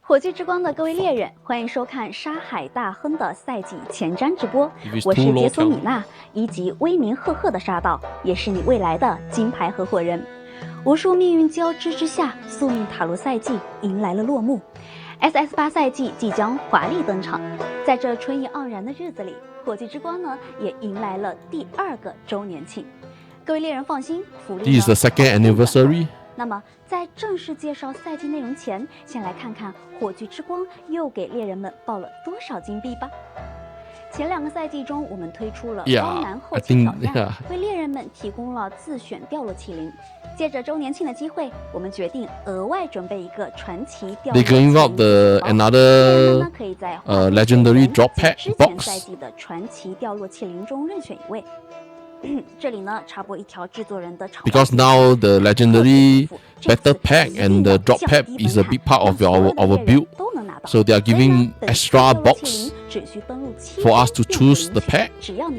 火炬之光的各位猎人，欢迎收看沙海大亨的赛季前瞻直播。我是杰索米娜，一级威名赫赫的杀盗，也是你未来的金牌合伙人。无数命运交织之下，宿命塔罗赛季迎来了落幕。SS8 赛季即将华丽登场，在这春意盎然的日子里，火炬之光呢也迎来了第2个周年庆。各位猎人放心，福利呢 This is the second anniversary. 那么，在正式介绍赛季内容前，先来看看火炬之光又给猎人们爆了多少金币吧。前2个赛季中，我们推出了高难后期挑战，为猎人们提供了自选掉落麒麟。借着周年庆的机会，我们决定额外准备一个传奇掉落麒麟。They going out the another 可以在legendary drop pack 之前赛季的传奇掉落麒麟中任选一位。这里呢，插播一条制作人的炒。Because now the legendary battle pack and the drop pack is a big part of our build, so they are giving extra box for us to choose the pack.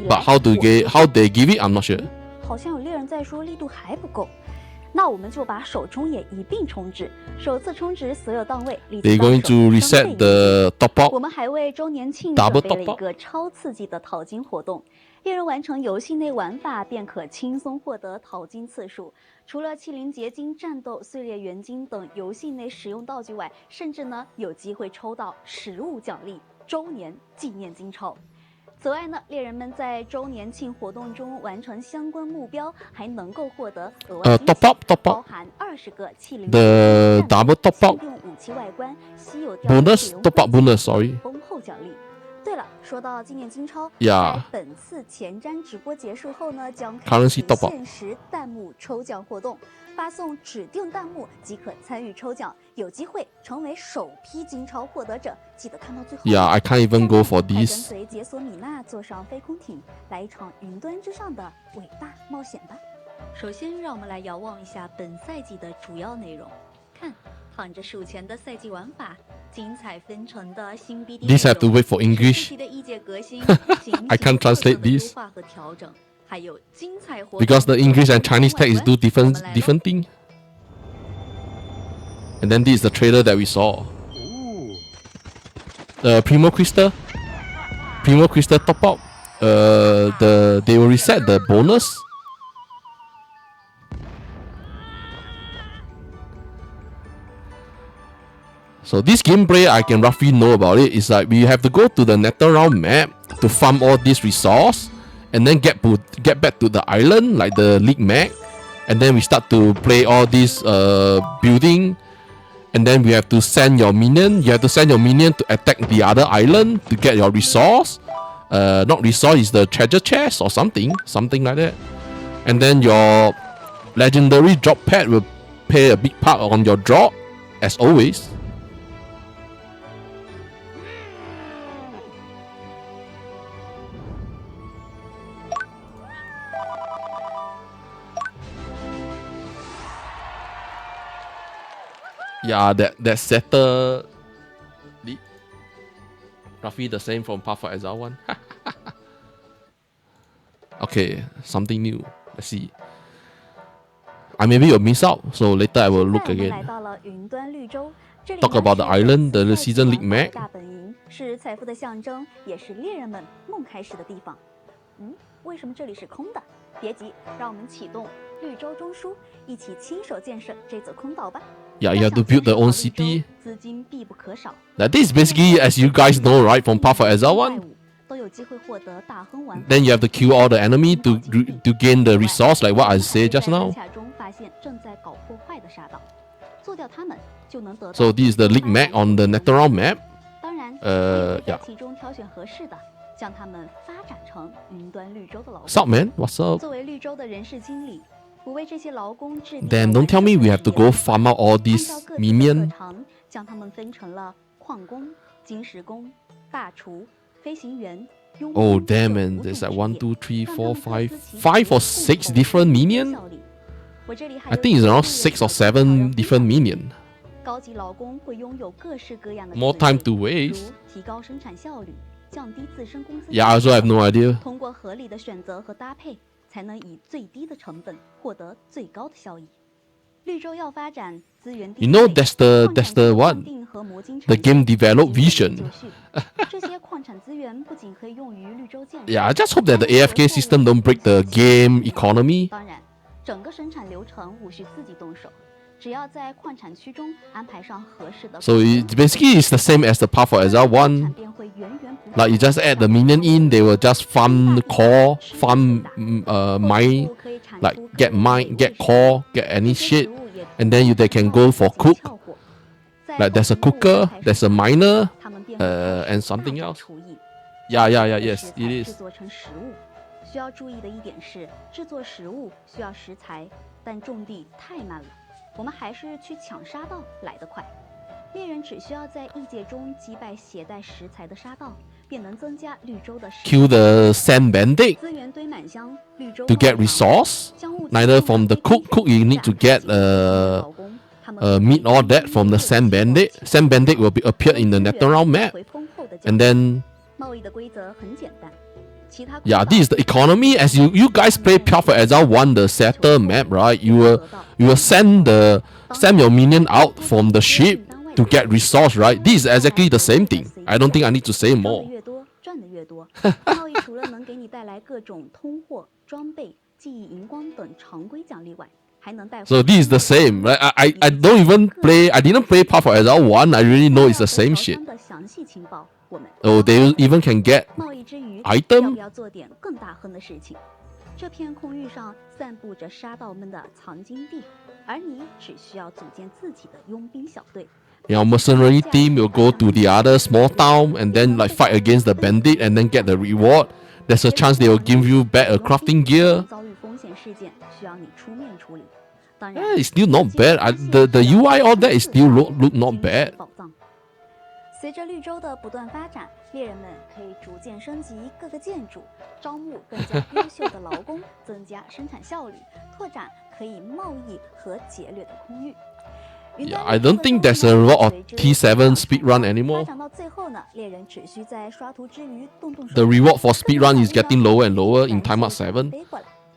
But how they give it, I'm not sure. 好像有猎人在说力度还不够，那我们就把首充也一并充值，首次充值所有档位。They're going to reset the top up. 我们还为周年庆准备了一个超刺激的淘金活动。猎人完成游戏内玩法，便可轻松获得淘金次数。除了麒麟结晶、战斗、碎裂元晶等游戏内使用道具外，甚至呢有机会抽到实物奖励周年纪念金钞。此外呢，猎人们在周年庆活动中完成相关目标，还能够获得额外惊喜，包含20个麒麟 the double top up 用武器外观、稀有雕 bonus top up bonus sorry 丰厚奖励。对了，说到纪念金钞，在本次前瞻直播结束后呢，将开始限时弹幕抽奖活动，发送指定弹幕即可参与抽奖，有机会成为首批金钞获得者。记得看到最后。Yeah, I can't even go for this. 跟随解锁米娜坐上飞空艇，来一场云端之上的伟大冒险吧。首先，让我们来遥望一下本赛季的主要内容。看，躺着数钱的赛季玩法。精彩纷呈的新 BD This have to wait for English. 的异界革新 I can't translate this 和调整，还有精彩活动 because the English and Chinese text do different thing. And then this is the trailer that we saw. Primo Crystal top up. They will reset the bonus. So this gameplay I can roughly know about it is like we have to go to the NetherRealm map to farm all this resource and then get back to the island like the League map, and then we start to play all this building, and then we have to send your minion. You have to send your minion to attack the other island to get your resource. Not resource, is the treasure chest or something like that. And then your legendary drop pad will play a big part on your drop as always. Yeah, that setter roughly the same from Path of Exile 1. Okay, something new. Let's see. I maybe will miss out, so later I will look again. Talk about the island, the season league map. 是财富的象征，也是猎人们梦开始的地方。为什么这里是空的？别急，让我们启动绿洲中枢，一起亲手建设这座空岛吧。Yeah, you have to build their own city. 资金必不可少。Now this is basically, as you guys know, right, from Path of Exile 1. 都有机会获得大亨丸。Then you have to kill all the enemy to gain the resource, like what I said just now. 中发现正在搞破坏的沙岛，做掉他们就能得到。So this is the league map on the NetherRealm map. 当然，在其中挑选合适的，将他们发展成云端绿洲的劳工。What's up, man? What's up? 作为绿洲的人事经理。Damn, don't tell me we have to go farm out all these minion. 将他们分成了矿工、金石工、大厨、飞行员。Oh damn, man! There's like 1, 2, 3, 4, 5 or 6 different minion. I think it's around 6 or 7 different minion. 高级劳工会拥有各式各样的 more time to waste. 提高生产效率，降低自身工资。Yeah, I also have no idea. 通过合理的选择和搭配。才能以最低的成本获得最高的效益。You know, that's the what? The game develop vision. Yeah, I just hope that the AFK system don't break the game economy. So basically it's the same as the path for SR1. Like you just add the minion in, they will just farm core, farm mine, like get mine, get core, get any shit, and then they can go for cook. Like there's a cooker, there's a miner, and something else. Yeah, yes, it is. 需要注意的一点是，制作食物需要食材，但种地太慢了，我们还是去抢沙道来得快。猎人只需要在异界中击败携带食材的沙道，便能增加绿洲的 Kill the sand bandit 资源堆满箱，绿洲 to get resource. Neither from the cook you need to get meat or that from the sand bandit. Sand bandit will be appear in the NetherRealm map, and then 贸易的规则很简单。 Yeah, this is the economy. As you guys play Path for Exile 1, the Setter map, right? You will send your minion out from the ship to get resource, right? This is exactly the same thing. I don't think I need to say more. So this is the same, right? I don't even play. I didn't play Path for Exile 1. I really know it's the same shit. Oh, they even can get item. 这片空域上散布着沙道们的藏金地，而你只需要组建自己的佣兵小队。 Your mercenary team will go to the other small town and then like fight against the bandit and then get the reward. There's a chance they will give you back a crafting gear. Yeah, it's still not bad. The UI all that is still look not bad. 随着绿洲的不断发展，猎人们可以逐渐升级各个建筑，招募更加优秀的劳工，增加生产效率，拓展可以贸易和劫掠的空域。 Yeah, I don't think there's a lot of T7 speedrun anymore. The reward for speedrun is getting lower and lower in Timeout 7.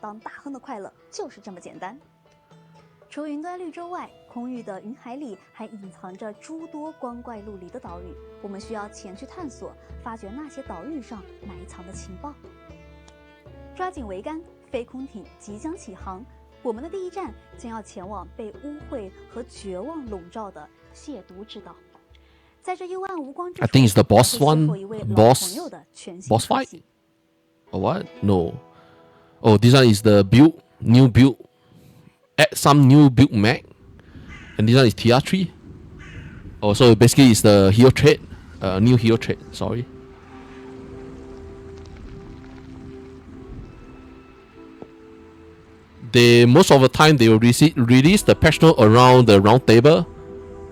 当大亨的快乐就是这么简单。除云端绿洲外，空域的云海里还隐藏着诸多光怪陆离的岛屿，我们需要前去探索，发掘那些岛屿上埋藏的情报。抓紧桅杆，飞空艇即将起航。 我们的第一站将要前往被污秽和绝望笼罩的亵渎之岛。在这幽暗无光之处 I think it's the boss one. Boss fight? Or what? No. Oh, this one is the new build. Add some new build mech. And this one is TR3. Oh, so basically it's the hero trait. New hero trait, sorry. Most of the time they will release the patch note around the round table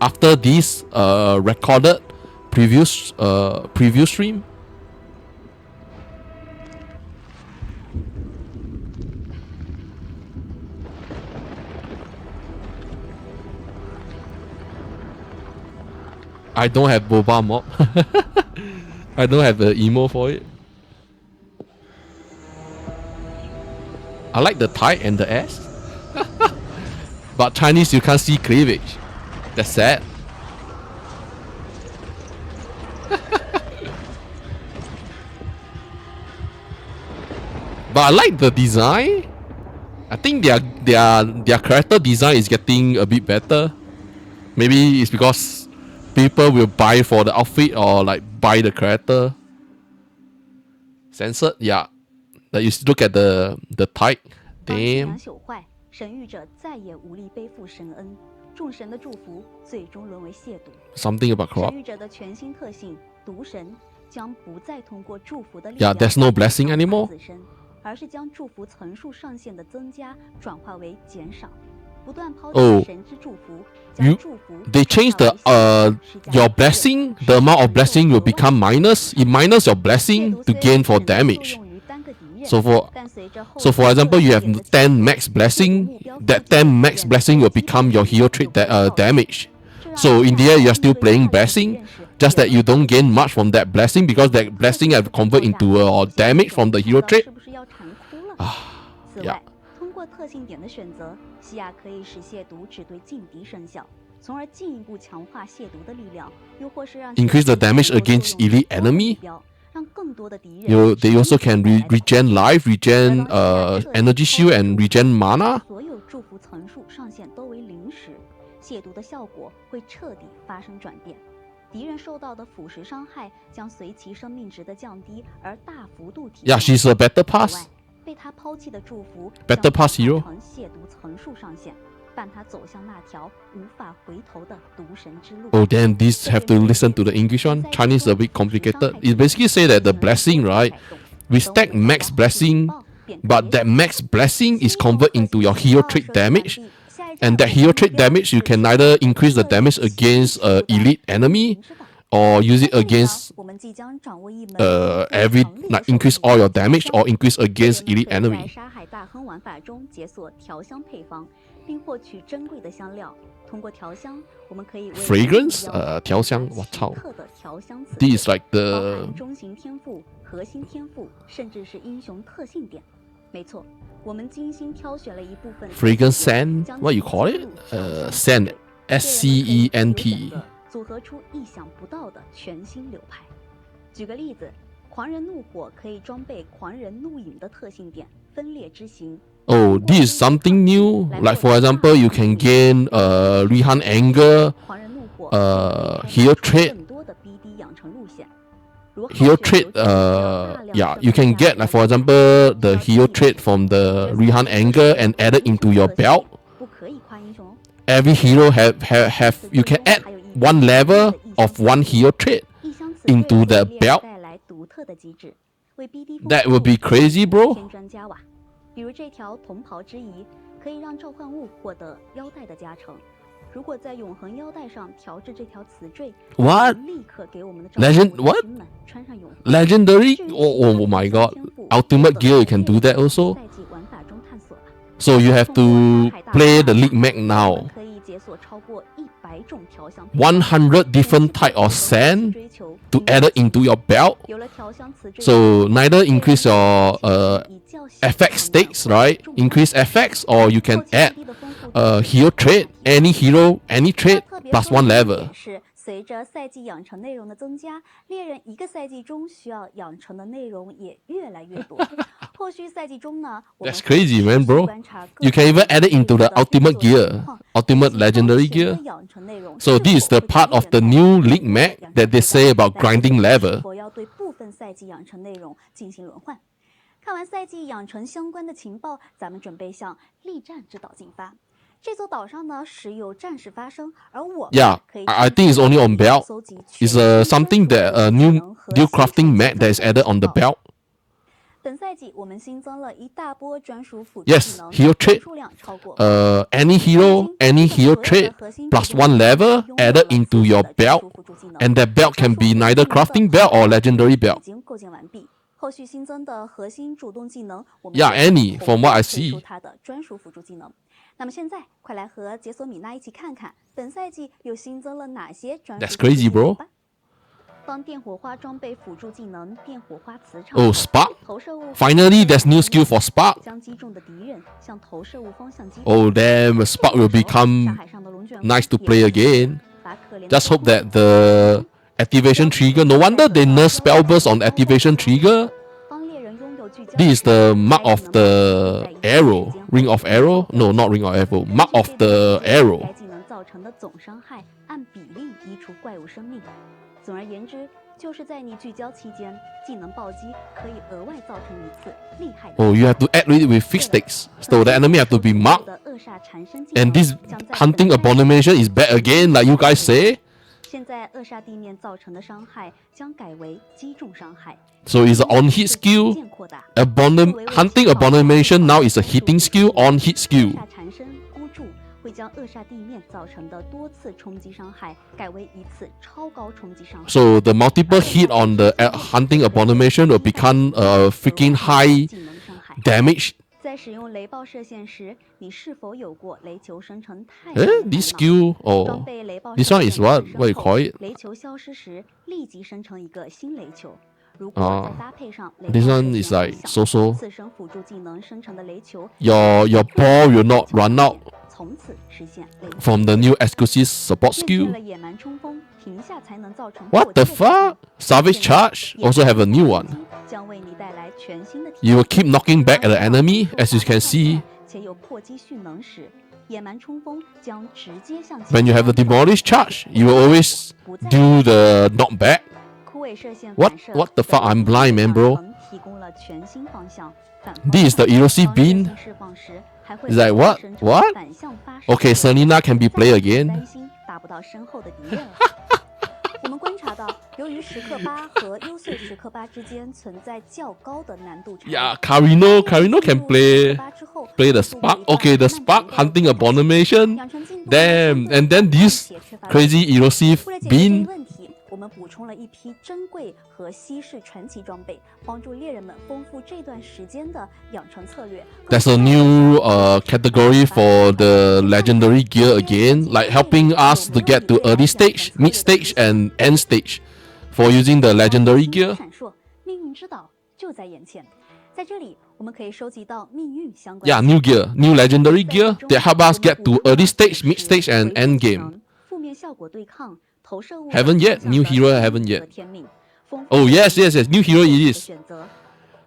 after this recorded preview stream. I don't have Boba mob. I don't have the emo for it. I like the tie and the S. But Chinese you can't see cleavage. That's sad. But I like the design. I think their character design is getting a bit better. Maybe it's because people will buy for the outfit or like buy the character. Censored, yeah. Like you look at the type. Damn. Something about crop. Yeah, there's no blessing anymore. Oh, they changed the your blessing. The amount of blessing will become minus. It minus your blessing to gain for damage. So for example, you have 10 max blessing. That 10 max blessing will become your hero trait damage. So in the end, you are still playing blessing. Just that you don't gain much from that blessing because that blessing have converted into damage from the hero trait. Yeah. 特性点的选择，西亚可以使亵渎只对劲敌生效，从而进一步强化亵渎的力量，又或是让 increase the damage against elite enemy. 让更多的敌人。They also can regen life, regen energy shield, and regen mana. 所有祝福层数上限都为0时，亵渎的效果会彻底发生转变。敌人受到的腐蚀伤害将随其生命值的降低而大幅度提升。Yeah, she's a better pass. 被他抛弃的祝福 Better pass hero. 成亵渎层数上限，伴他走向那条无法回头的毒神之路。Oh damn, these have to listen to the English one. Chinese is a bit complicated. It basically say that the blessing, right? We stack max blessing, but that max blessing is converted into your hero trait damage. And that hero trait damage, you can either increase the damage against elite enemy, or use it against increase all your damage, or increase against elite enemy. 沙海大亨玩法中解锁调香配方，并获取珍贵的香料。通过调香，我们可以为 Fragrance? 调香，我操。This is like the 中型天赋、核心天赋，甚至是英雄特性点。没错，我们精心挑选了一部分 fragrance scent. What you call it? Scent. SCENT. 组合出意想不到的全新流派。举个例子，狂人怒火可以装备狂人怒影的特性点分裂之行。Oh, this is something new. Like for example, you can gain Rihan anger, hero trait. Hero trait, yeah, you can get like for example the hero trait from the Rihan anger and add it into your belt. Every hero have you can add one level of one hero trait into the belt. That would be crazy, bro. 比如这条铜袍之仪可以让召唤物获得腰带的加成。如果在永恒腰带上调制这条词缀， What? 立刻给我们的 What? 穿上永恒 Legendary? Oh my god. Ultimate gear you can do that also. So you have to play the League Mag now. 100 different type of sand to add it into your belt. So neither increase your FX stakes, right? Increase FX, or you can add hero trait, any hero, any trait plus 1 level. 随着赛季养成内容的增加，猎人一个赛季中需要养成的内容也越来越多。后续赛季中呢 That's crazy, man, bro. You can even add it into the ultimate gear, ultimate legendary gear. So this is the part of the new League Mag that they say about grinding level. 要对部分赛季养成内容进行轮换。看完赛季养成相关的情报，咱们准备向力战之岛进发。这座岛上呢，时有战事发生，而我 Yeah, I think it's only on belt. It's something that a new crafting mag that is added on the belt. 本赛季我们新增了一大波专属辅助 Yes, 技能， hero trait. 数量超过 Any hero trait plus 1 level added into your belt, and that belt can be neither crafting belt or legendary belt. 已经构建完毕。后续新增的核心主动技能，我们 Yeah, any from what I see. 推出它的专属辅助技能。那么现在，快来和解锁米娜一起看看本赛季又新增了哪些专属 That's crazy, bro. 帮电火花装备辅助技能电火花磁场。 Oh, Spark. 投射物 Finally, there's new skill for Spark. 将击中的敌人向投射物方向击。 Oh, damn, Spark will become nice to play again. Just hope that the activation trigger, no wonder they nerf spell burst on activation trigger. This is the mark of the arrow. Ring of arrow? No, not ring of arrow. Mark of the arrow. 该技能造成的总伤害按比例移除怪物生命。总而言之，就是在你聚焦期间，技能暴击可以额外造成一次厉害的。 Oh, you have to add it with fixed stakes. So the enemy have to be marked. And this hunting abomination is back again, like you guys say. 现在扼杀地面造成的伤害将改为击中伤害。 So it's an on-hit skill. Hunting abomination now is a hitting skill, on-hit skill. 扼杀缠身孤注会将扼杀地面造成的多次冲击伤害改为一次超高冲击伤害。 So the multiple hit on the hunting abomination will become a freaking high damage. 在使用雷暴射线时，你是否有过雷球生成太 This skill, oh, this one is what you call it? 雷球消失时，立即生成一个新雷球。如果再搭配上雷 This 暴 one 射 is 线 like 影 so 响， so. 次生辅助技能生成的雷球 Your ball will not run out 从此实现雷 from the new exclusive support 验证 skill. 了野蛮冲锋停下才能造成 What the 破击的 fuck? 特性 Savage charge 野蛮 also have a new 冲 one. 击将为你带来全新的体 You 验 will keep knocking back at the enemy, as you can see. 且有破击蓄能时，野蛮冲锋将直接向前 When you have the demolish charge, you will always do the knockback. 枯萎射线 What 反射 what the fuck? I'm blind, man, bro. 提供了全新方向。 This is the erosive beam. It's like what? What? Okay, Selena can be played again. 打不到身后的敌人了。我们观察到，由于时刻8和优碎时刻8之间存在较高的难度差异。 Yeah, Carino can play the spark. Okay, the spark hunting abomination. Damn, and then this crazy erosive 为了解决这一 beam. 问题，我们补充了一批珍贵和稀释传奇装备，帮助猎人们丰富这段时间的养成策略。 There's a new category for the legendary gear again, like helping us to get to early stage, mid stage, and end stage for using the legendary gear. 闪烁，命运之岛就在眼前。在这里，我们可以收集到命运相关。 Yeah, new gear, new legendary gear that help us get to early stage, mid stage, and end game. 负面效果对抗，投射物 Haven't yet, new hero haven't yet. 和天命。 Oh yes, new hero it is. 选择。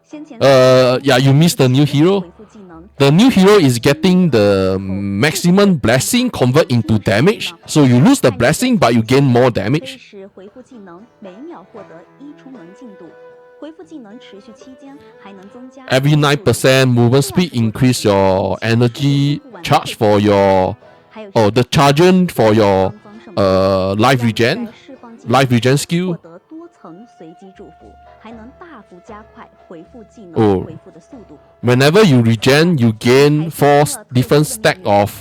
先前 Yeah, you missed the new hero. 回复技能 The new hero is getting the maximum blessing convert into damage. So you lose the blessing, but you gain more 可以 damage. 使回复技能每秒获得1充能进度。回复技能持续期间还能增加 Every 9% movement speed increase your energy charge for your 还有 the charging for your life regen 释放技能 life regen 获 skill. 得多层随机祝福，还能大幅加快回复技能 Oh. 回复的速度。 Whenever you regen, you gain 4 different stack of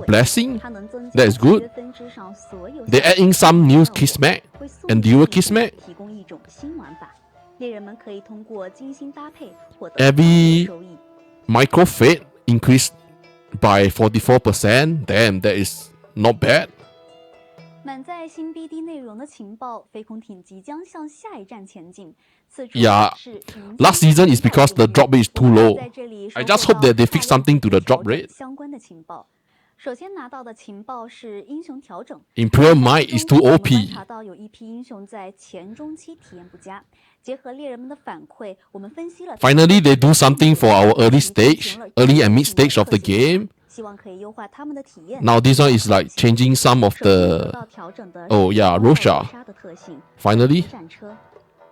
blessing. 它能增 That 加 is good. 学分之上所有 They add in some new kismet 会速 and 度 dual 提 kismet. 提供一种新玩法，猎人们可以通过精心搭配获得 Every 收益。 Micro fate increased by 44%. Damn, that is not bad. 满载新 BD 内容的情报，飞空艇即将向下一站前进。此处 Yeah, 是迎接 last season is because the drop rate is too 我们 low. 在这里 I 收 just 获 hope that they 到 fix 大量 something to the drop 调整 rate. 相关的情报。首先拿到的情报是英雄调整。 Imperial Might is too 我们 OP. 观察到有一批英雄在前中期体验不佳，结合猎人们的反馈，我们分析了 Finally, they do something for our early stage, early and mid stage of the game. 希望可以优化他们的体验。 Now this one is like changing some of 首先得 the 到调整的 Oh, yeah, 是 Rosha 沙的特性。 finally 战车，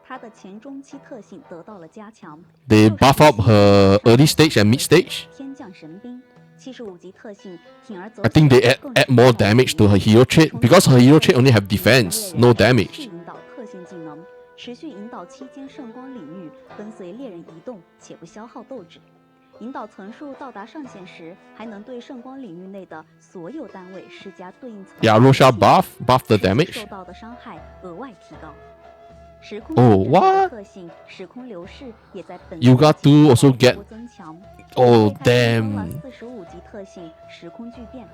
它的前中期特性得到了加强。 they buff up her early stage and mid stage. 天降神兵，75级特性，铤而走 I think they 险 add more damage to her hero trait because her hero trait only have defense, no damage. 引导特性技能，持续引导期间圣光领域，跟随猎人移动且不消耗斗志。引导层数到达上限时，还能对圣光领域内的所有单位施加对应层 Yeah, Rosha buff the 受 damage. 到的伤害额外提高。时空 Oh, 旋转的 what? 特性，时空流逝也在本 You got to also get 增强。 Oh damn！ damn. 45级特性时空巨变，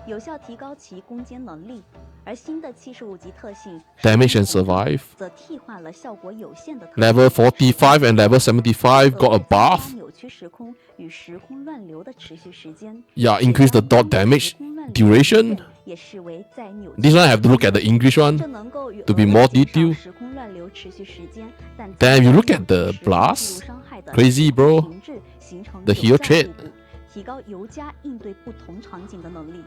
有效提高其攻坚能力。而新的75级特性 Damage and survive. 则替换了效果有限的特性 Level 45 and level 75 got a buff. 扭曲时空与时空乱流的持续时间。 Yeah, increase the dot damage duration. 也视为在扭曲 This one I have to look at the English 这 one. 能够与 to be 额外 more 减少 detailed. 时空乱流持续时间，但 Damn, you look at the 时空 blast. 记录伤害的 Crazy, bro. 停滞形成 The 有 hero 效 trait. 互补提高游家应对不同场景的能力。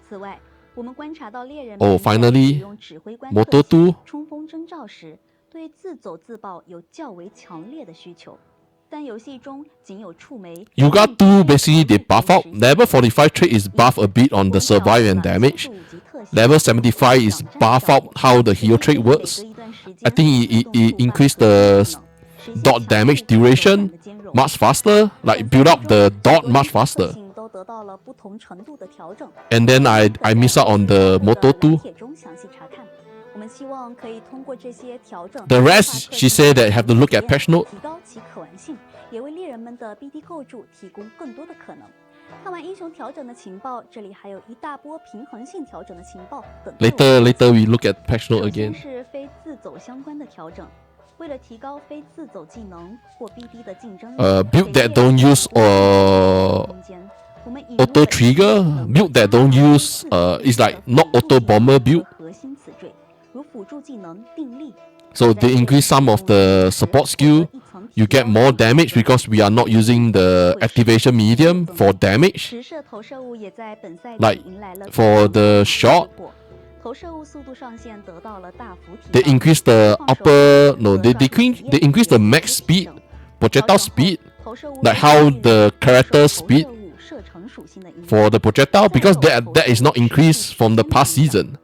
此外，我们观察到猎人 Oh, 们在 finally, 使用指挥官 Moto 特性 2. 冲锋征兆时，对自走自爆有较为强烈的需求。但游戏中仅有触媒。 You got to basically they buff out. Level 45 trait is buff a bit on the survive and damage. Level 75 is buff out how the hero trait works. I think it increased the dot damage duration much faster, like build up the dot much faster. 都得到了不同程度的调整。 And then I miss out on the Moto 2. 帖中详细查看。我们希望可以通过这些调整， The rest, she said that have to look at Patchnote. 提高其可玩性，也为猎人们的 BD 构筑提供更多的可能。看完英雄调整的情报，这里还有一大波平衡性调整的情报等。 Later we look at Patchnote 首先 again. 是非自走相关的调整。为了提高非自走技能或 BD 的竞争力，build that don't use auto trigger, build that don't use is like not auto bomber build. 核心词缀，如辅助技能定力。So they increase some of the support skill. You get more damage because we are not using the activation medium for damage. 直射投射物也在本赛季 Like 迎来了 for the shot, 投射物速度上限得到了大幅提 they 高。 increase the upper no they increase the max speed, projectile speed, 投射物 like how the character speed 投射物射程属性的影响 for the projectile because that is not increased from the past season.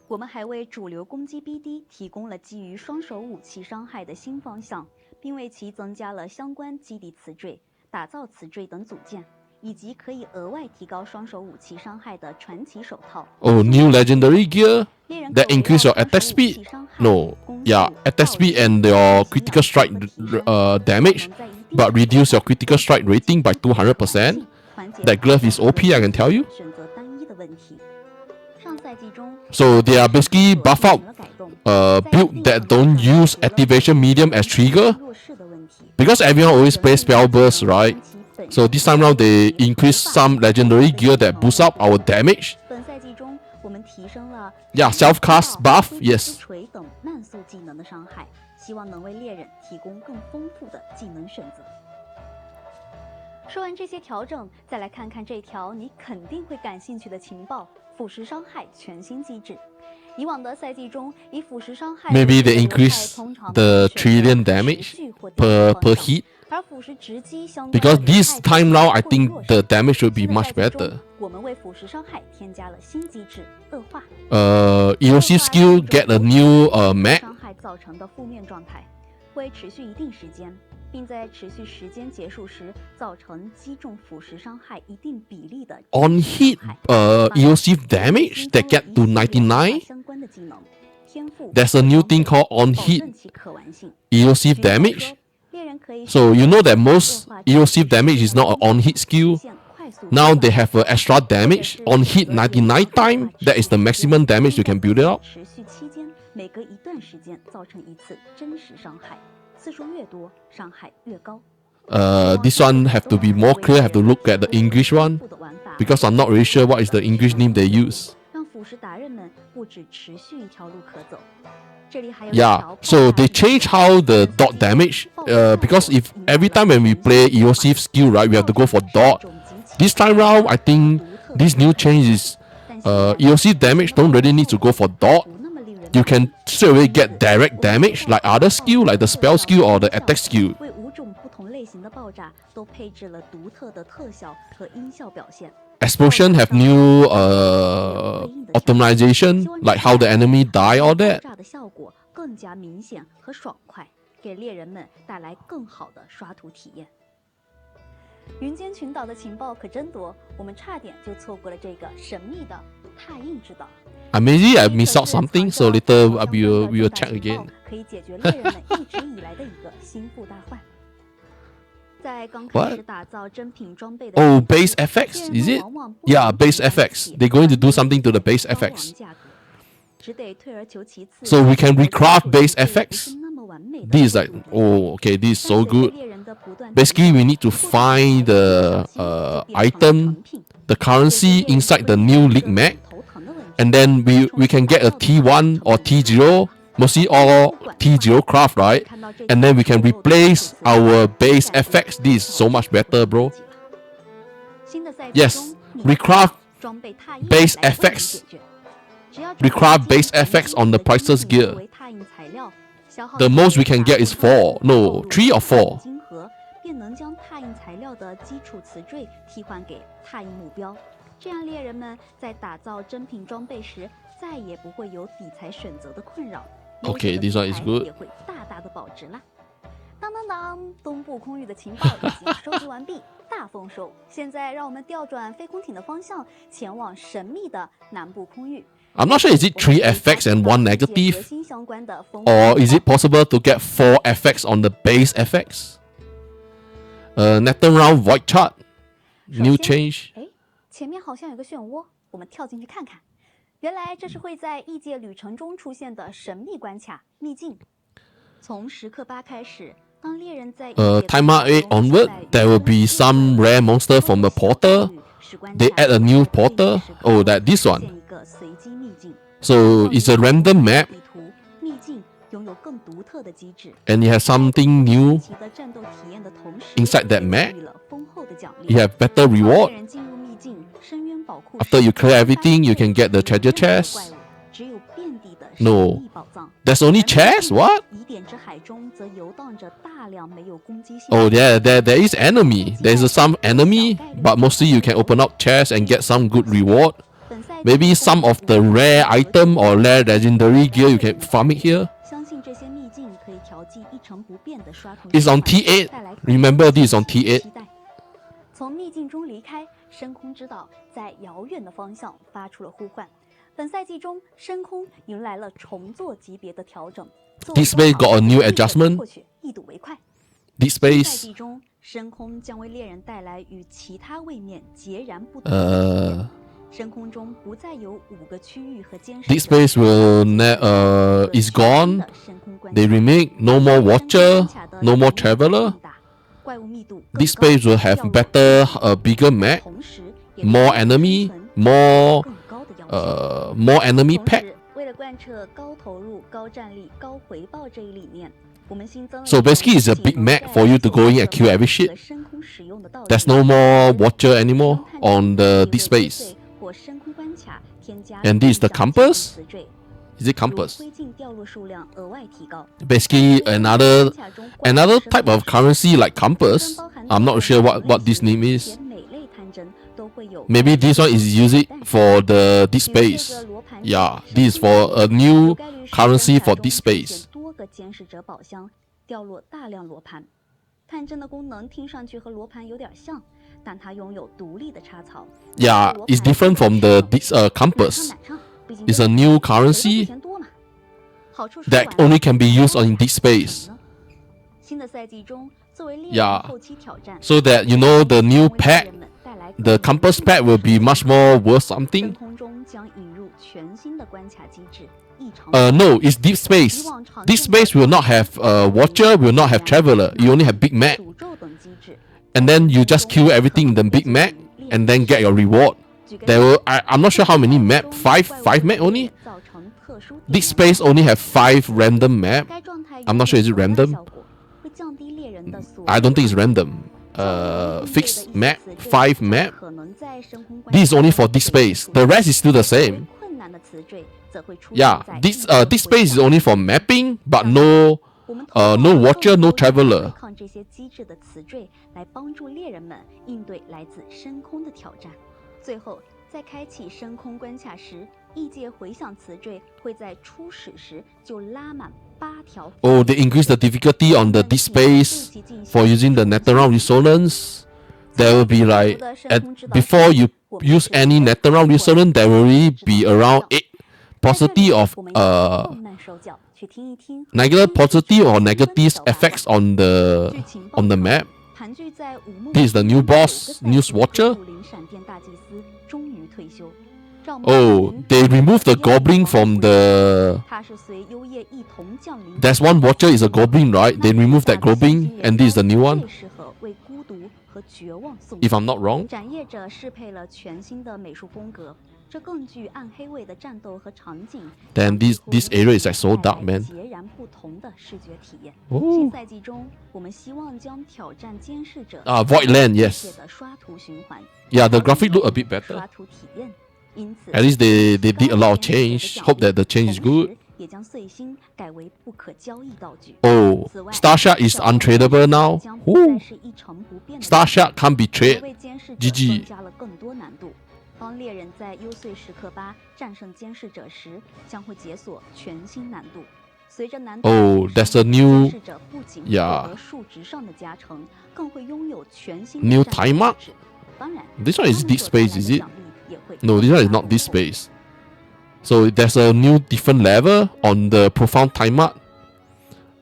我们还为主流攻击 BD 提供了基于双手武器伤害的新方向，并为其增加了相关基地词缀、打造词缀等组件，以及可以额外提高双手武器伤害的传奇手套。 Oh, new legendary gear that increase your attack speed. No, yeah, attack speed and your critical strike damage, but reduce your critical strike rating by 200%. That glove is OP, I can tell you. 选择单一的问题。上赛季中 So they are basically buff out build that don't use activation medium as trigger 弱势的问题。 because everyone always plays spell burst, right? So this time round they increase some legendary gear that boosts up our damage. 本赛季中，我们提升了 Yeah, self-cast buff, yes. 锤等慢速技能的伤害，希望能为猎人提供更丰富的技能选择。说完这些调整，再来看看这条你肯定会感兴趣的情报——腐蚀伤害全新机制。以往的赛季中，以腐蚀伤害 Maybe they increase the trillion damage per hit. 而腐蚀直击相关 Because this time round, I think the damage will be much better. 我们为腐蚀伤害添加了新机制恶化。Elusive skill get a new map. 伤害造成的负面状态会持续一定时间，并在持续时间结束时造成击中腐蚀伤害一定比例的 On hit, elusive damage that get to 99. 相关的技能天赋 There's a new thing called on 保 hit 证其可玩性。 elusive 举例来 damage. 说，猎人可以 So you know that most elusive damage is not an on hit skill. 快速 Now they have an extra damage on hit 99 time. That is the maximum damage you can build it up. 持续期间每隔一段时间造成一次真实伤害，次数越多，伤害越高。 This one have to be more clear. Have to look at the English one because I'm not really sure what is the English name they use. 让腐蚀达人们不止持续一条路可走。这里还有 Yeah, so they change how the dot damage. Because if every time when we play elusive skill, right, we have to go for dot. This time round, I think this new change is elusive damage don't really need to go for dot. You can straight away get direct damage like other skill, like the spell skill or the attack skill. 为5种不同类型的爆炸都配置了独特的特效和音效表现。 Explosion have new optimization, like how the enemy die, all that. 爆炸的效果更加明显和爽快，给猎人们带来更好的刷图体验。云间群岛的情报可真多，我们差点就错过了这个神秘的拓印之岛。 Maybe I miss out something, so later we will check again. 可以解决猎人们一直以来的一个心腹大患。在刚开始打造真品装备的 Oh, base FX, is it? Yeah, base FX. They're going to do something to the base FX. 只得退而求其次。 So we can recraft base FX. 那么完美的 This is like, oh, okay, this is so good. Basically, we need to find the item, the currency inside the new league map, and then we can get a T1 or T0, mostly all T0 craft, right? And then we can replace our base FX. This is so much better, bro. Yes, recraft base FX. Recraft base FX on the priceless gear. The most we can get is 4, no, 3 or 4. 便能将拓印材料的基础词缀替换给拓印目标，这样猎人们在打造真品装备时再也不会有底材选择的困扰。 Okay, this one is good. 也会大大的保值啦。当当当，东部空域的情报已经收集完毕，大丰收。现在让我们调转飞空艇的方向，前往神秘的南部空域。 I'm not sure is it 3 FX and 1 negative, or is it possible to get 4 FX on the base FX? Nether round void chart, new change. 前面好像有个漩涡，我们跳进去看看。原来这是会在异界旅程中出现的神秘关卡秘境。Timer 8 onward, there will be some rare monster from the portal. They add a new portal. Oh, that this one. So it's a random map. And you have something new inside that map. You have better reward. After you clear everything, you can get the treasure chest. No. There's only chest? What? Oh, yeah, there is enemy. There's some enemy, but mostly you can open up chests and get some good reward. Maybe some of the rare item or rare legendary gear you can farm it here. It's on T8. Remember, this is on T8. 从秘境中离开，深空知道在遥远的方向发出了呼唤。本赛季中，深空迎来了重做级别的调整。This space got a new adjustment. 一睹为快。 This space. 赛季中，深空将为猎人带来与其他位面截然不同的深空中不再有5个区域和监视者。This space will is gone. They remake. No more watcher. No more traveler. This space will have better, bigger map, more enemy, more enemy pack. So basically, it's a big map for you to go in and kill every shit. There's no more watcher anymore on this space. And this is the compass. Is it compass? Basically, another type of currency like compass. I'm not sure what this name is. Maybe this one is used for this space. Yeah, this is for a new currency for this space. Yeah, it's different from this compass. It's a new currency that only can be used on this space. Yeah, so that you know the new pack, the compass pack will be much more worth something. No, it's deep space. This space will not have watcher, will not have traveler. You only have big map. And then you just kill everything in the big map and then get your reward. There will, I'm not sure how many map. Five map only? This space only have 5 random map. I'm not sure is it random. I don't think it's random. Fixed map, 5 map. This is only for this space. The rest is still the same. Yeah, this space is only for mapping, but no watcher, no traveler. Oh, they increase the difficulty on this space for using the Netherrealm Resonance. There will be like, before you use any Netherrealm Resonance, there will really be around 8 possibility of negative positive or negative effects on the map. This is the new boss, News Watcher. Oh, they removed the goblin from the... There's one watcher is a goblin, right? They removed that goblin, and this is the new one. If I'm not wrong. Then this area is like so dark, man. Oh. Voidland, yes. Yeah, the graphic look a bit better. At least they did a lot of change. Hope that the change is good. Oh, Star Shark is untradeable now. Ooh. Star Shark can't be traded. GG. Oh, that's a new... Yeah. New timer? This one is deep space, is it? No, this one is not this space. So there's a new different level on the profound timer.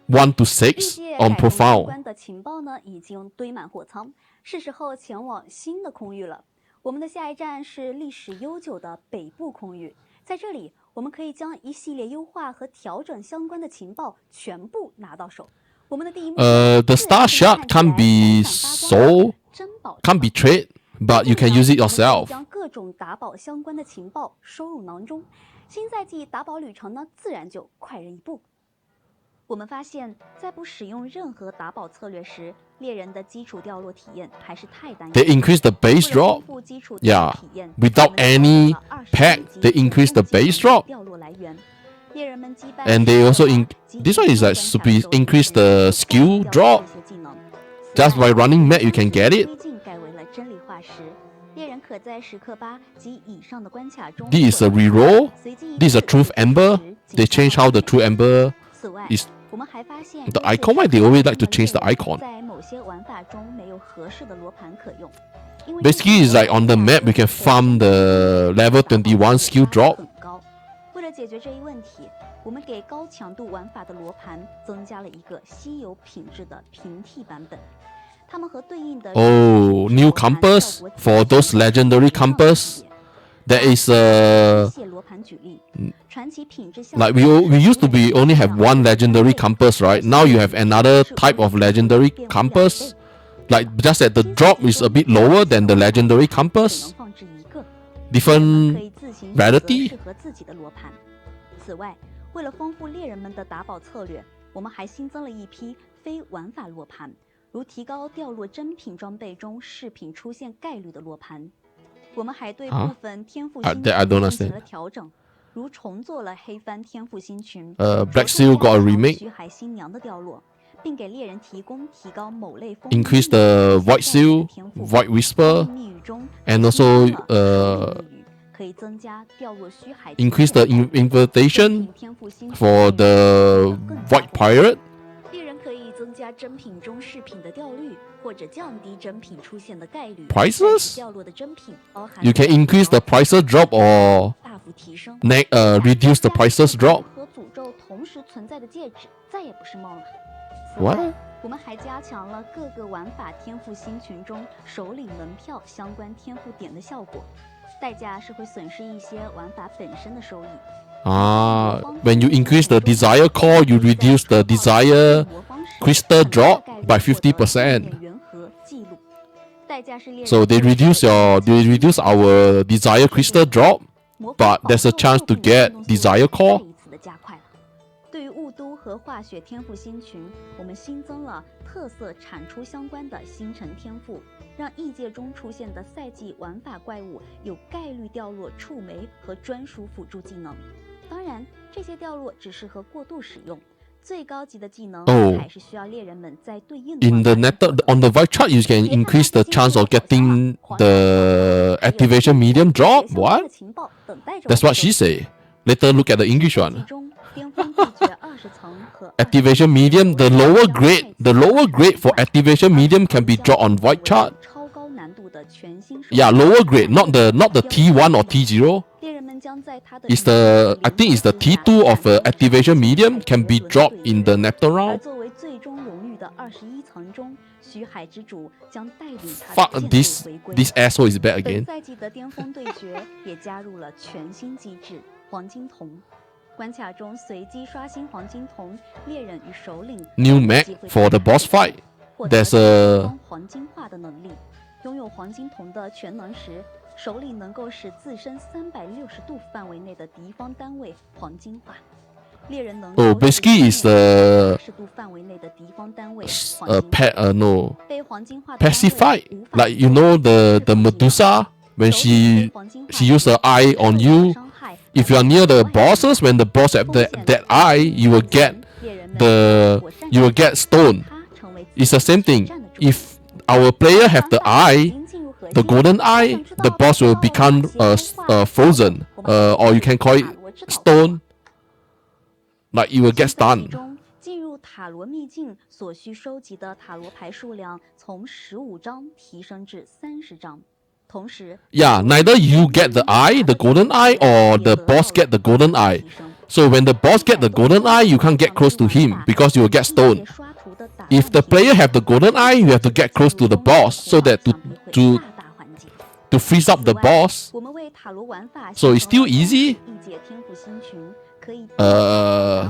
1 to 6 on profound. 我们的下一站是历史悠久的北部空域，在这里，我们可以将一系列优化和调整相关的情报全部拿到手。我们的第一幕，the star shard can't be trade, but you can use it yourself. 将各种打宝相关的情报收入囊中，新赛季打宝旅程呢，自然就快人一步。我们发现，在不使用任何打宝策略时，猎人的基础掉落体验还是太单一。They increase the base drop. Yeah, without any pack, they increase the base drop. And they also this one is like increase the skill drop. Just by running map, you can get it. This is a reroll. This is a truth ember. They change how the truth ember is. The icon, why they always like to change the icon? Basically, it's like on the map we can farm the level 21 skill drop. 为了解决这一问题，我们给高强度玩法的罗盘增加了一个稀有品质的平替版本。它们和对应的 new compass for those legendary compass. There is like we used to be only have one legendary compass, right? Now you have another type of legendary compass. Like just that the drop is a bit lower than the legendary compass. Different rarity. 此外，为了丰富猎人们的打宝策略，我们还新增了一批非玩法罗盘，如提高掉落真品装备中饰品出现概率的罗盘。我们还对部分天赋星群进行了调整，如重做了黑帆天赋星群，Black Seal got a remake. 徐海新娘的掉落，并给猎人提高某类风 increase the White Seal, White Whisper, and also increase the invitation for the White Pirate. 猎人可以增加真品中饰品的掉率，或者降低真品出现的概率。Prices? 掉落的真品包含 You can increase the prices drop or 大幅提升reduce the prices drop. 和诅咒同时存在的戒指再也不是梦了。What? 我们还加强了各个玩法天赋星群中首领门票相关天赋点的效果，代价是会损失一些玩法本身的收益。When you increase the desire core, you reduce the desire crystal drop by 50%. So they reduce our desire crystal drop, but there's a chance to get desire core. 对于雾都和化雪天赋星群，我们新增了特色产出相关的星辰天赋，让异界中出现的赛季玩法怪物有概率掉落触媒和专属辅助技能。当然，这些掉落只适合过度使用。最高级的技能还是需要猎人们在对应的。In the on the right chart, you can increase the chance of getting the activation medium drop. What? That's what she say. Later, look at the English one. Activation medium, the lower grade for activation medium can be dropped on white chart. Yeah, lower grade, not the T1 or T0. I think it's the T2 of activation medium can be dropped in the Nectar round. Fuck, this asshole is back again. 关卡中随机刷新黄金铜，猎人与首领 New mech for the boss fight. There's a 黄金化的能力。拥有黄金铜的全能时，首领能够使自身360度范围内的敌方单位黄金化。猎人能 basically is 40度范围内的敌方单位被黄金化 pacify. Like you know the Medusa when she use her eye on you. If you are near the bosses, when the boss have that eye, you will get stone. It's the same thing. If our player have the eye, the golden eye, the boss will become frozen, or you can call it stone. Like it will get stunned. 进入塔罗秘境所需收集的塔罗牌数量从15张提升至30张。Yeah, neither you get the eye, the golden eye, or the boss get the golden eye. So when the boss get the golden eye, you can't get close to him because you will get stoned. If the player have the golden eye, you have to get close to the boss so that to to freeze up the boss. 我们为塔罗玩法 So it's still easy. 一解天赋星群，可以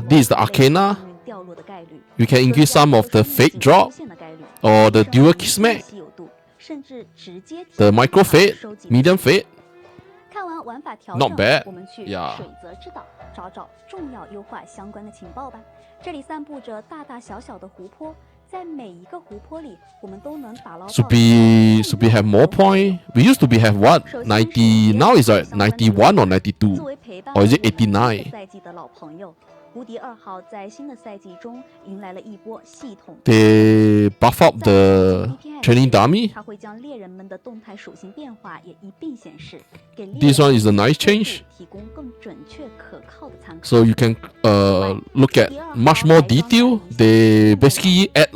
This is the Arcana. 掉落的概率， We can increase some of the fate drop 出现的概率 or the dual kismet, 稀有度，甚至直接 the micro fate, 收集 medium fate. 看完玩法调 Not 整 bad. 我们去 Yeah. 水泽之岛找找重要优化相关的情报吧。这里散布着大大小小的湖泊，在每一个湖泊里，我们都能打捞到 Should be have more point. We used to be have what 90. Now it's like 91 or 92. 作为陪伴 Or is it 我们每 89? 个赛季的老朋友，无敌2号在新的赛季中迎来了一波系统。 They buff up the training dummy. 它会将猎人们的动态属性变化也一并显示，给猎 This 人 one is a nice 们 change. 提供更准确可靠的参考。 So you can look at much more detail. They basically add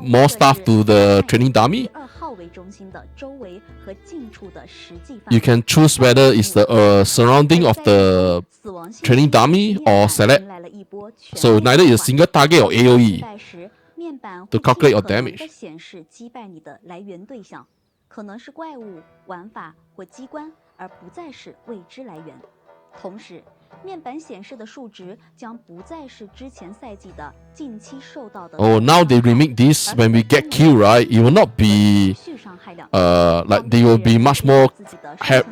more stuff to the training dummy. 2号为中心的周围和近处的实际范 You 围。 can choose whether it's the surrounding of the 死亡信息 training dummy 面板 or select. 迎来了一波全 So 面 neither 变 is 化 single target or 击 AOE. 败时，面板 To 会 calculate your 尽可能 damage. 地显示击败你的来源对象，可能是怪物、玩法或机关，而不再是未知来源。同时，面板显示的数值将不再是之前赛季的近期受到的 Oh, now they remake this when we get killed, right? It will not be 续伤害量 like they will be much more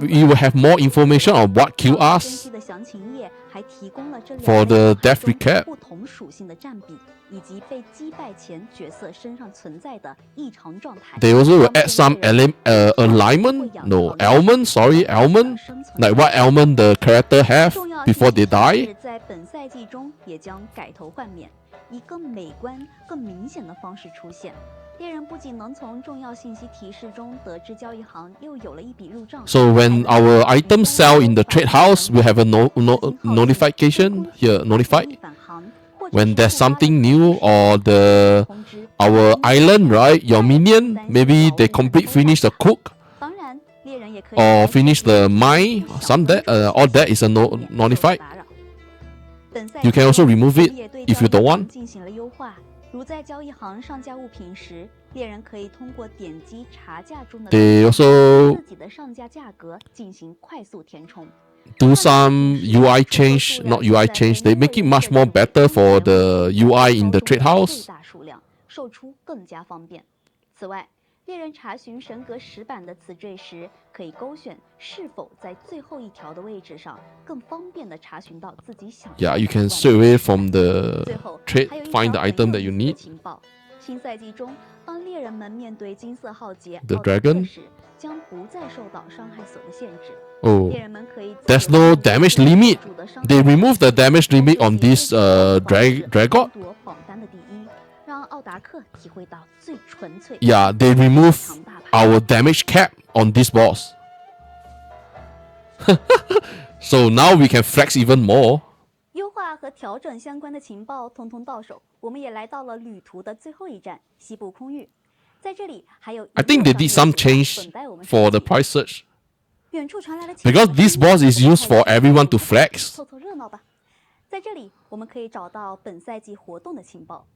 you will have more information on what kill 分 us 析的详情页还提供了这 for 两 the 类牌 death 中 recap. 不同属性的占比，以及被击败前角色身上存在的异常状态。 They also will add some alignment, no, ailment, sorry, ailment, like what ailment the character have 重要 before they 信息显 die. 示在本赛季中也将改头换面，以更美观、更明显的方式出现。猎人不仅能从重要信息提示中得知交易行又有了一笔入账， So when our items sell in the trade house, we have a notification here, notified 返航，或者 when 是 there's 触发 something new or the 通知 our island, right? Your minion, maybe they finish the cook 当然，猎人也可以 or 采取 finish the mine. 小 Some that all that is a 避免受 notified. 打扰。本赛 You 季 can also remove 我 it 们也对 if you 交 don't 易行 want. 进行了优化，如在交易行上架物品时，猎人可以通过点击查价中的 They also 自己的上架价格进行快速填充。 do some UI change, not UI change. They make it much more better for the UI in the trade 最 house. 大数量，售出更加方便。此外，猎人查询神格石板的词缀时，可以勾选是否在最后一条的位置上，更方便地查询到自己想要 Yeah, 的 you can 关 straight away from the 最后 trade 还有一 find 条 the 很 item 有 that 意 you 思的 need. 情报。新赛季中，当猎人们面对金色浩劫 The 奥德克 dragon 时，将不再受到伤害锁的限制。 Oh, 猎人们可以 there's no damage limit. They remove the damage limit on this dragon. 夺榜单的第一，让奥达克体会到最纯粹。 Yeah, they remove our damage cap on this boss. So now we can flex even more. 优化和调整相关的情报通通到手，我们也来到了旅途的最后一站——西部空域。在这里还有 I think they did some change 等待我们 for 升 the 级 price search 远处传来了 because this boss is used for everyone to flex. 凑凑热闹吧。在这里，我们可以找到本赛季活动的情报。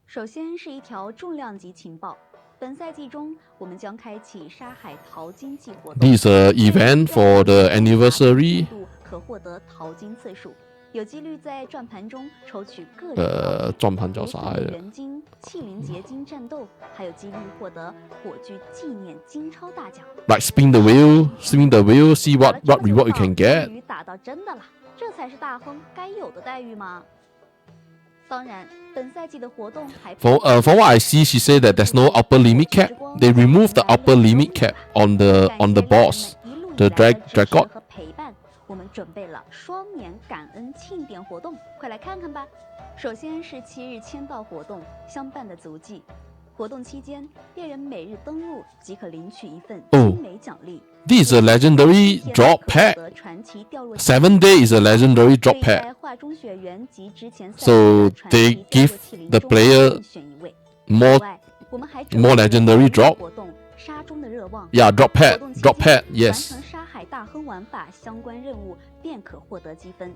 首先是一条重量级情报。本赛季中，我们将开启沙海淘金季活动。 This is an event for the anniversary. 可获得淘金次数，有几率在转盘中抽取个人转盘叫啥来着？元金、器灵结晶战斗，还有几率获得火炬纪念金超大奖。 Like spin the wheel, see what reward you can get. 终于打到真的了，这才是大亨该有的待遇吗？当然，本赛季的活动还 From what I see, she said that there's no upper limit cap. They removed the upper limit cap on the boss, the dragon. 和陪伴，我们准备了双年感恩庆典活动，快来看看吧。首先是7日签到活动相伴的足迹。活动期间，猎人每日登录即可领取一份精美奖励。 This is a legendary drop pack. 7 day is a legendary drop pack. So they give the player more legendary drop. Yeah, drop pad, yes. 沙海大亨玩法相关任务便可获得积分。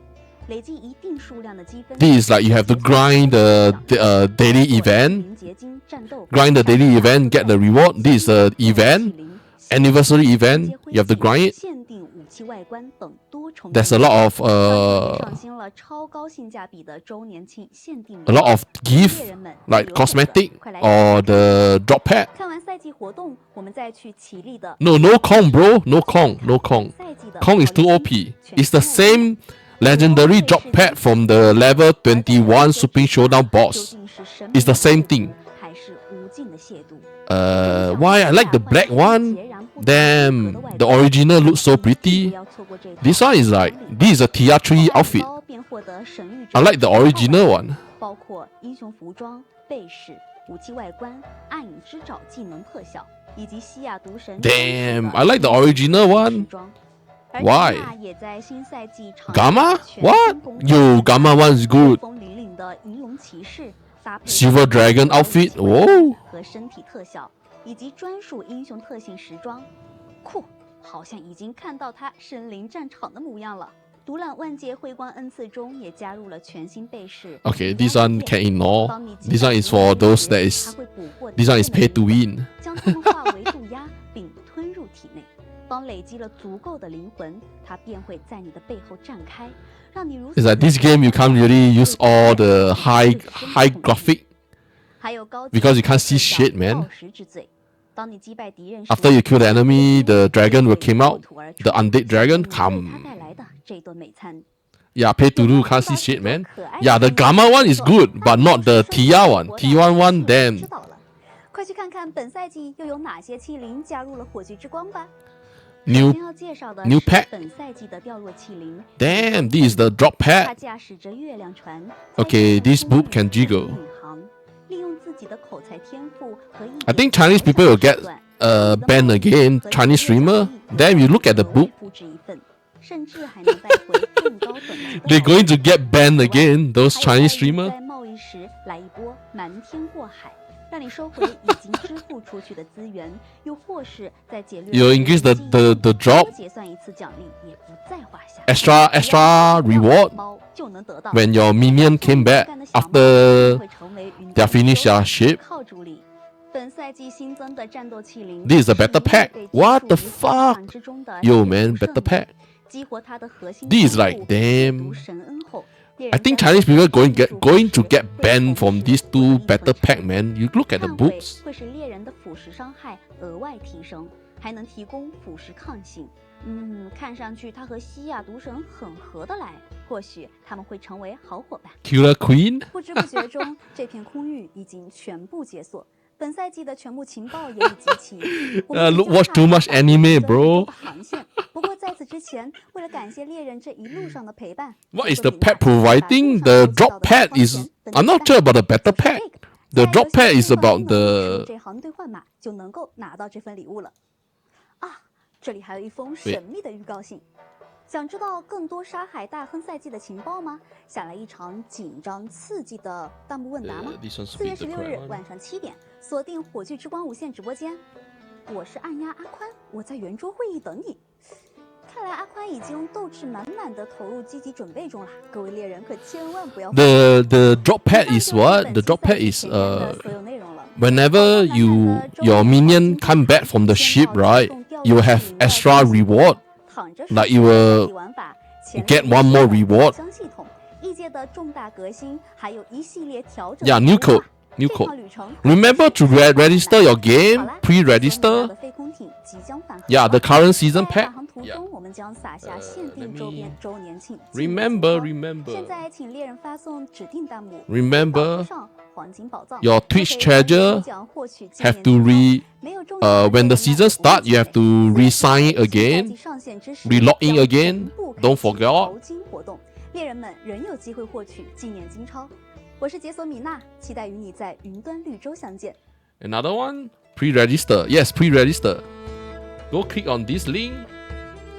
累计一定数量的积分。 This is like you have to grind the daily event. Grind the daily event, get the reward. This is the event. anniversary event, you have to grind it. 限定武器外观等多重 There's a lot of 上新了超高性价比的周年庆限定 a lot of gift like cosmetic or the drop pad. 看完赛季活动，我们再去奇力的 No Kong, bro. No Kong. Kong is too OP. It's the same legendary drop pad from the level 21 Supreme Showdown boss. It's the same thing. 还是无尽的亵渎。 Why I like the black one? Damn, the original looks so pretty. This one is like, this is a TR3 outfit. I like the original one. 包括英雄服装、背饰、武器外观、暗影之爪技能特效，以及西亚毒神。Damn, I like the original one. Why? Gamma? What? Yo, Gamma one is good. Silver Dragon outfit. Whoa. 和身体特效，以及专属英雄特性时装，酷，好像已经看到他身临战场的模样了。独揽万界辉光恩赐中也加入了全新背饰。Okay, this one can ignore. This one is for those that is. This one is pay to win. 将它们化为渡鸦，并吞入体内。当累积了足够的灵魂，它便会在你的背后展开，让你如此。 It's like this game you can't really use all the high graphic because you can't see shit, man. After you kill the enemy, the dragon will come out. The undead dragon come. Yeah, pay to do can't see shit, man. Yeah, the Gamma one is good, but not the TR one. T1 one, damn. 快去看看本赛季又有哪些器灵加入了火炬之光吧。 New 要介绍的 pack. 本赛季的掉落器灵。 Damn, this is the drop 它 pad. 驾驶着月亮船。 Okay, this boot can jiggle. 利用自己的口才天赋和 I think Chinese people will get banned again. Chinese streamer. Then you look at the book. 甚至还能带回更高等级。They're going to get banned again. Those Chinese streamer. 在贸易时来一波瞒天过海。 让你收回已经支付出去的资源，又或是在劫掠。You increase the drop. 结算一次奖励也不在话下。Extra reward when your minion came back after they finish their ship. 靠助力。本赛季新增的战斗器灵。 This is a better pack. What the fuck? Yo man, better pack. 激活它的核心。 This is like damn. 神恩后。 I think Chinese people are going to get banned from these two better pack, man. You look at the books. 会使猎人的腐蚀伤害额外提升，还能提供腐蚀抗性。看上去它和西亚毒神很合得来，或许他们会成为好伙伴。Killer Queen. 不知不觉中，这片空域已经全部解锁。本赛季的全部情报也已集齐。Watch too much anime, bro. 不过在此之前，为了感谢猎人这一路上的陪伴 What is the pad providing? The drop pad is. I'm not sure about the better pad. The drop pad is about the. 这行兑换码就能够拿到这份礼物了。啊，这里还有一封神秘的预告信。想知道更多沙海大亨赛季的情报吗？想来一场紧张刺激的弹幕问答吗？4月16日晚上7点，锁定火炬之光无限直播间。我是暗鸦阿宽，我在圆桌会议等你。看来阿宽已经斗志满满的投入积极准备中了，各位猎人可千万不要。The drop pad is what? The drop pad is whenever your minion come back from the ship, right? You will have extra reward. Like you will get one more reward. Yeah, new code. New code. Remember to register your game. Pre-register. Yeah, the current season pack. Yeah. Remember. Remember. Your Twitch treasure have to when the season start, you have to re-sign again, re-log in again. Don't forget. 猎人们仍有机会获取纪念金钞。我是解锁米娜，期待与你在云端绿洲相见。 Another one, pre-register. Yes, pre-register. Go click on this link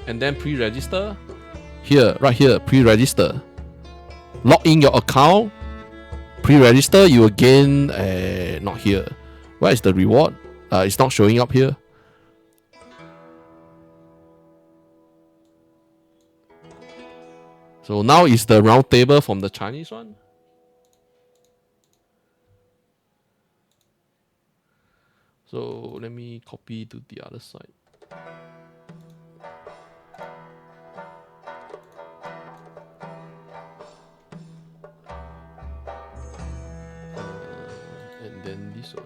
and then pre-register. Here, right here, pre-register. Log in your account. Pre-register, you will gain not here. Where is the reward? It's not showing up here. So now is the round table from the Chinese one. So let me copy to the other side. then this one.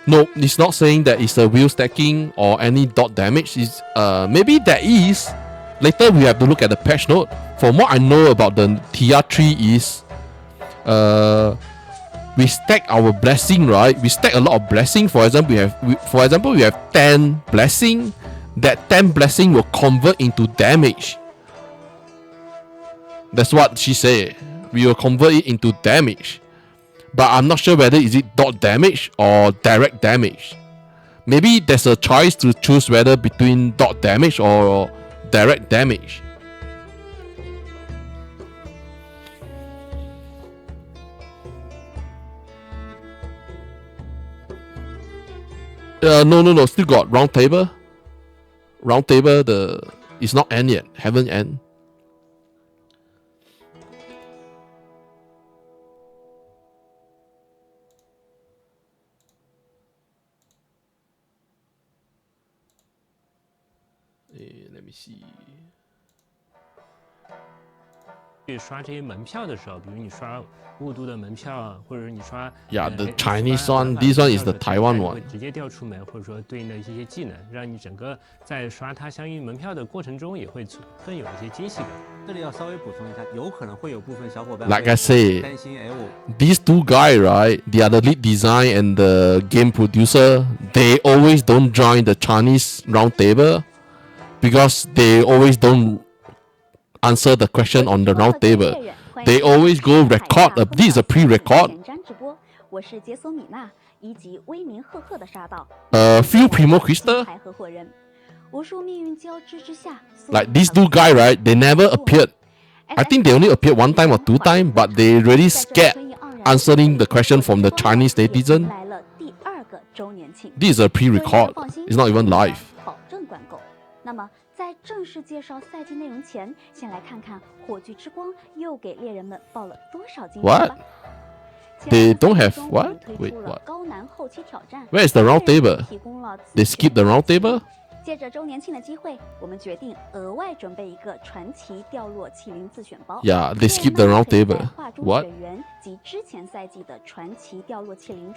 No, it's not saying that it's a wheel stacking or any dot damage. It's maybe there is. Later we have to look at the patch note. From what I know about the TR3 is we stack our blessing, right? We stack a lot of blessing. For example, we have 10 blessing. That 10 blessing will convert into damage. That's what she said. We will convert it into damage. But I'm not sure whether is it dot damage or direct damage. Maybe there's a choice to choose whether between dot damage or direct damage. No. Still got round table. Round table, it's not end yet. Haven't end. Let me see. 去刷这些门票的时候，比如你刷雾都的门票啊，或者你刷 Yeah, the Chinese one. This one is the Taiwan one. 直接调出门，或者说对应的一些技能，让你整个在刷它相应门票的过程中，也会更有一些惊喜感。这里要稍微补充一下，有可能会有部分小伙伴 Like I say, 担心，these two guys, right? They are the lead design and the game producer. They always don't join the Chinese round table because they always don't answer the question on the round table. They always go record. This is a pre-record. 我是解锁米娜，以及威名赫赫的杀道。Few Primo Crystal. 合伙人，无数命运交织之下。Like these two guys, right? They never appeared. I think they only appeared one time or two times, but they really scared answering the question from the Chinese netizen. 来了第2个周年庆。This is a pre-record. It's not even live. 保证管够。那么，在正式介绍赛季内容前，先来看看火炬之光又给猎人们报了多少惊喜吧。 They don't have what? Wait, what? Where is the round table? They skip the round table? 借着周年庆的机会，我们决定额外准备一个传奇掉落麒麟自选包。Yeah, they skip the round table. What? 及之前赛季的传奇掉落麒麟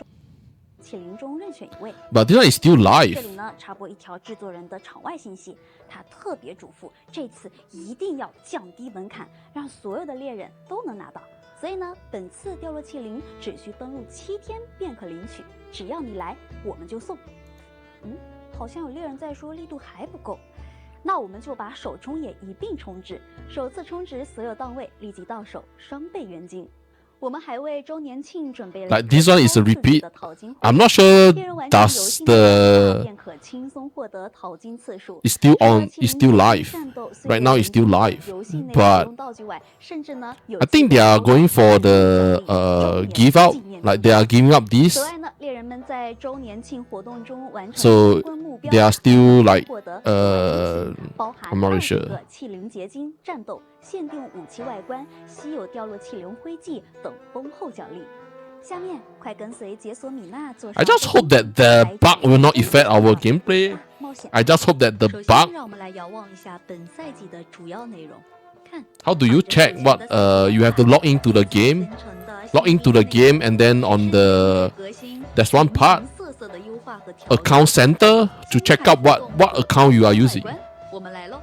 中任选一位。 But this one is still live. 这里呢，插播一条制作人的场外信息，他特别嘱咐这次一定要降低门槛，让所有的猎人都能拿到。所以呢，本次掉落麒麟只需登录7天便可领取，只要你来，我们就送。好像有猎人在说力度还不够，那我们就把首充也一并充值，首次充值所有档位立即到手双倍原金。我们还为周年庆准备了 Like this one is a repeat. I'm not sure does the it's still on, it's still live. Right now it's still live. But I think they are going for the give out. Like they are giving up this. So they are still like I'm not really sure. 限定武器外观、稀有掉落麒麟徽记等丰厚奖励。下面快跟随解锁米娜做。 I just hope that the bug will not affect our gameplay. I just hope that the bug. 让我们来遥望一下本赛季的主要内容。看 How do you check what you have to log into the game? Log into the game and then on the there's one part account center to check out what account you are using. 我们来喽。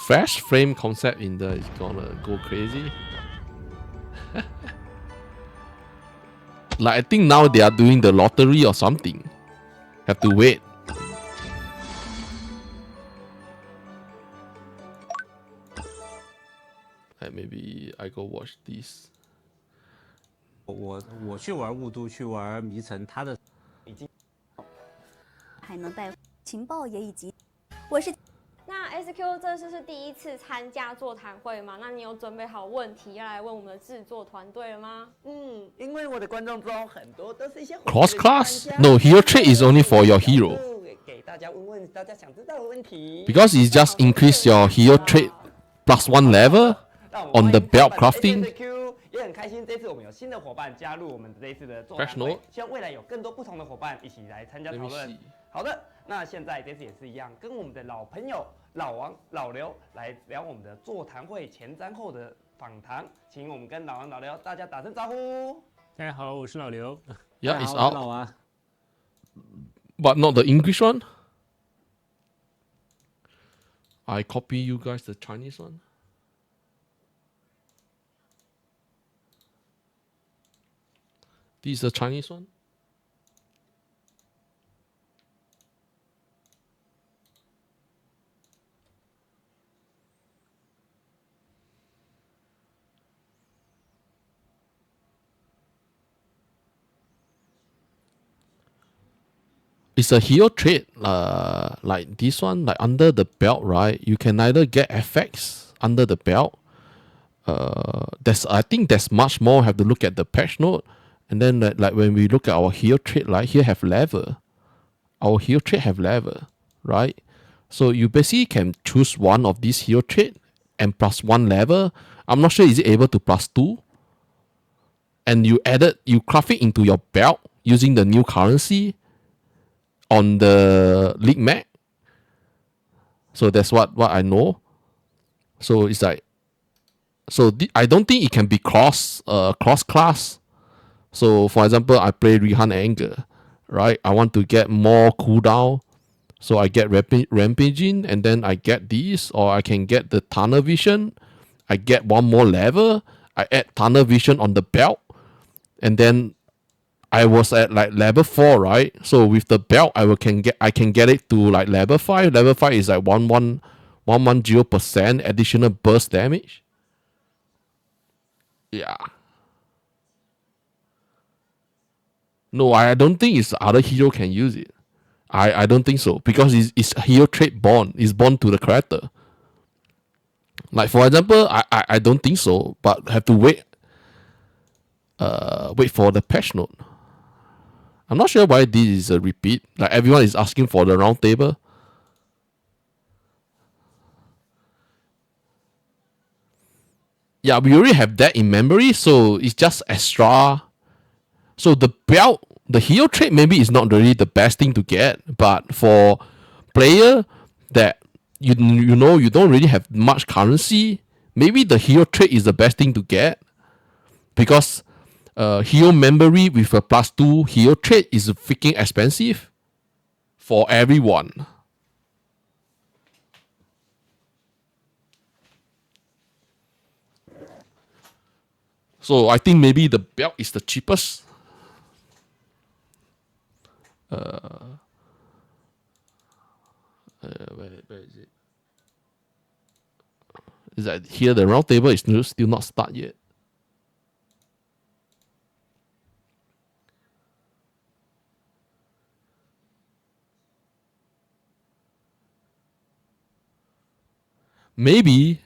Flash frame concept in there is gonna go crazy. Like I think now they are doing the lottery or something. Have to wait. Like maybe I go watch this. 我去玩雾都，去玩迷城，他的还能带情报也以及，我是。 那 SQ 这次是第一次参加座谈会吗？那你有准备好问题要来问我们的制作团队了吗？因为我的观众中很多都是一些 Cross class? No, hero trait is only for your hero. 给大家问大家想知道的问题。Because it just increase your hero trait plus 1 level on the belt crafting. 也很开心，这次我们有新的伙伴加入我们这一次的座谈会，希望未来有更多不同的伙伴一起来参加讨论。好的，那现在这次也是一样，跟我们的老朋友老王、老刘来聊我们的座谈会前瞻后的访谈，请我们跟老王、老刘大家打声招呼。大家好，我是老刘。Yeah, it's 老 out. 王， But not the English one. I copy you guys the Chinese one. This is the Chinese one. It's a hero trait, like this one, like under the belt, right? You can either get effects under the belt. I think there's much more. Have to look at the patch note, and then like when we look at our hero trait, like here have level. Our hero trait have level, right? So you basically can choose one of these hero trait and plus 1 level. I'm not sure is it able to plus 2. And you craft it into your belt using the new currency on the league map. So that's what I know. So it's like, I don't think it can be cross class. So for example, I play Rihan Anger, right? I want to get more cooldown, so I get rampaging, and then I get these, or I can get the tunnel vision. I get 1 more level. I add tunnel vision on the belt, and then I was at like level 4, right? So with the belt, I can get it to like level 5. Level 5 is like 110% additional burst damage. Yeah. No, I don't think it's other hero can use it. I don't think so, because it's hero trait born. It's born to the character. Like for example, I don't think so, but have to wait for the patch note. I'm not sure why this is a repeat. Like everyone is asking for the round table. Yeah, we already have that in memory, so it's just extra. So the belt, the hero trait maybe is not really the best thing to get, but for player that you know you don't really have much currency, maybe the hero trait is the best thing to get, because hero memory with a plus 2 hero trait is freaking expensive for everyone. So I think maybe the belt is the cheapest. Where is it? Is that here? The round table is still not start yet. Maybe,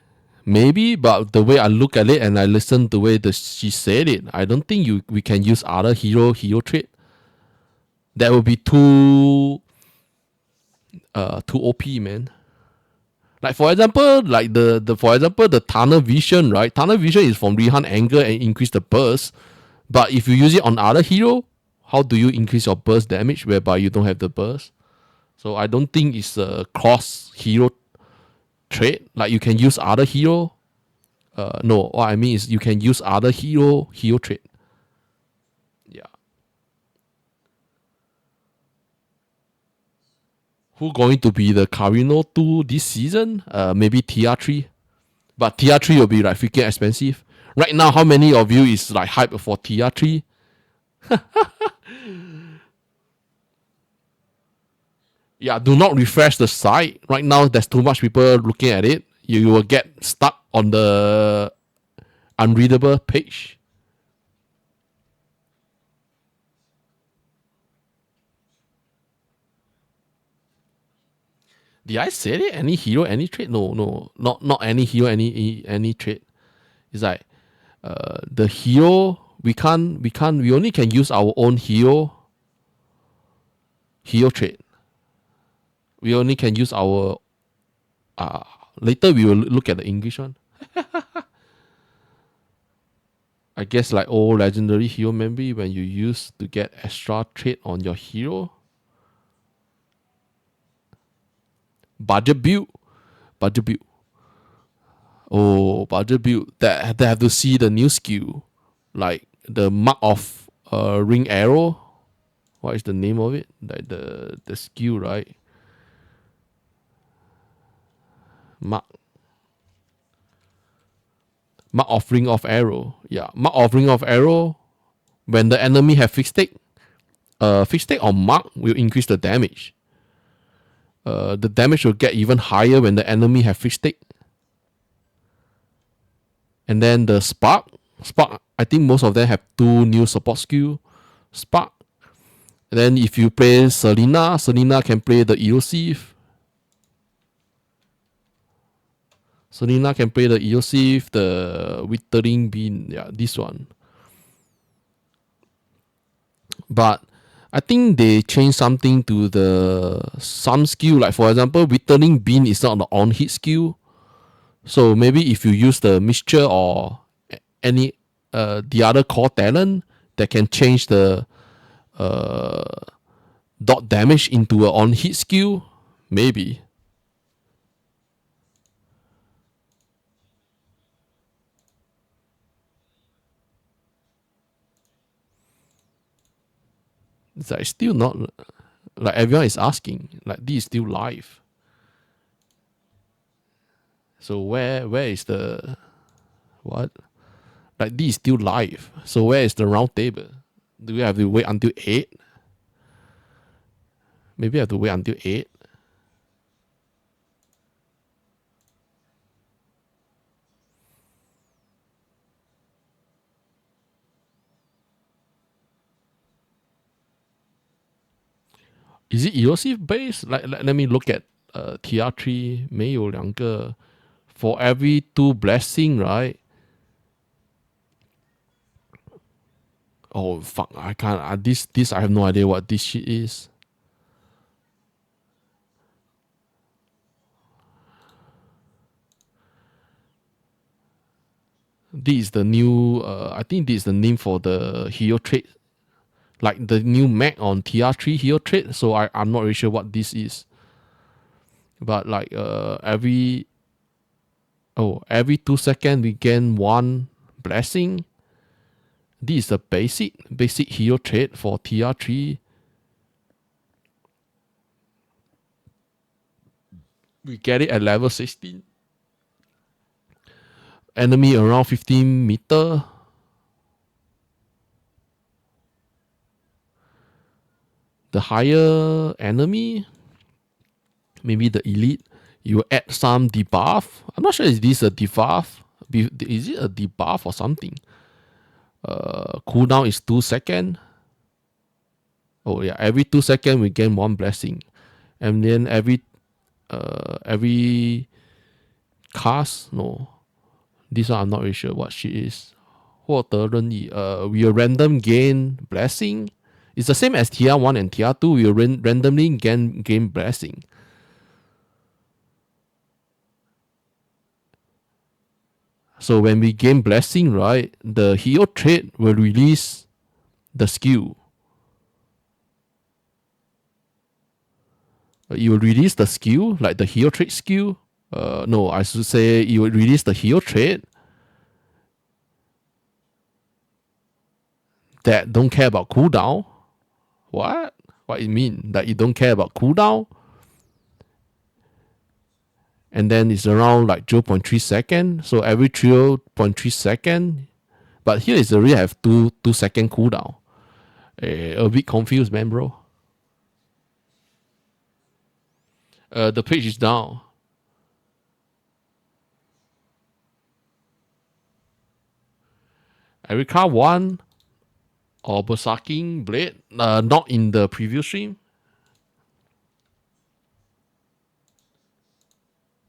but the way I look at it and I listen to the way she said it, I don't think we can use other hero trait. That would be too OP, man. Like for example, like the tunnel vision, right? Tunnel vision is from Rihan Anger and increase the burst. But if you use it on other hero, how do you increase your burst damage whereby you don't have the burst? So I don't think it's a cross hero trait. Like you can use other hero. No, what I mean is you can use other hero trait. Yeah. Who going to be the Carino 2 this season? Maybe TR3. But TR3 will be like freaking expensive. Right now, how many of you is like hype for TR3? Yeah, do not refresh the site. Right now, there's too much people looking at it. You will get stuck on the unreadable page. Did I say it? Any hero, any trait? No, not any hero, any trait. It's like the hero we only can use our own hero trait. We only can use our later we will look at the English one. I guess like old legendary hero memory when you use to get extra trait on your hero. Budget build. Oh, budget build. That have to see the new skill. Like the mark of ring arrow. What is the name of it? Like the skill, right? Mark of ring of arrow. Yeah, mark of ring of arrow. When the enemy have fixed state or mark will increase the damage. The damage will get even higher when the enemy have fixed state. And then the spark, I think most of them have 2 new support skill. Spark. And then if you play Selena can play the elusive. The withering beam. Yeah, this one. But I think they changed something to some skill. Like for example, withering beam is not the on hit skill. So maybe if you use the mixture or any the other core talent that can change the dot damage into a on hit skill, maybe. It's like still not like everyone is asking. Like this is still live. So where is the what? Like this is still live. So where is the round table? Do we have to wait until 8? Maybe I have to wait until 8. Is it elusive base? Let me look at TR3 没有2个 for every 2 blessing, right? Oh fuck! I can't. This I have no idea what this shit is. This is the new. I think this is the name for the hero trait, like the new mech on TR3 hero trait. So I'm not really sure what this is. But like every 2 seconds we gain 1 blessing. This is the basic hero trait for TR3. We get it at level 16. Enemy around 15 meter. The higher enemy, maybe the elite, you add some debuff. I'm not sure is this a debuff. Is it a debuff or something? Cooldown is 2 seconds. Oh yeah, every 2 seconds we gain 1 blessing, and then every cast. No, this one I'm not really sure what she is. 获得任意 we will random gain blessing. It's the same as tier 1 and tier 2. We will randomly gain blessing. So when we gain blessing, right, the hero trait will release the skill. You will release the skill, like the hero trait skill. No, I should say you will release the hero trait that don't care about cooldown. What? What it mean? That you don't care about cooldown? And then it's around like 0.3 seconds. So every 0.3 seconds. But here it's already have 2 second cooldown. A bit confused, man, bro. The page is down. Erika 1 or Berserking Blade. Not in the previous stream.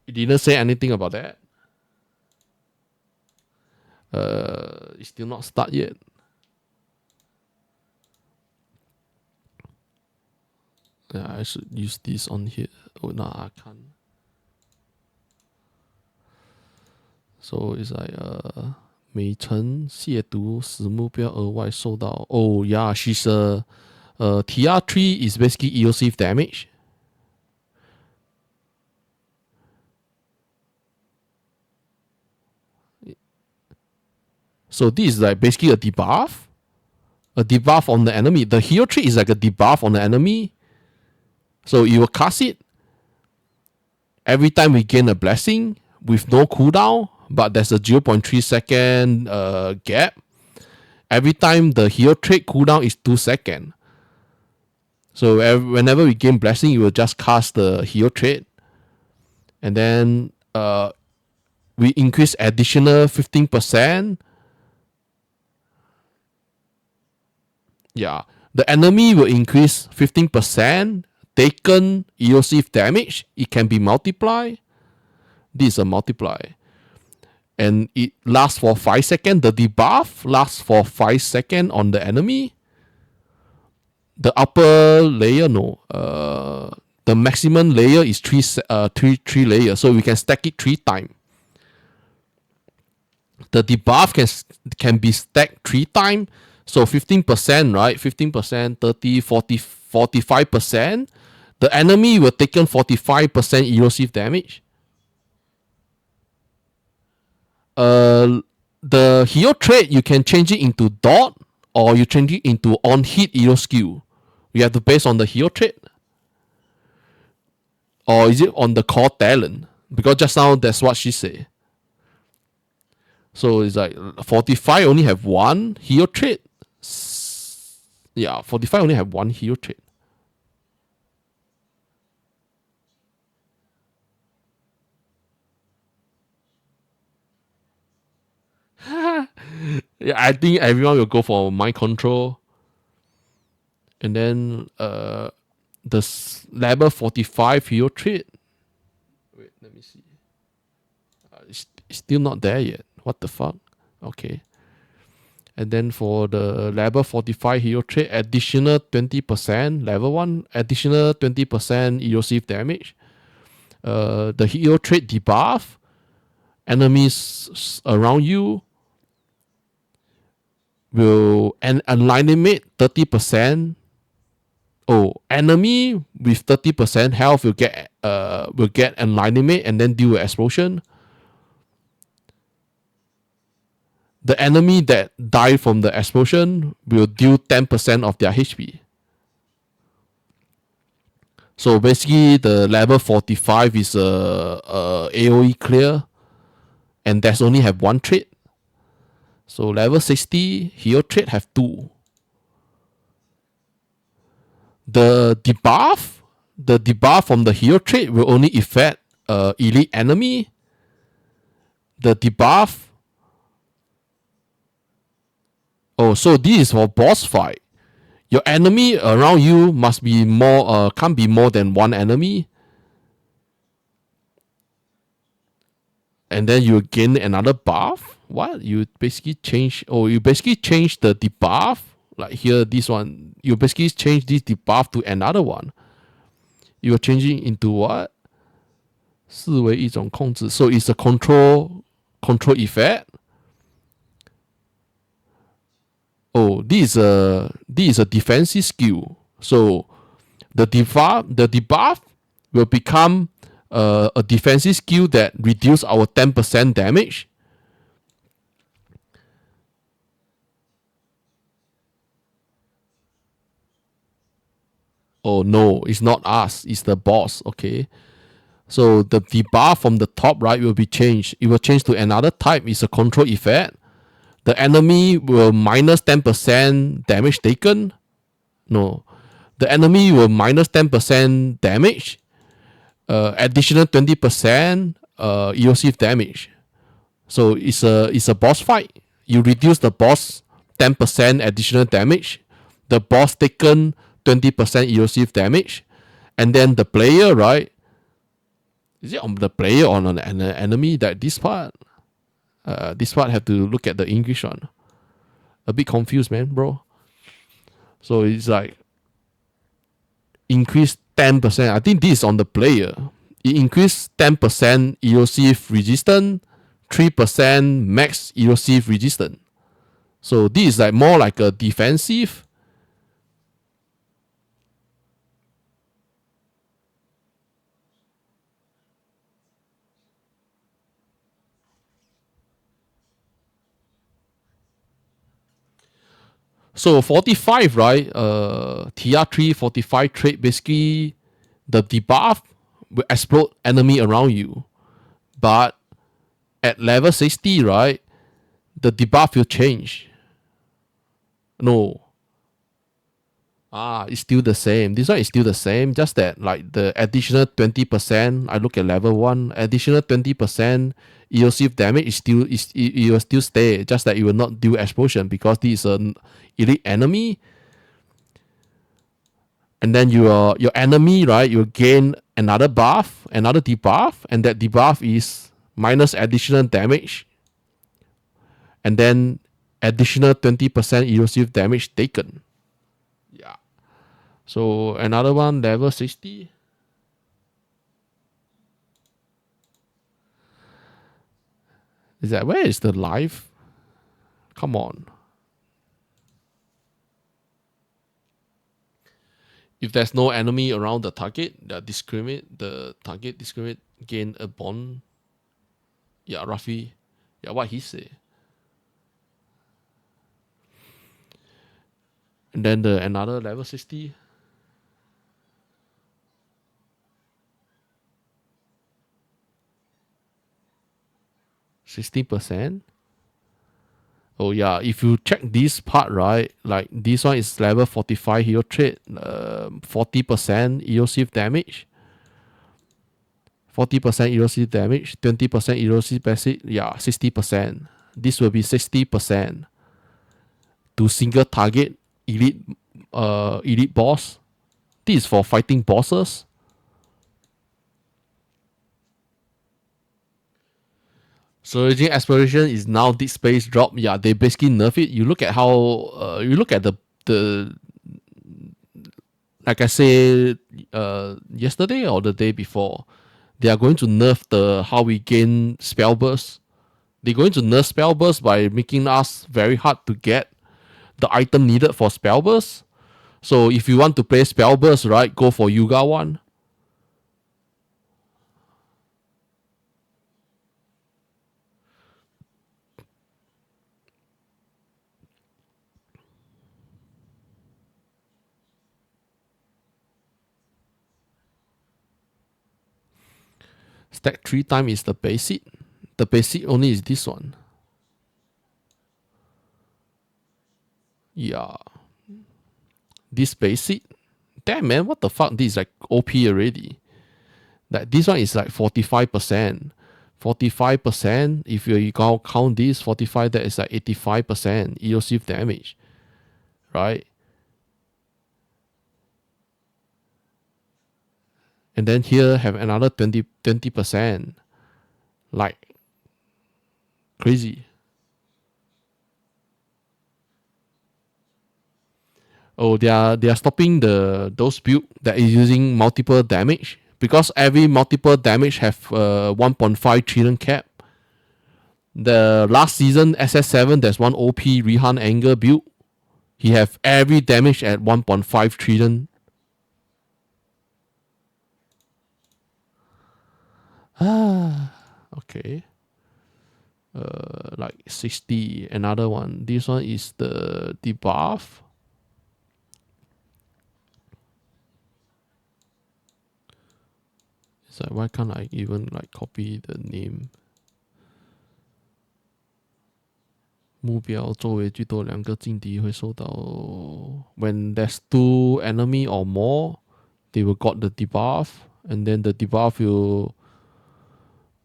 It didn't say anything about that. It's still not start yet. Yeah, I should use this on here. Oh no, I can't. So it's like 美城亵渎使目标额外受到 Oh yeah, she's TR3 is basically elusive damage. So this is like basically a debuff. A debuff on the enemy. The hero trait is like a debuff on the enemy. So you will cast it every time we gain a blessing with no cooldown, but there's a 0.3 second gap. Every time the hero trait cooldown is 2 seconds. So whenever we gain blessing, you will just cast the hero trait. And then we increase additional 15%. Yeah, the enemy will increase 15%. Taken elusive damage, it can be multiplied. This is a multiply. And it lasts for 5 seconds. The debuff lasts for 5 seconds on the enemy. The upper layer, no. The maximum layer is 3 layers. So we can stack it 3 times. The debuff can be stacked 3 times. So 15%, right? 15%, 30, 40, 45%. The enemy will take 45% elusive damage. The hero trait, you can change it into dot or you change it into on hit hero skill. You have to base on the hero trait. Or is it on the core talent? Because just now that's what she said. So it's like 45 only have 1 hero trait. Yeah, 45 only have 1 hero trait. Yeah, I think everyone will go for mind control. And then the level 45 hero trait. Wait, let me see. It's still not there yet. What the fuck? Okay. And then for the level 45 hero trait, additional 20%. Level 1, additional 20% elusive damage. The hero trait debuff. Enemies around you will unlimit 30%. Oh, enemy with 30% health will get unlimit and then deal with explosion. The enemy that die from the explosion will deal 10% of their HP. So basically, the level 45 is a AoE clear, and there's only have 1 trait. So level 60 hero trait have 2. The debuff from the hero trait will only affect elite enemy. The debuff. Oh, so this is for boss fight. Your enemy around you must be more. Can't be more than 1 enemy. And then you gain another buff. What? You basically change. Oh, you basically change the debuff. Like here, this one. You basically change this debuff to another one. You are changing into what? 视为一种控制. So it's a control effect. Oh, this is a defensive skill. So the debuff will become a defensive skill that reduce our 10% damage. Oh no, it's not us, it's the boss. Okay. So the debuff from the top right will be changed. It will change to another type. It's a control effect. The enemy will minus 10% damage taken. No. The enemy will minus 10% damage. Additional 20% elusive damage. So it's a boss fight. You reduce the boss 10% additional damage. The boss taken 20% elusive damage. And then the player, right? Is it on the player or on the enemy? That this part have to look at the English one. A bit confused, man, bro. So it's like increase 10%. I think this is on the player. It increased 10% erosive resistance, 3% max erosive resistance. So this is like more like a defensive. So 45, right? TR3 45 trait, basically the debuff will explode enemy around you. But at level 60, right, the debuff will change. No. It's still the same. This one is still the same, just that like the additional 20%, I look at level 1, additional 20% erosive damage it will still stay, just that it will not do explosion because this is an elite enemy. And then your enemy, right, you'll gain another buff, another debuff, and that debuff is minus additional damage. And then additional 20% erosive damage taken. Yeah. So another one, level 60. Is that where is the life? Come on. If there's no enemy around the target, the target discriminate gain a bond. Yeah, roughly. Yeah, what he say. And then another level 60. 60%. Oh yeah, if you check this part, right, like this one is level 45 hero trait, 40% erosive damage. 40% erosive damage, 20% erosive passive, yeah, 60%. This will be 60% to single target elite boss. This is for fighting bosses. Surging Exploration is now deep space drop. Yeah, they basically nerf it. You look at how you look at the like I said yesterday or the day before, they are going to nerf how we gain spell burst. They're going to nerf spell burst by making us very hard to get the item needed for spell burst. So if you want to play spell burst, right, go for Yuga one. Stack 3 times is the basic. The basic only is this one. Yeah. This basic. Damn man, what the fuck? This is like OP already. Like this one is like 45%. 45%. If you count this, 45, that is like 85% erosive damage. Right? And then here have another 20%. Like crazy. Oh, they are stopping those build that is using multiple damage, because every multiple damage have 1.5 trillion cap. The last season SS7, there's one OP Rihan Anger build. He have every damage at 1.5 trillion. Okay. Like 60. Another one. This one is the debuff. It's like, why can't I even like copy the name? 目标周围最多2个劲敌会受到 when there's 2 enemy or more, they will got the debuff, and then the debuff will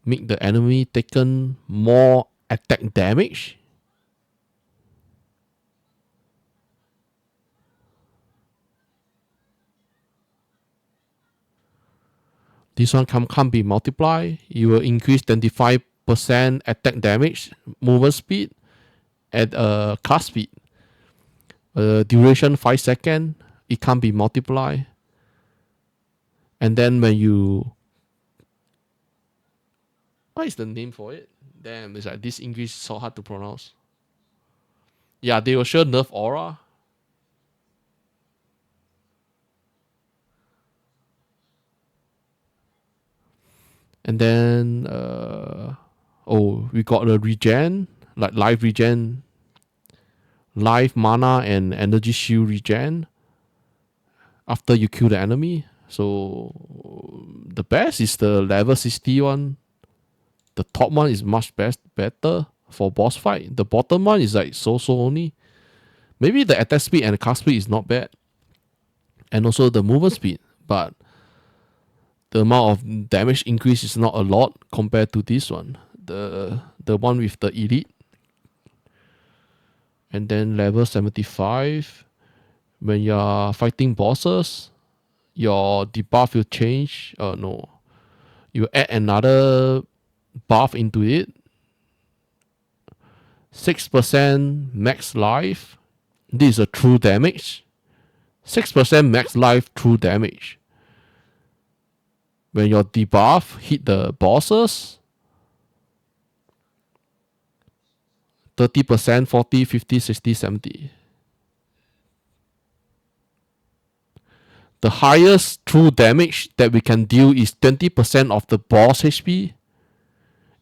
make the enemy taken more attack damage. This one can't be multiplied. You will increase 25% attack damage, movement speed, at cast speed. Duration 5 seconds. It can't be multiplied. And then when you... What is the name for it? Damn, it's like this English is so hard to pronounce. Yeah, they will sure nerf aura. And then we got a regen, like life regen, life, mana, and energy shield regen after you kill the enemy. So the best is the level 60 one. The top one is much better for boss fight. The bottom one is like so only. Maybe the attack speed and the cast speed is not bad. And also the movement speed. But the amount of damage increase is not a lot compared to this one. The one with the elite. And then level 75. When you're fighting bosses, your debuff will change. No. You add another buff into it. 6% max life. This is a true damage. 6% max life true damage. When your debuff hit the bosses, 30%, 40, 50, 60, 70. The highest true damage that we can deal is 20% of the boss HP.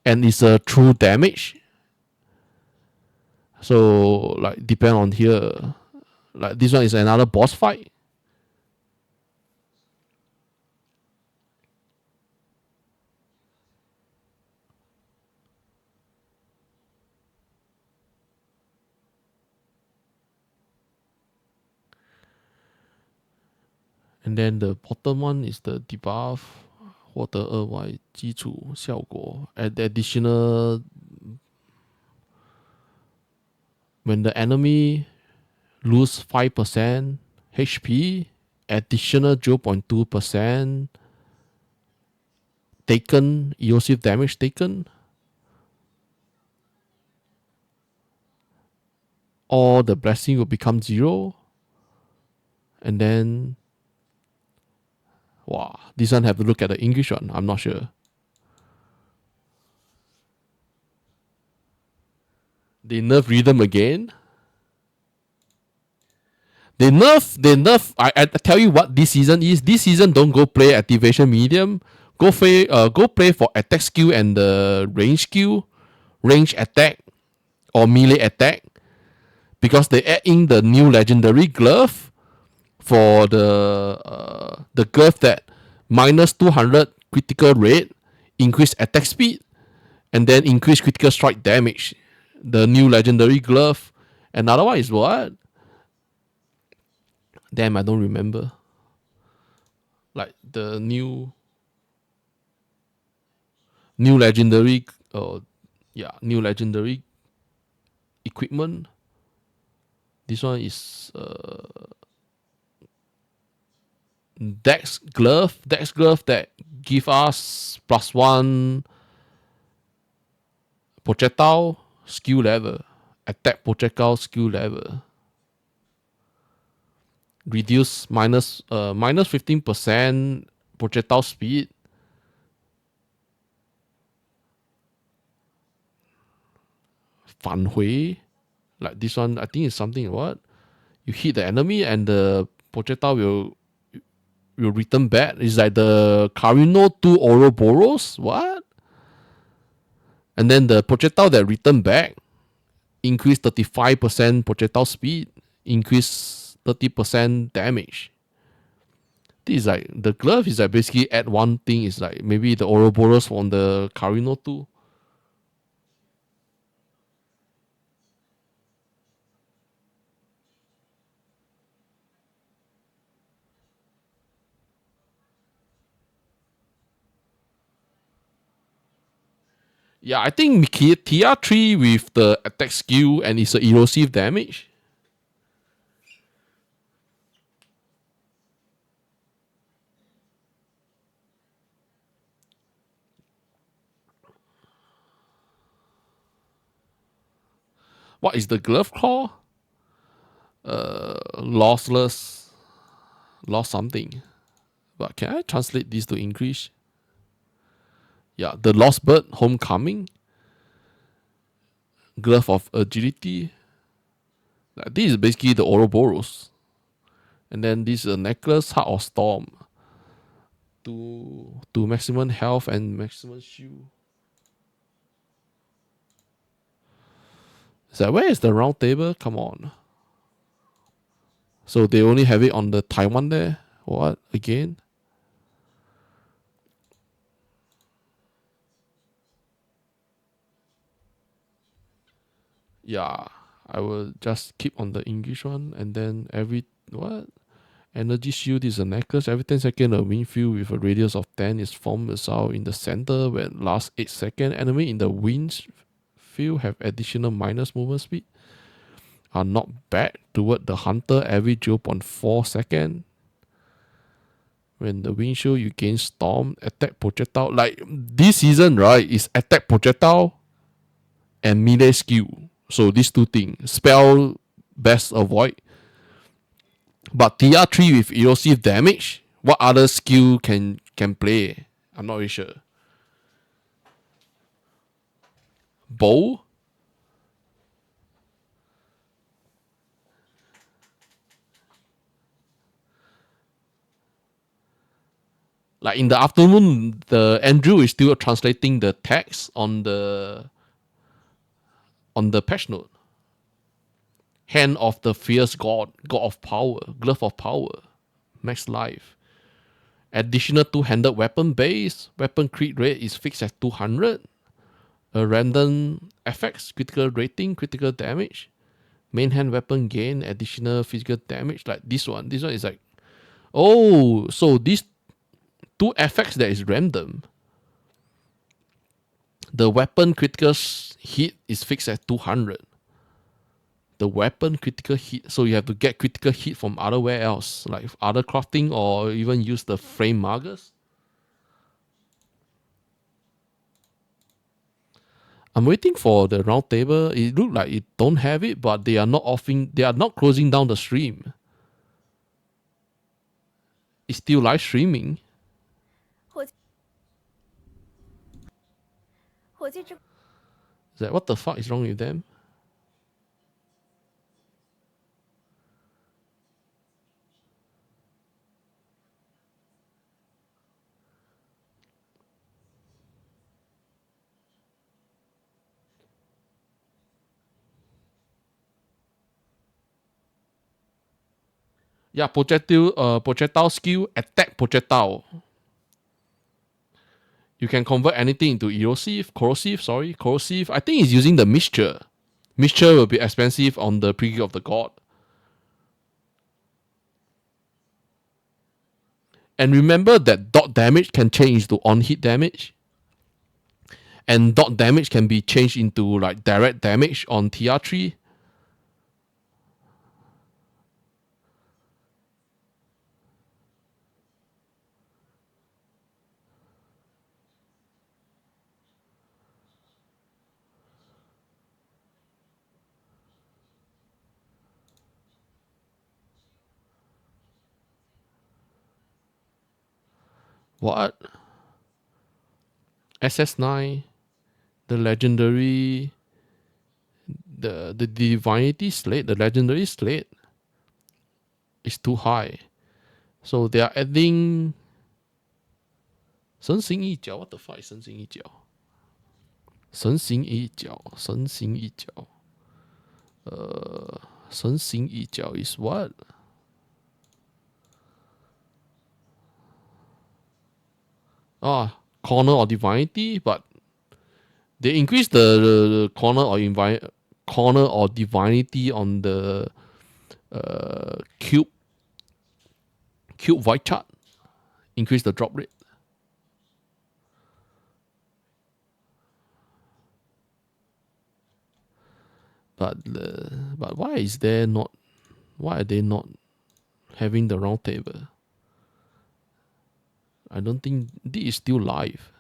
And it's a true damage. So, like, depend on here. Like, this one is another boss fight. And then the bottom one is the debuff. 获得额外基础效果 add additional when the enemy lose 5% HP, additional 0.2% taken, erosive damage taken. Or the blessing will become 0. And then wow, this one have to look at the English one. I'm not sure. They nerf rhythm again. They nerf. I tell you what this season is. This season don't go play activation medium. Go play for attack skill and the range skill, range attack or melee attack, because they add in the new legendary glove for the glove that minus 200 critical rate, increase attack speed, and then increase critical strike damage. The new legendary glove. Another one is what? Damn, I don't remember. Like the new legendary, new legendary equipment. This one is Dex glove that give us +1 projectile skill level, attack projectile skill level. Reduce minus 15% projectile speed. Fanhui, like this one, I think it's something what? You hit the enemy and the projectile will return back. It's like the Carino 2 Ouroboros. What? And then the projectile that return back increase 35% projectile speed, increase 30% damage. This is like the glove is like basically add one thing, is like maybe the Ouroboros from the Carino 2. Yeah, I think TR3 with the attack skill and it's a erosive damage. What is the glove claw? Lossless. Lost something. But can I translate this to English? Yeah, the Lost Bird, Homecoming. Glove of Agility. This is basically the Ouroboros. And then this is a necklace, Heart of Storm. To maximum health and maximum shield. Is that where is the round table? Come on. So they only have it on the Taiwan there? What? Again? Yeah. I will just keep on the English one. And then what? Energy shield is a necklace. Every 10 seconds, a wind field with a radius of 10 is formed itself in the center where it lasts 8 seconds. Enemy in the wind field have additional minus movement speed. Are knocked back toward the hunter every 0.4 seconds. When the wind shield, you gain storm, attack projectile. Like this season, right, is attack projectile and melee skill. So these two things. Spell best avoid. But TR3 with erosive damage, what other skill can play? I'm not really sure. Bow? Like in the afternoon, the Andrew is still translating the text on the patch note. Hand of the fierce god, god of power, glove of power, max life. Additional two-handed weapon base, weapon crit rate is fixed at 200. A random effects, critical rating, critical damage. Main hand weapon gain, additional physical damage. Like this one is like, oh, so these two effects that is random. The weapon critical hit is fixed at 200. The weapon critical hit, so you have to get critical hit from otherwhere else, like other crafting or even use the frame markers. I'm waiting for the round table. It looks like it don't have it, but they are not closing down the stream. It's still live streaming. Is that what the fuck is wrong with them? Yeah, projectile skill, attack projectile. You can convert anything into corrosive. I think it's using the mixture. Mixture will be expensive on the pre of the god. And remember that dot damage can change to on-hit damage. And dot damage can be changed into like direct damage on TR3. What? SS9, the legendary, the divinity slate, the legendary slate is too high. So they are adding 神行一角. What the fuck is 神行一角? 神行一角. 神行一角. 神行一角 is what? Corner or divinity, but they increase the corner or divinity on the cube void chart. Increase the drop rate. But why are they not having the round table? I don't think this is still live.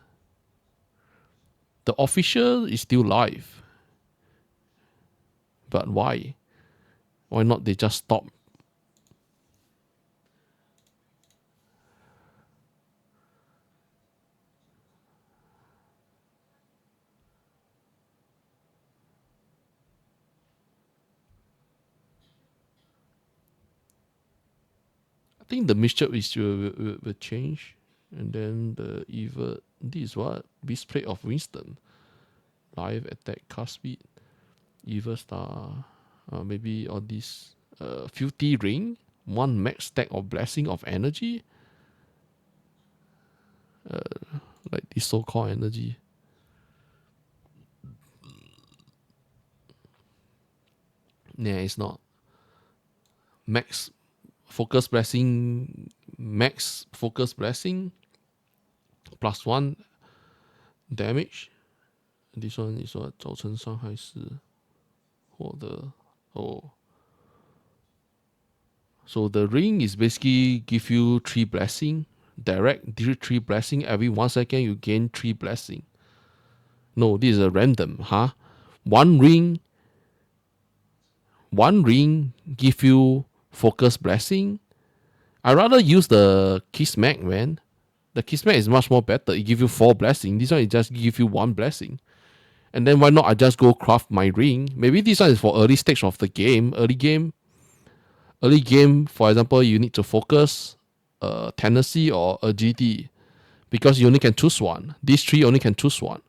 The official is still live. but why? Why not they just stop? I think the mixture will change. And then the evil, this is what? Beast Plate of Wisdom. Live attack, cast speed. Evil Star. Maybe all these. Filthy Ring. 1 max stack of Blessing of Energy. Like this so-called energy. Nah, it's not. Max Focus Blessing. Max Focus Blessing. +1 damage. This one is what? 造成伤害是获得 So the ring is basically give you 3 blessing. Direct 3 blessing. Every 1 second you gain 3 blessing. No, this is a random, huh? One ring give you focus blessing. I rather use the Kismet, man. The Kismet is much more better. It give you 4 blessing. This one it just give you 1 blessing. And then why not I just go craft my ring? Maybe this one is for early stage of the game. Early game, for example, you need to focus tendency or agility. Because you only can choose one. These 3 only can choose one.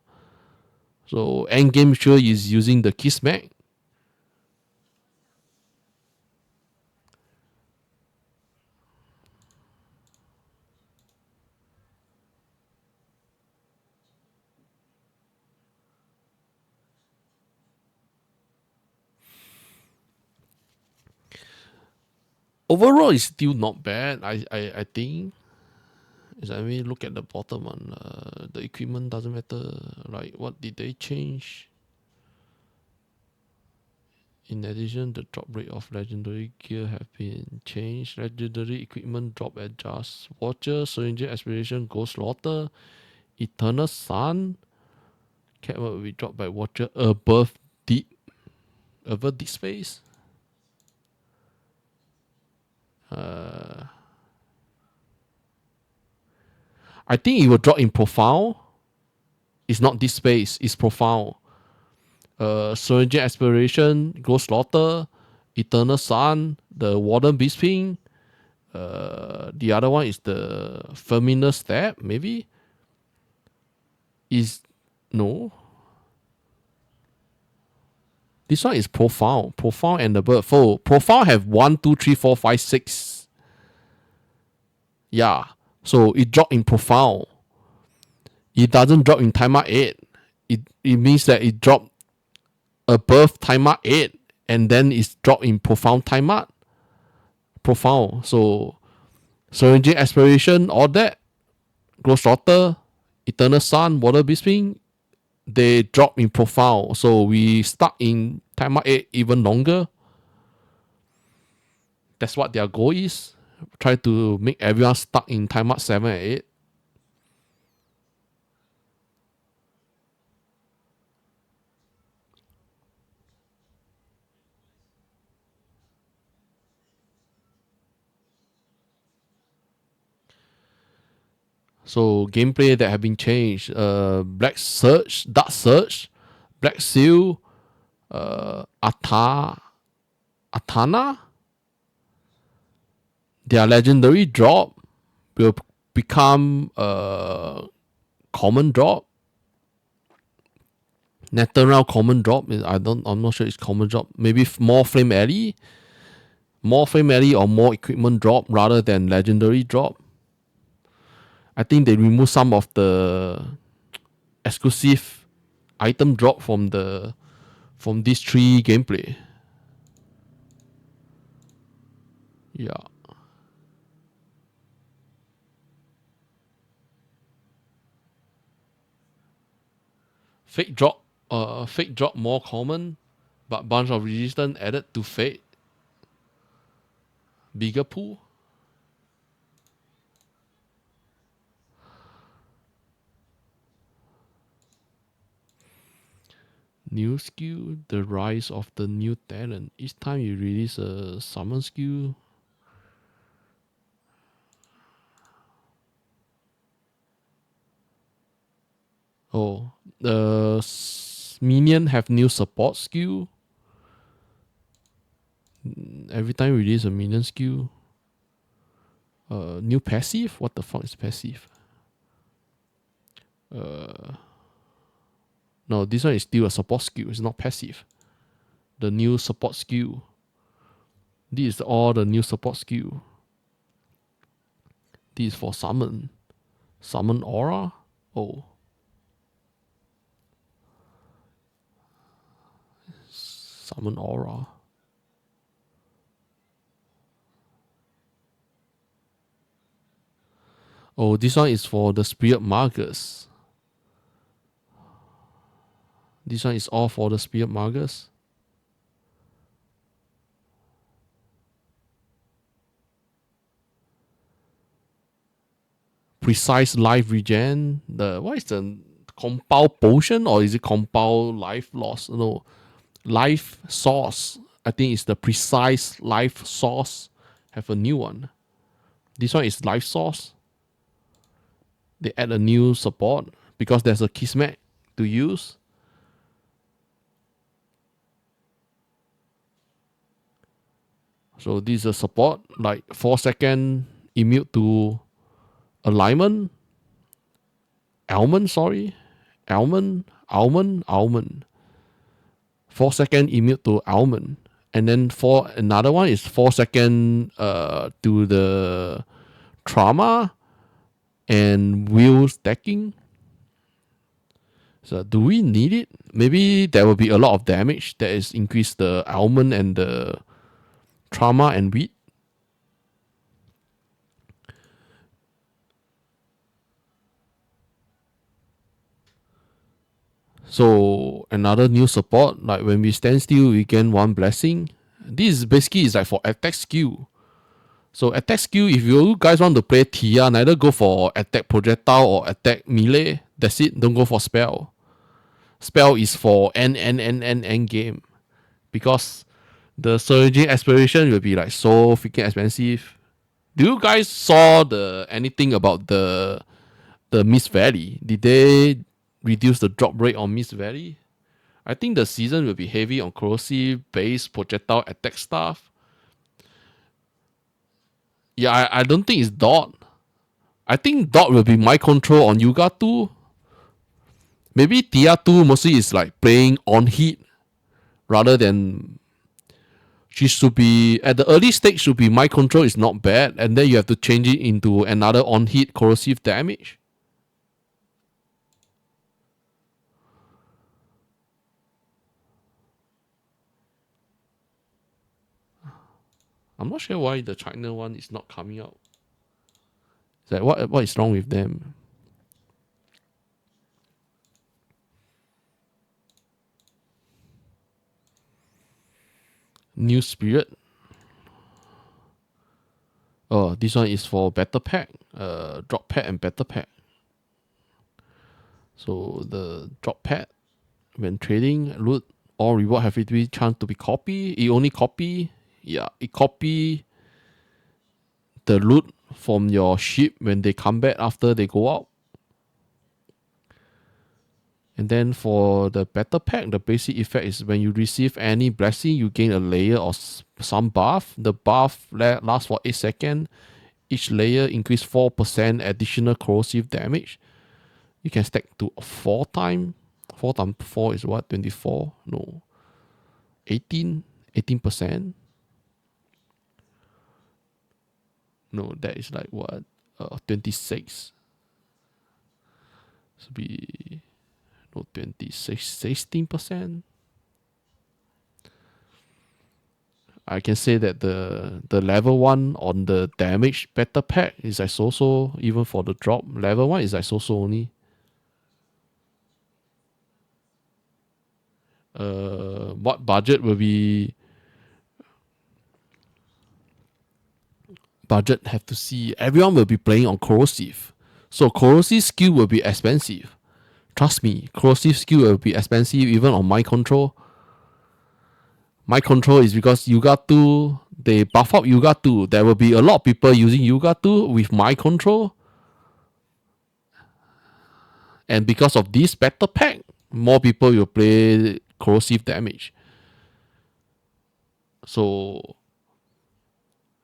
So end game sure is using the Kismet. Overall, it's still not bad. I think. I mean, look at the bottom one. The equipment doesn't matter. Like, what did they change? In addition, the drop rate of legendary gear have been changed. Legendary equipment drop adjust. Watcher, Syringe Aspiration, Ghost Slaughter, Eternal Sun. Cat will be dropped by Watcher above deep space. I think it will drop in profile. It's not this space, it's profile. Syringe Aspiration, Ghost Slaughter, Eternal Sun, the Warden Beastwing. The other one is the Feminine Stab, maybe? No. This one is profile. Profile and above. So profile have 1, 2, 3, 4, 5, 6. Yeah. So it drop in profile. It doesn't drop in timer 8. It means that it drop above timer 8 and then it's drop in profound timer. Profound. So Syringe Aspiration, all that. Ghost Slaughter, Eternal Sun, Water Beastwing, they drop in profile. So we stuck in timer 8 even longer. That's what their goal is. Try to make everyone stuck in timer 7 and 8. So gameplay that have been changed. Black Surge, Dark Surge, Black Seal, Atana. Their legendary drop will become common drop. Natural common drop. I'm not sure it's common drop. Maybe more Flame Alley. More Flame Alley or more equipment drop rather than legendary drop. I think they remove some of the exclusive item drop from these 3 gameplay. Yeah. Fake drop more common, but bunch of resistance added to fate. Bigger pool. New skill, the rise of the new talent. Each time you release a summon skill, the minion have new support skill. Every time you release a minion skill. New passive? What the fuck is passive? No, this one is still a support skill. It's not passive. The new support skill. This is all the new support skill. This is for summon. Summon aura? Oh. Summon aura. Oh, this one is for the spirit magus. This one is all for the spirit magus. Precise life regen. What is the compound potion, or is it compound life loss? No, life source. I think it's the precise life source. Have a new one. This one is life source. They add a new support because there's a kismet to use. So this is a support, like 4-second immune to alignment. Almond. 4-second immune to almond. And then for another one is 4-second to the trauma and wheel stacking. So do we need it? Maybe there will be a lot of damage that is increase the almond and the trauma and wheat. So another new support, like when we stand still, we gain 1 blessing. This basically is like for attack skill. So attack skill, if you guys want to play Tia, neither go for attack projectile or attack melee. That's it. Don't go for spell. Spell is for end game. Because the surging aspiration will be like so freaking expensive. Do you guys saw anything about the Mist Valley? Did they reduce the drop rate on Mist Valley? I think the season will be heavy on corrosive base projectile attack stuff. Yeah, I don't think it's dot. I think dot will be my control on Yuga 2. Maybe Tia 2 mostly is like playing on hit rather than she should be at the early stage should be my control is not bad, and then you have to change it into another on hit corrosive damage. I'm not sure why the China one is not coming out. It's like what is wrong with them? New spirit. Oh, this one is for battle pack, drop pad and battle pack. So the drop pad, when trading, loot all reward have every chance to be copied. It only copy. Yeah, it copy the loot from your ship when they come back after they go out. And then for the battle pack, the basic effect is when you receive any blessing, you gain a layer or some buff. The buff lasts for 8 seconds. Each layer increase 4% additional corrosive damage. You can stack to 4 times. 4 times 4 is what? 24? No. 18%. No, that is like what? 26. So be 16%. I can say that the level 1 on the damage battle pack is like so even for the drop. Level 1 is like so only. What budget will be? Budget have to see. Everyone will be playing on corrosive, so corrosive skill will be expensive. Trust me, corrosive skill will be expensive even on my control. My control is because Yuga 2, they buff up Yuga 2. There will be a lot of people using Yuga 2 with my control. And because of this battle pack, more people will play corrosive damage. So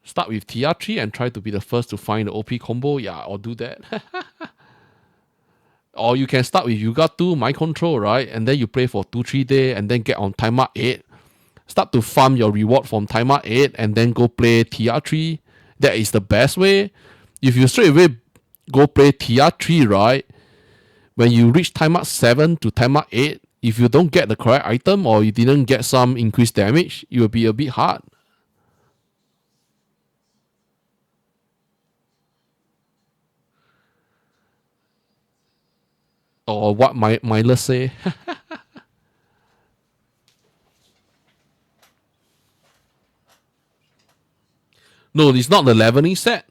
start with TR3 and try to be the first to find the OP combo. Yeah, or do that. Or you can start with Yuga 2, my control, right? And then you play for 2-3 days and then get on timer 8. Start to farm your reward from timer 8 and then go play TR3. That is the best way. If you straight away go play TR3, right? When you reach timer 7 to timer 8, if you don't get the correct item or you didn't get some increased damage, it will be a bit hard. Or what Miler say. No, it's not the leveling set.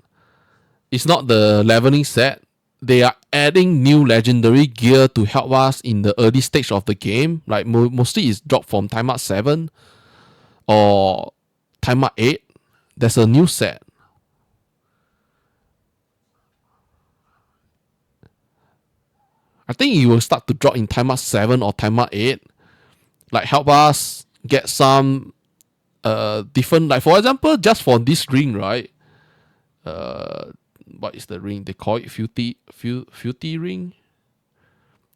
It's not the leveling set. They are adding new legendary gear to help us in the early stage of the game. Like mostly it's dropped from timer 7 or timer 8. There's a new set. I think it will start to drop in timer 7 or timer 8. Like help us get some different, like for example, just for this ring, right? What is the ring? They call it Filthy ring.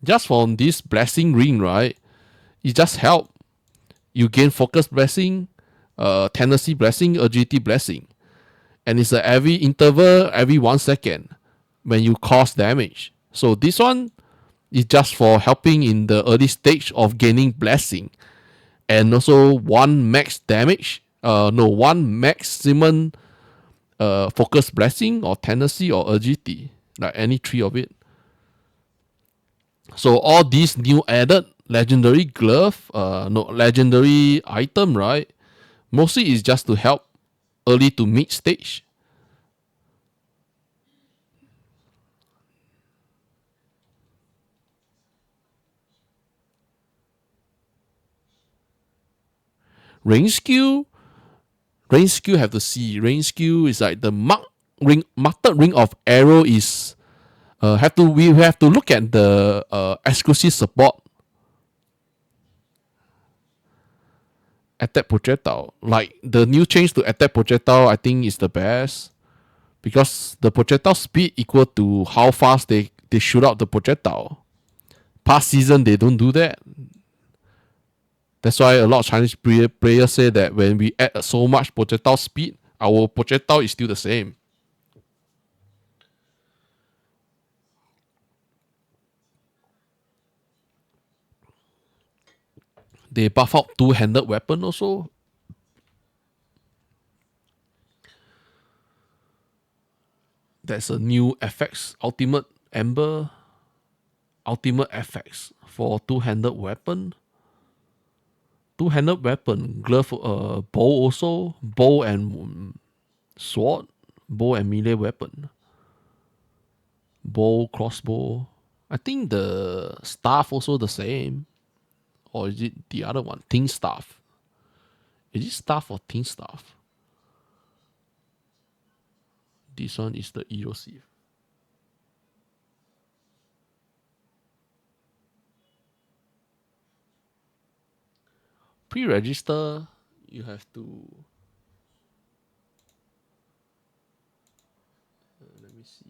Just from this blessing ring, right? It just help you gain focus blessing, tendency blessing, agility blessing. And it's every interval, every 1 second when you cause damage. So this one is just for helping in the early stage of gaining blessing. And also one maximum focus blessing or tendency or agility, like any 3 of it. So all these new added legendary glove, legendary item, right? Mostly is just to help early to mid stage. Range skill have to see. Range skill is like the marked ring of arrow is we have to look at the exclusive support. Attack projectile. Like the new change to attack projectile, I think is the best. Because the projectile speed equal to how fast they shoot out the projectile. Past season they don't do that. That's why a lot of Chinese players say that when we add so much projectile speed, our projectile is still the same. They buff out two-handed weapon also. There's a new FX Ultimate Ember. Ultimate FX for two-handed weapon. Two-handed weapon. Glove, bow also. Bow and sword. Bow and melee weapon. Bow, crossbow. I think the staff also the same. Or is it the other one? Tin staff. Is it staff or tin staff? This one is the erosive. Pre-register, you have to... let me see.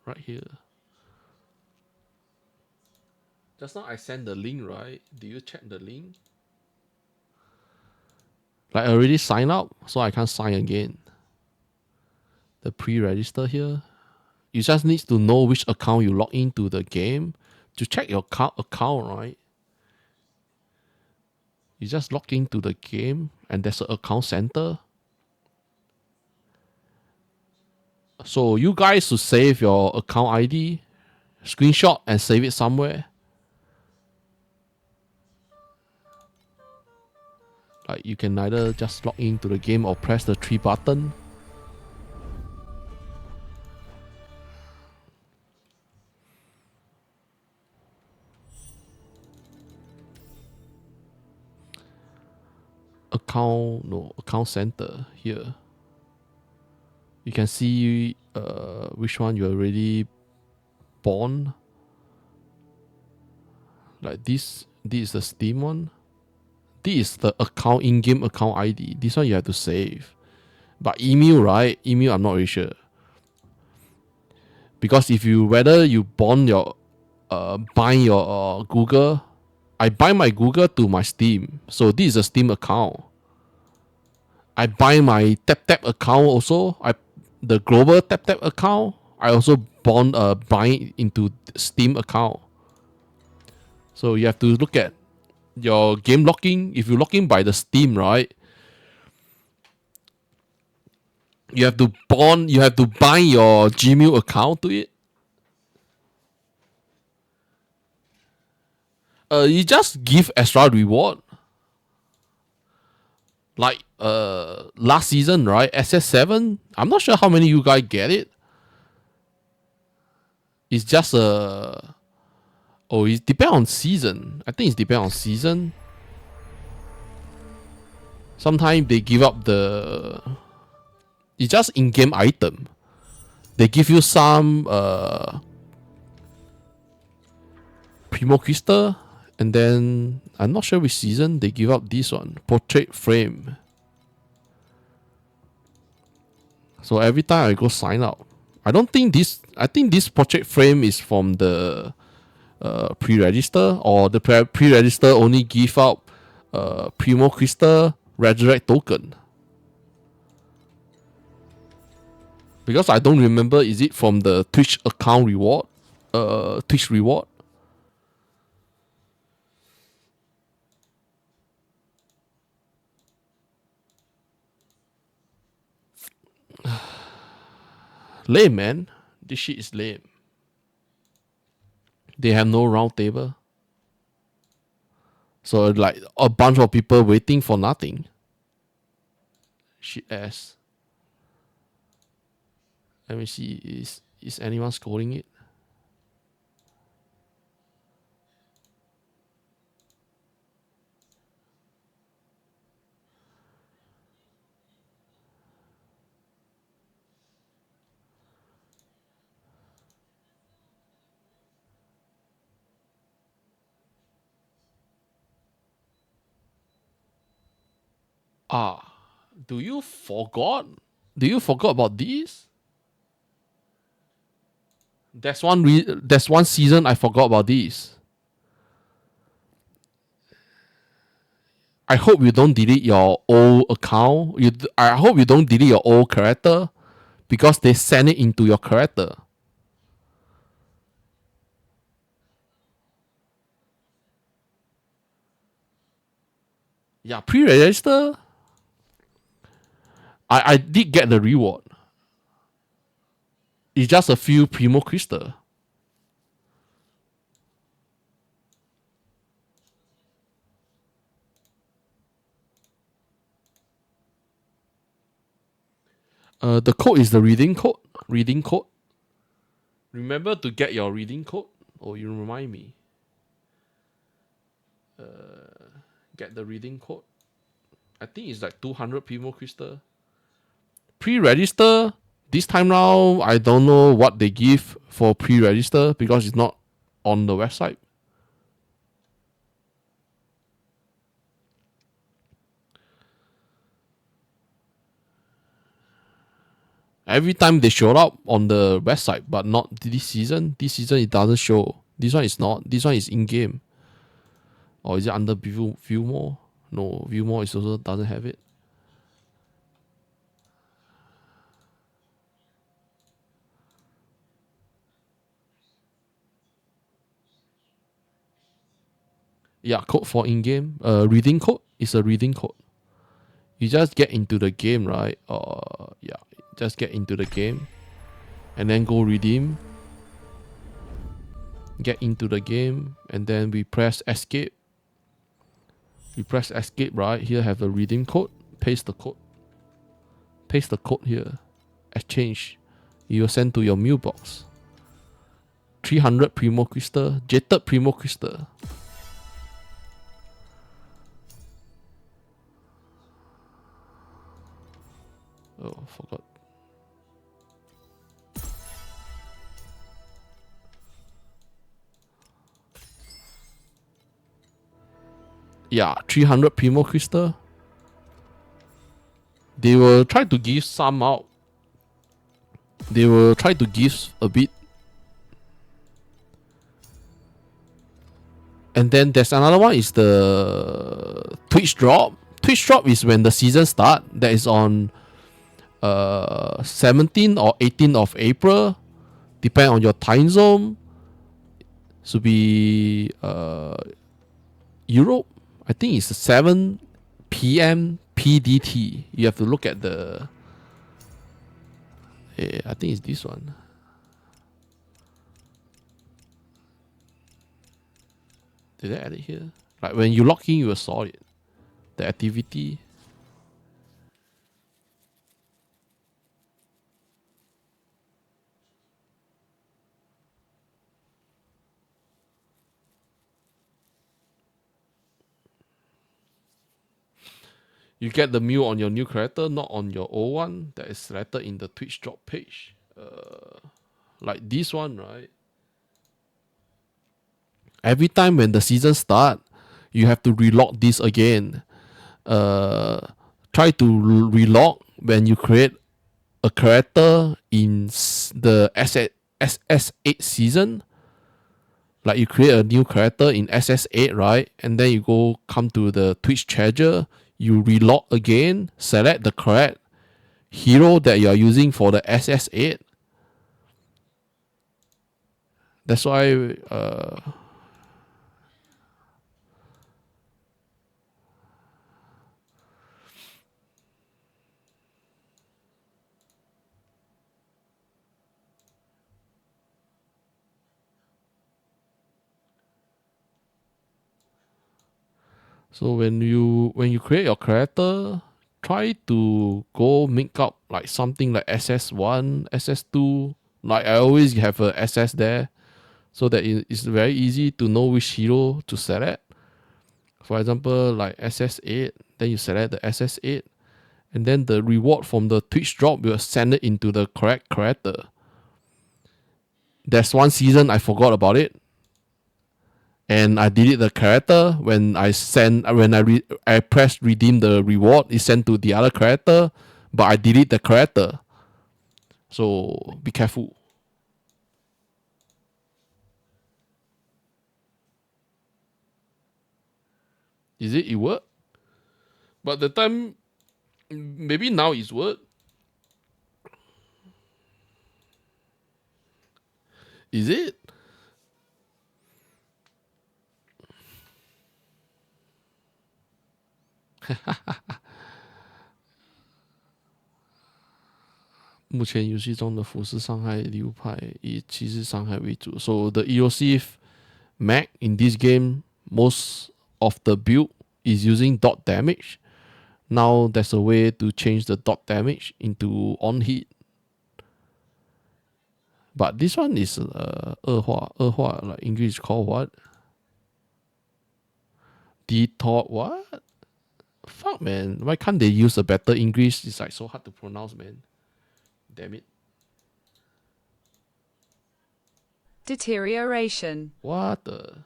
Right here. Just now I sent the link, right? Did you check the link? Like I already signed up, so I can't sign again. The pre-register here. You just need to know which account you log into the game. To check your account, right? You just log into the game and there's an account center. So you guys should save your account ID, screenshot and save it somewhere. Like you can either just log into the game or press the 3 button. account center here. You can see which one you already bought. Like this is the Steam one. This is the account in-game account ID. This one you have to save. But email, right? Email, I'm not really sure. Because if you whether you bond your bind your Google, I bind my Google to my Steam. So this is a Steam account. I bind my TapTap account also. The global TapTap account. I also bind into Steam account. So you have to look at your game locking. If you log in by the Steam, right? You have to bind your Gmail account to it. You just give extra reward. Like last season, right? SS8. I'm not sure how many you guys get it. It's just it depends on season. I think it depends on season. Sometimes they give up it's just in-game item. They give you some Primo Crystal, and then I'm not sure which season they give up this one, Portrait Frame. So every time I go sign up, I think this Portrait Frame is from the pre-register, or the pre-register only give out Primo Crystal Resurrect token. Because I don't remember, is it from the Twitch account reward? Twitch reward? Lame, man. This shit is lame. They have no round table. So like a bunch of people waiting for nothing. Shit ass. Let me see. Is anyone scoring it? Do you forgot? Do you forgot about this? That's one season I forgot about this. I hope you don't delete your old account. I hope you don't delete your old character, because they send it into your character. Yeah, pre-register. I did get the reward. It's just a few Primo Crystal. The code is the reading code. Reading code. Remember to get your reading code. Oh, you remind me. Get the reading code. I think it's like 200 Primo Crystal. Pre-register. This time now, I don't know what they give for pre-register because it's not on the website. Every time they show up on the website, but not this season. This season it doesn't show. This one is not. This one is in-game. Or is it under view more? No, view more is also doesn't have it. Yeah, code for in-game. Reading code is a reading code. You just get into the game, right? Yeah, just get into the game, and then go redeem. Get into the game, and then we press escape. You press escape, right? Here have the redeem code. Paste the code. Paste the code here. Exchange. You will send to your mailbox. 300 Primo Crystal. Jaded Primo Crystal. Oh, forgot. Yeah, 300 Primo Crystal. They will try to give some out. They will try to give a bit. And then there's another one is the Twitch drop. Twitch drop is when the season start. That is on 17th or 18th of April. Depend on your time zone. Should be Europe. I think it's 7 p.m. PDT. You have to look at the. I think it's this one. Did I add it here? Like when you log in, you will saw it. The activity. You get the meal on your new character, not on your old one that is selected in the Twitch drop page. Like this one, right? Every time when the season start, you have to relog this again. Try to relog when you create a character in the SS8 season. Like you create a new character in SS8, right? And then you come to the Twitch treasure. You relog again, select the correct hero that you are using for the SS8. That's why so when you create your character, try to go make up like something like SS1, SS2. Like I always have a SS there, so that it's very easy to know which hero to select. For example, like SS8, then you select the SS8, and then the reward from the Twitch drop will send it into the correct character. There's one season I forgot about it, and I delete the character when I press redeem the reward, it sent to the other character, but I delete the character. So be careful. Is it? It worked? But the time, maybe now it's worked. Is it?目前游戏中的腐蚀伤害流派以骑士伤害为主。So the erosive mag in this game, most of the build is using dot damage. Now there's a way to change the dot damage into on hit. But this one is 恶化 like English called what? Detour what? Fuck man, why can't they use a better English? It's like so hard to pronounce, man. Damn it. Deterioration. What the?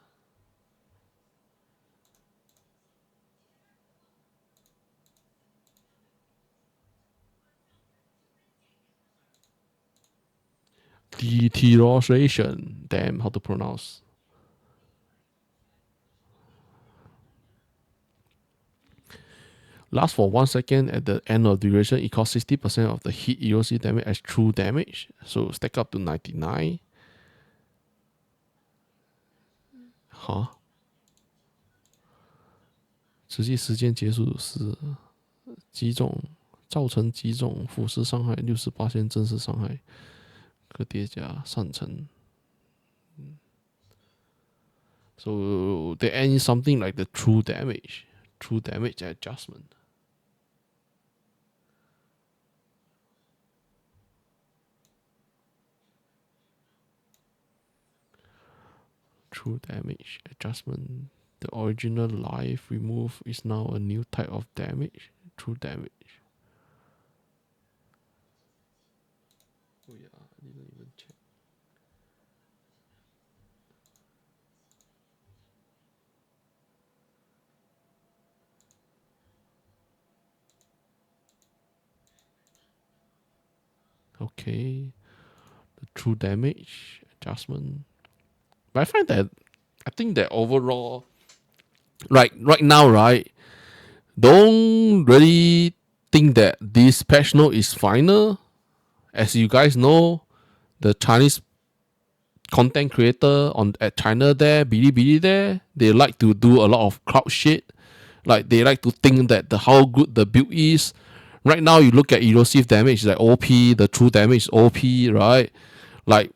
Deterioration. Damn, how to pronounce. Lasts for 1 second at the end of duration. It costs 60% of the hit erosive damage as true damage. So stack up to 99. Huh? 实际时间结束时击中造成击中腐蚀伤害68%真实伤害可叠加上乘。So they add in something like the true damage adjustment. True damage adjustment. The original life remove is now a new type of damage. True damage. Okay. The true damage adjustment. But I think that overall, right now, right, don't really think that this patch note is final. As you guys know, the Chinese content creator at China there, Bilibili there, they like to do a lot of crowd shit. Like they like to think that how good the build is. Right now, you look at erosive damage, like OP, the true damage is OP, right? Like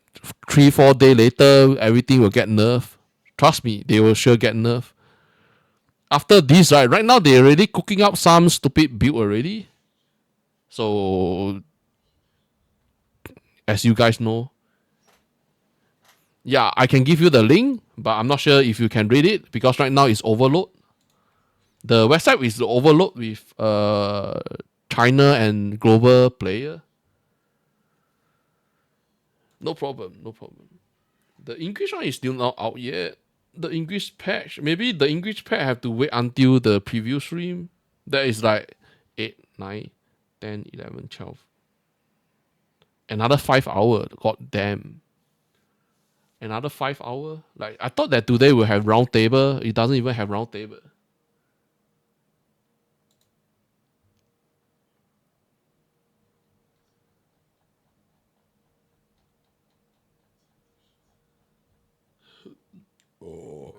3-4 days later, everything will get nerfed. Trust me, they will sure get nerfed. After this, right now they're already cooking up some stupid build already. So, as you guys know, yeah, I can give you the link, but I'm not sure if you can read it because right now it's overload. The website is overload with China and global player. No problem. The English one is still not out yet. The English patch, maybe the English patch have to wait until the preview stream. That is like 8, 9, 10, 11, 12. Another 5 hours. God damn. Another 5 hours. Like I thought that today we'll have round table. It doesn't even have round table. Oh,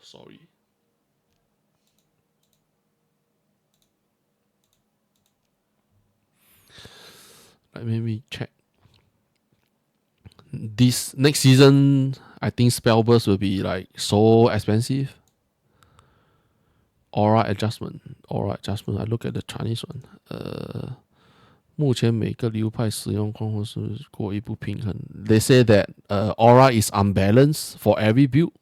sorry. Let me check. This next season, I think Spellburst will be like so expensive. Aura adjustment. I look at the Chinese one. 目前每个流派使用光环是过于不平衡. They say that aura is unbalanced for every build.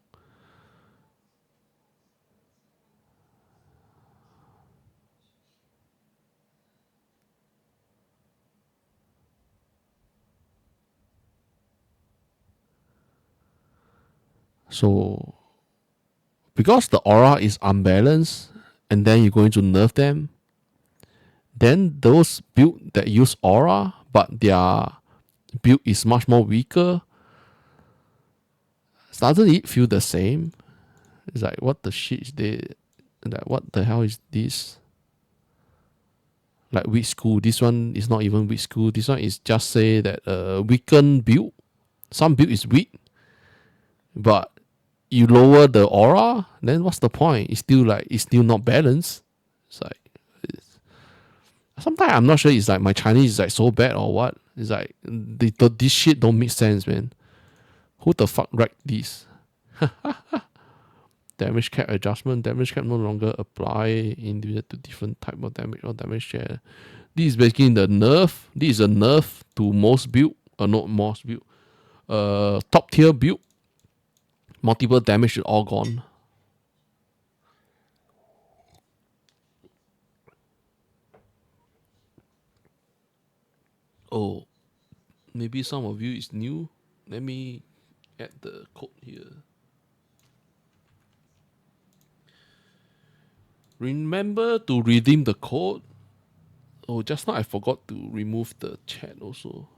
So, because the aura is unbalanced, and then you're going to nerf them, then those builds that use aura, but their build is much more weaker, doesn't it feel the same? It's like, what the shit is this? Like, what the hell is this? Like weak school. This one is not even weak school. This one is just say that weakened build. Some build is weak, but you lower the aura, then what's the point? It's still not balanced. It's like sometimes I'm not sure it's like my Chinese is like so bad or what. It's like this shit don't make sense, man. Who the fuck write this? Damage cap adjustment. Damage cap no longer apply individual to different type of damage or damage share. This is basically the nerf. This is a nerf to most build. Not most build. Top tier build. Multiple damage is all gone. Oh, maybe some of you is new. Let me add the code here. Remember to redeem the code. Oh, just now I forgot to remove the chat also.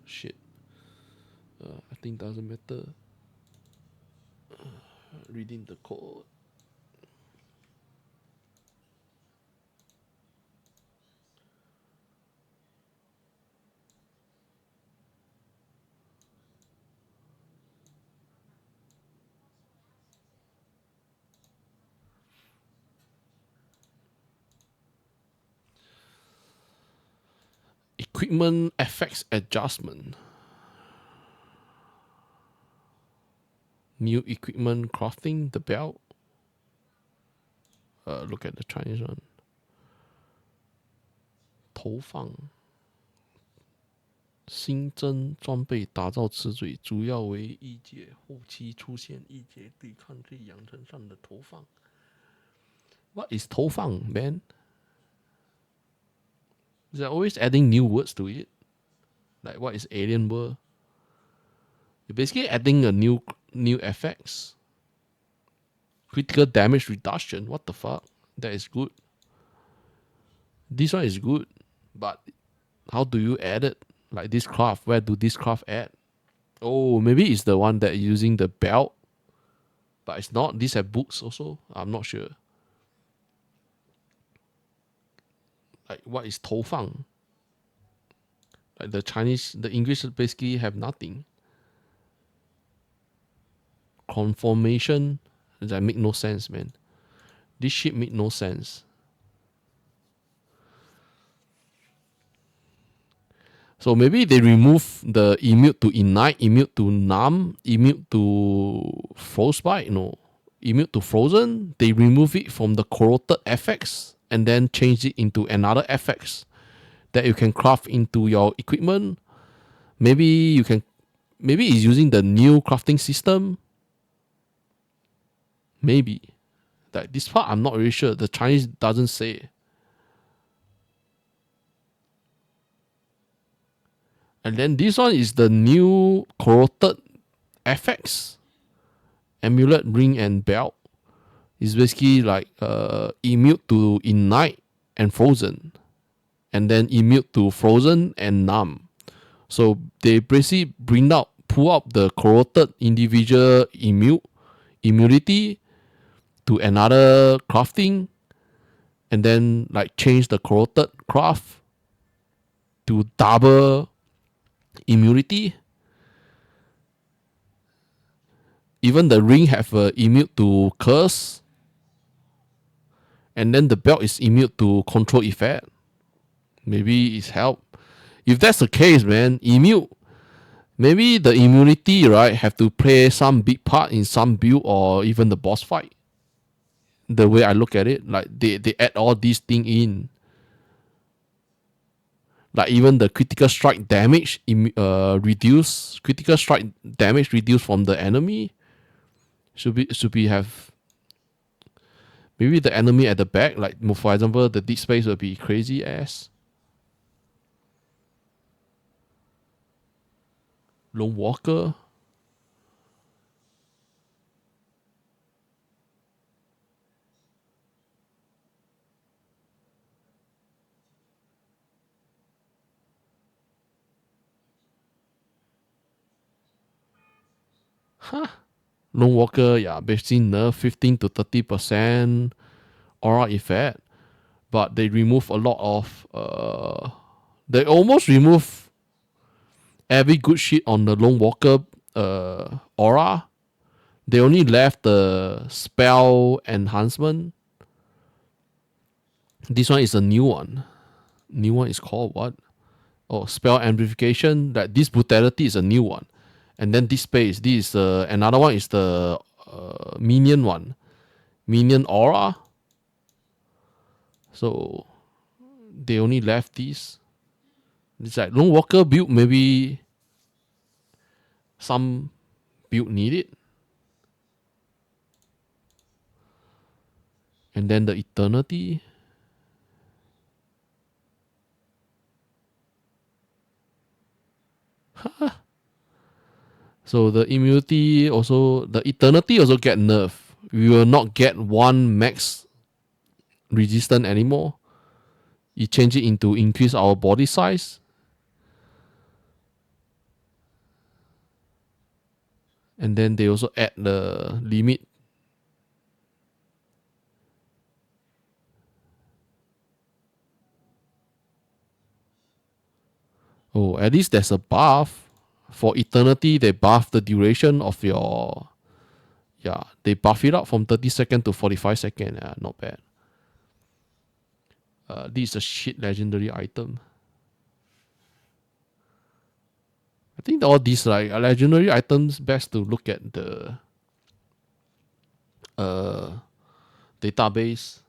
Shit. I think doesn't matter. Redeem the code. Equipment effects adjustment. New equipment crafting, the belt. Look at the Chinese one. 投放新增装备打造词缀，主要为异界后期出现异界对抗力养成上的投放。What is 投放, man? They're always adding new words to it. Like what is alien world? You're basically adding a new effects. Critical damage reduction. What the fuck? That is good. This one is good, but how do you add it? Like this craft, where do this craft add? Oh, maybe it's the one that using the belt. But it's not. These have books also. I'm not sure. Like what is toufang? Like the English basically have nothing. Conformation, that make no sense, man. This shit make no sense. So maybe they remove the immune to ignite, immune to numb, immune to frostbite, immune to frozen. They remove it from the corrupted effects and then change it into another effects that you can craft into your equipment. Maybe it's using the new crafting system. Maybe. Like this part I'm not really sure. The Chinese doesn't say. And then this one is the new corrupted effects. Amulet, ring, and belt. It's basically like immune to ignite and frozen. And then immune to frozen and numb. So they basically pull out the corrupted individual immunity to another crafting. And then like change the corrupted craft to double immunity. Even the ring have immune to curse. And then the belt is immune to control effect. Maybe it's help. If that's the case, man, maybe the immunity, right, have to play some big part in some build or even the boss fight. The way I look at it, like they add all these things in. Like even the critical strike damage reduce. Critical strike damage reduced from the enemy. Should be have. Maybe the enemy at the back, like for example, the deep space will be crazy ass. Lone Walker. Huh. Lone Walker, yeah, basically nerf 15 to 30% aura effect. But they remove a lot of they almost remove every good shit on the Lone Walker aura. They only left the spell enhancement. This one is a new one. New one is called what? Oh, spell amplification. That this brutality is a new one. And then this space, this is another one is the minion one. Minion aura. So they only left this. It's like Lone Walker build, maybe some build needed. And then the eternity. So the immunity also, the eternity also get nerfed. We will not get one max resistance anymore. You change it into increase our body size. And then they also add the limit. Oh, at least there's a buff. For eternity, they buff the duration of your... Yeah, they buff it up from 30 seconds to 45 seconds. Yeah, not bad. This is a shit legendary item. I think all these like legendary items, best to look at the database.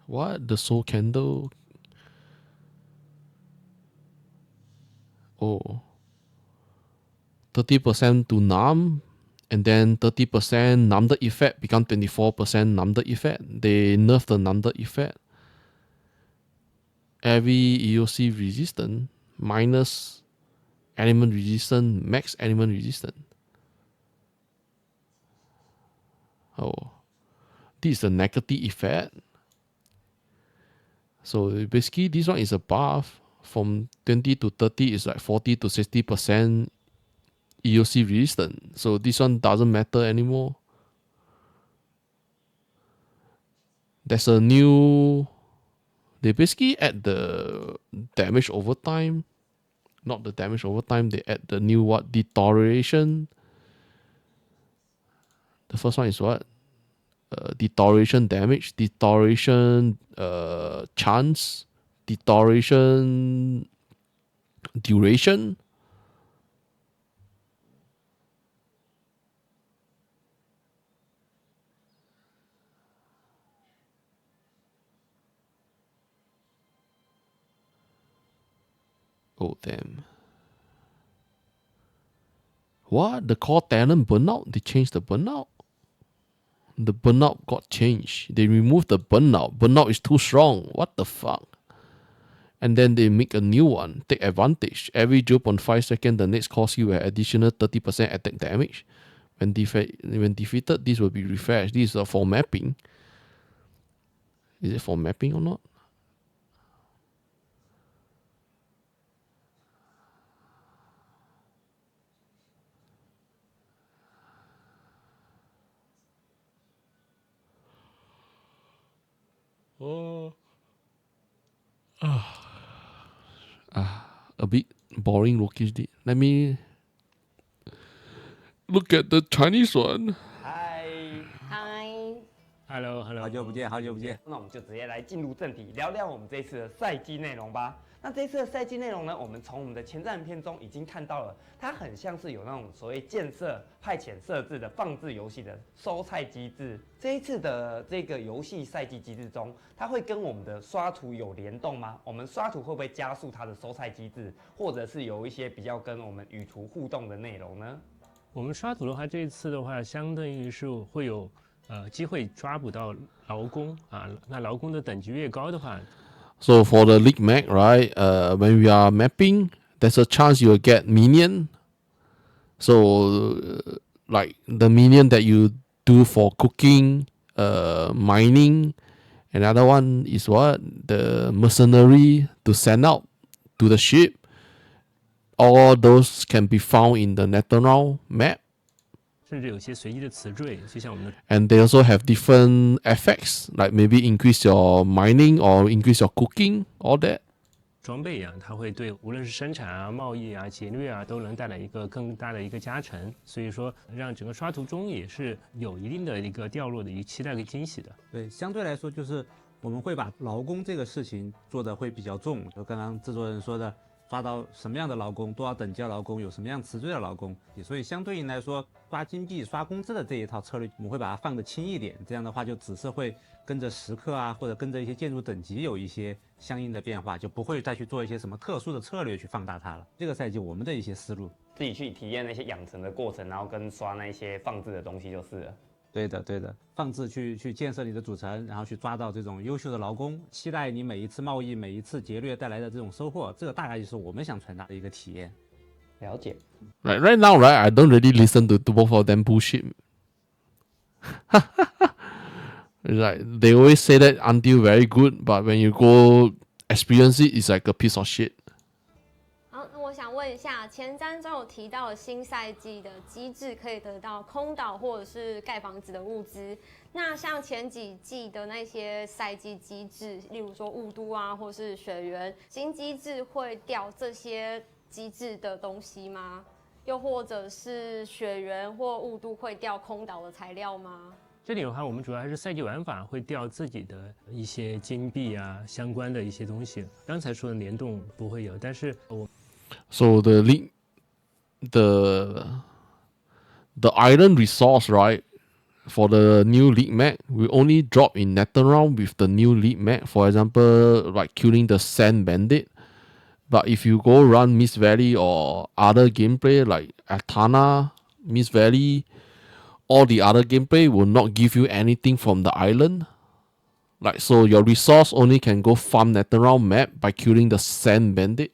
What? The soul candle? Oh. 30% to numb. And then 30% numbed effect become 24% numbed effect. They nerf the numbed effect. Every EOC resistant. minus element resistance, max element resistance. Oh, this is the negative effect. So basically, this one is a buff. From 20 to 30 is like 40 to 60% EOC resistance. So this one doesn't matter anymore. There's a new. They basically add the damage over time. Not the damage over time. They add the new what? Deterioration. The first one is what? Deterioration damage, deterioration chance, deterioration duration. Oh damn. What? The core talent burnout? They changed the burnout? The burnout got changed. They removed the burnout. Burnout is too strong. What the fuck? And then they make a new one. Take advantage. Every 0.5 seconds, the next costs you an additional 30% attack damage. When defeated, this will be refreshed. This is for mapping. Is it for mapping or not? A bit boring looking. Let me look at the Chinese one. Hello， 好久不见，好久不见。那我们就直接来进入正题，聊聊我们这一次的赛季内容吧。那这一次的赛季内容呢，我们从我们的前瞻影片中已经看到了，它很像是有那种所谓建设、派遣设置的放置游戏的收菜机制。这一次的这个游戏赛季机制中，它会跟我们的刷图有联动吗？我们刷图会不会加速它的收菜机制，或者是有一些比较跟我们与图互动的内容呢？我们刷图的话，这一次的话，相当于是会有机会抓捕到劳工啊。那劳工的等级越高的话。So for the league map, right? When we are mapping, there's a chance you will get minion. So, like the minion that you do for cooking, mining. Another one is what? The mercenary to send out to the ship. All those can be found in the natural map. 甚至有些随机的词缀，就像我们的。And they also have different effects, like maybe increase your mining or increase your cooking, all that. 装备一样，它会对无论是生产啊、贸易啊、劫掠啊，都能带来一个更大的一个加成。所以说，让整个刷图中也是有一定的一个掉落的一个期待跟惊喜的。对，相对来说就是我们会把劳工这个事情做得会比较重，就刚刚制作人说的。抓到什么样的劳工，多少等级的劳工，有什么样词缀的劳工，所以相对应来说，刷金币、刷工资的这一套策略，我们会把它放得轻一点。这样的话，就只是会跟着时刻啊，或者跟着一些建筑等级有一些相应的变化，就不会再去做一些什么特殊的策略去放大它了。这个赛季我们的一些思路，自己去体验那些养成的过程，然后跟刷那些放置的东西就是了。对的，对的，放置去建设你的主城，然后去抓到这种优秀的劳工，期待你每一次贸易、每一次劫掠带来的这种收获，这个大概就是我们想传达的一个体验。了解。Right now, right, I don't really listen to both of them bullshit. Like they always say that until very good, but when you go experience it, it's like a piece of shit. 我想问一下，前瞻中有提到新赛季的机制可以得到空岛或者是盖房子的物资。那像前几季的那些赛季机制，例如说雾都啊，或是雪原，新机制会掉这些机制的东西吗？又或者是雪原或雾都会掉空岛的材料吗？这里的话，我们主要还是赛季玩法会掉自己的一些金币啊，相关的一些东西。刚才说的联动不会有，但是So the iron resource, right, for the new league map will only drop in Netherrealm with the new league map. For example, like killing the Sand Bandit. But if you go run Mist Valley or other gameplay like Atana, Mist Valley, all the other gameplay will not give you anything from the island. Like so, your resource only can go farm Netherrealm map by killing the Sand Bandit.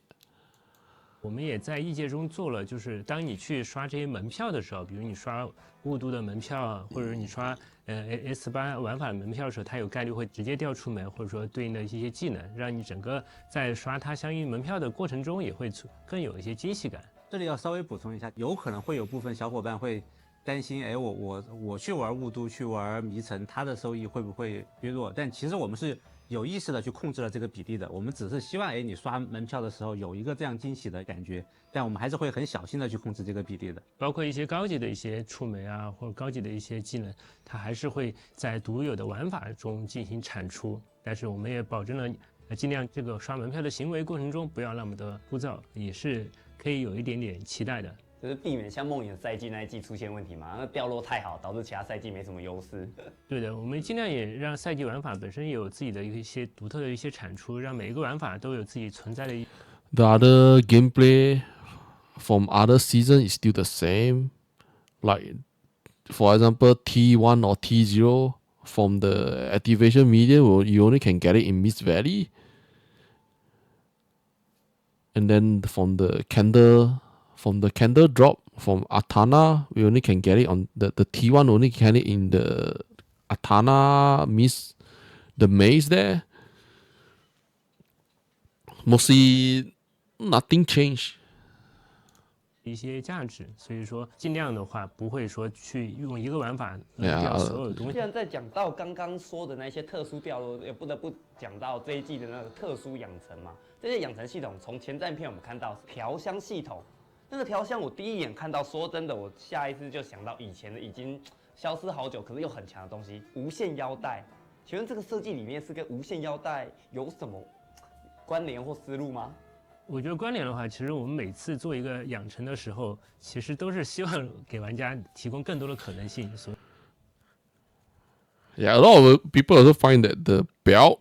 我们也在业界中做了，就是当你去刷这些门票的时候，比如你刷雾都的门票啊，或者你刷S8玩法的门票的时候，它有概率会直接调出门，或者说对应的一些技能，让你整个在刷它相应门票的过程中也会更有一些惊喜感。这里要稍微补充一下，有可能会有部分小伙伴会担心，哎，我去玩雾都，去玩迷城，它的收益会不会削弱？但其实我们是有意识的去控制了这个比例的，我们只是希望，哎，你刷门票的时候有一个这样惊喜的感觉，但我们还是会很小心的去控制这个比例的。包括一些高级的一些触媒啊，或者高级的一些技能，它还是会在独有的玩法中进行产出，但是我们也保证了尽量这个刷门票的行为过程中不要那么的枯燥，也是可以有一点点期待的。就是避免像梦影的赛季那一季出现问题嘛，那掉落太好，导致其他赛季没什么优势。对的，我们尽量也让赛季玩法本身也有自己的一些独特的一些产出，让每一个玩法都有自己存在的。The other gameplay from other season is still the same. Like, for example, T1 or T0 from the activation media, you only can get it in Mist Valley. And then from the candle drop from Atana, we only can get it on the T1 only can it in the Atana Mist, the maze there. Mostly nothing changed. 一些价值，所以说尽量的话不会说去用一个玩法掉所有东西。既然在讲到刚刚说的那些特殊掉落，也不得不讲到这一季的那个特殊养成嘛。这些养成系统从前瞻片我们看到调香系统，那个调香我第一眼看到，说真的，我下意识就想到以前的已经消失好久，可是又很强的东西——无限腰带。请问这个设计里面是跟无限腰带有什么关联或思路吗？我觉得关联的话，其实我们每次做一个养成的时候，其实都是希望给玩家提供更多的可能性。Yeah, a lot of people also find that the belt,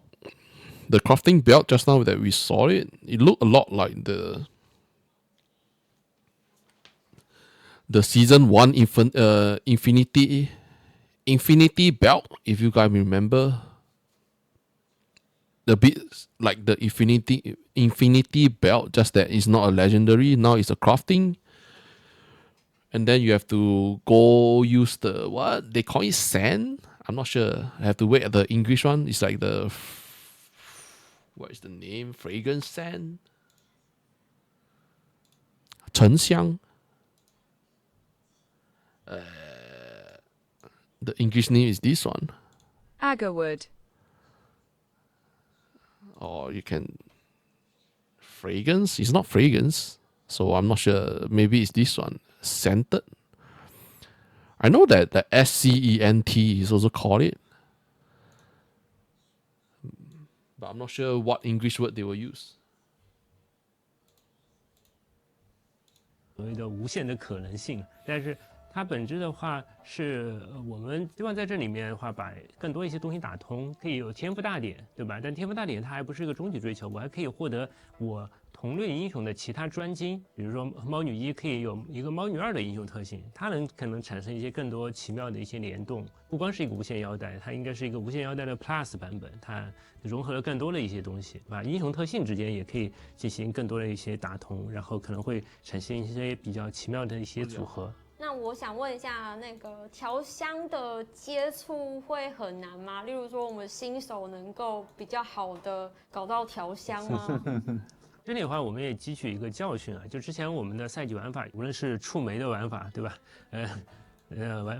the crafting belt just now that we saw it looked a lot like the season 1 infinity belt, if you guys remember. The bit like the infinity belt, just that it's not a legendary, now it's a crafting. And then you have to go use the what they call it, sand. I'm not sure. I have to wait at the English one. It's like the what is the name? Fragrance sand. 沉香. The English name is this one. Agarwood. Or you can fragrance. It's not fragrance, so I'm not sure. Maybe it's this one, scented. I know that the SCENT is also called it, but I'm not sure what English word they will use. 所谓的无限的可能性，但是它本质的话是我们希望在这里面的话，把更多一些东西打通，可以有天赋大点，对吧？但天赋大点它还不是一个终极追求，我还可以获得我同类英雄的其他专精，比如说猫女一可以有一个猫女二的英雄特性，它可能产生一些更多奇妙的一些联动，不光是一个无限腰带，它应该是一个无限腰带的 Plus 版本，它融合了更多的一些东西，把英雄特性之间也可以进行更多的一些打通，然后可能会产生一些比较奇妙的一些组合。那我想问一下，那个调香的接触会很难吗？例如说，我们新手能够比较好的搞到调香吗？这里的话，我们也汲取一个教训啊，就之前我们的赛季玩法，无论是触媒的玩法，对吧？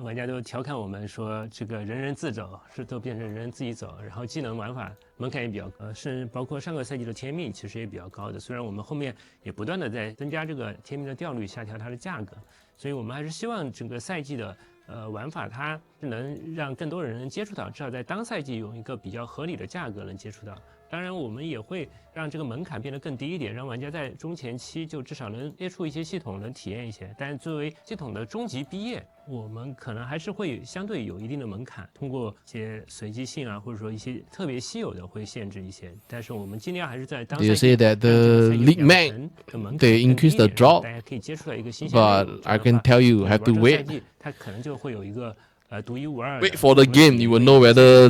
玩家都调侃我们说，这个人人自走，都变成人人自己走，然后技能玩法门槛也比较高，甚至包括上个赛季的天命其实也比较高的。虽然我们后面也不断的在增加这个天命的掉率，下调它的价格，所以我们还是希望整个赛季的玩法它是能让更多人能接触到，至少在当赛季用一个比较合理的价格能接触到。当然，我们也会让这个门槛变得更低一点，让玩家在中前期就至少能接触一些系统，能体验一些。但是作为系统的终极毕业，我们可能还是会相对有一定的门槛，通过一些随机性啊，或者说一些特别稀有的会限制一些。但是我们尽量还是在当赛季 You say that the league mag they increase the drop, 大家可以接触到一个新鲜的。 but I can tell you have to wait. 它可能就会有一个独一无二的。 Wait for the game, you will know whether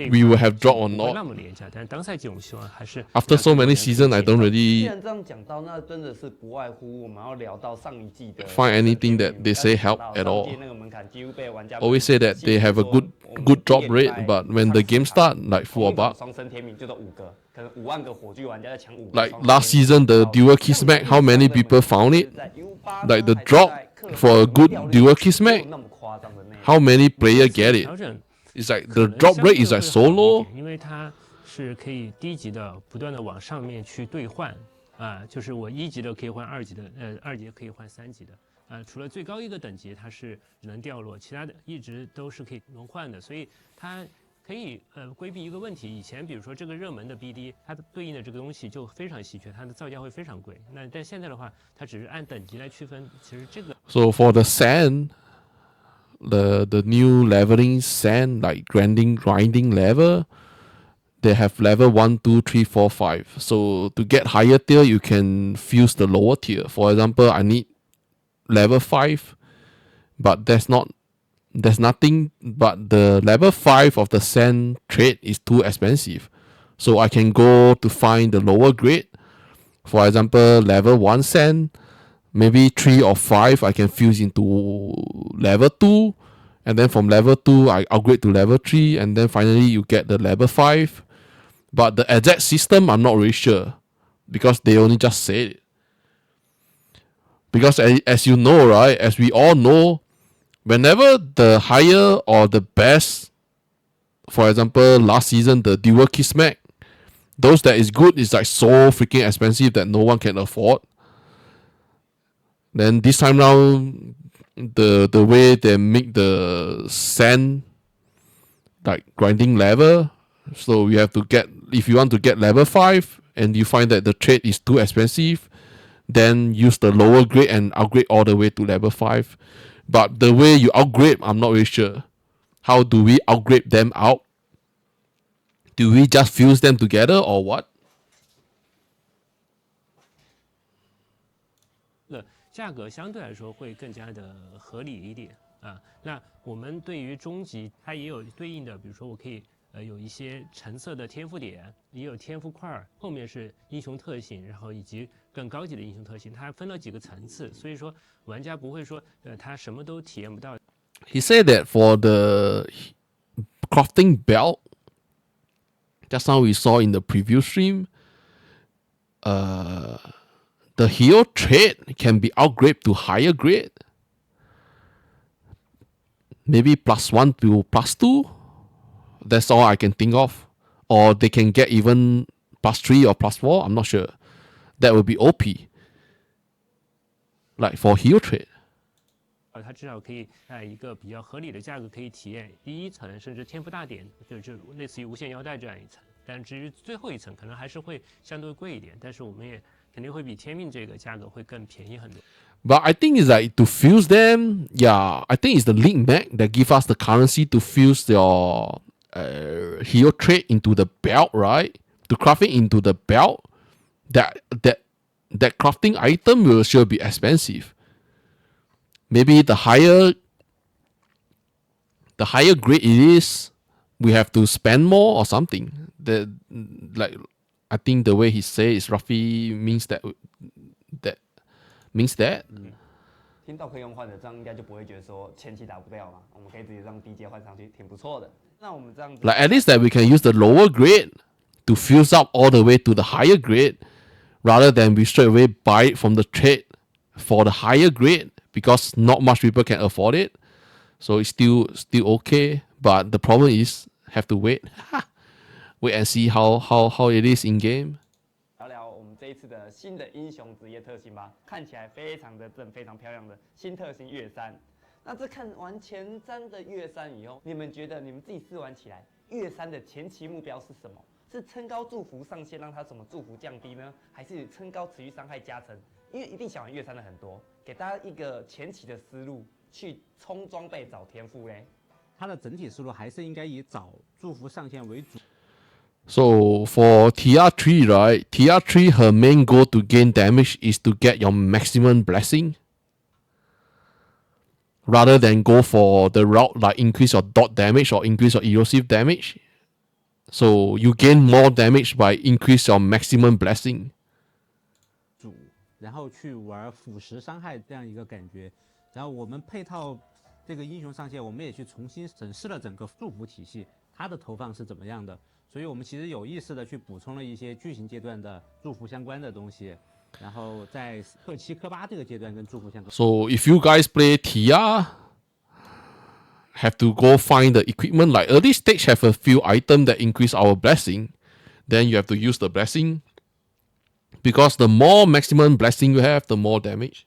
we will have drop or 不会 not. 那么廉价，但是当赛季我们希望还是 After so many seasons, I don't 既 really 然这样讲到，那真的是不外乎我们要聊到上一季的 find anything that they say help at 上 all. 届那个门槛几乎被玩家 Always say that they have a good drop rate, but when the game start, like full about. 双生天命就都5个，可能5万个火炬玩家在抢5个。 Like last season, the dual kiss mag, how many people found it? Like the drop for a good dual kiss mag, how many player get it? 调整 It's like the drop rate is like so low. 因为它是可以低级的不断的往上面去兑换啊，就是我1级的可以换2级的，2级可以换3级的啊，除了最高一个等级它是只能掉落，其他的一直都是可以轮换的，所以它可以规避一个问题。以前比如说这个热门的 BD， 它的对应的这个东西就非常稀缺，它的造价会非常贵。但现在的话，它只是按等级来区分，其实这个。So for the sand, the new leveling sand, like grinding level, they have level 1, 2, 3, 4, 5. So to get higher tier, you can fuse the lower tier. For example, I need level 5, but there's nothing but the level 5 of the sand trade is too expensive. So I can go to find the lower grade. For example, level 1 sand, maybe 3 or 5 I can fuse into level 2, and then from level 2 I upgrade to level 3, and then finally you get the level 5. But the exact system I'm not really sure, because they only just said it. Because as you know, right, as we all know, whenever the higher or the best, for example, last season the dual kiss mag, those that is good is like so freaking expensive that no one can afford. Then this time round, the way they make the sand like grinding level, so you have to get, if you want to get level 5 and you find that the trade is too expensive, then use the lower grade and upgrade all the way to level 5. But the way you upgrade, I'm not really sure. How do we upgrade them out? Do we just fuse them together or what? 价格相对来说会更加的合理一点啊。那我们对于终极，它也有对应的，比如说我可以有一些橙色的天赋点，也有天赋块，后面是英雄特性，然后以及更高级的英雄特性，它分了几个层次，所以说玩家不会说他什么都体验不到。He said that for the crafting belt, just now we saw in the preview stream, the hero trait can be upgraded to higher grade. Maybe +1 to +2. That's all I can think of. Or they can get even +3 or +4. I'm not sure. That would be OP. Like for hero trait. 它至少可以在一个比较合理的价格可以体验第一层，甚至天赋大典，就类似于无限腰带这样一层。但至于最后一层，可能还是会相对贵一点。但是我们也肯定会比天命这个价格会更便宜很多。But I think it's like to fuse them. Yeah, I think it's the Link Mag that give us the currency to fuse your hero trait into the belt, right? To craft it into the belt. That crafting item will sure be expensive. Maybe the higher grade it is, we have to spend more or something. Like I think the way he say is roughly means that. 听到可以用换的，这样应该就不会觉得说前期打不掉嘛。我们可以直接让低阶换上去，挺不错的。那我们这样子 Like at least that we can use the lower grade to fuse up all the way to the higher grade, rather than we straight away buy it from the trade for the higher grade, because not much people can afford it. So it's still okay. But the problem is have to wait and see how it is in game. 聊聊我们这一次的新的英雄职业特性吧，看起来非常的正，非常漂亮的新特性月山。那这看完前瞻的月山以后，你们觉得你们自己试玩起来，月山的前期目标是什么？是撑高祝福上限，让它什么祝福降低呢？还是撑高持续伤害加成？因为一定想玩月山的很多，给大家一个前期的思路，去冲装备找天赋嘞。它的整体思路还是应该以找祝福上限为主。So for TR3, right? TR3, her main goal to gain damage is to get your maximum blessing. rather than go for the route like increase your dot damage or increase your erosive damage. So you gain more damage by increase your maximum blessing. 然后去玩腐蚀伤害这样一个感觉，然后我们配套这个英雄上线，我们也去重新审视了整个祝福体系，它的投放是怎么样的，所以我们其实有意识的去补充了一些剧情阶段的祝福相关的东西，然后在课7、课8这个阶段跟祝福相关。So if you guys play TR, have to go find the equipment. Like early stage have a few items that increase our blessing, then you have to use the blessing. Because the more maximum blessing you have, the more damage.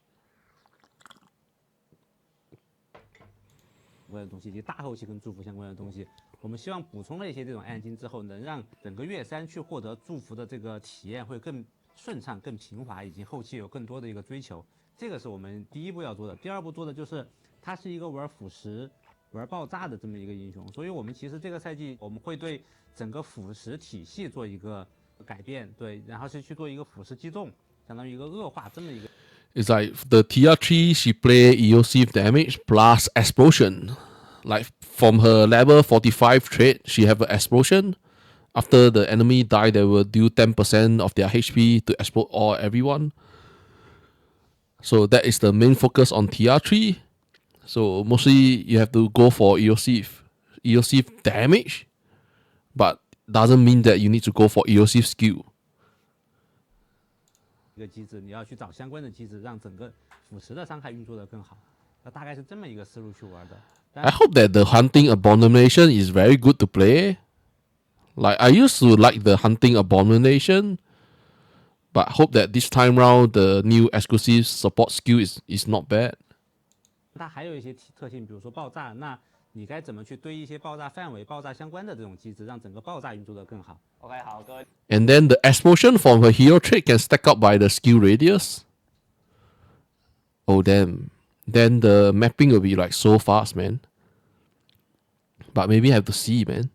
的东西以及大后期跟祝福相关的东西，我们希望补充了一些这种暗金之后，能让整个月3去获得祝福的这个体验会更顺畅、更平滑，以及后期有更多的一个追求。这个是我们第一步要做的。第二步做的就是它是一个玩腐蚀、玩爆炸的这么一个英雄，所以我们其实这个赛季我们会对整个腐蚀体系做一个改变，对，然后是去做一个腐蚀击中，相当于一个恶化这么一个。It's like the tier 3, she play erosive damage plus explosion. Like from her level 45 trait, she have an explosion. After the enemy die, they will do 10% of their HP to explode all everyone. So that is the main focus on tier 3. So mostly you have to go for erosive damage, but doesn't mean that you need to go for erosive skill. 一个机制，你要去找相关的机制，让整个腐蚀的伤害运作得更好。那大概是这么一个思路去玩的。I hope that the hunting abomination is very good to play. Like I used to like the hunting abomination, but hope that this time round the new exclusive support skill is not bad. 它还有一些特性，比如说爆炸，那你该怎么去堆一些爆炸范围、爆炸相关的这种机制，让整个爆炸运作得更好。OK， 好，各位。And then the explosion from her hero trait can stack up by the skill radius. Oh damn. Then the mapping will be like so fast, man. But maybe I have to see, man.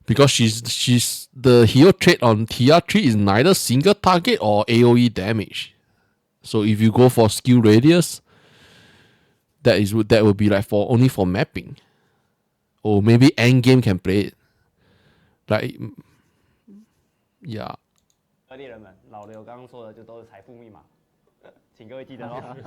Because she's the hero trait on tier 3 is neither single target or AoE damage. So if you go for skill radius, that will be like only for mapping. Or maybe end game can play it. Like yeah. 猎人们，老刘刚刚说的就都是财富密码，请各位记得哦。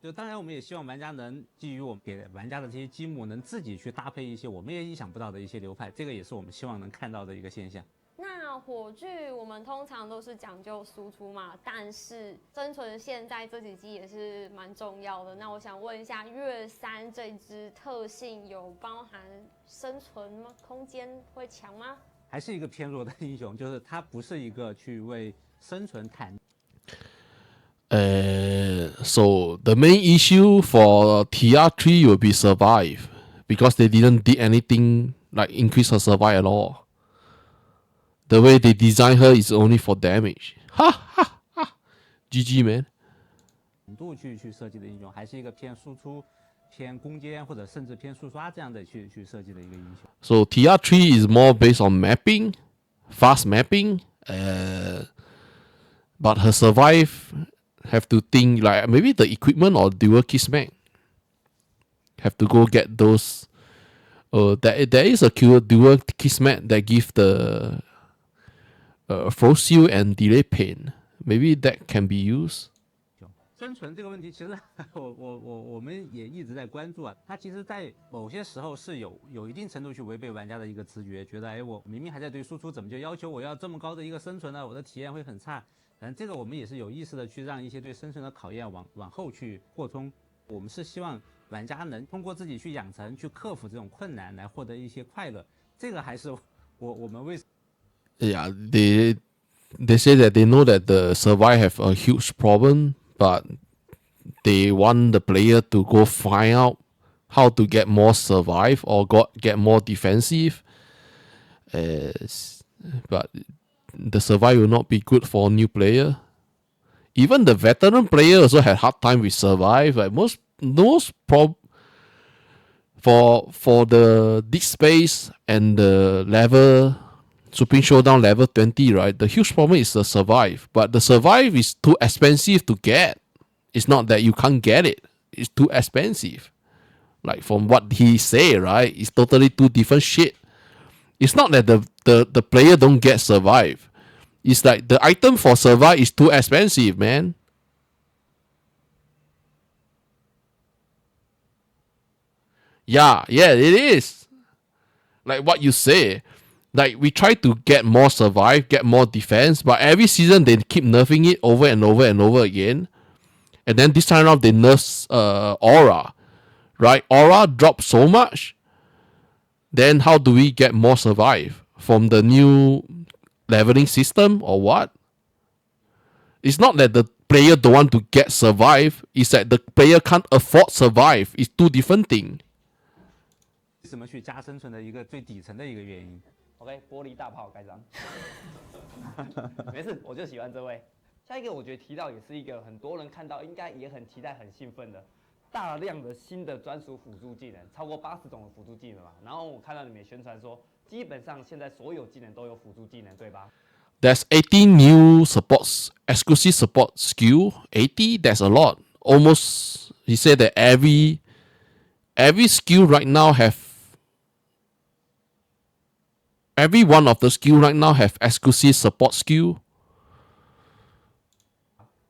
就当然我们也希望玩家能基于我们给玩家的这些积木，能自己去搭配一些我们也意想不到的一些流派，这个也是我们希望能看到的一个现象。那火炬我们通常都是讲究输出嘛，但是生存线在这几季也是蛮重要的。那我想问一下，月3这支特性有包含生存吗？空间会强吗？还是一个偏弱的英雄，就是它不是一个去为生存坦。So the main issue for tier 3 will be survive, because they didn't do anything like increase her survive at all. The way they design her is only for damage. Ha ha ha! GG man. 度去设计的英雄，还是一个偏输出、偏攻坚或者甚至偏速刷这样的去设计的一个英雄。So tier 3 is more based on mapping, fast mapping. But her survive have to think like maybe the equipment or dual kismet. Have to go get those. There is a dual kismet that give the frost seal and delay pain. Maybe that can be used. 生存这个问题，其实我们也一直在关注啊。它其实，在某些时候是有一定程度去违背玩家的一个直觉，觉得哎，我明明还在对输出，怎么就要求我要这么高的一个生存呢？我的体验会很差。反正这个我们也是有意识的去让一些对生存的考验往后去扩充。我们是希望玩家能通过自己去养成、去克服这种困难，来获得一些快乐。这个还是我们为。Yeah, they say that they know that the survive have a huge problem, but they want the player to go find out how to get more survive or get more defensive. But the survive will not be good for new player. Even the veteran player also had hard time with survive. Like for the deep space and the level Supreme Showdown level 20, right? The huge problem is the survive. But the survive is too expensive to get. It's not that you can't get it. is too expensive. Like from what he say, right? It's totally two different shit. It's not that the player don't get survive. It's like the item for survive is too expensive, man. Yeah, it is. Like what you say. Like we try to get more survive, get more defense, but every season they keep nerfing it over and over and over again. And then this time around they nerf aura. Right? Aura dropped so much. Then how do we get more survive? From the new leveling system or what? It's not that the player don't want to get survive, it's that the player can't afford survive. It's two different things. 怎么去加生存的一个最底层的一个原因。OK， 玻璃大炮盖章。没事，我就喜欢这位。下一个我觉得提到也是一个很多人看到应该也很期待、很兴奋的，大量的新的专属辅助技能，超过80种的辅助技能嘛。然后我看到你们也宣传说，基本上现在所有技能都有辅助技能，对吧？ There's 80 new supports, exclusive support skill. 80, that's a lot. Almost, he said that every skill right now every one of the skill right now have exclusive support skill.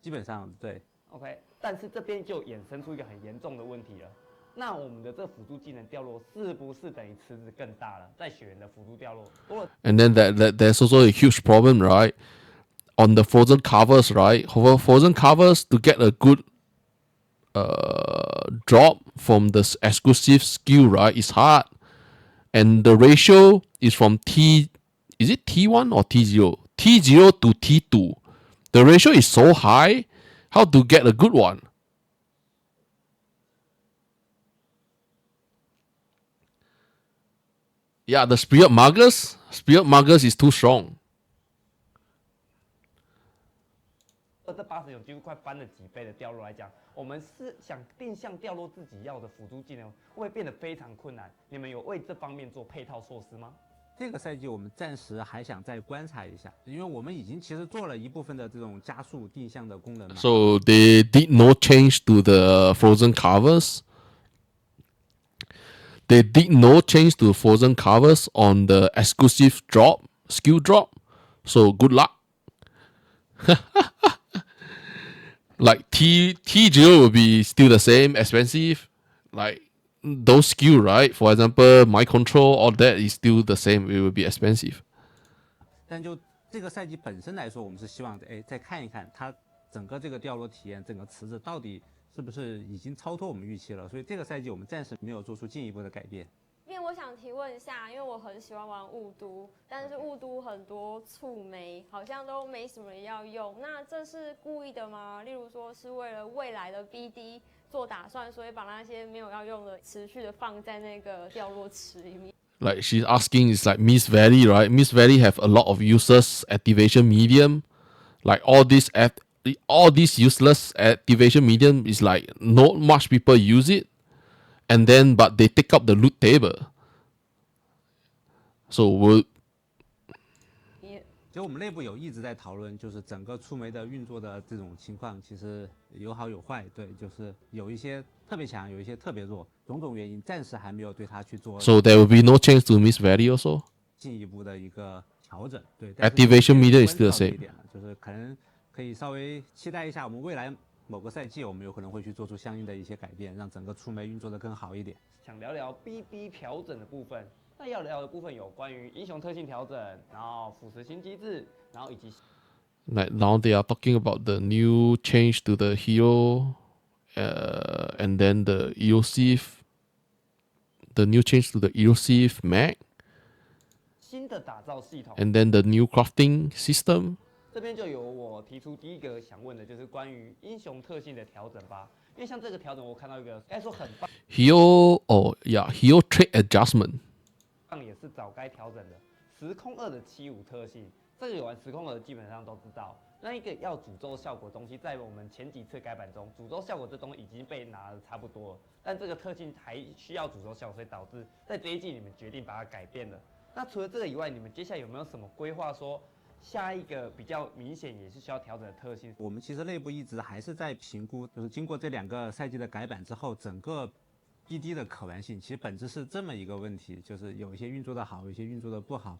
基本上对。OK， 但是这边就衍生出一个很严重的问题了。那我们的这辅助技能掉落是不是等于池子更大了？在血缘的辅助掉落多了。And then there's also a huge problem, right? On the frozen covers, right? For frozen covers to get a good drop from the exclusive skill, right? It's hard. And the ratio is from is it T1 or T0? T0 to T2. The ratio is so high. How to get a good one? Yeah, the Spirit Magus is too strong. 这80几乎快翻了几倍的掉落来讲，我们是想定向掉落自己要的辅助技能，会不会变得非常困难？你们有为这方面做配套措施吗？这个赛季我们暂时还想再观察一下，因为我们已经其实做了一部分的这种加速定向的功能嘛。So they did no change to the frozen covers. They did no change to frozen covers on the exclusive skill drop. So good luck. Like T0 will be still the same, expensive. Like those skill, right? For example, my control, all that is still the same. It will be expensive. 但就这个赛季本身来说，我们是希望再看一看它整个这个掉落体验，整个池子到底是不是已经超脱我们预期了。所以这个赛季我们暂时没有做出进一步的改变。因为我想提问一下，因为我很喜欢玩雾都，但是雾都很多触媒好像都没什么人要用，那这是故意的吗？例如说是为了未来的 BD 做打算，所以把那些没有要用的持续的放在那个掉落池里面。Like she's asking, is like Miss Valley, right? Miss Valley have a lot of useless activation medium. Like all these useless activation medium is like not much people use it. And then, but they take up the loot table. So we'll. 其实我们内部有一直在讨论，就是整个触媒的运作的这种情况，其实有好有坏。对，就是有一些特别强，有一些特别弱，种种原因暂时还没有对它去做。So there will be no change to Miss Valley also. 进一步的一个调整。对 ，activation meter is still the same. 就是可能可以稍微期待一下，我们未来某个赛季，我们有可能会去做出相应的一些改变，让整个触媒运作的更好一点。想聊聊 BD 调整的部分，那要聊的部分有关于英雄特性调整，然后腐蚀新机制，然后以及 Like now they are talking about the new change to the hero, and then the new change to the elusive mag, 新的打造系统， and then the new crafting system. 这边就由我提出第一个想问的，就是关于英雄特性的调整吧。因为像这个调整，我看到一个该说很棒， Hero trait adjustment. 也是早该调整的。时空2的75特性，这个有玩时空2的基本上都知道，那一个要诅咒效果的东西，在我们前几次改版中，诅咒效果这东西已经被拿的差不多了，但这个特性还需要诅咒效果，所以导致在这一季你们决定把它改变了。那除了这个以外，你们接下来有没有什么规划说？下一个比较明显也是需要调整的特性？我们其实内部一直还是在评估，就是经过这2个赛季的改版之后，整个 BD 的可玩性，其实本质是这么一个问题，就是有一些运作的好，有一些运作的不好。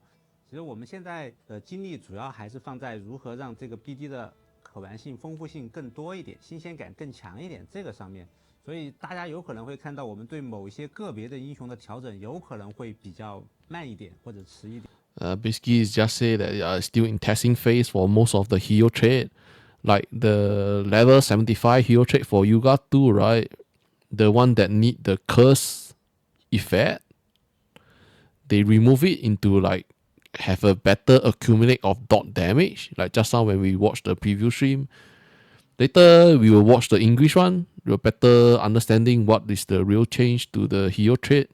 其实我们现在的精力主要还是放在如何让这个 BD 的可玩性、丰富性更多一点，新鲜感更强一点这个上面。所以大家有可能会看到我们对某一些个别的英雄的调整有可能会比较慢一点或者迟一点。Basically, it's just say that still in testing phase for most of the hero trait, like the level 75 hero trait for Yuga 2, right? The one that need the curse effect, they remove it into like have a better accumulate of dot damage. Like just now when we watched the preview stream. Later we will watch the English one. We'll better understanding what is the real change to the hero trait.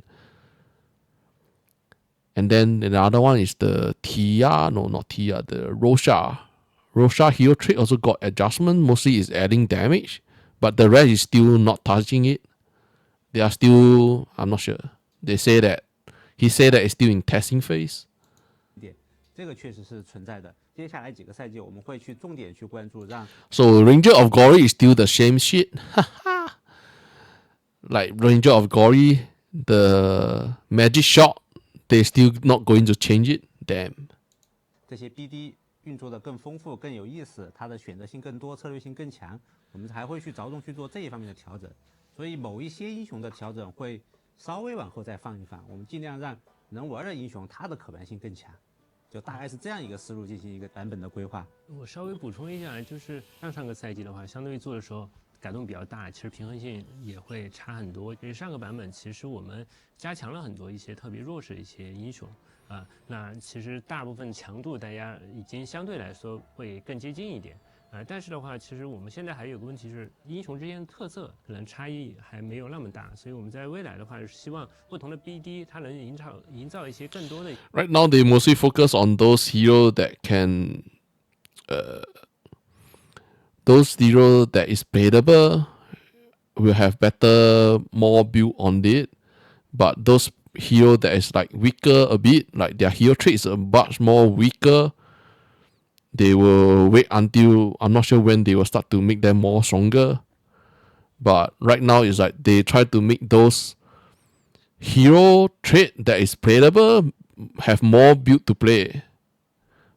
And then another one is the the Rosha. Rosha hero trait also got adjustment. Mostly is adding damage, but the rest is still not touching it. They are still, I'm not sure. He said that it's still in testing phase. 这个确实是存在的。接下来几个赛季我们会去重点去关注，让 So Ranger of Glory is still the same shit. Like Ranger of Glory, the magic shot, they still not going to change it. Damn. 这些 BD 运作的更丰富、更有意思，它的选择性更多、策略性更强，我们还会去着重去做这一方面的调整。所以某一些英雄的调整会稍微往后再放一放，我们尽量让能玩的英雄它的可玩性更强。就大概是这样一个思路进行一个版本的规划。我稍微补充一下，就是上个赛季的话，相对于做的时候改动比较大，其实平衡性也会差很多。因为上个版本其实我们加强了很多一些特别弱势的一些英雄啊，那其实大部分强度大家已经相对来说会更接近一点。但是的话，其实我们现在还有个问题是，英雄之间的特色可能差异还没有那么大，所以我们在未来的话是希望不同的 BD 它能营造一些更多的。Right now they mostly focus on those hero that can, those hero that is playable will have better, more build on it, but those hero that is like weaker a bit, like their hero traits are much more weaker. They will wait until, I'm not sure when they will start to make them more stronger. But right now it's like they try to make those hero trait that is playable have more build to play.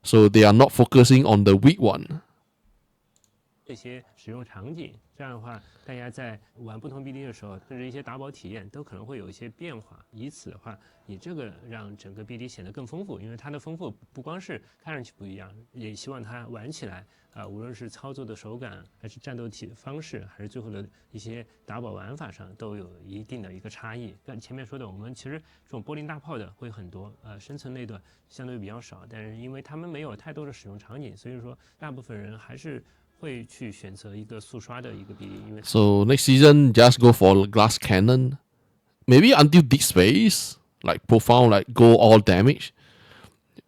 So they are not focusing on the weak one. 这些使用场景，这样的话，大家在玩不同 BD 的时候，甚至一些打宝体验都可能会有一些变化。以此的话，你这个让整个 BD 显得更丰富，因为它的丰富不光是看上去不一样，也希望它玩起来无论是操作的手感，还是战斗体的方式，还是最后的一些打宝玩法上，都有一定的一个差异。跟前面说的，我们其实这种玻璃大炮的会很多，生存类的相对比较少，但是因为他们没有太多的使用场景，所以说大部分人还是会去选择一个速刷的一个 BD， 因为 So next season just go for glass cannon. Maybe until deep space, like profound, like go all damage.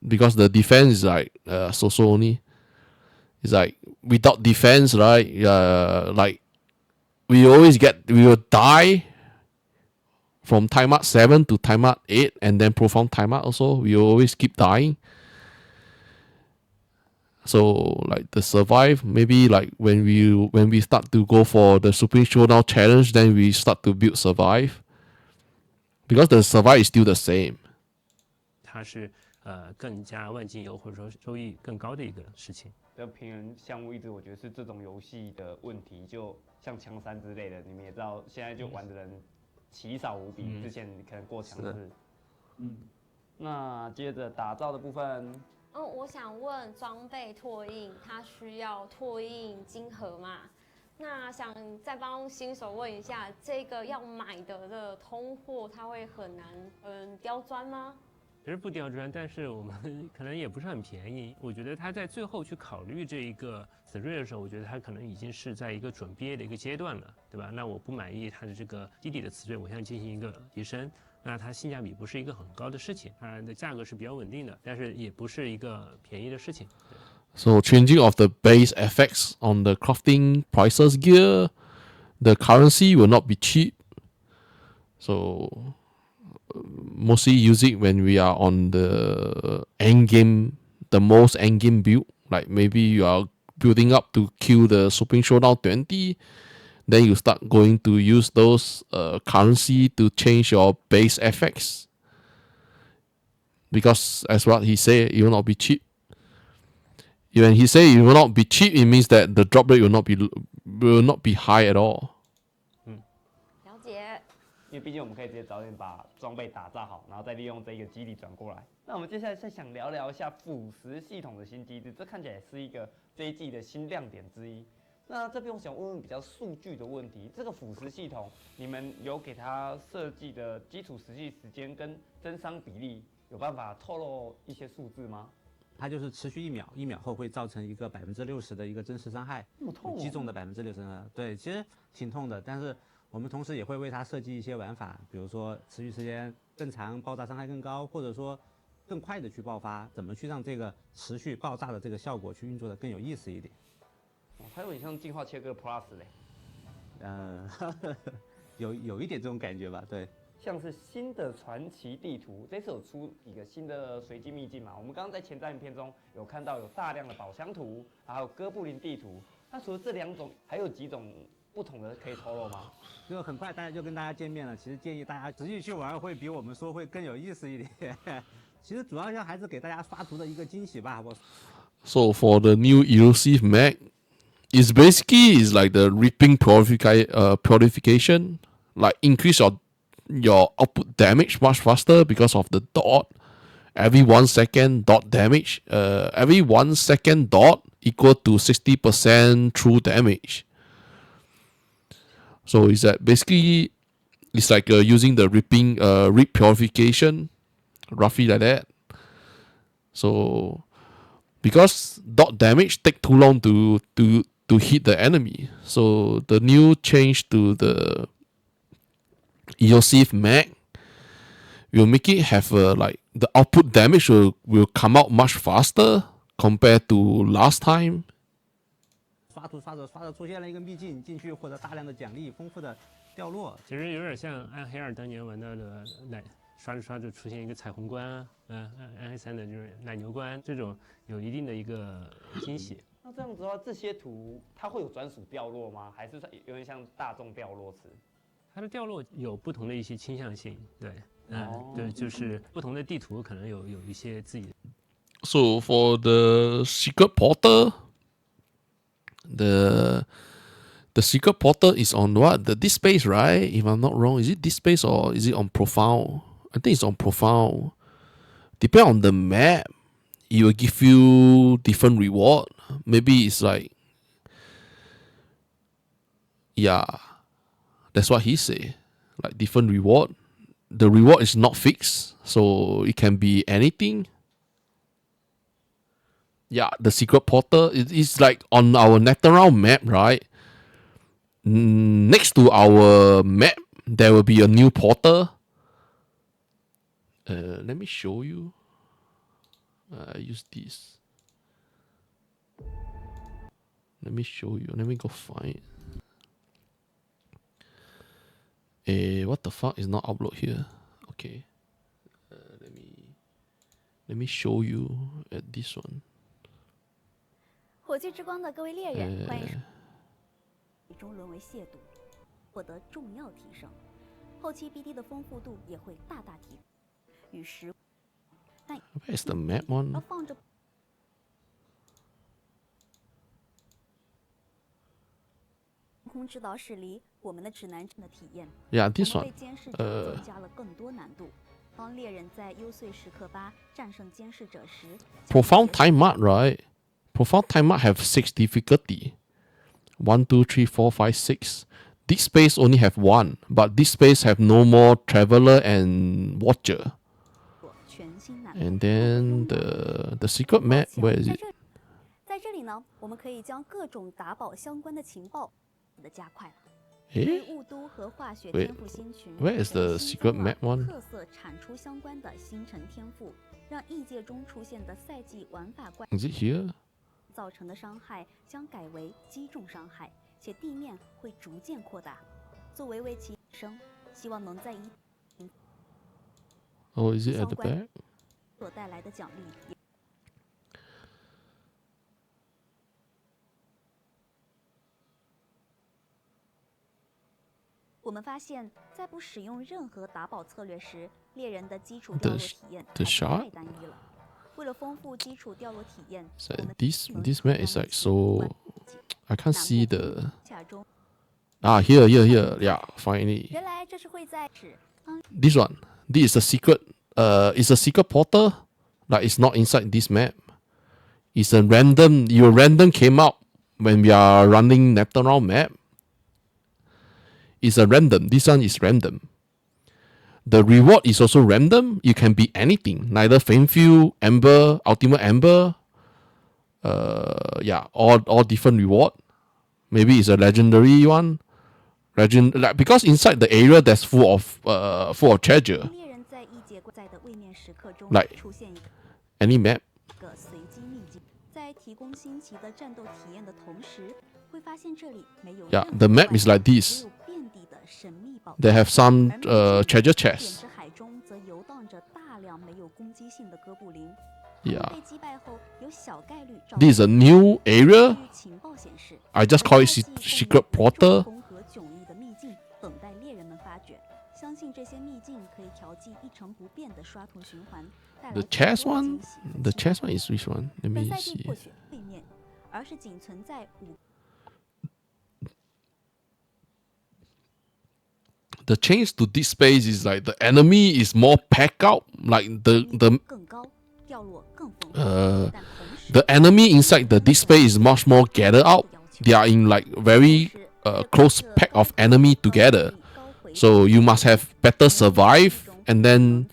Because the defense is like so only. It's like without defense, right? Like we will die from timeout 7 to timeout 8 and then profound timeout also. We will always keep dying. So like the survive, maybe like when we start to go for the Supreme Showdown challenge, then we start to build survive. Because the survive is still the same. 它是更加万金油或者说收益更高的一个事情。这平衡项目一直我觉得是这种游戏的问题，就像枪3之类的，你们也知道，现在就玩的人奇少无比，之前可能过强势。那接着打造的部分。我想问装备拓印，它需要拓印金盒吗？那想再帮新手问一下，这个要买的通货，它会很难刁钻吗？其实不刁钻，但是我们可能也不是很便宜。我觉得他在最后去考虑这一个死锐的时候，我觉得他可能已经是在一个准毕业的一个阶段了，对吧？那我不满意他的这个基底的死锐，我想进行一个提升。那它性价比不是一个很高的事情，它的价格是比较稳定的，但是也不是一个便宜的事情。So changing of the base effects on the crafting prices gear, the currency will not be cheap. So mostly use it when we are on the end game, the most endgame build. Like maybe you are building up to kill the Supreme Showdown 20, then you start going to use those currency to change your base effects. Because as what he said, it will not be cheap. When he say it will not be cheap, it means that the drop rate will not be high at all. 了解。因为毕竟我们可以直接早点把装备打造好，然后再利用这个机理转过来。那我们接下来再想聊聊一下腐蚀系统的新机制，这看起来是一个这一季的新亮点之一。那这边我想问问比较数据的问题，这个腐蚀系统你们有给它设计的基础实际时间跟增伤比例，有办法透露一些数字吗？它就是持续1秒，1秒后会造成一个60%的一个真实伤害，那么痛、哦，击中的60%的，对，其实挺痛的。但是我们同时也会为它设计一些玩法，比如说持续时间更长，爆炸伤害更高，或者说更快的去爆发，怎么去让这个持续爆炸的这个效果去运作的更有意思一点。它有点像进化切割 Plus 嘞，有一点这种感觉吧，对。像是新的传奇地图，这次有出一个新的随机秘境嘛？我们刚刚在前瞻影片中有看到有大量的宝箱图，还有哥布林地图。那除了这2种，还有几种不同的可以透露吗？就很快就跟大家见面了，其实建议大家实际去玩会比我们说会更有意思一点。其实主要还是给大家刷图的一个惊喜吧。So for the new elusive mech, it's basically is like the ripping purification, like increase your output damage much faster because of the dot. Every 1 second dot damage, every 1 second dot equal to 60% true damage. So is that basically it's like using the rip purification, roughly like that. So because dot damage take too long to hit the enemy, so the new change to the elusive mech will make it have like the output damage will come out much faster compared to last time. 刷图刷着出现了一个秘境，进去获得大量的奖励，丰富的掉落。其实有点像暗黑2当年玩到的刷着刷着出现一个彩虹关啊，暗黑3的就是奶牛关，这种有一定的一个惊喜。那这样子的话，这些图它会有专属掉落吗？还是有点像大众掉落池？它的掉落有不同的一些倾向性，对，对，就是不同的地图可能有一些自己。So for the secret portal, the secret portal is on what? This space, right? If I'm not wrong, is it this space or is it on profound? I think it's on profound. Depending on the map, it will give you different reward. Maybe it's like, yeah, that's what he say. Like different reward. The reward is not fixed, so it can be anything. Yeah, the secret portal is like on our Netherrealm map, right? Next to our map, there will be a new portal. Let me show you. I use this. Let me show you. Let me go find it. What the fuck is not upload here? Okay. Let me show you at this one. 火炬之光的各位猎人，欢迎最终沦为亵渎，获得重要提升，后期 BD 的丰富度也会大大提升。与时，但 Where's the map one? 要放着空指导室里，我们的指南针的体验。 Yeah, this 我 one. 们为监视者增加了更多难度，帮猎人在幽邃时刻8战胜监视者时。Profound Time Mart, right? Profound Time Mart have 6 difficulty. 1, 2, 3, 4, 5, 6. This space only have 1, but this space have no more Traveler and Watcher. 全新难度。 And then the secret map, where is it? 在这里呢，我们可以将各种打宝相关的情报的加快了。 Eh? 雾都和化学天赋星群 Where is the secret map one? 特色产出相关的星辰天赋，让异界中出现的赛季玩法怪 Is it here? 造成的伤害将改为击中伤害，且地面会逐渐扩大。作为其提升，希望能在一 Oh, is it at the back? 所带来的奖励也。们发现，在不使用任何打宝策略时，猎人的基础掉落体验还是太单一了。为了丰富基础掉落体验， So this map is like so. I can't see the. Here. Yeah, finally. 原来这是会在 This one. This is a secret. It's a secret portal. Like it's not inside this map. It's a random. Your random came out when we are running NetherRealm map. It's a random. This one is random. The reward is also random. You can be anything. Neither Famefield, Ember, Ultimate Ember. Yeah, all different reward. Maybe it's a legendary one. Like, because inside the area there's full of treasure. Like any map. 在提供新奇的战斗体验的同时，会发现这里没有 Yeah, the map is like this. They have some treasure chests. Yeah. This is a new area. I just call it secret portal. The chest one is which one? Let me see. The change to this space is like the enemy is more packed out. Like the enemy inside this space is much more gathered out. They are in like very close pack of enemy together. So you must have better survive and then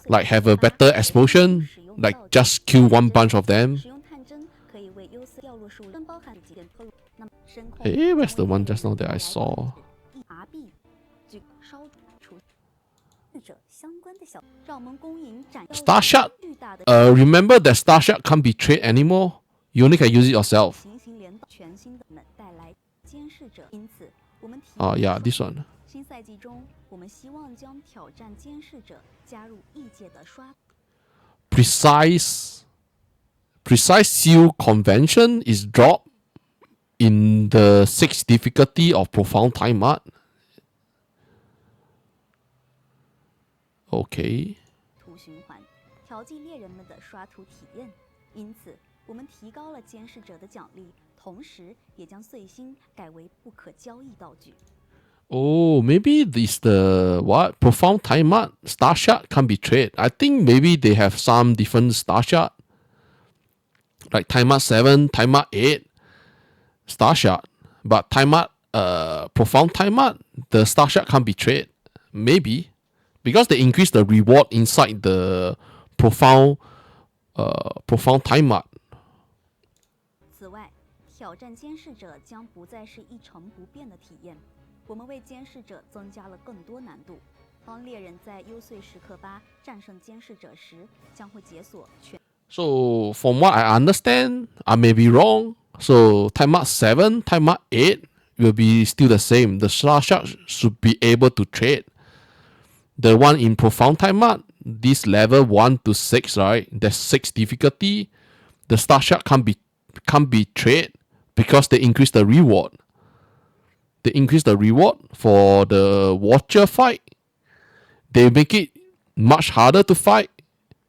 like have a better explosion. Like just kill one bunch of them. Hey, where's the one just now that I saw? Star Shard. Remember that Star Shard can't be traded anymore. You only can use it yourself. Yeah, this one. Precise Seal Convention is dropped in the 6th difficulty of Profound Time Art. Okay. Oh, maybe this the what? Profound Time Art Star Shard can't be traded. I think maybe they have some different Star Shard. Like Time Art 7, Time Art 8, Star Shard. But Time Art, Profound Time Art, the Star Shard can't be traded. Maybe. Because they increase the reward inside the Profound Time Art. 此外，挑战监视者将不再是一成不变的体验。我们为监视者增加了更多难度。当猎人在幽邃时刻8战胜监视者时，将会解锁全。So from what I understand, I may be wrong. So Time Art 7, Time Art 8 will be still the same. The Star Shard should be able to trade. The one in Profound Time Art, this level 1 to 6, right? That's 6 difficulty. The Star Shard can't be traded because they increase the reward. They increase the reward for the Watcher fight. They make it much harder to fight.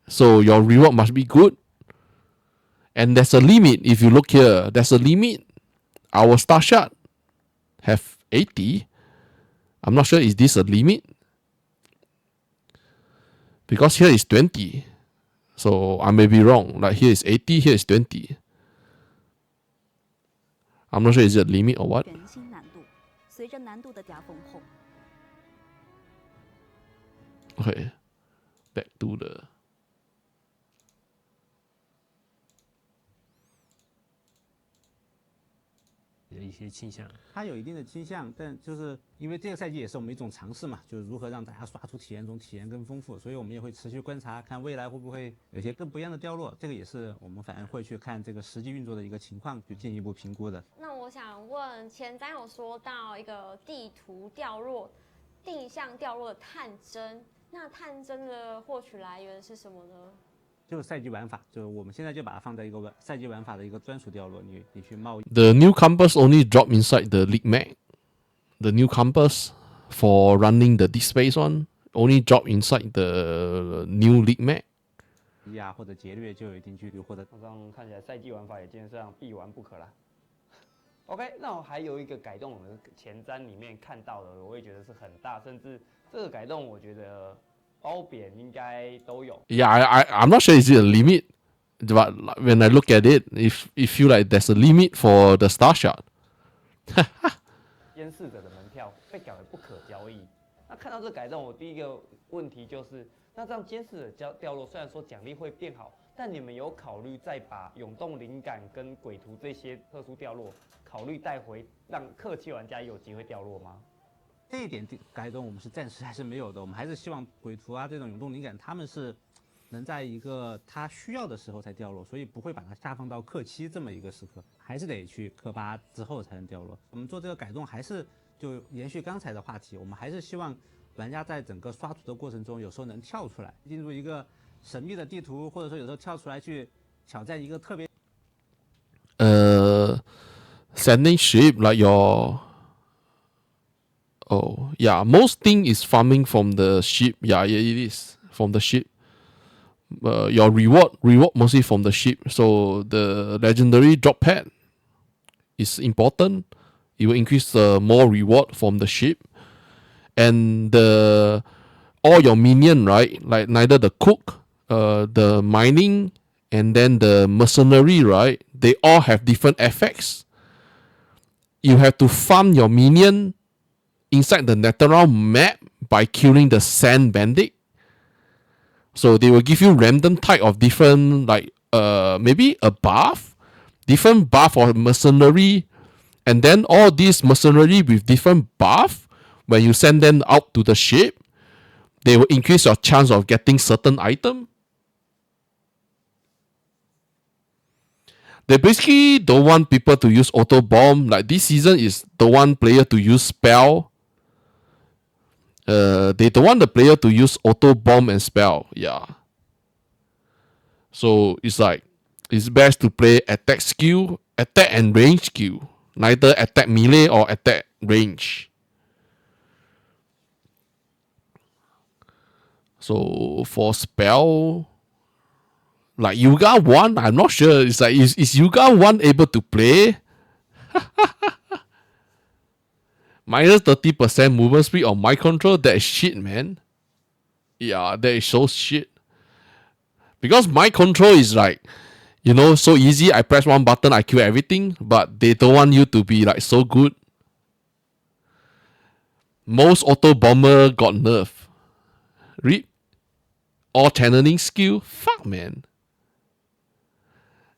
So your reward must be good. And there's a limit. If you look here, there's a limit. Our Star Shard have 80. I'm not sure is this a limit. Because here is 20. So I may be wrong. Like here is 80, here is 20. I'm not sure is it a limit or what. Okay. Back to the... 的一些倾向，它有一定的倾向，但就是因为这个赛季也是我们一种尝试嘛，就是如何让大家刷出体验中体验更丰富，所以我们也会持续观察，看未来会不会有些更不一样的掉落。这个也是我们反而会去看这个实际运作的一个情况，去进一步评估的。那我想问，前瞻有说到一个地图掉落、定向掉落的探针，那探针的获取来源是什么呢？就是赛季玩法，就是我们现在就把它放在一个赛季玩法的一个专属掉落，你去冒。The new compass only drop inside the league map. The new compass for running the deep space one. Only drop inside the new league map. 呀，或者劫掠就有一定距离，或者这样看起来赛季玩法也基本上必玩不可啦。OK， 那我还有一个改动，我们前瞻里面看到的，我也觉得是很大，甚至这个改动我觉得褒贬应该都有。Yeah, I'm not sure is it a limit, but when I look at it, if it feel like there's a limit for the star shot. 监视者的门票被改为不可交易。那看到这改动，我第一个问题就是，那这样监视者掉落，虽然说奖励会变好，但你们有考虑再把涌动灵感跟鬼图这些特殊掉落，考虑带回，让客气玩家也有机会掉落吗？这一点改动我们是暂时还是没有的，我们还是希望鬼图啊这种涌动灵感，他们是能在一个他需要的时候才掉落，所以不会把它下放到氪7这么一个时刻，还是得去氪8之后才能掉落。我们做这个改动还是就延续刚才的话题，我们还是希望玩家在整个刷图的过程中，有时候能跳出来，进入一个神秘的地图，或者说有时候跳出来去挑战一个特别。Sending ship like your. Oh yeah, most thing is farming from the ship. Yeah, it is from the ship. Your reward mostly from the ship. So the legendary drop pad is important. It will increase more reward from the ship. And all your minion, right? Like neither the cook, the mining, and then the mercenary, right? They all have different effects. You have to farm your minion inside the natural map by killing the sand bandit. So they will give you random type of different, like maybe a buff, different buff for mercenary, and then all these mercenary with different buff, when you send them out to the ship, they will increase your chance of getting certain item. They basically don't want people to use auto bomb. Like this season is the one player to use spell. They don't want the player to use auto bomb and spell. Yeah. So it's like it's best to play attack skill, attack and range skill. Neither attack melee or attack range. So for spell, like Yuga 1, I'm not sure. It's like is Yuga 1 able to play? Minus 30% movement speed on my control, that is shit, man. Yeah, that is so shit. Because my control is like, you know, so easy. I press one button, I kill everything. But they don't want you to be like so good. Most auto bomber got nerf. Read. All channeling skill. Fuck, man.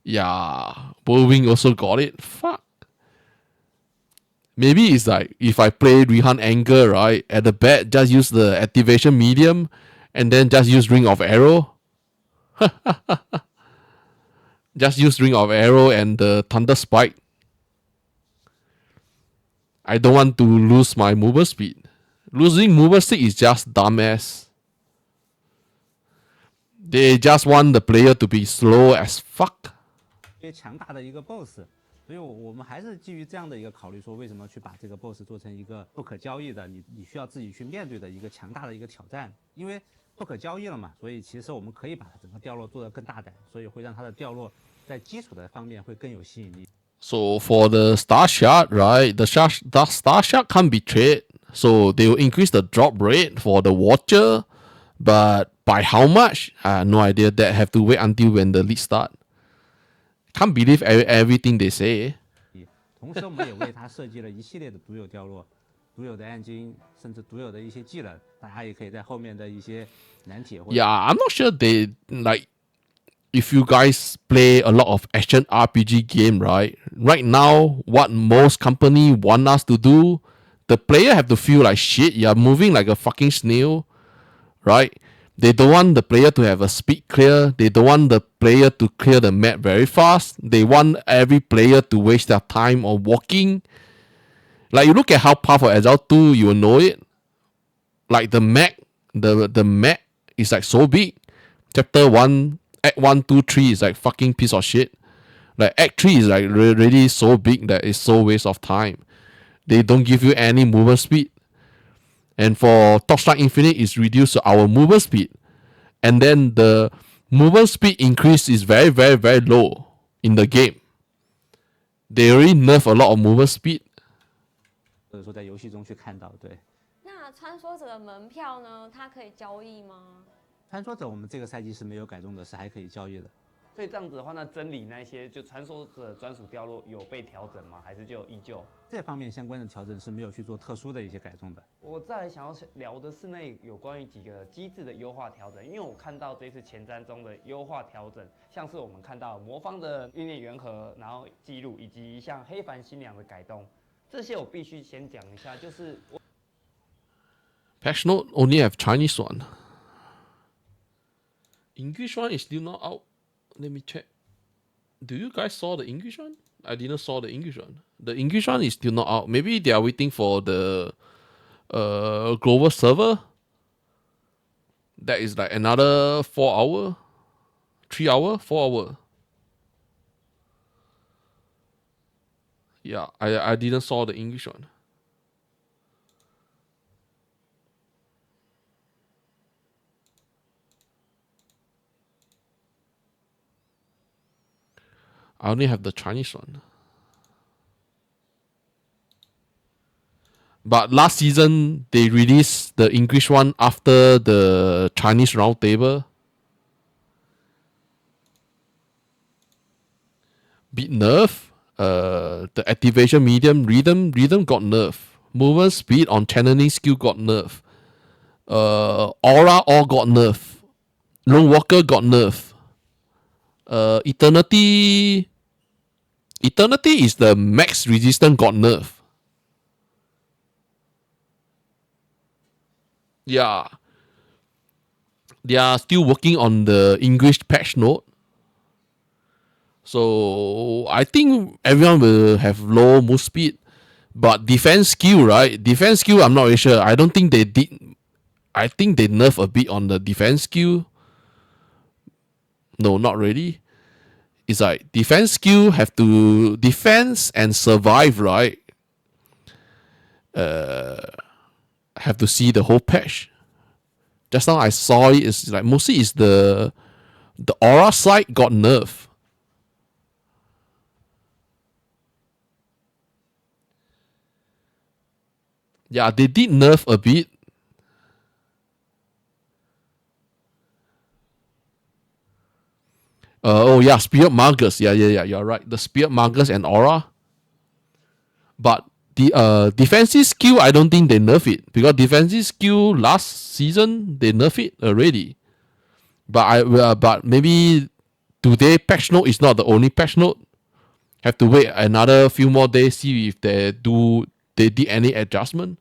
Yeah. Whirlwind also got it. Fuck. Maybe it's like if I play Rihan Anger, right? At the bat, just use the activation medium and then just use Ring of Arrow. Just use Ring of Arrow and the Thunder Spike. I don't want to lose my mover speed. Losing mover stick is just dumbass. They just want the player to be slow as fuck. 特别强大的一个 BOSS， 所以我们还是基于这样的一个考虑，说为什么去把这个 BOSS 做成一个不可交易的，你需要自己去面对的一个强大的一个挑战，因为不可交易了嘛，所以其实我们可以把它整个掉落做得更大胆，所以会让它的掉落在基础的方面会更有吸引力。So for the star shot, right? The star shot can't be traded, so they will increase the drop rate for the watcher, but by how much? I have no idea. That have to wait until when the league start. Can't believe everything they say. 同时，我们也为它设计了一系列的独有掉落、独有的暗金，甚至独有的一些技能，大家也可以在后面的一些难题。Yeah, I'm not sure they like. If you guys play a lot of action RPG game, right? Right now, what most company want us to do, the player have to feel like shit. You're moving like a fucking snail, right? They don't want the player to have a speed clear. They don't want the player to clear the map very fast. They want every player to waste their time on walking. Like you look at how powerful Exile 2, you will know it. Like the map, the map is like so big. Chapter 1, Act 1, 2, 3 is like fucking piece of shit. Like Act 3 is like really so big that it's so waste of time. They don't give you any movement speed. And for Torchlight Infinite, it's reduced to our movement speed. And then the movement speed increase is very, very, very low in the game. They already nerf a lot of movement speed. 或者说在游戏中去看到，对。那穿梭者的门票呢？它可以交易吗？穿梭者我们这个赛季是没有改动的，是还可以交易的。所以这样子的话，那真理那些就传说者专属掉落有被调整吗？还是就依旧？这方面相关的调整是没有去做特殊的一些改动的。我再来想要聊的是那有关于几个机制的优化调整，因为我看到这次前瞻中的优化调整，像是我们看到魔方的意念圆盒，然后记录，以及像黑凡新娘的改动，这些我必须先讲一下，就是我 Patchnote only have Chinese one. English one is still not out. Let me check. Do you guys saw the English one? I didn't saw the English one. The English one is still not out. Maybe they are waiting for the global server. That is like another 4 hour, 3 hour, 4 hour. Yeah, I didn't saw the English one. I only have the Chinese one. But last season, they released the English one after the Chinese roundtable. Bit nerf. The activation medium rhythm got nerf. Movement speed on channeling skill got nerf. Aura all got nerf. Lone Walker got nerf. Eternity is the max resistance got nerf. Yeah. They are still working on the English patch note. So I think everyone will have low move speed. But defense skill, right? Defense skill, I'm not really sure. I don't think they did. I think they nerf a bit on the defense skill. No, not really. It's like defense skill have to defense and survive, right? Have to see the whole patch. Just now I saw it. It's like mostly is the aura side got nerfed. Yeah, they did nerf a bit. Oh yeah, Spirit Magus. Yeah, you're right. The Spirit Magus and Aura. But the defensive skill, I don't think they nerf it. Because defensive skill last season, they nerf it already. But maybe today patch note is not the only patch note. Have to wait another few more days, see if they did any adjustment.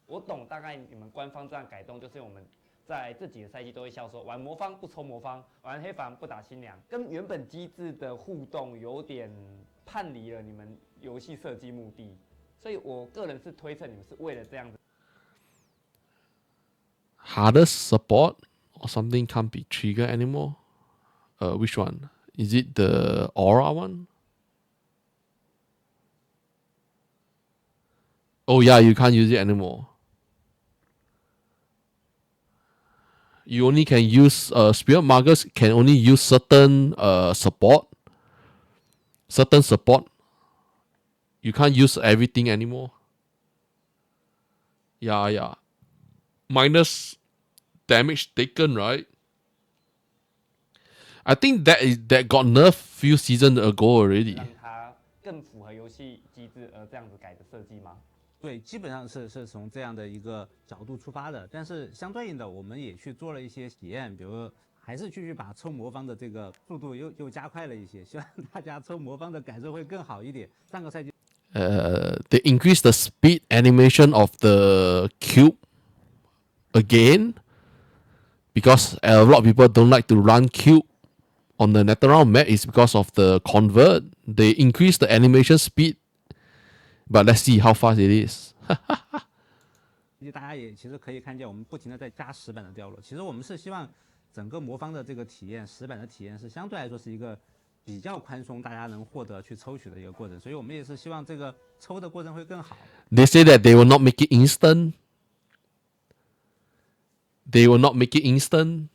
我懂大概你们官方这样改动，就是我们在这几个赛季都会笑说，玩魔方不抽魔方，玩黑房不打新娘，跟原本机制的互动有点叛离了你们游戏设计目的，所以我个人是推测你们是为了这样子。Harder support or something can't be triggered anymore. Which one? Is it the Aura one? Oh yeah, you can't use it anymore. You only can use Spirit Magus can only use certain support. Certain support. You can't use everything anymore. Yeah. Minus damage taken, right? I think that got nerfed few seasons ago already. 让它更符合游戏机制而这样子改的设计吗？对，基本上是从这样的一个角度出发的，但是相对应的，我们也去做了一些体验，比如说还是继续把抽魔方的这个速度又加快了一些，希望大家抽魔方的感受会更好一点。上个赛季they increase the speed animation of the cube again because a lot of people don't like to run cube on the Netherrealm map is because of the convert. They increase the animation speed. But let's see how fast it is. 大家也其实可以看见，我们不停的在加石板的掉落。其实我们是希望整个魔方的这个体验，石板的体验是相对来说是一个比较宽松，大家能获得去抽取的一个过程。所以我们也是希望这个抽的过程会更好。They say that they will not make it instant. They will not make it instant.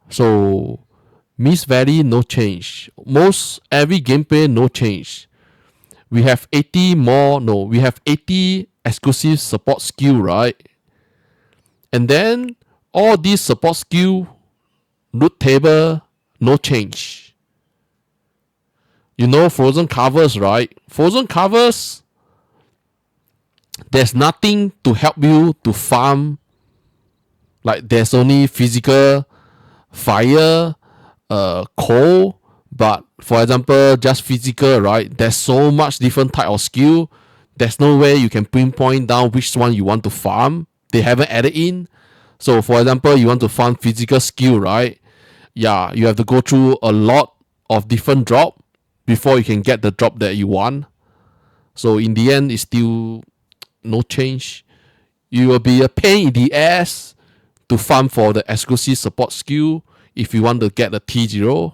So Miss Valley no change. Most every gameplay no change. We have 80 more. No, we have 80 exclusive support skill, right? And then all these support skill loot table no change. You know frozen covers, right? Frozen covers, there's nothing to help you to farm. Like there's only physical, fire, coal. But for example, just physical, right? There's so much different type of skill. There's no way you can pinpoint down which one you want to farm. They haven't added in. So for example, you want to farm physical skill, right? Yeah, you have to go through a lot of different drop before you can get the drop that you want. So in the end, it's still no change. You will be a pain in the ass to farm for the exclusive support skill if you want to get a T0.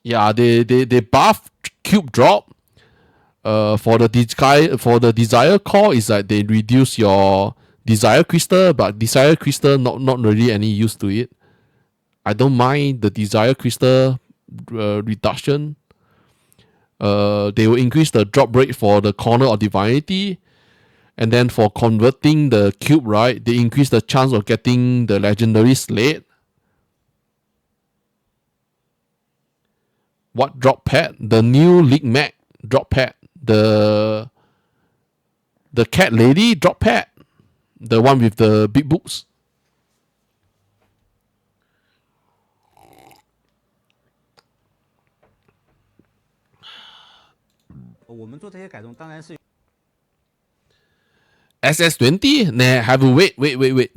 Yeah, they buff cube drop. For the desire core is like they reduce your desire crystal, but desire crystal not really any use to it. I don't mind the desire crystal reduction. They will increase the drop rate for the corner of divinity, and then for converting the cube, right, they increase the chance of getting the legendary slate. What drop pad? The new League Mag drop pad. The cat lady drop pad. The one with the big boobs. 我们做这些改动当然是 SS20? Nah, have to wait.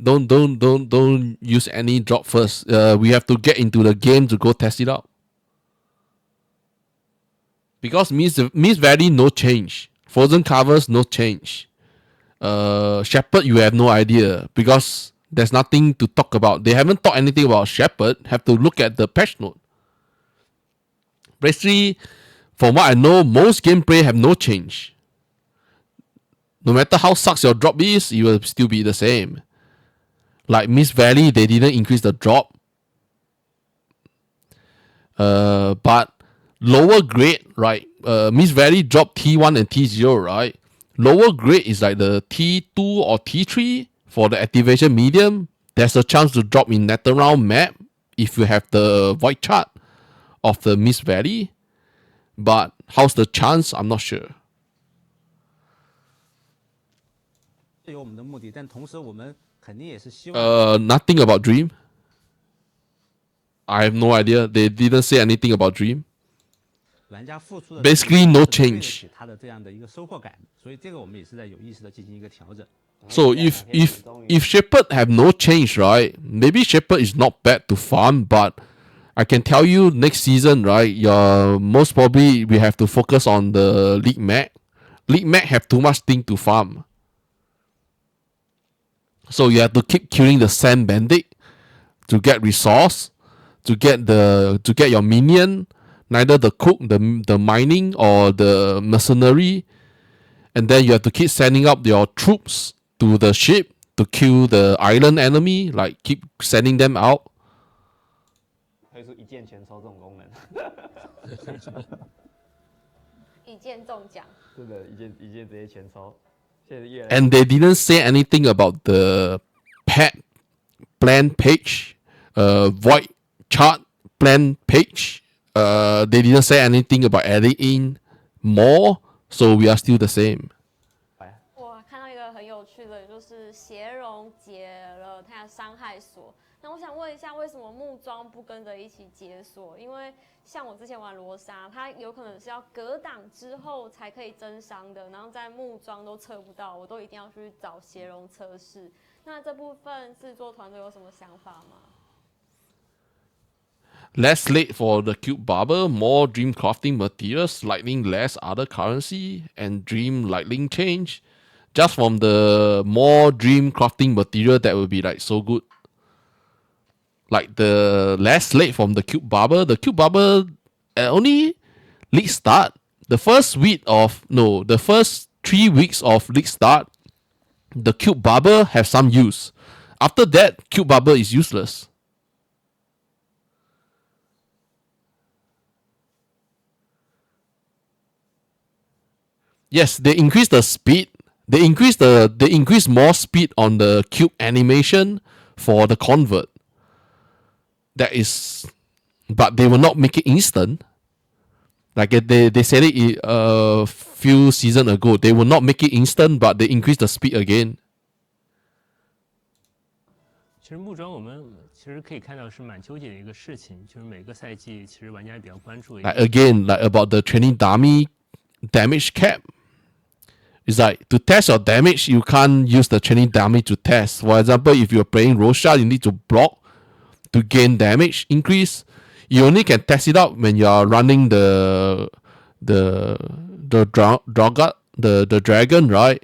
Don't use any drop first. We have to get into the game to go test it out. Because Miss Valley no change. Frozen covers no change. Shepherd you have no idea because there's nothing to talk about. They haven't talked anything about Shepherd. Have to look at the patch note. Basically, from what I know, most gameplay have no change. No matter how sucks your drop is, it will still be the same. Like Miss Valley, they didn't increase the drop. But lower grade, right? Miss Valley dropped T1 and T0, right? Lower grade is like the T2 or T3 for the activation medium. There's a chance to drop in NetherRealm map if you have the void chart of the Miss Valley. But how's the chance? I'm not sure. 有我们的目的，但同时我们肯定也是希望。Nothing about Dream. I have no idea. They didn't say anything about Dream. 玩家付出的 Basically no change. 它的这样的一个收获感，所以这个我们也是在有意识的进行一个调整。So if Shepherd have no change, right? Maybe Shepherd is not bad to farm, but I can tell you next season, right? Most probably we have to focus on the League Mag. League Mag have too much thing to farm. So you have to keep killing the Sand Bandit to get resource, to get your minion, neither the cook, the mining or the mercenary, and then you have to keep sending up your troops to the ship to kill the island enemy, like keep sending them out. 推出一键全抽这种功能，一键中奖，真的，一键直接全抽。现在越来越 And they didn't say anything about the pet plan page, void chart plan page. They didn't say anything about adding in more, so we are still the same. 我看到一个很有趣的，就是邪容解了它的伤害锁。那我想问一下，为什么木桩不跟着一起解锁？因为像我之前玩罗莎，它有可能是要格挡之后才可以增伤的，然后在木桩都测不到，我都一定要去找邪容测试。那这部分制作团队有什么想法吗？ Less slate for the cube barber, more dream crafting materials, lightning less other currency, and dream lightning change. Just from the more dream crafting material, that would be like so good. like the last late from the Cube Barber. The Cube Barber only league start. The first 3 weeks of league start, the Cube Barber have some use. After that, Cube Barber is useless. Yes, they increase the speed. They increase more speed on the cube animation for the convert. That is, but they will not make it instant. Like they said it a few seasons ago. They will not make it instant, but they increase the speed again. 其实木桩我们其实可以看到是蛮纠结的一个事情，就是每个赛季其实玩家也比较关注。Like again, like about the training dummy damage cap. It's like to test your damage, you can't use the training dummy to test. For example, if you're playing Rosha, you need to block to gain damage increase. You only can test it out when you are running the dragon, right?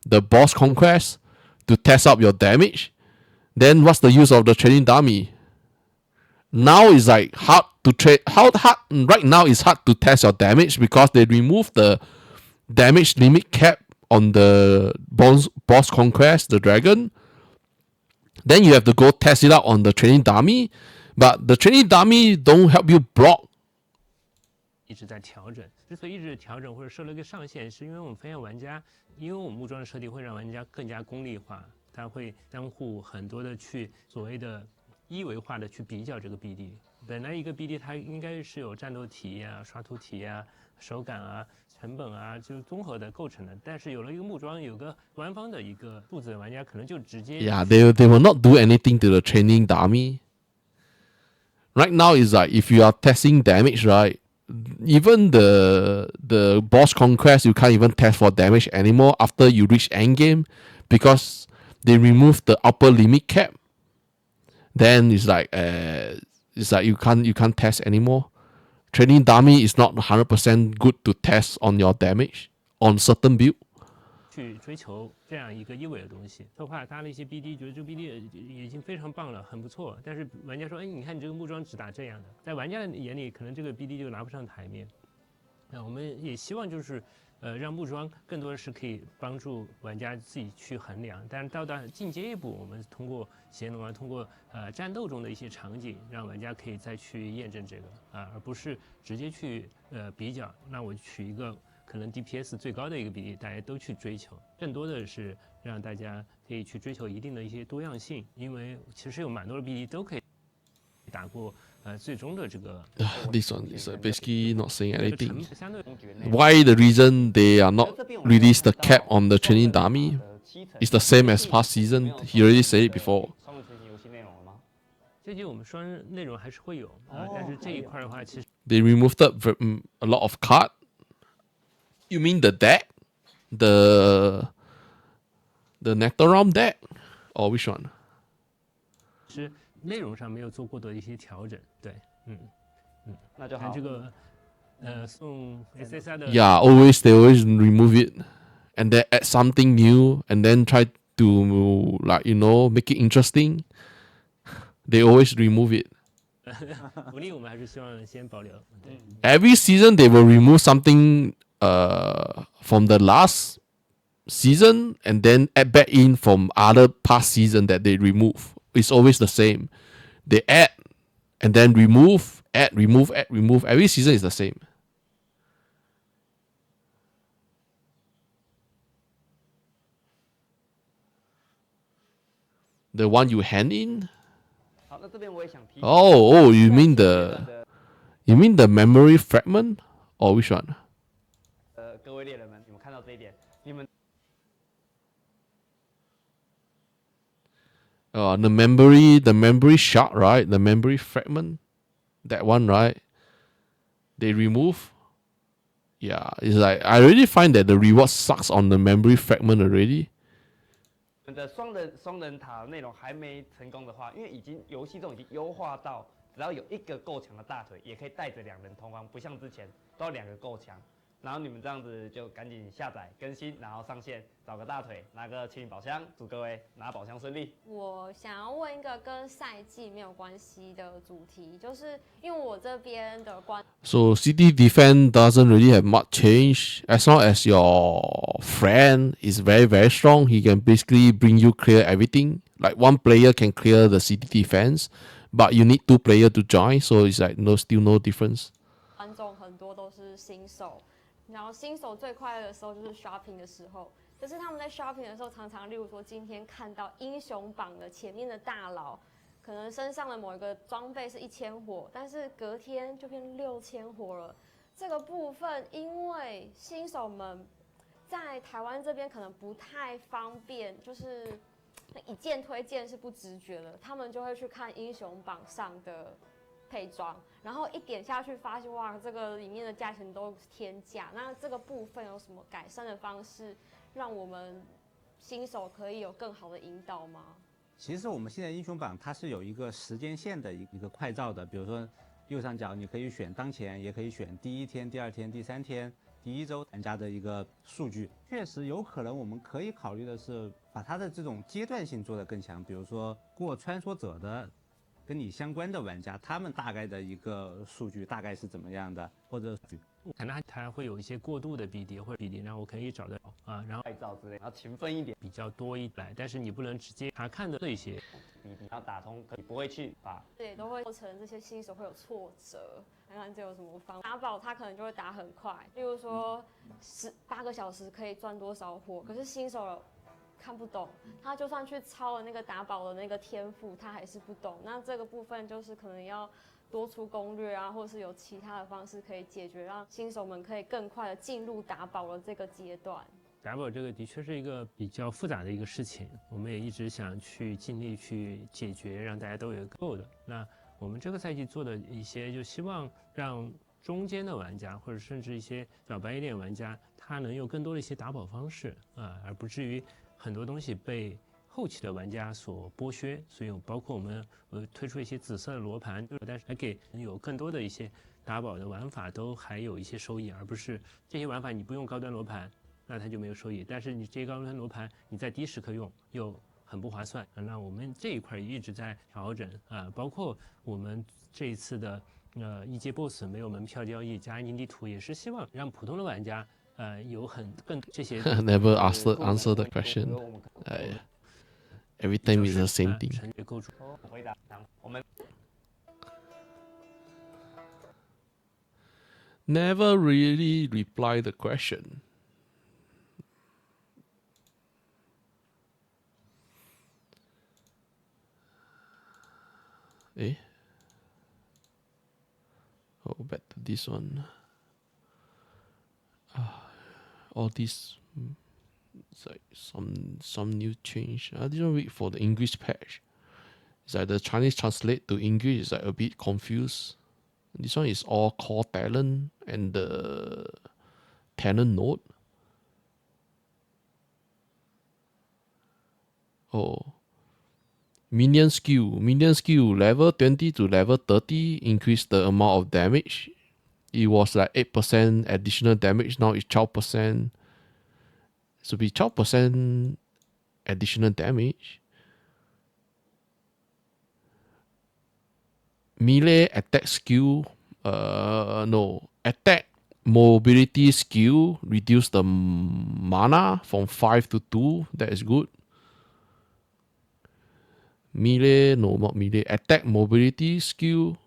The boss conquest to test out your damage. Then what's the use of the training dummy? Now it's like hard to right now it's hard to test your damage because they remove the damage limit cap on the boss conquest, the dragon. Then you have to go test it out on the training dummy, but the training dummy don't help you block. 一直在调整，之所以一直调整或者设了一个上限，是因为我们发现玩家，因为我们木桩的设定会让玩家更加功利化，他会相互很多的去所谓的一维化的去比较这个 BD。本来一个 BD 它应该是有战斗体验啊、刷图体验啊、手感啊、成本啊，就综合的构成的。但是有了一个木桩，有个官方的一个数字，玩家可能就直接 Yeah, they will not do anything to the training dummy. Right now is like if you are testing damage, right? Even the boss conquest, you can't even test for damage anymore after you reach endgame because they remove the upper limit cap. Then it's like you can't test anymore. Training dummy is not 100% good to test on your damage on certain build. 去追求这样一个一维的东西，策划搭了一些 BD， 觉得这个 BD 已经非常棒了，很不错。但是玩家说，哎，你看你这个木桩只打这样的，在玩家的眼里，可能这个 BD 就拿不上台面。那我们也希望就是让木桩更多的是可以帮助玩家自己去衡量。但是到进阶一步，我们通过协同啊，通过战斗中的一些场景，让玩家可以再去验证这个而不是直接去比较。那我取一个可能 DPS 最高的一个比例，大家都去追求，更多的是让大家可以去追求一定的一些多样性，因为其实有蛮多的比例都可以打过最终的这个。This one is basically not saying anything. Why the reason they are not release the cap on the training dummy is the same as past season. He already said it before. 这集我们双人内容还是会有但是这一块的话，其实 They removed a lot of card. You mean the deck? The Nectarom deck? Or which one? 是内容上没有做过的一些调整，对，那就好。看这个送 SS8 的 Yeah, they always remove it. And then add something new and then try to make it interesting. They always remove it. 福利我们还是希望先保留。对 Every season they will remove something from the last season and then add back in from other past season that they remove. It's always the same. They add and then remove, add, remove, add, remove. Every season is the same. The one you hand in? 好，那这边我也想提。Oh, you mean the memory fragment? Or which one? 各位猎人们，你们看到这一点，你们the memory shard, right? The memory fragment, that one, right? They remove. Yeah, it's like I already find that the reward sucks on the memory fragment already. 我们的双人塔内容还没成功的话，因为游戏中已经优化到，只要有一个够强的大腿，也可以带着2人通关，不像之前都要2个够强。然后你们这样子就赶紧下载更新，然后上线，找个大腿，拿个清理宝箱，祝各位拿宝箱顺利。我想要问一个跟赛季没有关系的主题，就是因为我这边的So city defense doesn't really have much change as long as your friend is very very strong. He can basically bring you clear everything. Like one player can clear the city defense, but you need two players to join. So it's like still no difference. 观众很多都是新手，然后新手最快乐的时候就是 shopping 的时候。可是他们在 shopping 的时候，常常例如说今天看到英雄榜的前面的大佬，可能身上的某一个装备是1000火，但是隔天就变6000火了。这个部分因为新手们在台湾这边可能不太方便，就是一键推荐是不直觉的，他们就会去看英雄榜上的配装，然后一点下去发现哇，这个里面的价钱都天价。那这个部分有什么改善的方式，让我们新手可以有更好的引导吗？其实我们现在英雄榜它是有一个时间线的一个快照的，比如说右上角你可以选当前，也可以选第1天、第2天、第3天、第1周玩家的一个数据。确实有可能我们可以考虑的是把它的这种阶段性做得更强，比如说过穿梭者的跟你相关的玩家，他们大概的一个数据大概是怎么样的，或者可能它会有一些过度的 BD 或者 BD， 然后我可以找到然后拍照之类，然后勤奋一点，比较多一来，但是你不能直接查看的这些你要打通，你不会去把，这也都会造成这些新手会有挫折。看看这有什么方法打宝，他可能就会打很快，例如说8个小时可以赚多少火，可是新手看不懂，他就算去抄了那个打宝的那个天赋，他还是不懂。那这个部分就是可能要多出攻略啊，或是有其他的方式可以解决，让新手们可以更快的进入打宝的这个阶段。打宝这个的确是一个比较复杂的一个事情，我们也一直想去尽力去解决，让大家都有够的。那我们这个赛季做的一些，就希望让中间的玩家，或者甚至一些小白一点玩家，他能有更多的一些打宝方式而不至于很多东西被后期的玩家所剥削。所以包括我们推出一些紫色的罗盘，但是还给有更多的一些打宝的玩法都还有一些收益，而不是这些玩法你不用高端罗盘，那它就没有收益。但是你这些高端罗盘你在低时刻用又很不划算。那我们这一块一直在调整包括我们这一次的一阶 BOSS 没有门票交易加安静地图，也是希望让普通的玩家有更这些。Never answer the question. Every time is the same thing. 回答我们 Never really reply the question. Oh, back to this one. All these, it's like some new change. I didn't wait for the English patch. It's like the Chinese translate to English is like a bit confused. This one is all core talent and the talent node. Oh. Minion skill level 20 to level 30 increase the amount of damage. It was like 8% additional damage, now it's 12%. So be 12% additional damage. Melee attack skill, no. Attack mobility skill reduce the mana from 5 to 2. That is good. Melee, no, not melee. Attack mobility skill.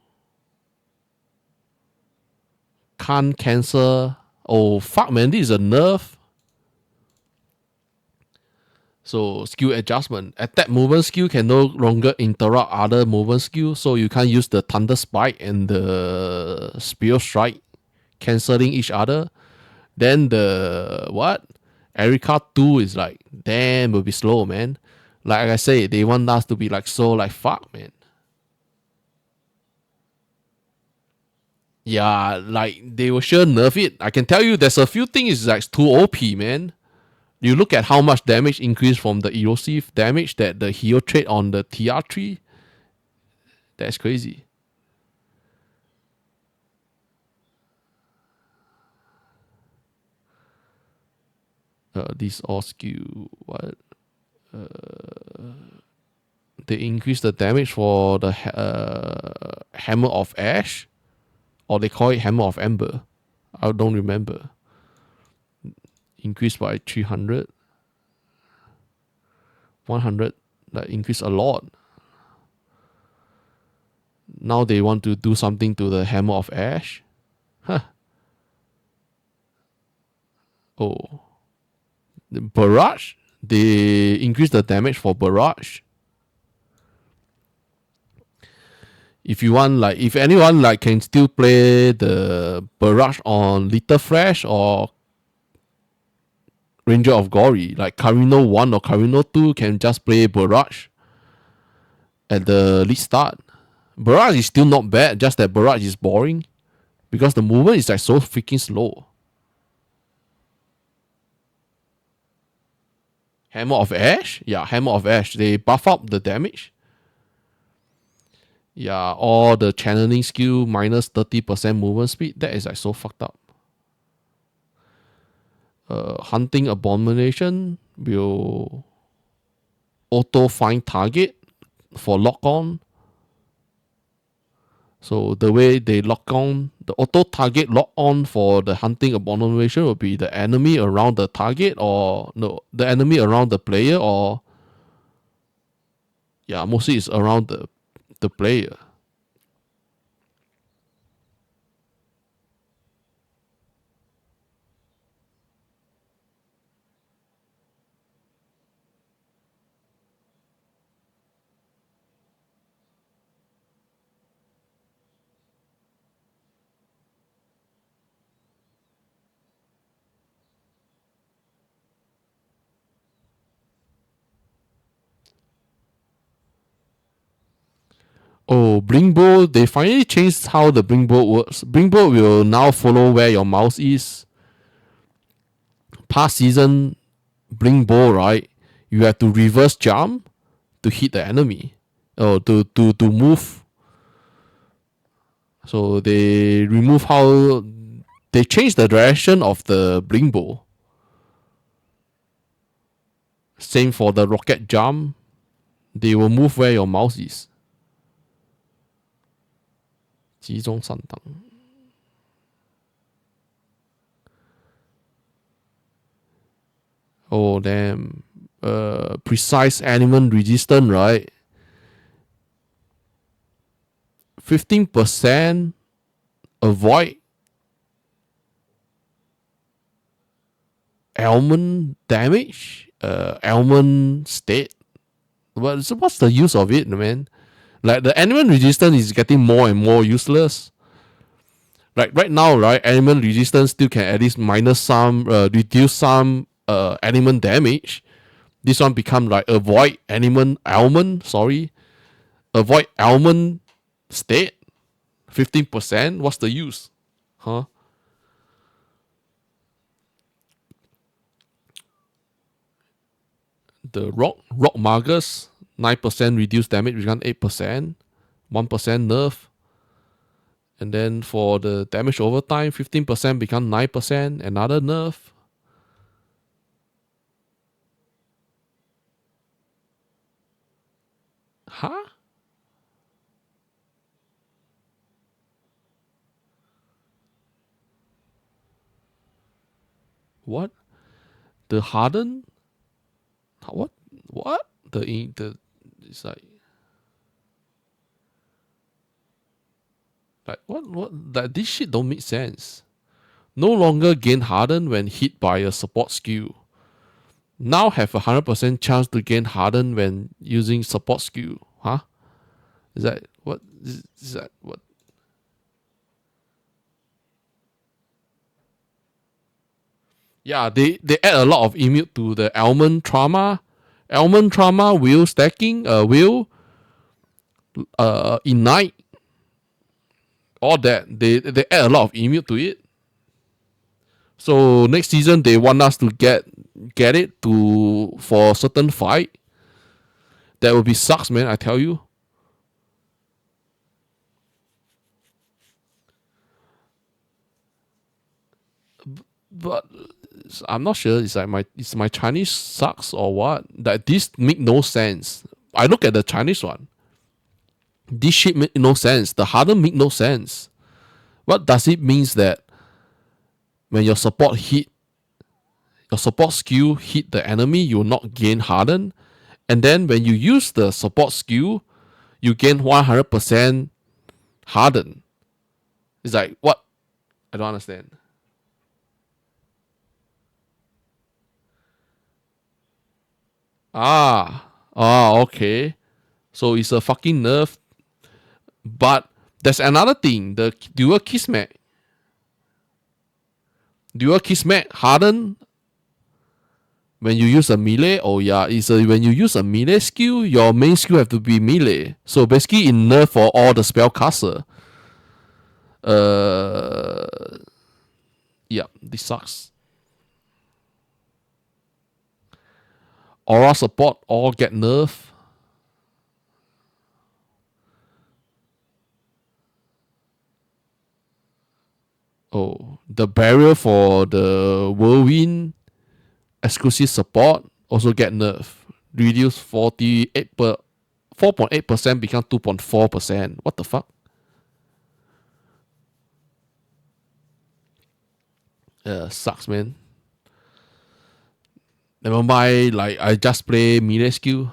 Can't cancel. Oh, fuck, man. This is a nerf. So, skill adjustment. Attack movement skill can no longer interrupt other movement skills. So, you can't use the Thunder Spike and the Spear Strike cancelling each other. Then the, what? Erika 2 is like, damn, will be slow, man. Like I say, they want us to be like so like fuck, man. Yeah, like they will sure nerf it. I can tell you there's a few things like too OP, man. You look at how much damage increase from the erosive damage that the hero trait on the TR3. That's crazy. These all skill. What? They increase the damage for the Hammer of Ash, or they call it Hammer of Ember. I don't remember. Increased by 300. 100. Like increase a lot. Now they want to do something to the Hammer of Ash. Huh. Oh. The Barrage. They increase the damage for Barrage. If you want, like, if anyone like can still play the Barrage on Little Fresh or Ranger of Glory, like Carino 1 or Carino 2 can just play Barrage at the league start. Barrage is still not bad, just that Barrage is boring because the movement is like so freaking slow. Hammer of Ash? Yeah, Hammer of Ash. They buff up the damage. Yeah, all the channeling skill minus 30% movement speed. That is like so fucked up. Hunting Abomination will auto find target for lock on. So the way they lock on, the auto target lock on for the Hunting Abomination will be the enemy around the target, or no, the enemy around the player, or yeah, mostly it's around the player. Oh, Blink Bow, they finally changed how the Blink Bow works. Blink Bow will now follow where your mouse is. Past season, Blink Bow, right? You have to reverse jump to hit the enemy. Or to move. So they remove how... They change the direction of the Blink Bow. Same for the rocket jump. They will move where your mouse is. 集中散档. Oh damn. Precise element resistance, right? 15% avoid ailment damage. Ailment state. What's the use of it, man? Like the element resistance is getting more and more useless. Like right now, right, element resistance still can at least minus some, reduce some element damage. This one become like avoid ailment, avoid ailment state. 15%. What's the use? Huh? The rock Magus, 9% reduced damage, become 8%, 1% nerf. And then for the damage over time, 15% become 9%, another nerf. Huh? What? The harden? What? The it's like what that this shit don't make sense. No longer gain harden when hit by a support skill. Now have a 100% chance to gain harden when using support skill. Huh? Is that what? Is that what? Yeah, they add a lot of immune to the ailment trauma. Ailment trauma will stacking, will ignite. All that. They add a lot of immune to it. So next season they want us to get it to for a certain fight. That will be sucks, man, I tell you. But I'm not sure. It's my Chinese sucks or what? That this make no sense. I look at the Chinese one. This shit make no sense. The harden make no sense. What does it means that when your support skill hit the enemy, you will not gain harden, and then when you use the support skill, you gain 100% harden. It's like what? I don't understand. Okay. So it's a fucking nerf. But there's another thing, the dual kismet. Dual kismet harden when you use a melee. Oh yeah, when you use a melee skill, your main skill have to be melee. So basically in nerf for all the spellcaster. Yeah, this sucks. Aura support all get nerf. Oh, the barrier for the whirlwind exclusive support also get nerf. Reduce 4.8% become 2.4%. What the fuck? Sucks, man. Never mind, like I just play melee skill.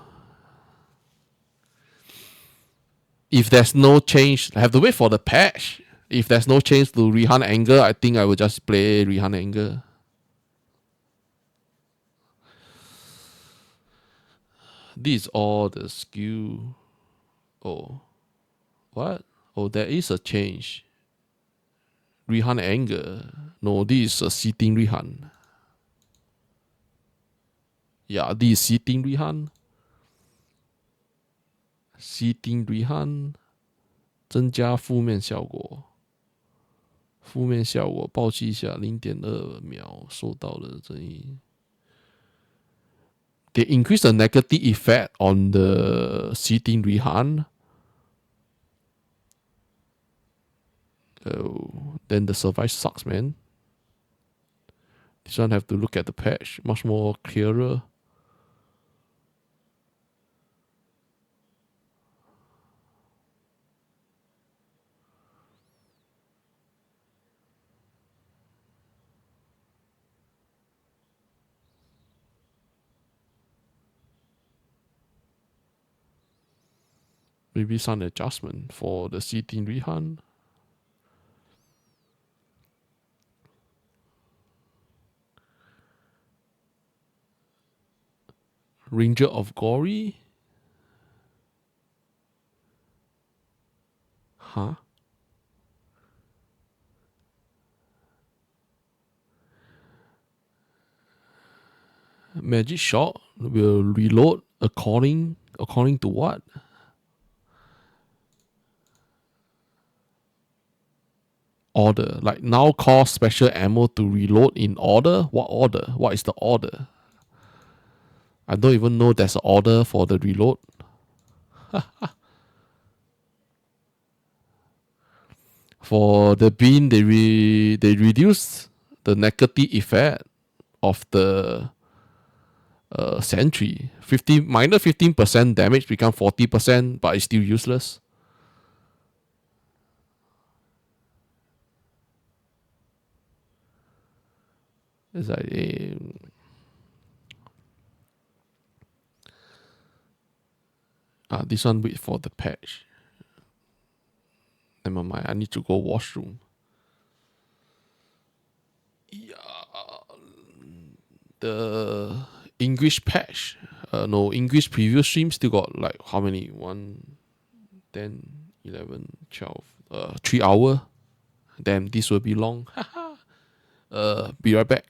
If there's no change, I have to wait for the patch. If there's no change to Rihan Anger, I think I will just play Rihan Anger. This is all the skill. Oh. What? Oh, there is a change. Rihan Anger. No, this is a sitting Rihan. Yeah, this is sitting Rihan. Sitting Rihan. 增加负面效果。负面效果暴击一下 0.2 秒，受到了争议。They increase the negative effect on the sitting Rihan. Oh, then the survive sucks, man. This one have to look at the patch, much more clearer. Maybe some adjustment for the sitting Rihan. Ranger of Glory? Huh? Magic shot will reload according to what? Order. Like now cost special ammo to reload in order? What order? What is the order? I don't even know there's an order for the reload. For the bean, they reduce the negative effect of the sentry. 15% damage become 40%, but it's still useless. It's like this one wait for the patch. Never mind, I need to go washroom. Yeah, the English patch. No, English preview stream still got like how many? 1, 10, 11, 12. 3 hours. Damn, this will be long. Be right back.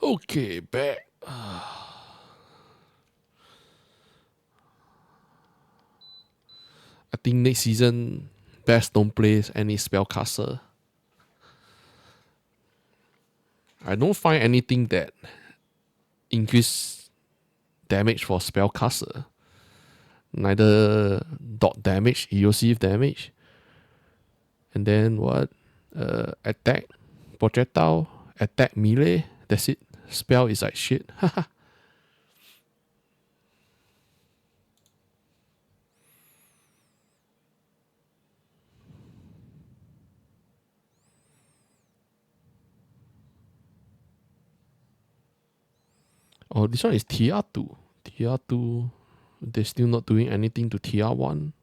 Okay, back. I think next season, best don't play any spellcaster. I don't find anything that increase damage for spellcaster. Neither dot damage, erosive damage. And then what? Attack, projectile, attack melee. That's it. Spell is like shit. Oh, this one is TR2. TR2, they're still not doing anything to TR1.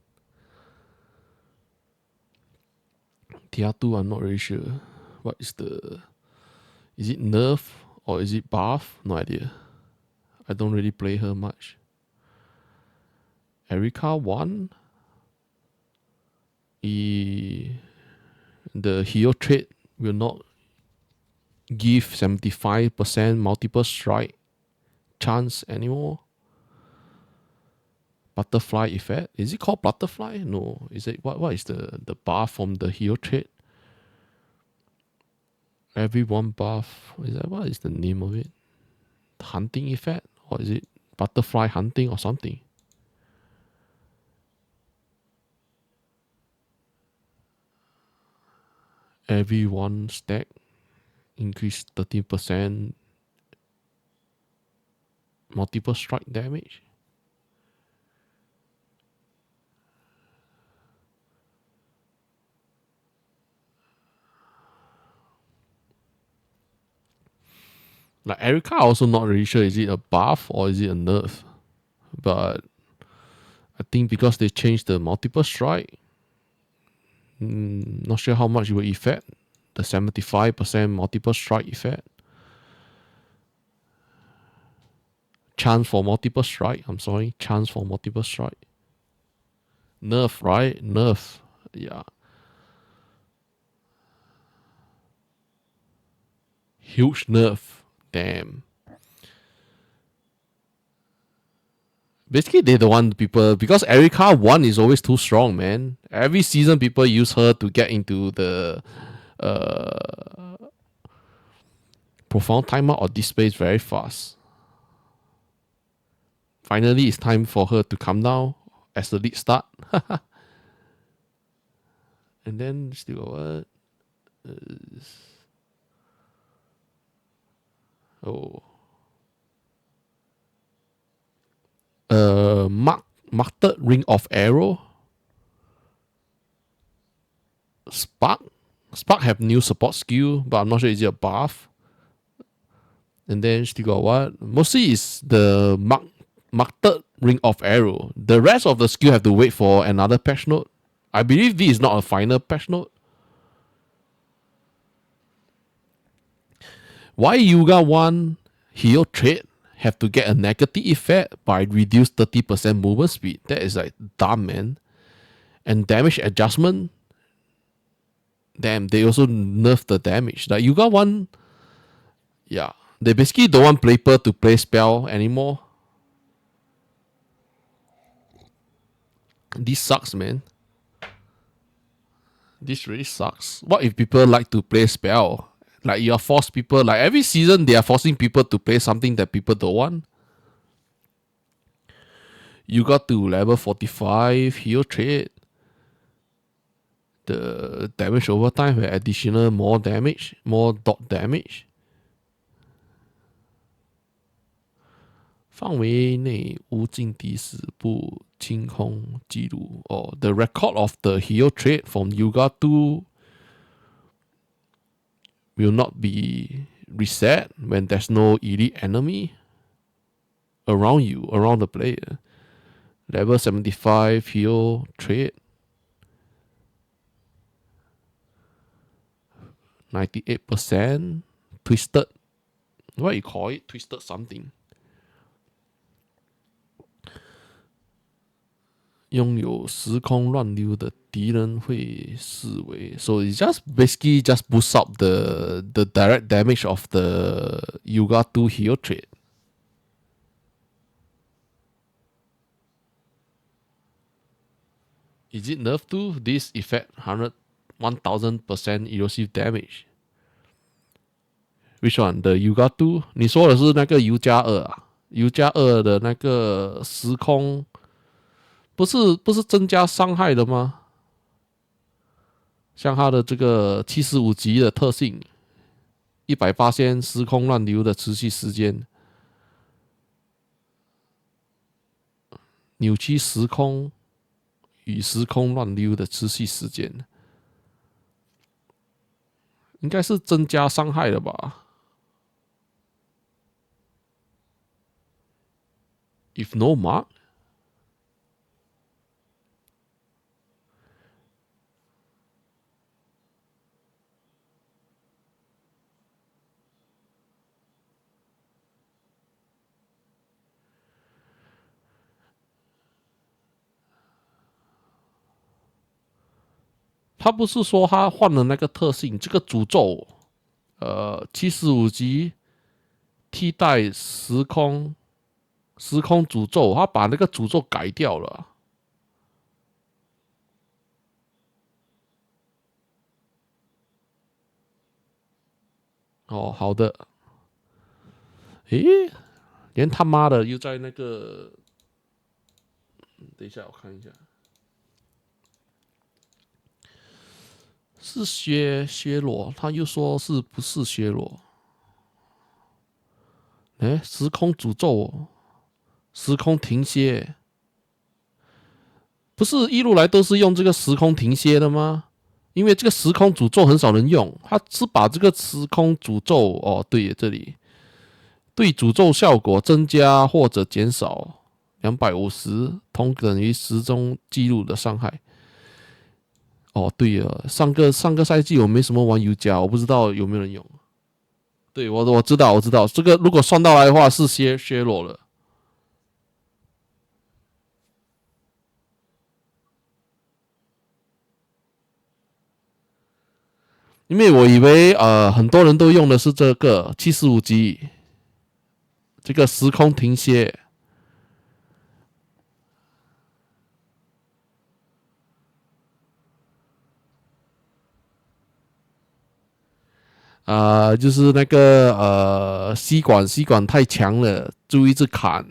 TR2, I'm not really sure. What is the... Is it nerf or is it buff? No idea. I don't really play her much. Erika 1. The hero trait will not give 75% multiple strike chance anymore. Butterfly effect. Is it called butterfly? No. Is it what is the buff from the hero trait? Every one buff. Is that what is the name of it? Hunting effect? Or is it butterfly hunting or something? Every one stack increase 30% multiple strike damage. Like Erika, also not really sure is it a buff or is it a nerf. But I think because they changed the multiple strike, not sure how much it will affect the 75% multiple strike effect. Chance for multiple strike. I'm sorry, chance for multiple strike. Nerf, right? Nerf. Yeah. Huge nerf. Damn. Basically, they're the one people, because Erika 1 is always too strong, man. Every season, people use her to get into the profound timeout or displays very fast. Finally, it's time for her to come down as the lead start. And then still got what? Marked Ring of Arrow. Spark have new support skill, but I'm not sure is it a buff. And then still got what? Mostly is the marked Ring of Arrow. The rest of the skill have to wait for another patch note. I believe this is not a final patch note. Why Yuga 1 hero trait have to get a negative effect by reduced 30% movement speed? That is like dumb, man. And damage adjustment. Damn, they also nerf the damage. Like Yuga 1, yeah, they basically don't want player to play spell anymore. This sucks, man. This really sucks. What if people like to play spell? Like you are forced people, like every season they are forcing people to play something that people don't want. You got to level 45 hero trait. The damage over time with additional more damage, more dot damage. 范围内无尽敌死不清空记录 Oh, the record of the hero trait from Yuga 2 will not be reset when there's no elite enemy around you, around the player. Level 75 hero trait. 98% twisted. What you call it? Twisted something. 拥有时空乱流的敌人会视为 so it just basically just boosts up the direct damage of the Yuga 2 hero trait. Is it nerfed to? This effect 1000% erosive damage. Which one? The Yuga 2? 你说的是那个 U 加2啊？U 加2的那个时空，不是增加伤害的吗？像它的这个75级的特性，100%时空乱流的持续时间，扭曲时空与时空乱流的持续时间，应该是增加伤害的吧？If no mark， 他不是说他换了那个特性，这个诅咒，75级替代时空诅咒，他把那个诅咒改掉了。哦，好的。诶，连他妈的又在那个，等一下我看一下，是薛罗，他又说是不是薛罗？诶，时空诅咒，时空停歇，不是一路来都是用这个时空停歇的吗？因为这个时空诅咒很少人用，他是把这个时空诅咒哦，对，这里对诅咒效果增加或者减少250，同等于时钟记录的伤害。哦，对了，上个赛季我没什么玩游加，我不知道有没有人用。对，我知道，这个如果算到来的话是削弱了。因为我以为很多人都用的是这个75级，这个时空停歇。就是那个吸管太强了，就一直砍，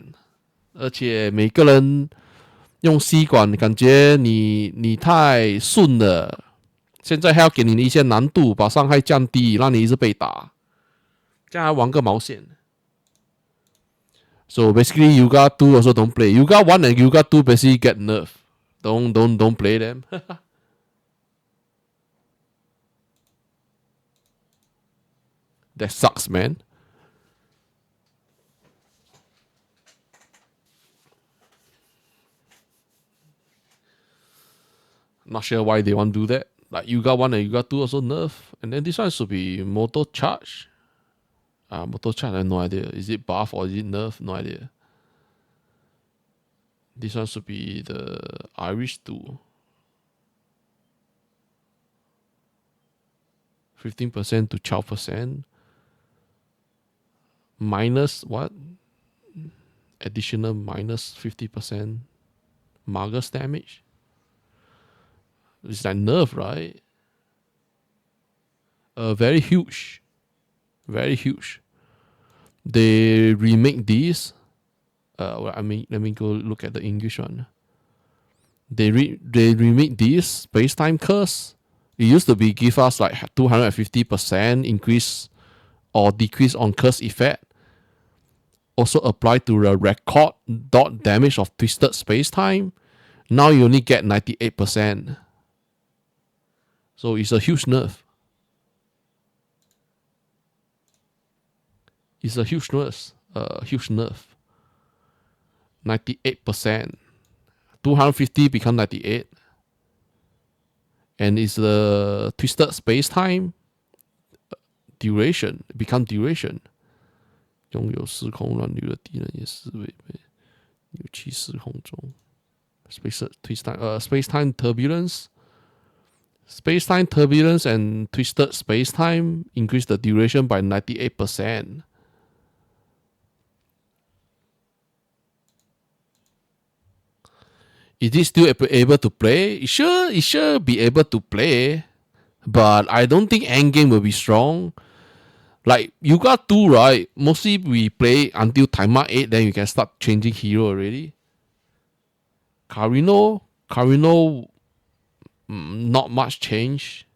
而且每个人用吸管感觉你太顺了，现在还要给你一些难度，把伤害降低，让你一直被打，这样还玩个毛线。So basically, Yuga 2 also don't play. Yuga 1 and Yuga 2 basically get nerfed. Don't play them. That sucks, man. Not sure why they want to do that. Like Yuga 1 and Yuga 2 also nerf. And then this one should be Moto Charge. Moto Charge, I have no idea. Is it buff or is it nerf? No idea. This one should be the Irish 2. 15% to 12%. Minus what? Additional minus 50% Magus damage. It's like nerf, right? Very huge. Very huge. They remake these. Let me go look at the English one. They remake this space-time curse. It used to be give us like 250% increase or decrease on curse effect. Also apply to the record dot damage of twisted space-time. Now you only get 98%. So it's a huge nerf. It's a huge nerf. Huge nerf. 98%. 250 become 98. And it's the twisted space-time duration. Become duration. 拥有时空乱流的敌人也视为被扭曲时空中 Space-time turbulence. Space-time turbulence and twisted space-time increase the duration by 98%. Is it still able to play? It should be able to play, but I don't think endgame will be strong. Like, you got 2, right? Mostly we play until timer 8, then you can start changing hero already. Carino, not much change.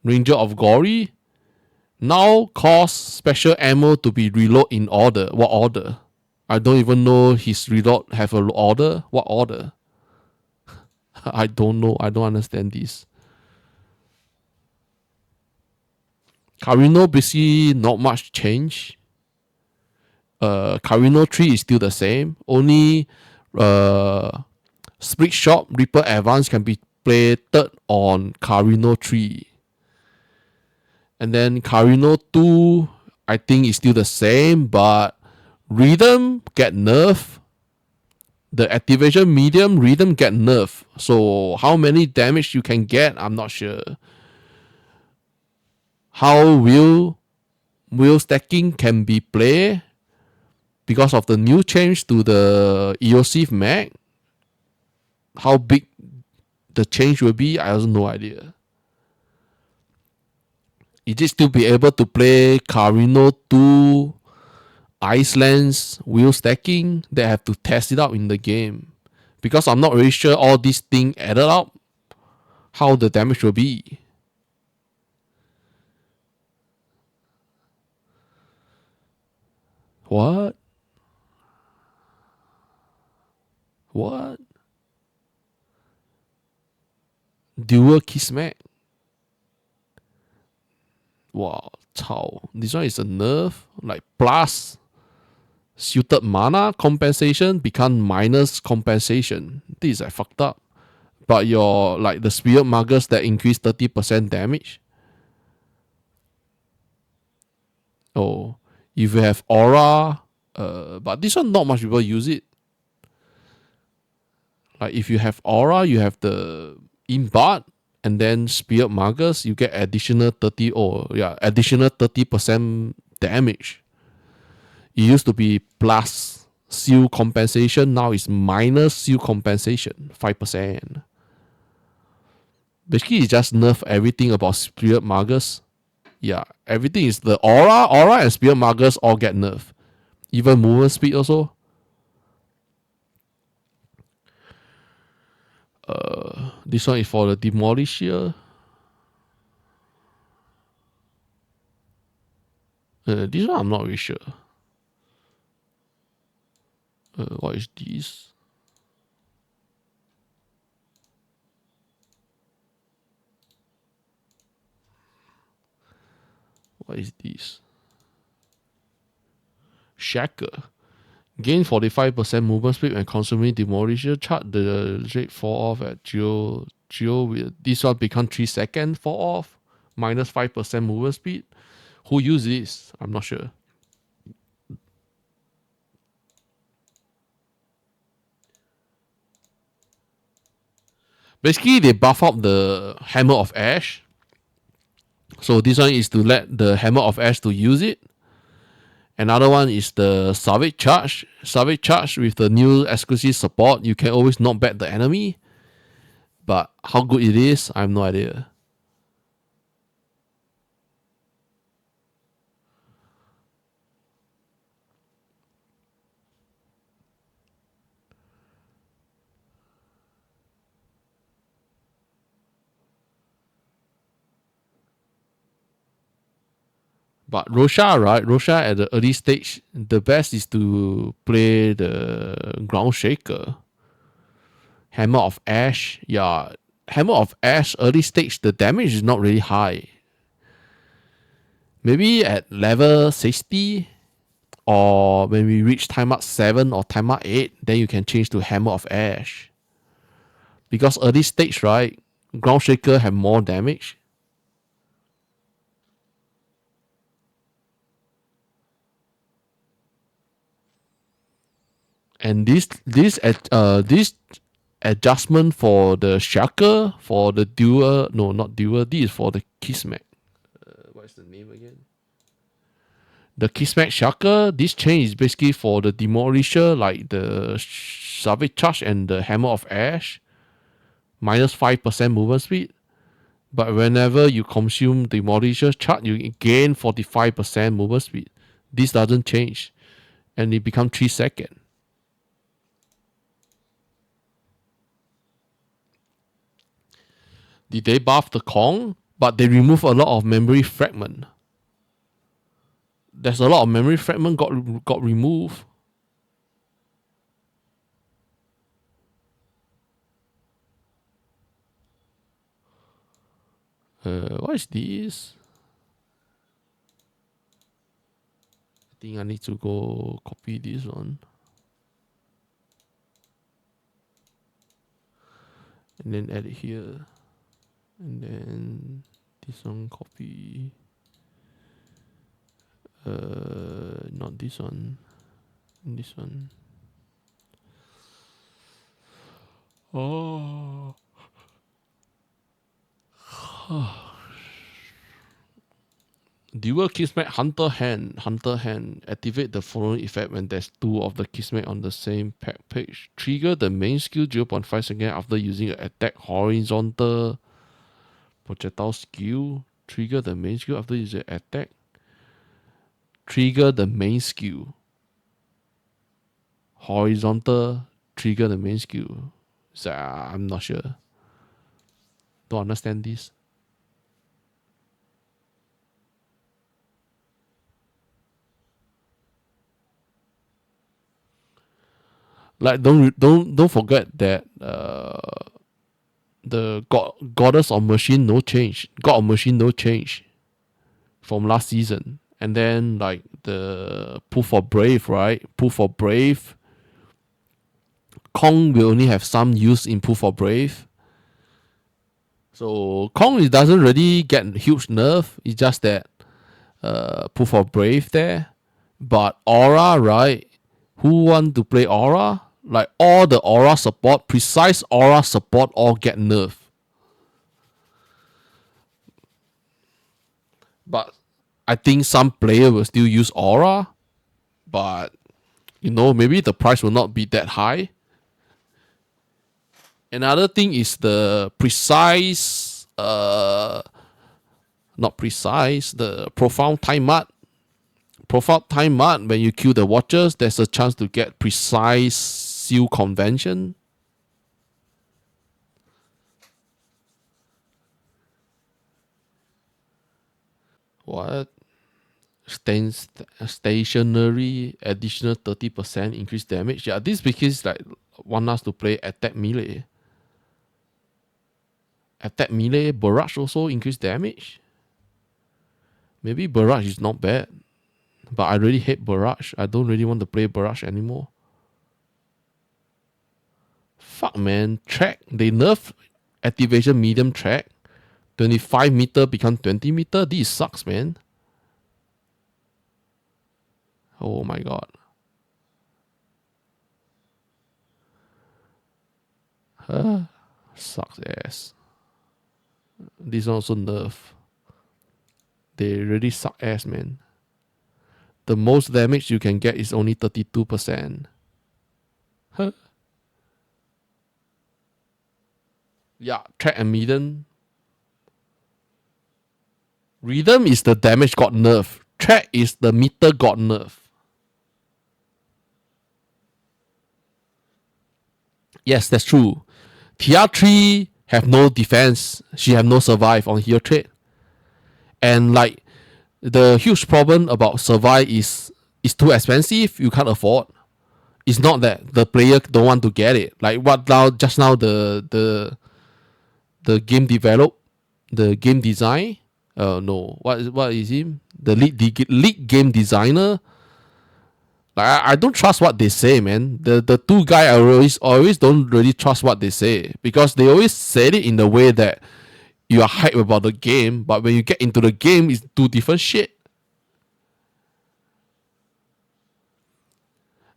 Ranger of Glory, now cause special ammo to be reload in order. What order? I don't even know his reload have a order. What order? I don't know. I don't understand this. Carino basically not much change. Carino 3 is still the same. Only Split Shot Reaper Advance can be played on Carino 3. And then Carino 2, I think is still the same, but Rhythm get nerfed. The activation medium Rhythm get nerfed. So how many damage you can get, I'm not sure. How wheel stacking can be played because of the new change to the Eosive mag. How big the change will be, I have no idea. Is it still be able to play Carino 2 Iceland's wheel stacking? They have to test it out in the game. Because I'm not really sure all these things added up, how the damage will be. What? Dual Kismet. Wow, Chao. This one is a nerf. Like plus suited mana compensation become minus compensation. This is like fucked up. But your like the Spirit Magus that increase 30% damage. Oh, if you have Aura, but this one not much people use it. Like if you have Aura, you have the Imbard, and then Spirit Magus, you get additional 30% damage. It used to be plus seal compensation, now it's minus seal compensation, 5%. Basically, it just nerf everything about Spirit Magus. Yeah, everything is the Aura and Spirit Magus all get nerfed. Even movement speed also. This one is for the Demolisher. This one I'm not really sure. What is this? What is this? Shacker. Gain 45% movement speed when consuming Demolisher. Chart the rate fall off at Geo. This one become 3 seconds fall off. Minus 5% movement speed. Who use this? I'm not sure. Basically, they buff up the Hammer of Ash. So this one is to let the Hammer of Ash to use it. Another one is the Savage Charge. Savage Charge with the new exclusive support, you can always knock back the enemy. But how good it is, I have no idea. But Rosha, right? Rosha at the early stage, the best is to play the Ground Shaker. Hammer of Ash. Yeah, Hammer of Ash early stage, the damage is not really high. Maybe at level 60 or when we reach time up 7 or time up 8, then you can change to Hammer of Ash. Because early stage, right? Ground Shaker have more damage. And this adjustment for the shaka for the dual, no, not dual, this is for the Kismet. What's the name again? The Kismet shaka. This change is basically for the demolisher, like the Savage Charge and the Hammer of Ash, minus 5% movement speed. But whenever you consume demolisher charge, you gain 45% movement speed. This doesn't change, and it becomes 3 seconds. Did they buff the Kong? But they remove a lot of memory fragment. There's a lot of memory fragment got removed. What is this? I think I need to go copy this one. And then add it here. And then this one copy. Not this one. This one. Oh. Dual Kismet Hunter Hand. Activate the following effect when there's 2 of the Kismet on the same page. Trigger the main skill 0.5 seconds after using an attack horizontal projectile skill. Trigger the main skill after using an attack. Trigger the main skill. Horizontal. Trigger the main skill. So, I'm not sure. Don't understand this. Like don't forget that the Goddess of Machine no change. God of Machine no change from last season. And then like the Proof for Brave, right? Proof for Brave. Kong will only have some use in Proof for Brave. So Kong it doesn't really get huge nerf. It's just that Proof for Brave there. But Aura, right? Who want to play Aura? Like all the Aura support, precise Aura support all get nerfed. But I think some player will still use Aura. But, maybe the price will not be that high. Another thing is the precise, the profound time mud. Profound time mud, when you kill the watchers, there's a chance to get precise seal convention. What? Stationary additional 30% increased damage. Yeah, this because like want us to play attack melee. Attack melee, barrage also increased damage. Maybe barrage is not bad. But I really hate barrage. I don't really want to play barrage anymore. Fuck man, track. They nerf activation medium track. 25 meter become 20 meter. This sucks, man. Oh my god. Sucks ass. This one also nerf. They really suck ass, man. The most damage you can get is only 32%. Huh? Yeah, track and medium. Rhythm is the damage got nerfed. Track is the meter got nerfed. Yes, that's true. TR3 have no defense. She have no survive on hero trait. And like the huge problem about survive is it's too expensive. You can't afford. It's not that the player don't want to get it. Like what now? Just now the game develop, the game design. No, what is him? The lead game designer. Like I don't trust what they say, man. The two guy I always don't really trust what they say because they always say it in the way that you are hyped about the game, but when you get into the game, it's two different shit.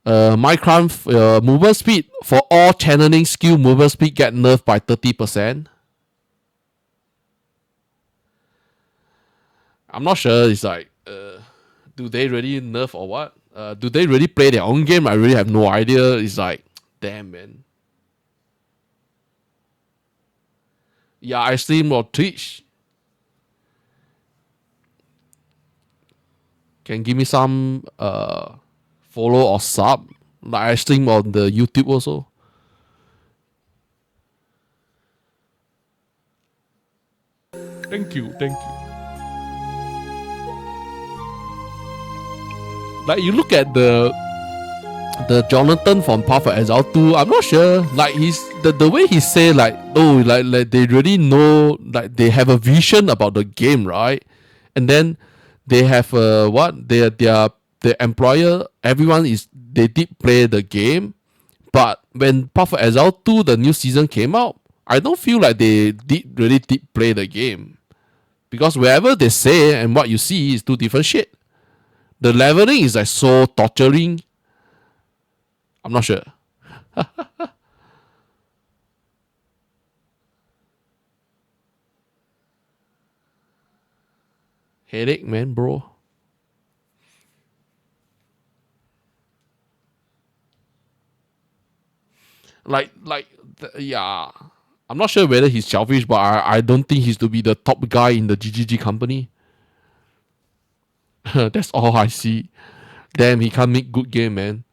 Minecraft movement speed for all channeling skill movement speed get nerfed by 30%. I'm not sure. It's like, do they really nerf or what? Do they really play their own game? I really have no idea. It's like, damn, man. Yeah, I stream on Twitch. Can give me some follow or sub. Like I stream on the YouTube also. Thank you. Like you look at the Jonathan from Path of Exile 2, I'm not sure. Like he's the way he say like like they really know, like they have a vision about the game, right? And then they have their employer, everyone they did play the game, but when Path of Exile 2 the new season came out, I don't feel like they did play the game. Because wherever they say and what you see is two different shit. The leveling is like so torturing. I'm not sure. Headache, man, bro. Yeah. I'm not sure whether he's selfish, but I don't think he's to be the top guy in the GGG company. That's all I see. Damn, he can't make good game, man.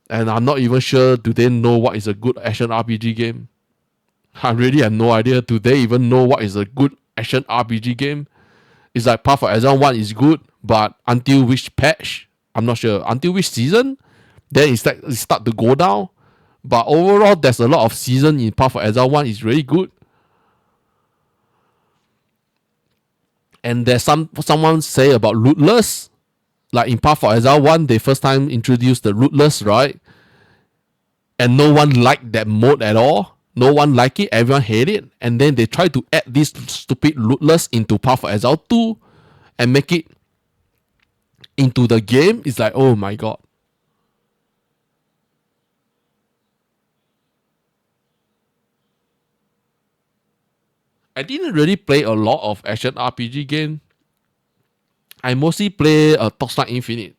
And I'm not even sure, do they know what is a good action RPG game? I really have no idea. Do they even know what is a good action RPG game? It's like Path of Exile 1 is good, but until which patch? I'm not sure. Until which season? Then it start to go down. But overall, there's a lot of season in Path of Exile 1 is really good. And there's someone say about lootless. Like in Path of Exile 1, they first time introduced the lootless, right? And no one liked that mode at all. No one liked it. Everyone hated it. And then they tried to add this stupid lootless into Path of Exile 2 and make it into the game. It's like, oh my god. I didn't really play a lot of action RPG game. I mostly play Torchlight Infinite.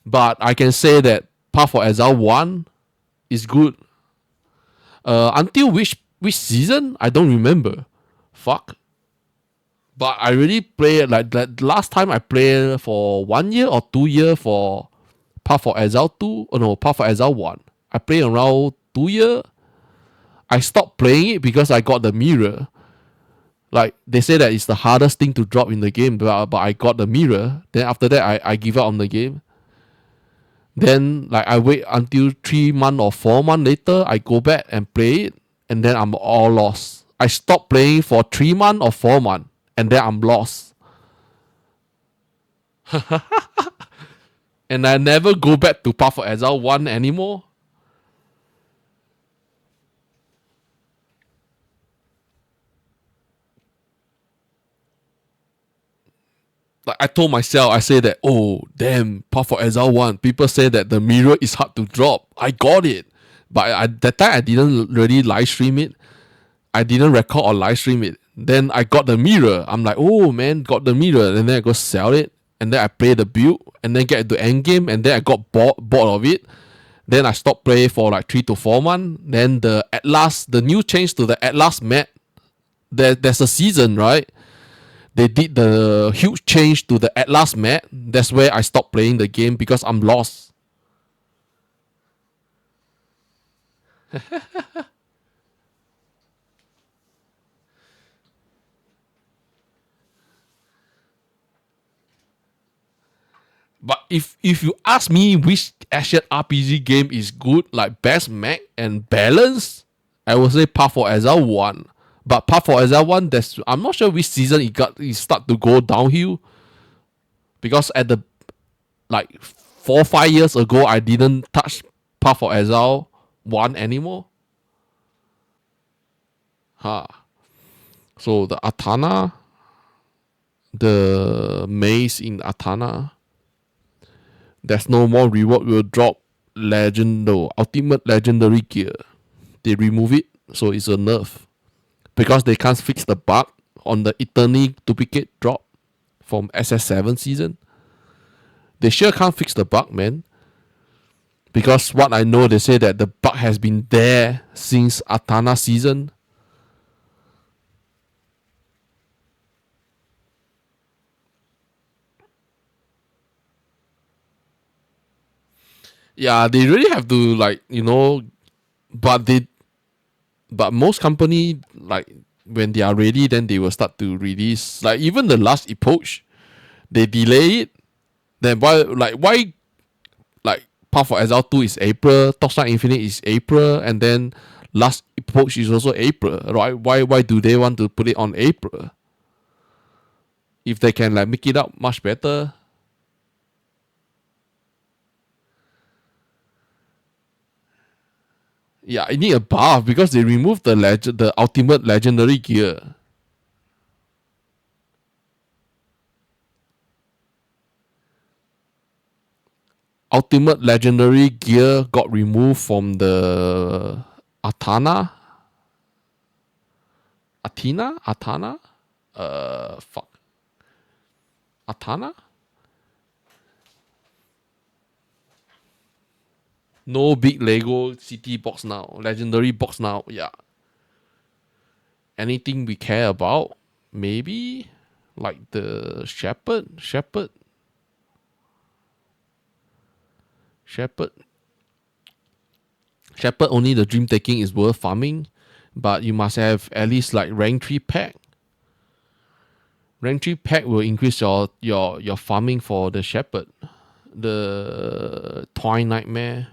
But I can say that Path of Exile 1 is good. Until which season? I don't remember. Fuck. But I really play like that. Last time I played for 1 year or 2 years for Path of Exile 2. Oh no, Path of Exile 1. I played around 2 years. I stopped playing it because I got the mirror. Like they say that it's the hardest thing to drop in the game, but I got the mirror. Then after that I give up on the game. Then like I wait until 3 months or 4 months later, I go back and play it, and then I'm all lost. I stopped playing for 3 months or 4 months, and then I'm lost. And I never go back to Path of Exile 1 anymore. Like I told myself, I say that, oh damn, Path of Exile 1. People say that the mirror is hard to drop. I got it. But that time I didn't really live stream it. I didn't record or live stream it. Then I got the mirror. I'm like, oh man, got the mirror. And then I go sell it. And then I play the build. And then get into end game. And then I got bored of it. Then I stopped playing for like 3 to 4 months. Then the new change to the Atlas map. There's a season, right? They did the huge change to the Atlas map. That's where I stopped playing the game because I'm lost. But if you ask me which action RPG game is good, like best mech and balance, I would say Path of Exile 1. But Path of Exile 1, I'm not sure which season it start to go downhill. Because at the like 4-5 years ago, I didn't touch Path of Exile 1 anymore. So the Atana, the maze in Atana, there's no more reward will drop ultimate legendary gear. They remove it, so it's a nerf. Because they can't fix the bug on the Eternity duplicate drop from SS7 season. They sure can't fix the bug, man. Because what I know, they say that the bug has been there since Atana season. Yeah, they really have to, like, you know, but most company, like, when they are ready, then they will start to release. Like, even the last approach, they delay it. Then why, like, Path of Exile 2 is April, Torchlight Infinite is April, and then last approach is also April, right? Why do they want to put it on April? If they can, like, make it up much better. Yeah, I need a buff because they removed the ultimate legendary gear. Ultimate legendary gear got removed from the Athena. Fuck. Athena? No big Lego city box now. Legendary box now. Yeah. Anything we care about? Maybe? Like the Shepherd? Shepherd only the dream taking is worth farming. But you must have at least like rank 3 pack. Rank 3 pack will increase your farming for the Shepherd. The Twine Nightmare.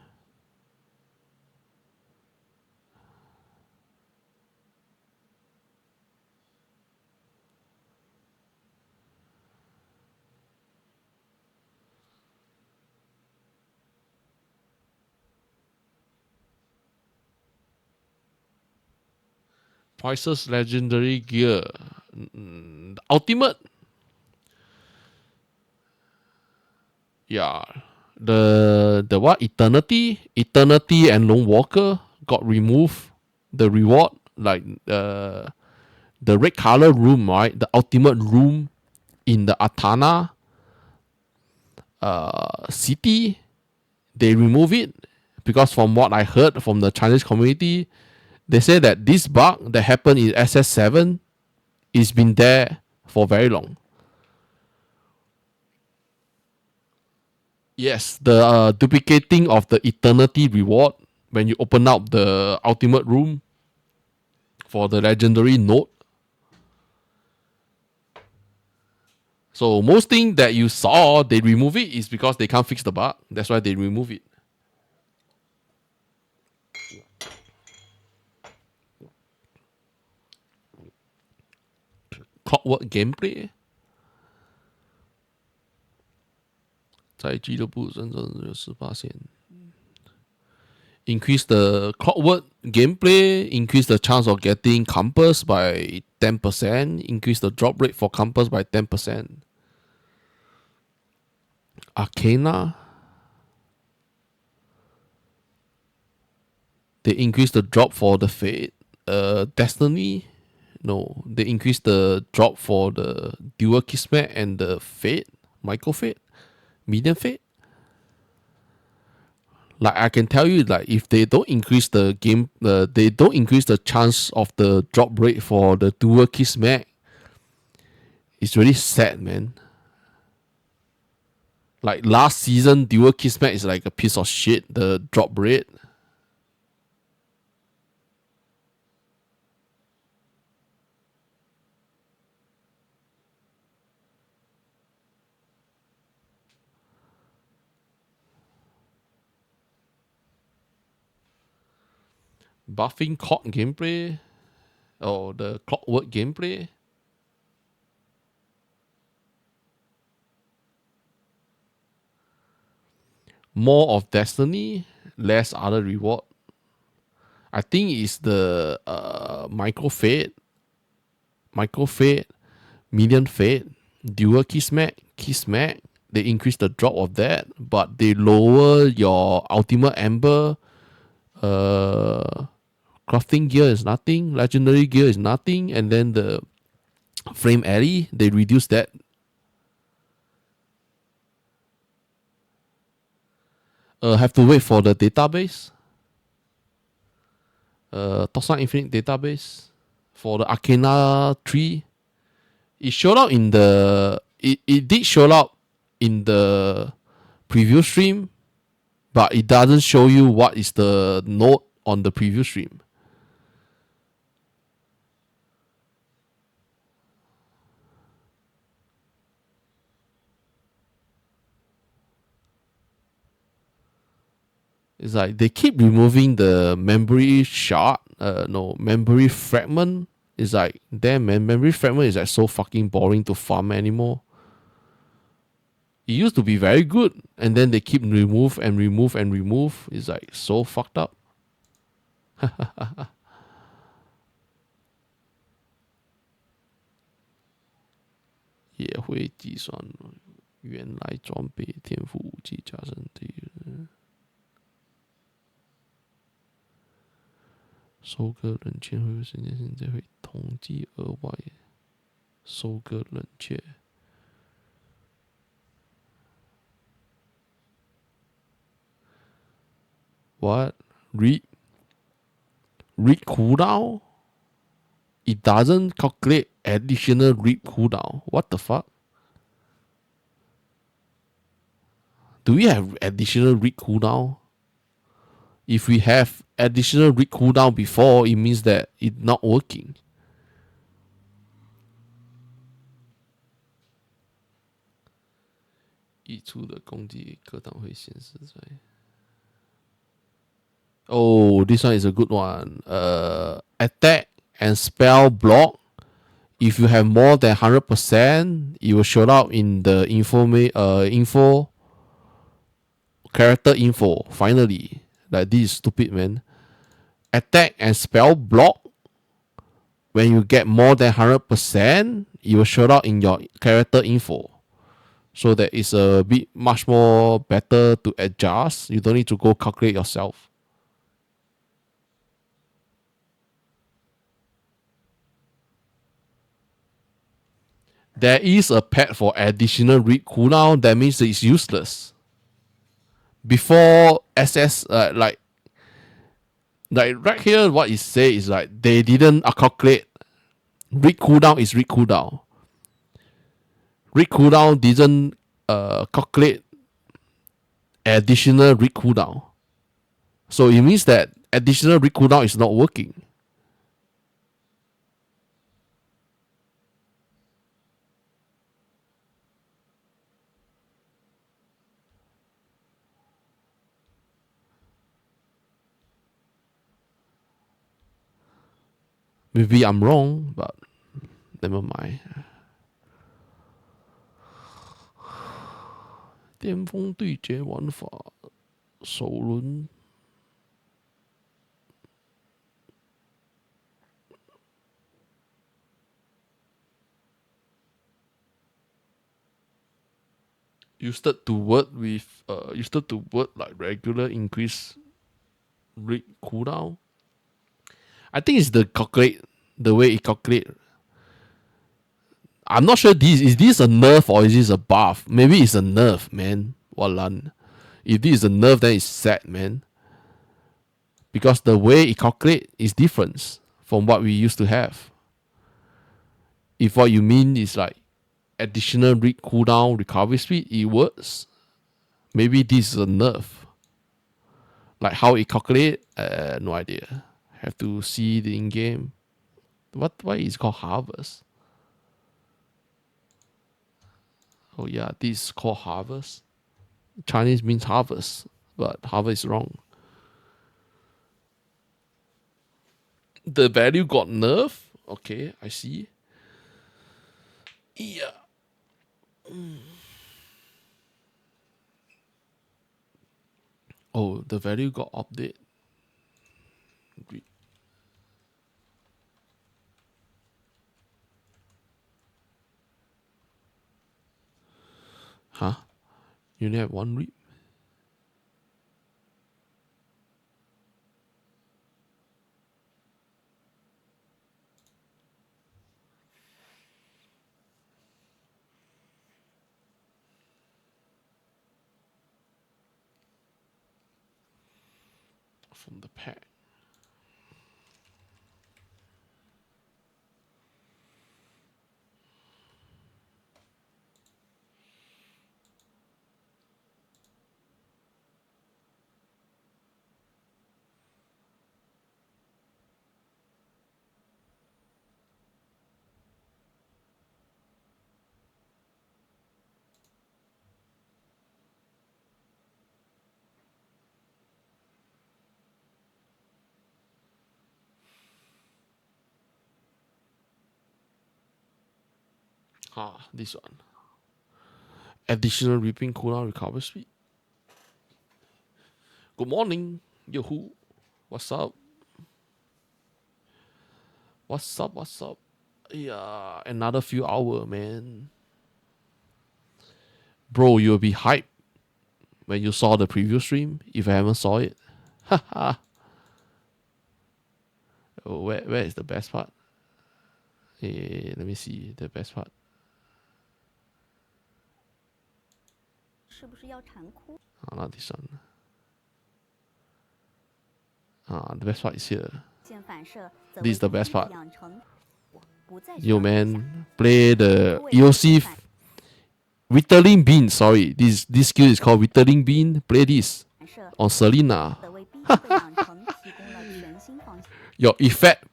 Priceless legendary gear. Ultimate. Yeah. The what? Eternity and Lone Walker got removed. The reward, like the red color room, right? The ultimate room in the Athena city, they remove it because from what I heard from the Chinese community, they say that this bug that happened in SS7 is been there for very long. Yes, the duplicating of the eternity reward when you open up the ultimate room for the legendary note. So most thing that you saw, they remove it is because they can't fix the bug. That's why they remove it. Clockwork gameplay 在俱乐部真正有18%. Increase the clockwork gameplay, increase the chance of getting compass by 10%, increase the drop rate for compass by 10%. Arcana, they increase the drop for the Fate. Destiny, no, they increase the drop for the Dual Kismet and the Fate, Micro Fate, Medium Fate. Like I can tell you, like if they don't increase the game, they don't increase the chance of the drop rate for the Dual Kismet, it's really sad, man. Like last season, Dual Kismet is like a piece of shit, the drop rate. Buffing clock gameplay, or the clockwork gameplay. More of Destiny, less other reward. I think it's the Micro Fate, Medium Fate, Dual Kismet. they increase the drop of that, but they lower your ultimate ember. Crafting gear is nothing. Legendary gear is nothing. And then the frame alley, they reduce that. Have to wait for the database. Torchlight Infinite database for the Arcana 3. It showed up in the it did show up in the preview stream, but it doesn't show you what is the node on the preview stream. It's like they keep removing the memory shard, memory fragment. It's like, damn man, memory fragment is like so fucking boring to farm anymore. It used to be very good, and then they keep remove and remove and remove. It's like so fucked up. 也会计算原来装备天赋武器加深体。收割冷却会有时间，现在会统计额外收割冷却。What? Read cooldown? It doesn't calculate additional read cooldown. What the fuck? Do we have additional read cooldown? If we have additional read cooldown before, it means that it's not working. Oh, this one is a good one. Attack and spell block. If you have more than 100%, it will show up in the info character info. Finally, like, this is stupid, man. Attack and spell block. When you get more than 100%, it will show up in your character info. So that it's a bit much more better to adjust. You don't need to go calculate yourself. There is a pad for additional read cooldown. That means it's useless. Before SS, like right here, what it says is like they didn't calculate. Read cooldown is read cooldown. Read cooldown didn't calculate additional read cooldown. So it means that additional read cooldown is not working. Maybe I'm wrong, but never mind. 巅峰对决玩法，首轮。Used to work like regular increase rate cooldown. I think it's the way it calculate. I'm not sure is this a nerf or is this a buff? Maybe it's a nerf, man. Walan. If this is a nerf, then it's sad, man. Because the way it calculate is different from what we used to have. If what you mean is like additional read cooldown recovery speed, it works. Maybe this is a nerf. Like how it calculate, no idea. Have to see the in-game. Why is it called harvest? Oh yeah, this is called harvest. Chinese means harvest, but harvest is wrong. The value got nerfed. Okay, I see. Yeah. Oh, the value got updated. Huh? You only have 1 rip. From the pack. This one. Additional ripping cooldown recover speed. Good morning, Yahoo. What's up? What's up? What's up? Yeah, another few hours, man. Bro, you'll be hyped when you saw the preview stream if I haven't saw it. Haha. Oh, where is the best part? Let me see the best part. Not this one. The best part is here. This is the best part. Yo, man, play the EOC Whittling Bean. Sorry, this skill is called Whittling Bean. Play this on Selena. Your effect,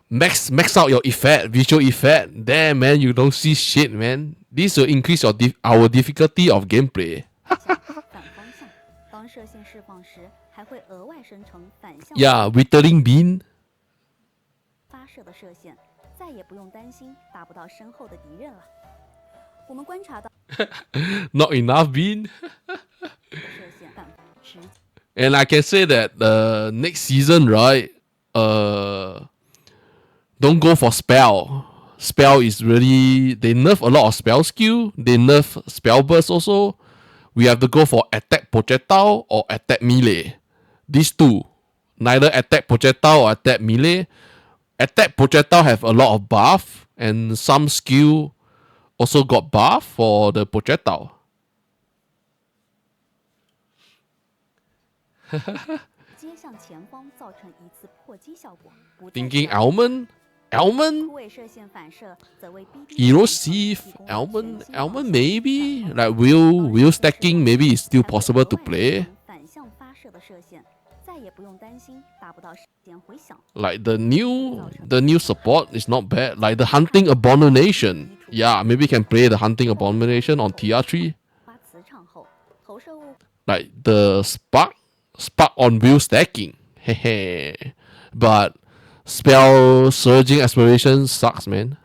max out your effect, visual effect. Damn, man, you don't see shit, man. This will increase our difficulty of gameplay. Yeah, Whittling Bean. Not enough bean. And I can say that next season, right? Don't go for spell. Spell is really, they nerf a lot of spell skill. They nerf spell burst also. We have to go for attack projectile or attack melee. These two. Neither attack projectile or attack melee. Attack projectile have a lot of buff. And some skill also got buff for the projectile. Thinking almond? Almond? Erosive? Almond maybe? Like wheel stacking maybe is still possible to play. Like the new support is not bad. Like the Hunting Abomination. Yeah, maybe you can play the Hunting Abomination on TR3. Like the Spark on wheel stacking. Hehe. But spell Surging Aspiration sucks, man.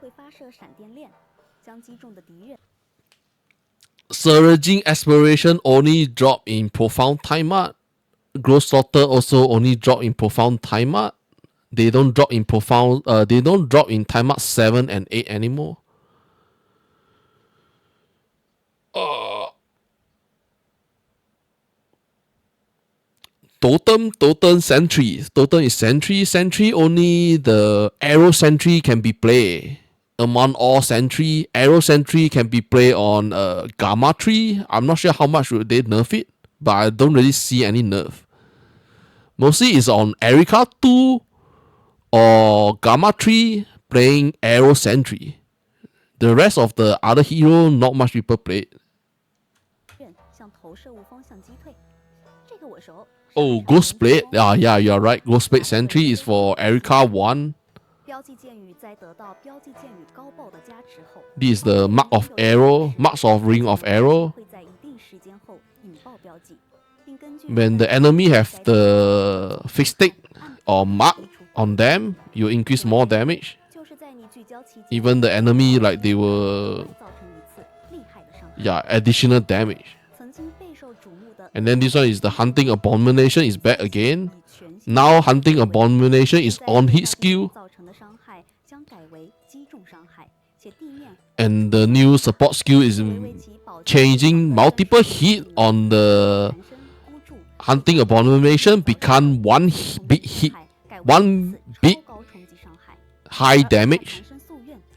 Surging Aspiration only drop in Profound Time Art. Gross Slaughter also only drop in Profound Time Art. They don't drop in Profound. They don't drop in Time Art 7 and 8 anymore. Totem Sentry. Totem is Sentry. Sentry only the Arrow Sentry can be played. Among all Sentry, Arrow Sentry can be played on Gamma Tree. I'm not sure how much would they nerf it, but I don't really see any nerf. Mostly it's on Erika 2 or Gamma 3 playing Arrow Sentry. The rest of the other hero, not much people played. Oh, Ghost Blade. Yeah, you're right. Ghost Blade Sentry is for Erika 1. This is the Mark of Arrow, Marks of Ring of Arrow. When the enemy have the fixed stick or mark on them, you increase more damage. Even the enemy, like they will, additional damage. And then this one is the Hunting Abomination is back again. Now Hunting Abomination is on hit skill. And the new support skill is changing multiple hit on the hunting abomination become one big high damage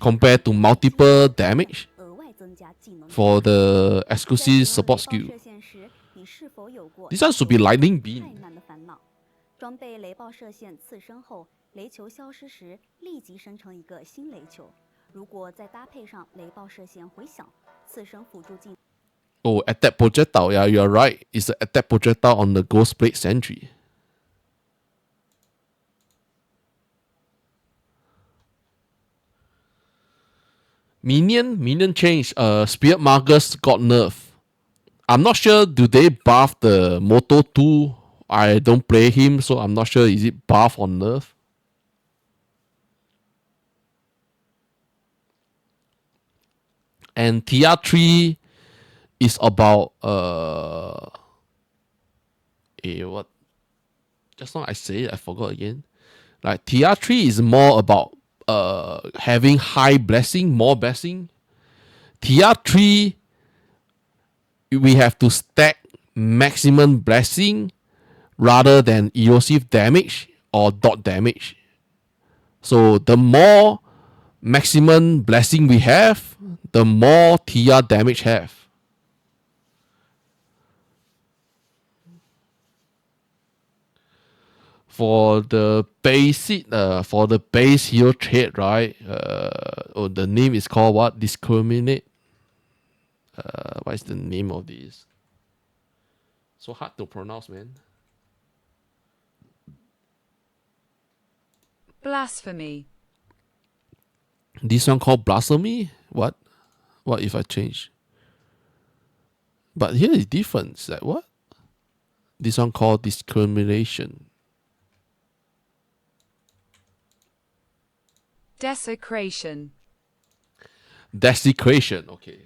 compared to multiple damage for the exclusive support skill. This one should be lightning beam. 装备雷暴射线刺身后，雷球消失时立即生成一个新雷球。如果再搭配上雷暴射线回响，刺身辅助进。Oh, attack projectile. Yeah, you're right. It's an attack projectile on the Ghost Blade Sentry. Minion change. Spirit Magus got nerf. I'm not sure. Do they buff the Moto 2? I don't play him, so I'm not sure. Is it buff or nerf? And TR3 is about what? Just now I say it, I forgot again. Like TR3 is more about having high blessing, more blessing. TR3 we have to stack maximum blessing rather than erosive damage or dot damage. So the more maximum blessing we have, the more TR damage have. For the basic, for the base hero trait, right? The name is called what? Discriminate. What is the name of this? So hard to pronounce, man. Blasphemy. This one called blasphemy? What? What if I change? But here is different. It's like what? This one called discrimination. Desecration. Desecration, okay.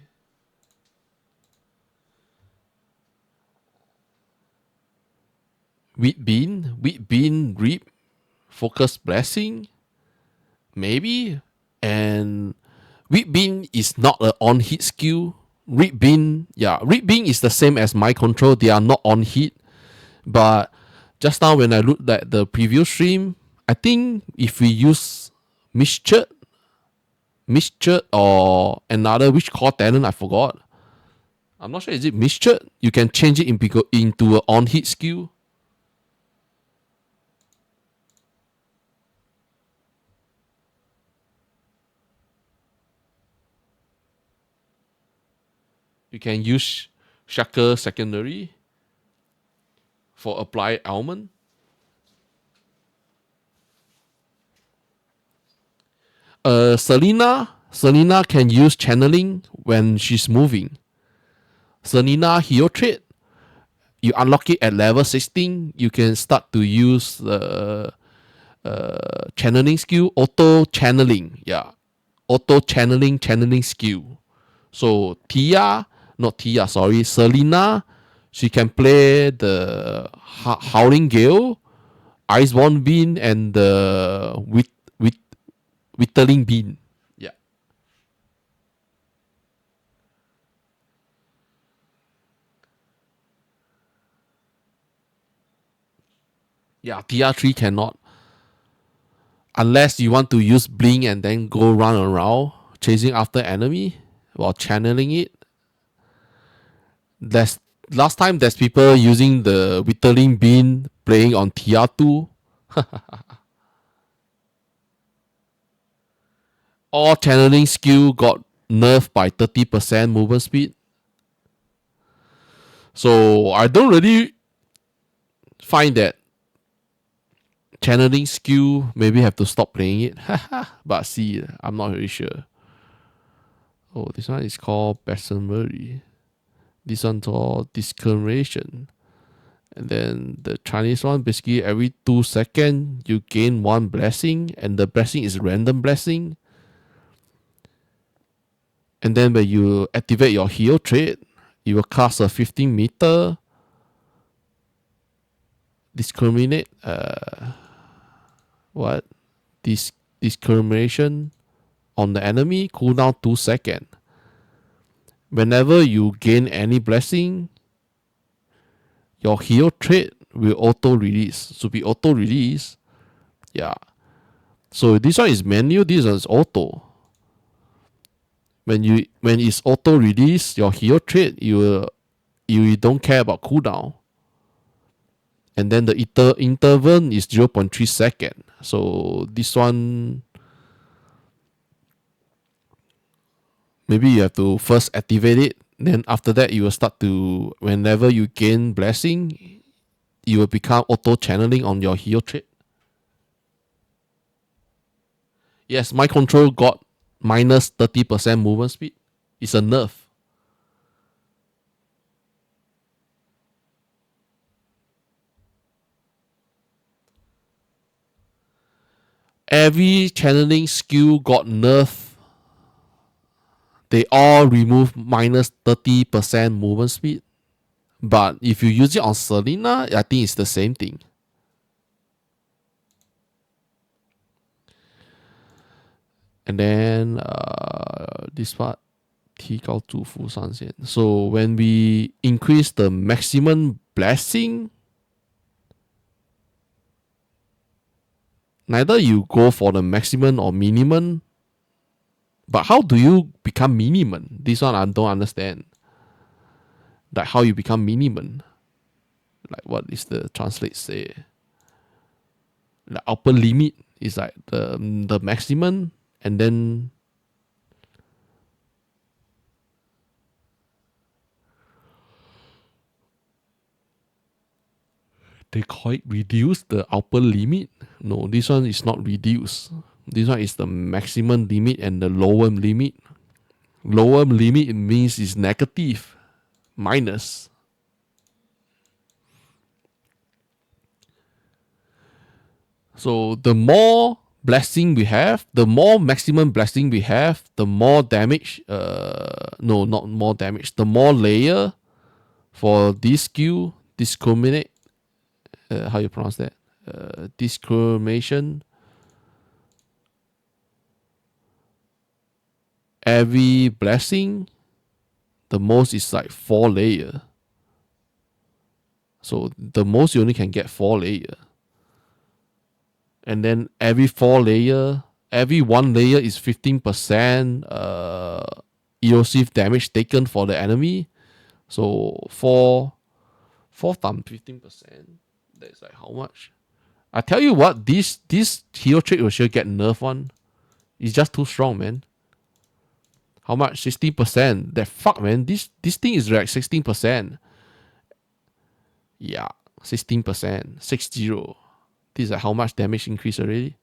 Wheat bean, reap, focus blessing, maybe. And wheat bean is not an on hit skill. Reap bean is the same as my control. They are not on hit. But just now when I looked at the previous stream, I think if we use Mischief or another which core talent I forgot. I'm not sure, is it Mischief? You can change it into an on hit skill. You can use Shaker secondary for apply almond. Selena can use channeling when she's moving. Selena hero trait, you unlock it at level 16. You can start to use the channeling skill, auto channeling. Yeah, auto channeling skill. So Selena, she can play the Howling Gale, Iceborne Bean, and the Whittling Bean. Yeah. Yeah, TR3 cannot. Unless you want to use Blink and then go run around chasing after enemy while channeling it. Last time there's people using the Whittling Bean playing on TR2. All channeling skill got nerfed by 30% movement speed. So I don't really find that channeling skill, maybe have to stop playing it. But see, I'm not really sure. Oh, this one is called Blasphemy. This one's called Discrimination. And then the Chinese one, basically every 2 seconds you gain 1 blessing, and the blessing is random blessing. And then when you activate your hero trait, you will cast a 15 meter discriminate. Discrimination on the enemy, cooldown 2 seconds. whenever you gain any blessing, your hero trait will auto release. So be auto release. Yeah. So this one is manual, this one is auto. When it's auto release, your hero trait, you don't care about cooldown. And then the interval is 0.3 second. So this one, maybe you have to first activate it. Then after that, you will start to, whenever you gain blessing, you will become auto channeling on your hero trait. Yes, my control got minus 30% movement speed. It's a nerf. Every channeling skill got nerf. They all remove minus 30% movement speed. But if you use it on Selena, I think it's the same thing. And then this part, 提高祝福上限. So when we increase the maximum blessing, neither you go for the maximum or minimum. But how do you become minimum? This one I don't understand. Like how you become minimum. Like what is the translate say? The upper limit is like the maximum, and then they call it reduce the upper limit. No, this one is not reduce. This one is the maximum limit and the lower limit. Lower limit means is negative, minus. So the more blessing we have, the more maximum blessing we have, the more damage. No, not more damage. The more layer for this skill, discriminate. How you pronounce that? Discrimination. Every blessing, the most is like 4 layer. So the most you only can get 4 layer. And then every 4 layer, every 1 layer is 15% erosive damage taken for the enemy. So 4 times 15%, that's like how much? I tell you what, this hero trait will sure get nerf one. It's just too strong, man. How much? 16%. That fuck, man. This thing is like 16%. Yeah, 16%. 60. This is like how much damage increase already?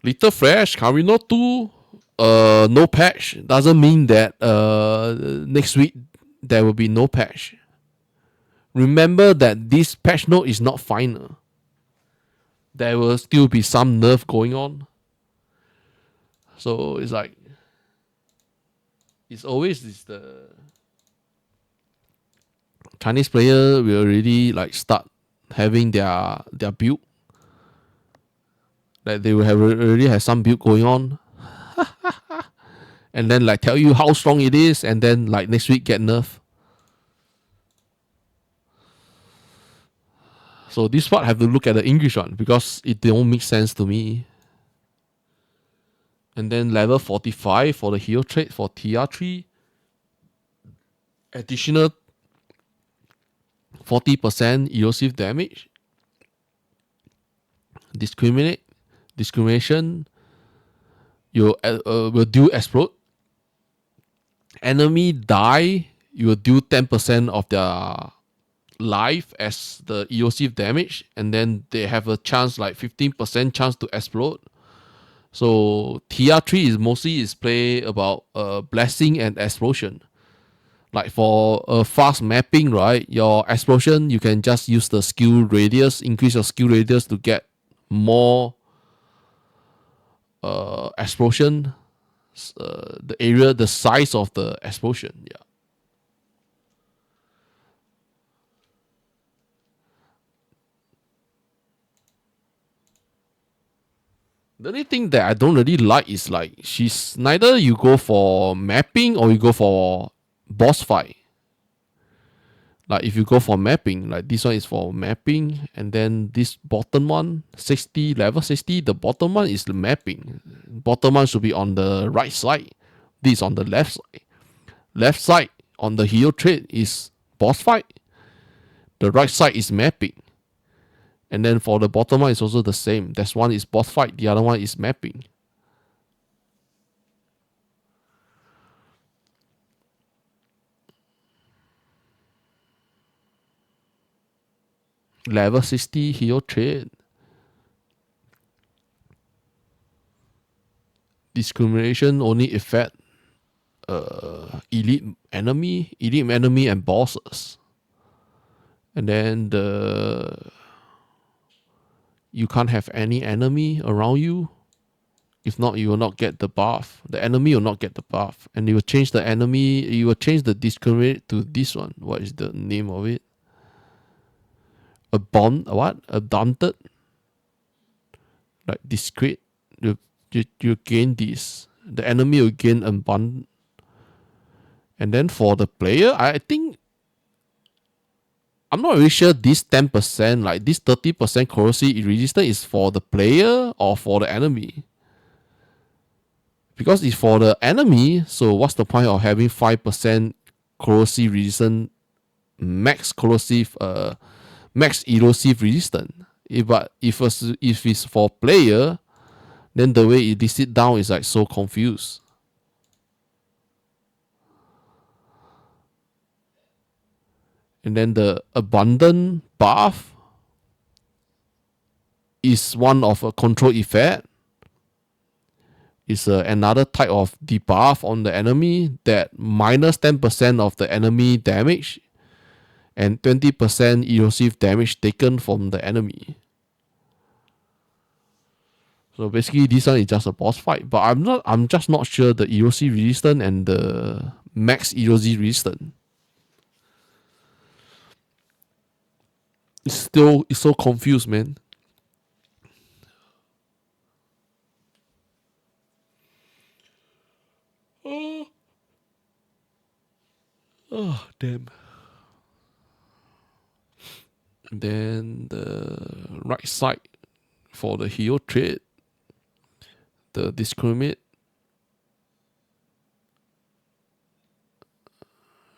Little Fresh, Carino 2, no patch. Doesn't mean that next week there will be no patch. Remember that this patch note is not final. There will still be some nerf going on. So it's like, it's always the Chinese player will already like start having their build. Like they will already have some build going on. And then like tell you how strong it is, and then like next week get nerf. So this part I have to look at the English one because it don't make sense to me. And then level 45 for the hero trait for TR3. Additional 40% erosive damage. Discrimination. You will do explode. Enemy die. You will do 10% of their life as the erosive damage, and then they have a chance like 15% chance to explode. So TR3 is mostly play about blessing and explosion. Like for a fast mapping, right? Your explosion, you can just use the skill radius, increase your skill radius to get more explosion. the area, the size of the explosion. Yeah. The only thing that I don't really like is like she's neither you go for mapping or you go for boss fight. Like if you go for mapping, like this one is for mapping, and then this bottom one, 60, level 60, the bottom one is the mapping. Bottom one should be on the right side. This is on the left side. Left side on the hero trait is boss fight. The right side is mapping. And then for the bottom one, it's also the same. That's one is boss fight, the other one is mapping. Level 60 hero trait. Discrimination only affect elite enemy and bosses. And then you can't have any enemy around you. If not, you will not get the buff. The enemy will not get the buff. And you will change the enemy, you will change the discriminate to this one. What is the name of it? Abundant? Like discrete. You gain this. The enemy will gain abundant. And then for the player, I think I'm not really sure this 10%, like this 30% corrosive resistance is for the player or for the enemy. Because it's for the enemy, so what's the point of having 5% corrosive resistance, max erosive resistance? But if it's for player, then the way it lists it down is like so confused. And then the abundant buff is one of a control effect. It's another type of debuff on the enemy that minus 10% of the enemy damage and 20% erosive damage taken from the enemy. So basically this one is just a boss fight. But I'm just not sure the erosive resistance and the max erosive resistance. It's so confused, man. Oh, damn. Then the right side for the hero trait, the discriminate.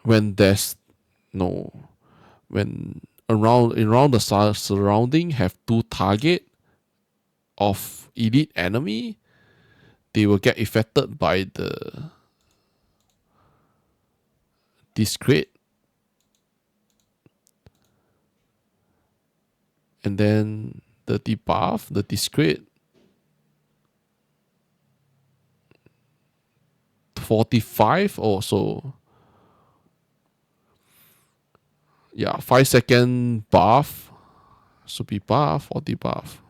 When around the surrounding have two target of elite enemy, they will get affected by the discrete. And then the debuff, the discrete, 45 or so. Yeah, 5-second buff. Should be buff or debuff.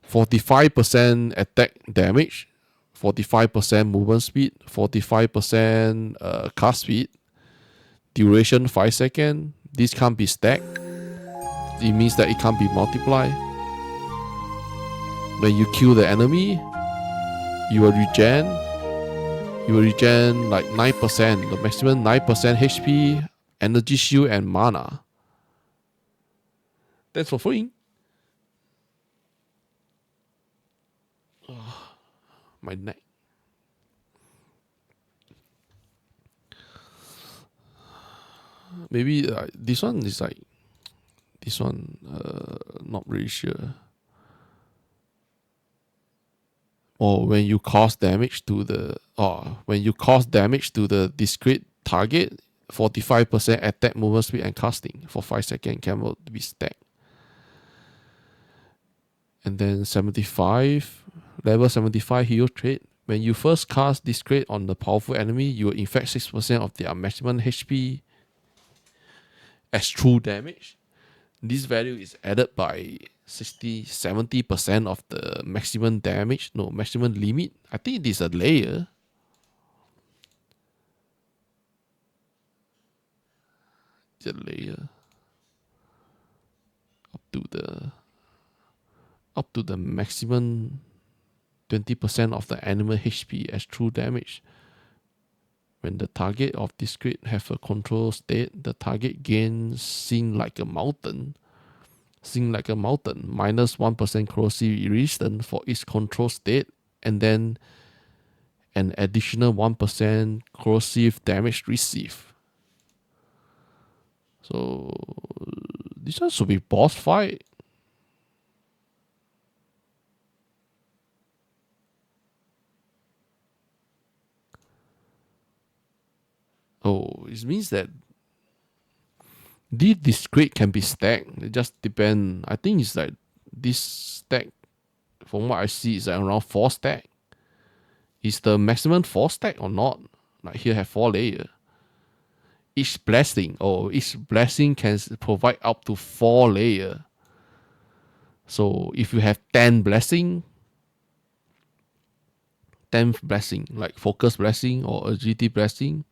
45% attack damage, 45% movement speed, 45% cast speed, duration 5 seconds. This can't be stacked. It means that it can't be multiplied. When you kill the enemy, you will regen. You will regen like 9%, the maximum 9% HP, energy shield, and mana. That's for free. Oh, my neck. Maybe this one is like, not really sure. Or when you cause damage to the discrete target, 45% attack, movement speed, and casting for 5 seconds can be stacked. And then level 75 hero trait. When you first cast discrete on the powerful enemy, you will inflict 6% of their maximum HP as true damage. this value is added by 70% of the maximum damage, no, maximum limit. I think it is a layer. It's a layer up to the maximum 20% of the animal HP as true damage. When the target of discrete have a control state, the target gains sing like a mountain. Minus 1% corrosive resistance for its control state, and then an additional 1% corrosive damage received. So this one should be boss fight. Oh, it means that this discrete can be stacked. It just depends. I think it's like this stack, from what I see, is like around 4 stack. Is the maximum 4 stack or not? Like here have 4 layers. Each blessing can provide up to 4 layers. So if you have 10 blessing, like focus blessing or agility blessing,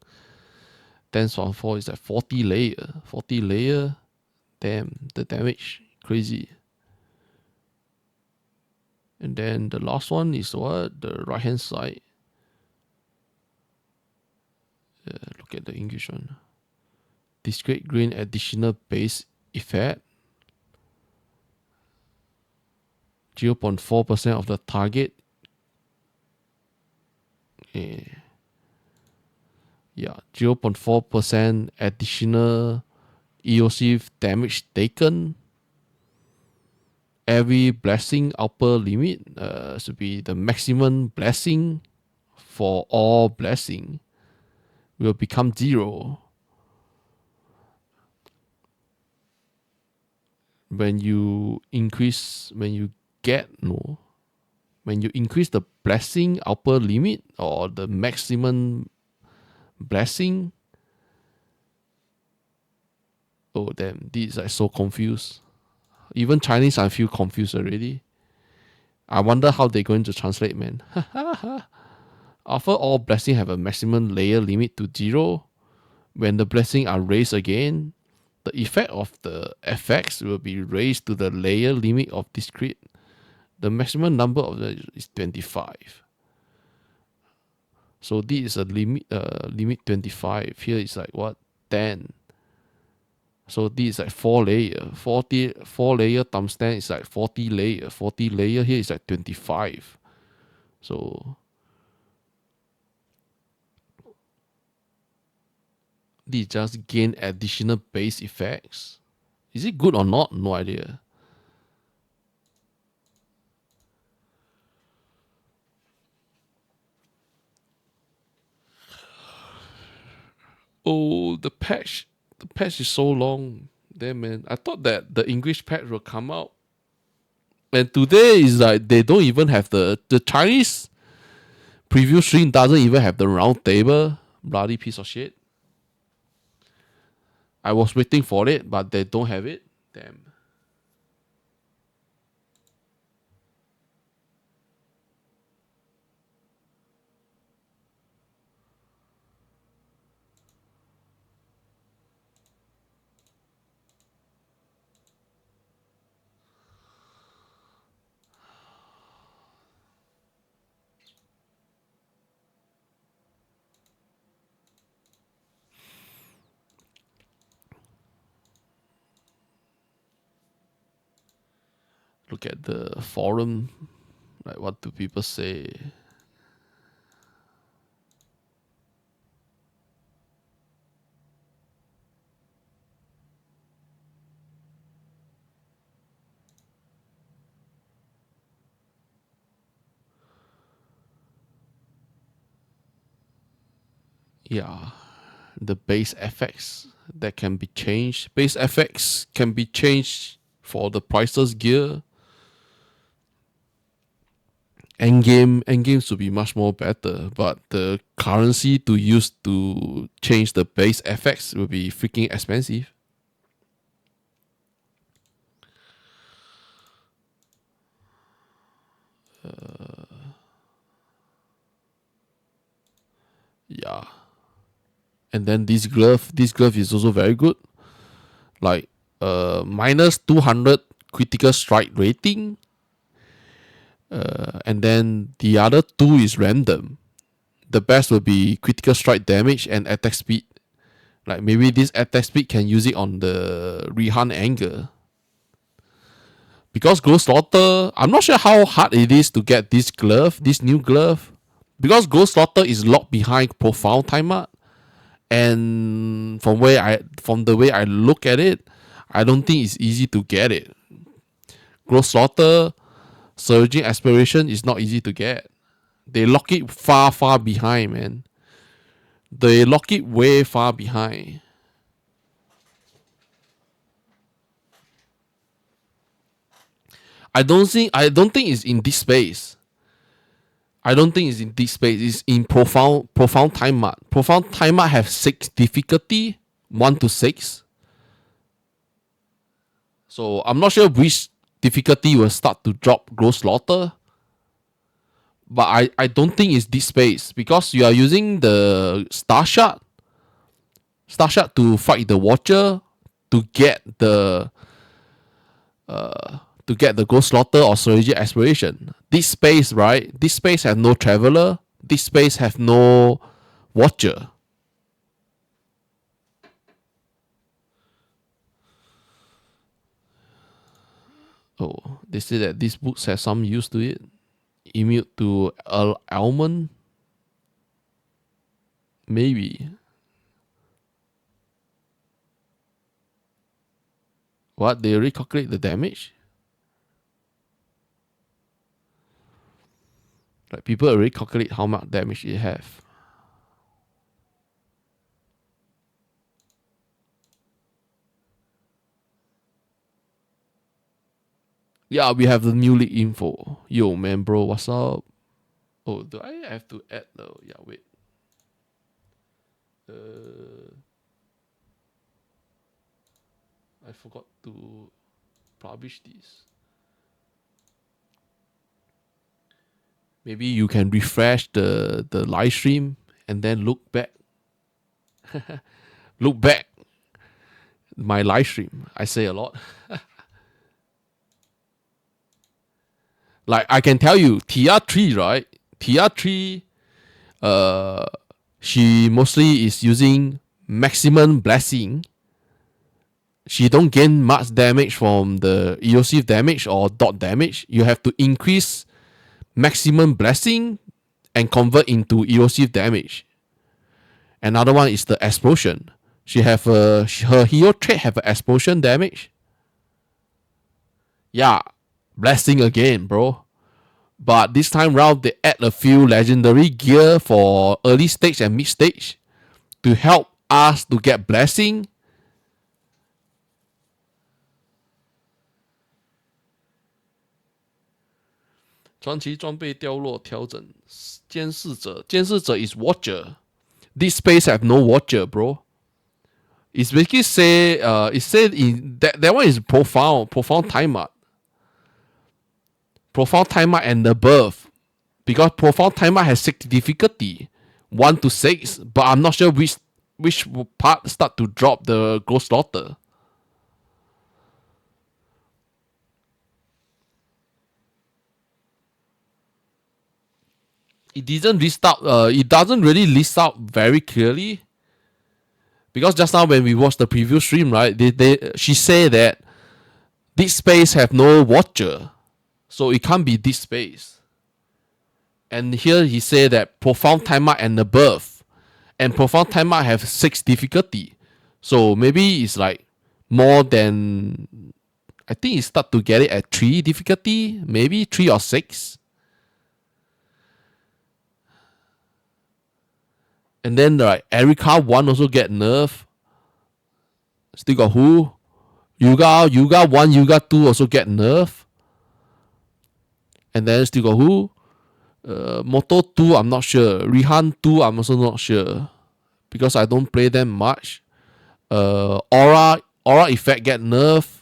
10 on 4 is like 40 layer. 40 layer, damn, the damage, crazy. And then the last one is what? The right hand side. Look at the English one. Discrete green additional base effect. 0.4% of the target. 0.4% additional erosive damage taken. Every blessing upper limit should be the maximum blessing for all blessing will become 0. When you increase the blessing upper limit or the maximum blessing. Oh damn, these are so confused. Even Chinese, I feel confused already. I wonder how they're going to translate, man. After all blessings have a maximum layer limit to 0, when the blessings are raised again, the effect of the effects will be raised to the layer limit of discrete. The maximum number of them is 25. So this is a limit 25. Here is like what? 10. So this is like 4 layer. 4 layer times 10 is like 40 layer. 40 layer here is like 25. So this just gain additional base effects. Is it good or not? No idea. Oh, the patch is so long. Damn, man. I thought that the English patch will come out. And today is like they don't even have the Chinese preview stream doesn't even have the round table. Bloody piece of shit. I was waiting for it, but they don't have it. Damn. Look at the forum. Like, what do people say? Yeah, the base FX that can be changed. Base FX can be changed for the priceless gear. Endgame should be much more better, but the currency to use to change the base FX will be freaking expensive. Yeah. And then this glove is also very good. Like minus 200 critical strike rating. And then the other two is random. The best will be critical strike damage and attack speed. Like maybe this attack speed can use it on the Rihan angle. Because Ghost Slaughter, I'm not sure how hard it is to get this new glove. Because Ghost Slaughter is locked behind Profound Timeout. And from the way I look at it, I don't think it's easy to get it. Ghost Slaughter, Surging Aspiration is not easy to get. They lock it far, far behind, man. They lock it way far behind. I don't think it's in this space. It's in profound timeout. Profound timeout have 6 difficulty, 1 to 6. So I'm not sure which difficulty will start to drop Gross Slaughter. But I don't think it's this space because you are using the Star Shard to fight the Watcher to get the Ghost Slaughter or Surgery Aspiration. This space, right? This space have no Traveler. This space have no Watcher. Oh, they say that these books have some use to it. Immune to almond. Maybe. What? They recalculate the damage? Like people already calculate how much damage it have. Yeah, we have the new league info. Yo, man, bro, what's up? Oh, do I have to add though? Yeah, wait. I forgot to publish this. Maybe you can refresh the live stream and then look back. Look back. My live stream. I say a lot. Like I can tell you, TR3, right? TR3, she mostly is using maximum blessing. She don't gain much damage from the erosive damage or dot damage. You have to increase maximum blessing and convert into erosive damage. Another one is the explosion. She have her hero trait have an explosion damage. Yeah, blessing again, bro. But this time round, they add a few legendary gear for early stage and mid stage to help us to get blessing.传奇装备掉落调整监视者is Watcher. This space have no Watcher, bro. It's basically say it said in that one is profound timeout. Profound timeout and above. Because profound timeout has 6 difficulty. 1 to 6. But I'm not sure which part start to drop the Ghost Slaughter. It doesn't really list out very clearly. Because just now when we watched the preview stream, right, she said that this space have no Watcher. So it can't be this space. And here he said that profound timeout and above. And profound timeout have 6 difficulty. So maybe it's like more than, I think it start to get it at 3 difficulty. Maybe 3 or 6. And then like Erika 1 also get nerf. Still got who? Yuga 1, Yuga 2 also get nerf. And then still got who? Moto 2, I'm not sure. Rihan 2, I'm also not sure. Because I don't play them much. Aura effect get nerf.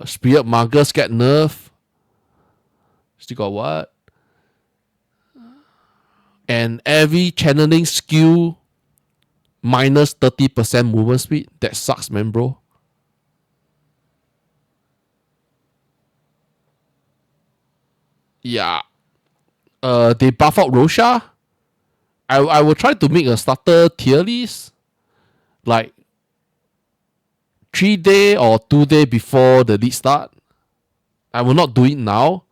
Spirit Magus get nerf. Still got what? and every channeling skill minus 30% movement speed. That sucks, man, bro. Yeah. They buff out Rosha. I will try to make a starter tier list, like 3 day or 2 day before the league start. I will not do it now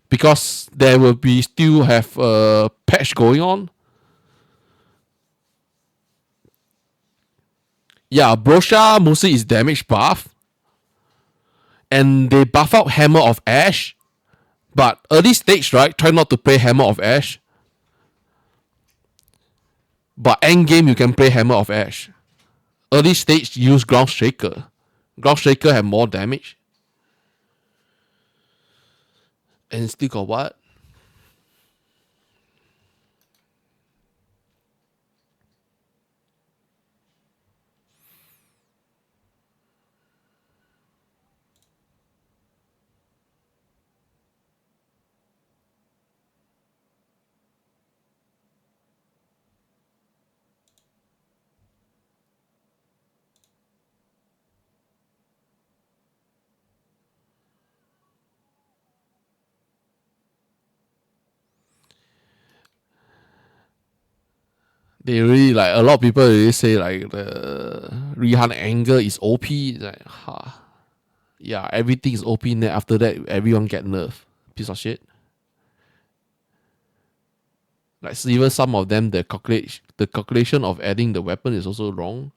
because there will be still have a patch going on. Yeah, Brosha mostly is damage buff. And they buff out Hammer of Ash. But early stage, right? Try not to play Hammer of Ash. But end game, you can play Hammer of Ash. Early stage, use Ground Shaker. Ground Shaker have more damage. And still got what? They really like a lot of people really say like the Rihan anger is OP. Like, yeah, everything is OP. And then after that, everyone get nerfed. Piece of shit. Like even some of them, the calculation of adding the weapon is also wrong.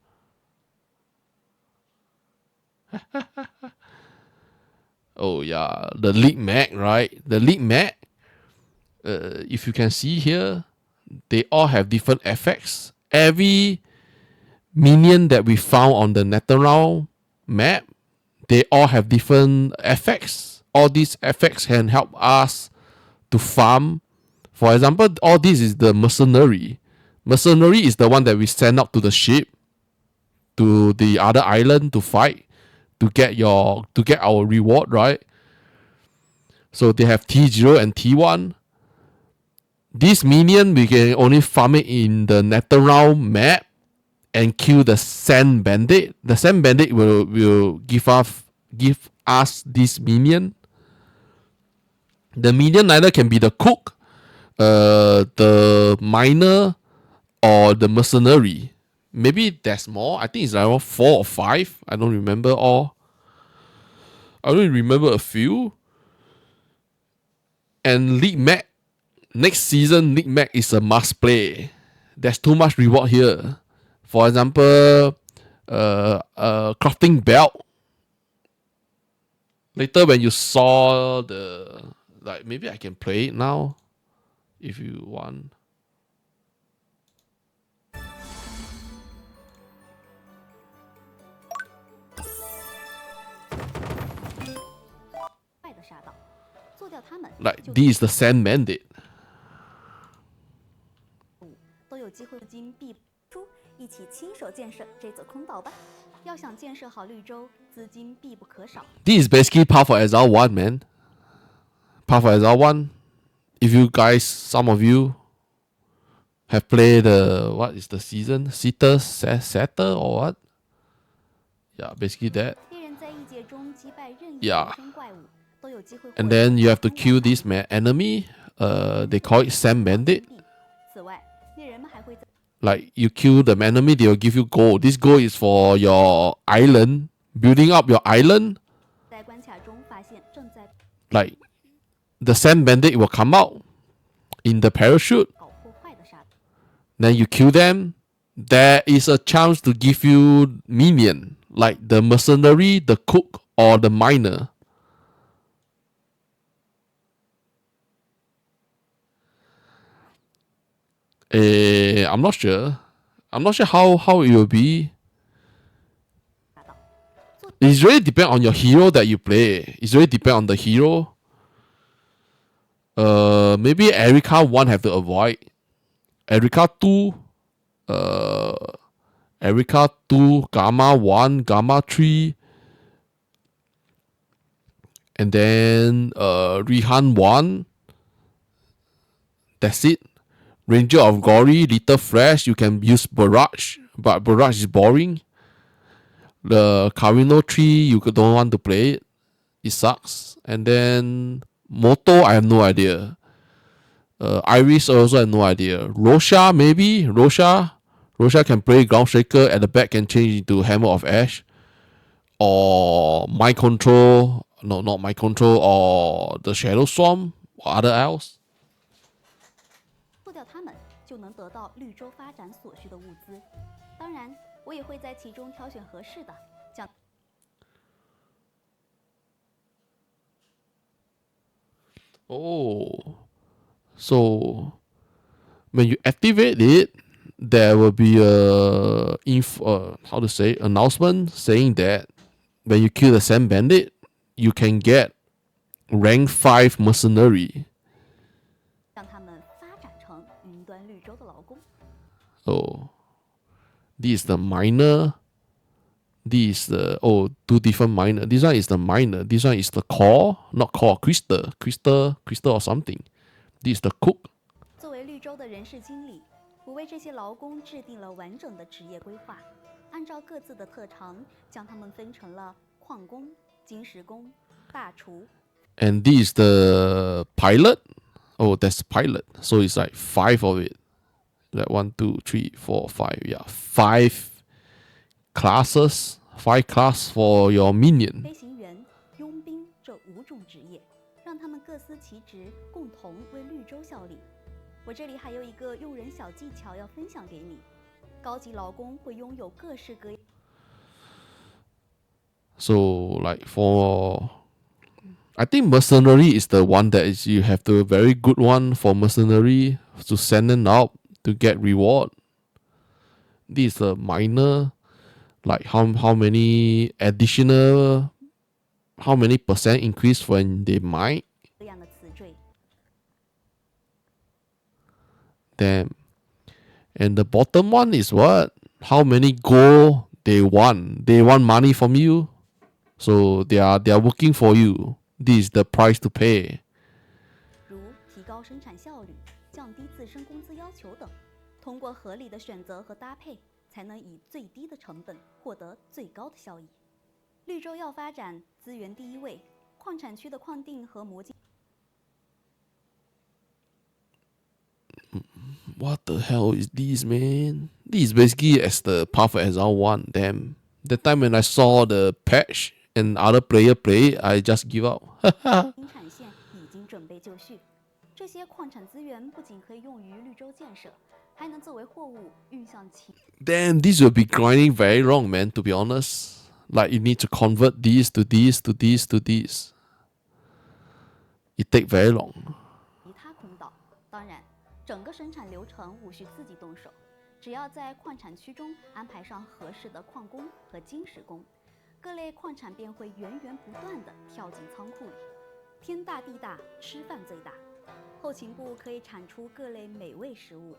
Oh yeah, the lead mag, right? The lead mag. If you can see here, they all have different effects. Every minion that we found on the Netherrealm map, they all have different effects. All these effects can help us to farm. For example, all this is the mercenary. Mercenary is the one that we send out to the ship, to the other island to fight, to get our reward, right? So they have T0 and T1. This minion, we can only farm it in the Netherrealm map and kill the Sand Bandit. The Sand Bandit will give us this minion. The minion either can be the cook, the miner, or the mercenary. Maybe there's more. I think it's around 4 or 5. I don't remember all. I only remember a few. And League Mag, next season, League Mag is a must play. There's too much reward here. For example, crafting belt. Later when you saw the, like, maybe I can play it now if you want. Like this is the Sand Bandit. 都有机会金币出，一起亲手建设这座空岛吧。要想建设好绿洲，资金必不可少。This is basically Path for Exile 1, man. Path for Exile 1. If you guys, some of you have played what is the season? Setter or what? Yeah, basically that. Yeah. And then you have to kill this enemy. They call it Sand Bandit. Like you kill the enemy, they will give you gold. This gold is for your island, building up your island. Like the Sand Bandit will come out in the parachute. Then you kill them. There is a chance to give you minion, like the mercenary, the cook, or the miner. I'm not sure. I'm not sure how it will be. It's really depend on your hero that you play. It's really depend on the hero. Maybe Erica 1 have to avoid. Erica 2. Erica 2, Gamma 1, Gamma 3. And then Rihan 1. That's it. Ranger of Glory, Little Flash, you can use Barrage, but Barrage is boring. The Carino tree, you don't want to play it. It sucks. And then Moto, I have no idea. Iris, also have no idea. Rosha, maybe? Rosha can play Ground Shaker. At the back can change into Hammer of Ash. Or Mind Control. No, not Mind Control. Or the Shadow Swarm. Or other else. 做掉它们，就能得到绿洲发展所需的物资。当然，我也会在其中挑选合适的，将。Oh, so when you activate it, there will be a announcement saying that when you kill the Sand Bandit, you can get rank 5 mercenary. 让他们发展成云端绿洲的劳工。Oh, this is the miner. This is the two different miner. This one is the miner. This one is the core, not core, crystal or something. This is the cook. 作为绿洲的人事经理，我为这些劳工制定了完整的职业规划，按照各自的特长，将他们分成了矿工、金石工、大厨。And this is the pilot. Oh, that's pilot. So it's like 5 of it. Like 1, 2, 3, 4, 5. Yeah, 5 classes. 5 class for your minion. 飞行员、佣兵这5种职业，让他们各司其职，共同为绿洲效力。我这里还有一个用人小技巧要分享给你。高级劳工会拥有各式各样。So like I think mercenary is the one that is you have the very good one for mercenary to send them out to get reward. This is the miner. Like how many percent increase when they mine? 各样的词缀。Damn. And the bottom one is what? How many gold they want? They want money from you, so they are working for you. This is the price to pay. 如提高生产效率、降低自身工资要求等，通过合理的选择和搭配，才能以最低的成本获得最高的效益。绿洲要发展资源第一位，矿产区的矿定和魔晶。What the hell is this, man? This is basically as the Perfect Exile 1. Damn. That time when I saw the patch and other player play, I just give up. 新产线已经准备就绪，这些矿产资源不仅可以用于绿洲建设，还能作为货物运向其。Damn, this will be grinding very long, man, to be honest. Like, you need to convert these to these to these to these. It take very long. 其他空岛，当然，整个生产流程无需自己动手，只要在矿产区中安排上合适的矿工和金石工，各类矿产便会源源不断地跳进仓库里。天大地大，吃饭最大。后勤部可以产出各类美味食物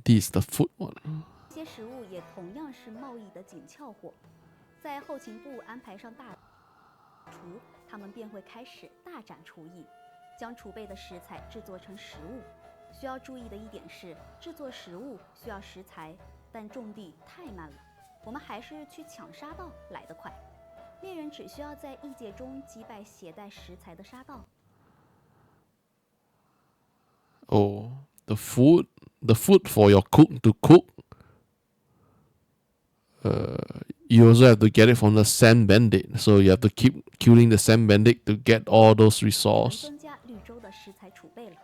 ，This is the food one. 这些食物也同样是贸易的紧俏货。在后勤部安排上大厨，他们便会开始大展厨艺，将储备的食材制作成食物。需要注意的一点是，制作食物需要食材，但种地太慢了，我们还是去抢沙盗来得快。猎人只需要在异界中击败携带食材的沙盗。Oh, the food for your cook to cook. You also have to get it from the Sand Bandit, so you have to keep killing the Sand Bandit to get all those resources. 增加绿洲的食材储备了，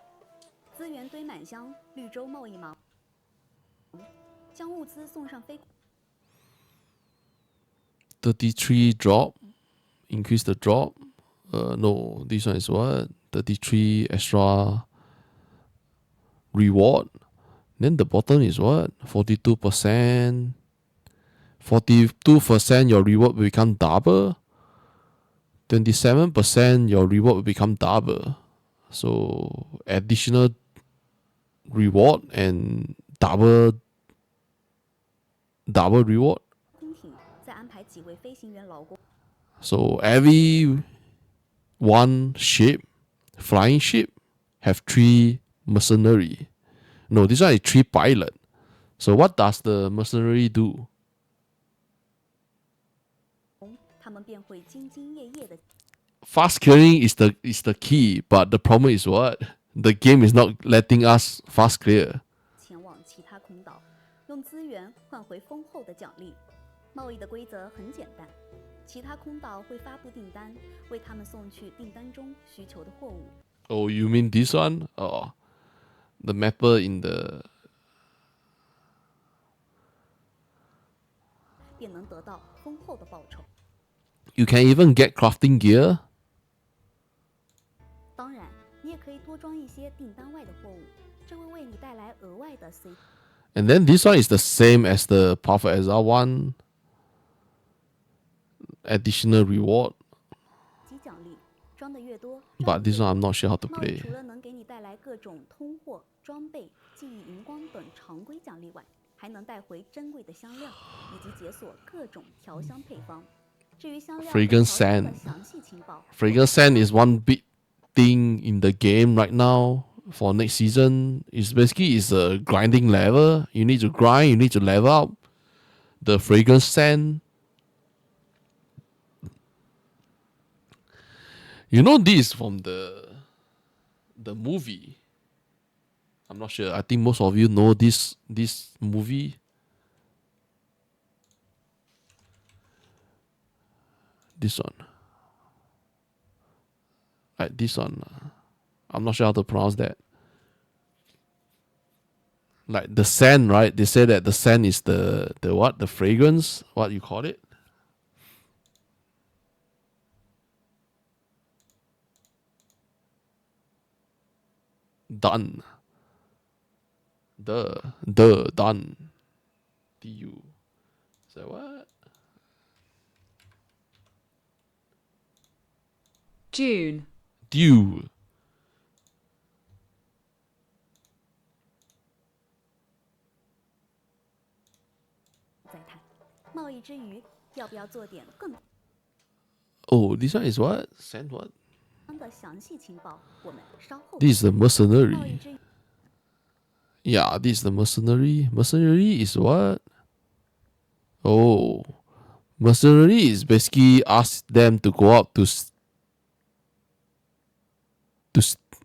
资源堆满箱，绿洲贸易忙，将物资送上飞。33 drop, increase the drop. No, this one is what? 33 extra reward. Then the bottom is what? 42%. 42% your reward will become double. 27% your reward will become double. So additional reward and double reward. 空艇再安排几位飞行员劳工。So every one ship, flying ship, have 3 mercenary. No, this one is 3 pilot. So what does the mercenary do? 他们便会兢兢业业地 Fast clearing is the key, but the problem is what? The game is not letting us fast clear. 前往其他空岛，用资源换回丰厚的奖励。贸易的规则很简单，其他空岛会发布订单，为他们送去订单中需求的货物。Oh, you mean this one? Oh, the mapper in the 便能得到丰厚的报酬。 You can even get crafting gear. 当然，你也可以多装一些订单外的货物，这会为你带来额外的 C And then this one is the same as the Powerful Exile one. Additional reward. 级奖励，装的越多， But this one I'm not sure how to 贸易 play. 除了能给你带来各种通货、装备、记忆荧光等常规奖励外，还能带回珍贵的香料，以及解锁各种调香配方。至于香料和 Fragrance 调香的 sand. 详细情报， Fragrance sand is one big thing in the game right now for next season. It's basically is a grinding level. You need to grind, you need to level up the fragrance sand. You know this from the movie. I'm not sure. I think most of you know this movie. This one. Like this one. I'm not sure how to pronounce that. Like the scent, right? They say that the scent is the what? The fragrance? What you call it? Done. Done. DU. So what? June. Dew. 再谈贸易之余，要不要做点更 Oh, this one is what? Sand what? 多的详细情报？我们稍后 This is the 贸易 mercenary. 之余 Yeah, this is the mercenary. Mercenary is what? Oh, mercenary is basically ask them to go out to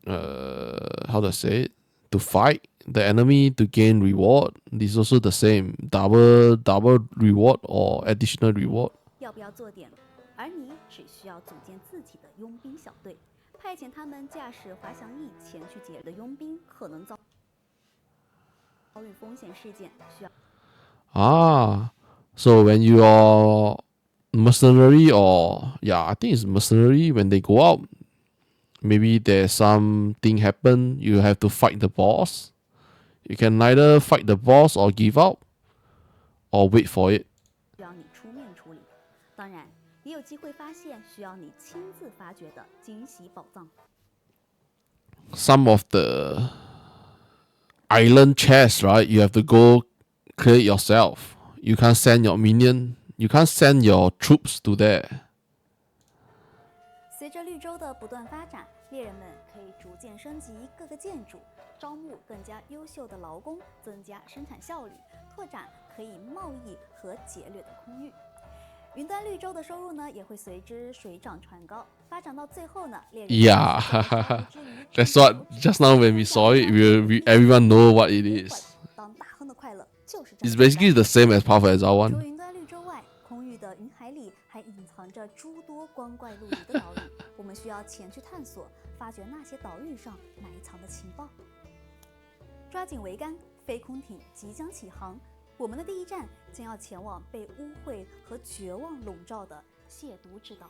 how do I say it? To fight the enemy to gain reward. This is also the same. Double reward or additional reward. 要不要做点？而你只需要组建自己的佣兵小队，派遣他们驾驶滑翔翼前去解的佣兵可能遭遇风险事件，需要 Ah, so when you are mercenary or yeah, I think it's mercenary when they go out. Maybe there's something happen. You have to fight the boss. You can either fight the boss or give up, or wait for it. 需要你出面处理。当然，也有机会发现需要你亲自发掘的惊喜宝藏。 Some of the island chests, right? You have to go clear it yourself. You can't send your minion. You can't send your troops to there. 随着绿洲的不断发展，猎人们可以逐渐升级各个建筑，招募更加优秀的劳工，增加生产效率，拓展可以贸易和劫掠的空域。云端绿洲的收入呢，也会随之水涨船高，发展到最后呢，猎人 Yeah, that's what. Just now when we saw it, everyone know what it is. 当大亨的快乐就是这 It's 么 basically the same as Powerful Exile 除 one. 云端绿洲外，空域的云海里还隐藏着诸多光怪陆离的岛屿，我们需要前去探索，发掘那些岛屿上埋藏的情报。抓紧桅杆，飞空艇即将起航，我们的第一站将要前往被污秽和绝望笼罩的亵渎之岛。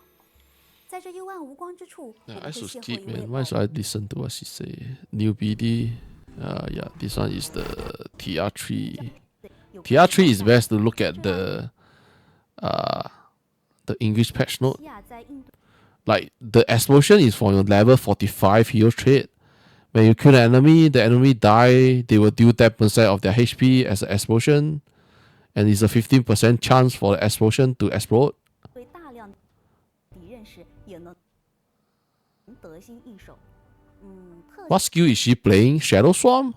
在这幽暗无光之处，我 Yeah, 们 I 会 should 邂逅 skip, 一位 man. 宝 Why should I listen to what she say? New BD. Yeah, this one is the TR3. 有 TR3 is best to look at the English patch note. 西亚在印度 Like the explosion is for your level 45 hero trait. When you kill the enemy die, they will deal 10% of their HP as an explosion. And it's a 15% chance for the explosion to explode. 对大量敌人时也能得心应手。What skill is she playing? Shadow Swarm?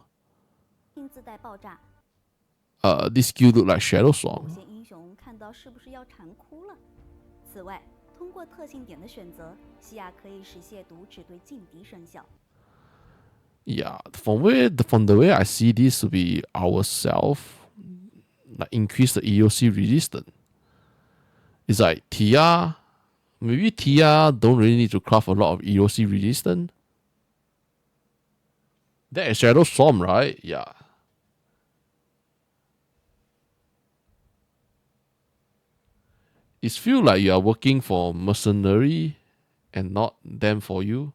自带爆炸。This skill look like Shadow 有 Swarm. 些英雄看到是不是要馋哭了？此外，通过特性点的选择，西亚可以使亵渎只对劲敌生效。Yeah, from the way I see this to be ourself, like increase the EOC resistance. It's like Tia, maybe Tia don't really need to craft a lot of EOC resistance. That is Shadow Swarm, right? Yeah. It feels like you are working for mercenary and not them for you.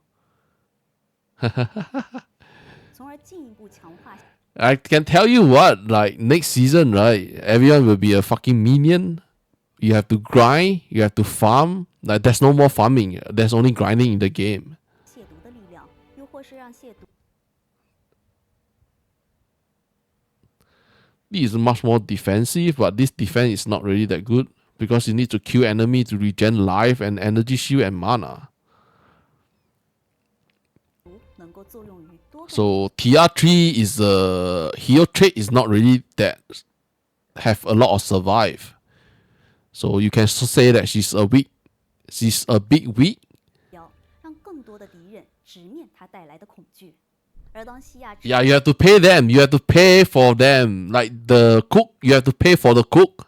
从而进一步强化。I can tell you what, like next season, right? Everyone will be a fucking minion. You have to grind, you have to farm. Like there's no more farming. There's only grinding in the game. 亵渎的力量，又或是让亵渎。This is much more defensive, but this defense is not really that good because you need to kill enemy to regen life and energy shield and mana. 能够作用于多个。So TR3 is a hero trait is not really that have a lot of survive. So you can say that she's a big weak. 让更多的敌人直面它带来的恐惧。而当西亚。Yeah, you have to pay them. You have to pay for them. Like the cook, you have to pay for the cook.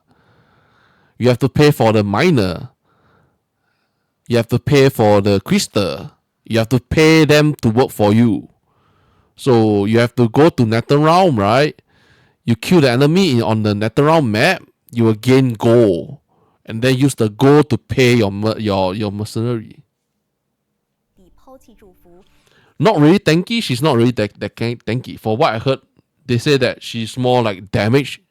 You have to pay for the miner. You have to pay for the crystal. You have to pay them to work for you. So you have to go to Netherrealm, right? You kill the enemy on the Netherrealm map, you will gain gold. And then use the gold to pay your mercenary. Not really tanky, she's not really that tanky. For what I heard, they say that she's more like damage.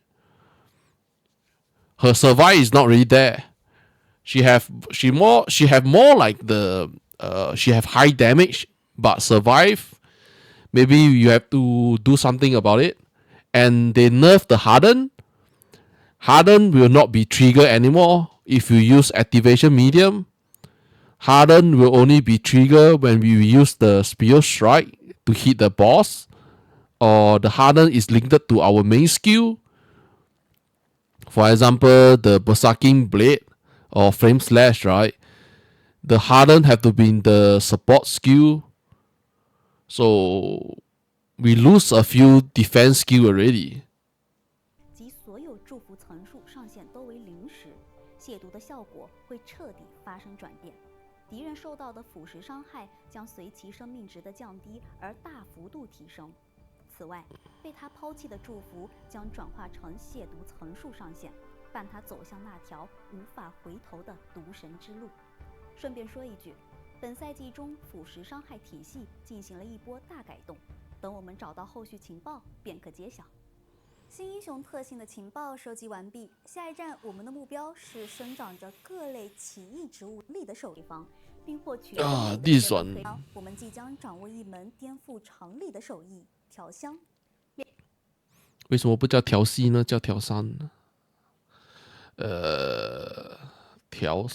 Her survive is not really there. She have more like she have high damage, but survive. Maybe you have to do something about it. And they nerf the harden. Harden will not be triggered anymore if you use activation medium. Harden will only be triggered when we use the spear strike to hit the boss. Or the harden is linked to our main skill. For example, the Berserking Blade or Flame Slash, right? The harden have to be in the support skill. So we lose a few defense skill already. 及所有祝福层数上限都为0时，亵渎的效果会彻底发生转变，敌人受到的腐蚀伤害将随其生命值的降低而大幅度提升。此外，被他抛弃的祝福将转化成亵渎层数上限，伴他走向那条无法回头的毒神之路。顺便说一句，本赛季中腐蚀伤害体系进行了一波大改动，等我们找到后续情报便可揭晓。新英雄特性的情报收集完毕，下一站我们的目标是生长着各类奇异植物力的守方，并获取this one. 我们即将掌握一门颠覆常理的手艺——调香。为什么不叫调戏呢？叫调山呢？调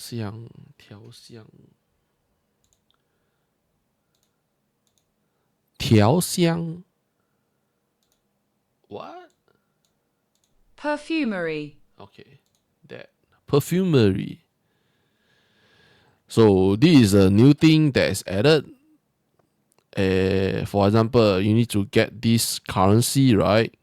香。What? Perfumery. Okay, that perfumery. So this is a new thing that is added. For example, you need to get this currency, right?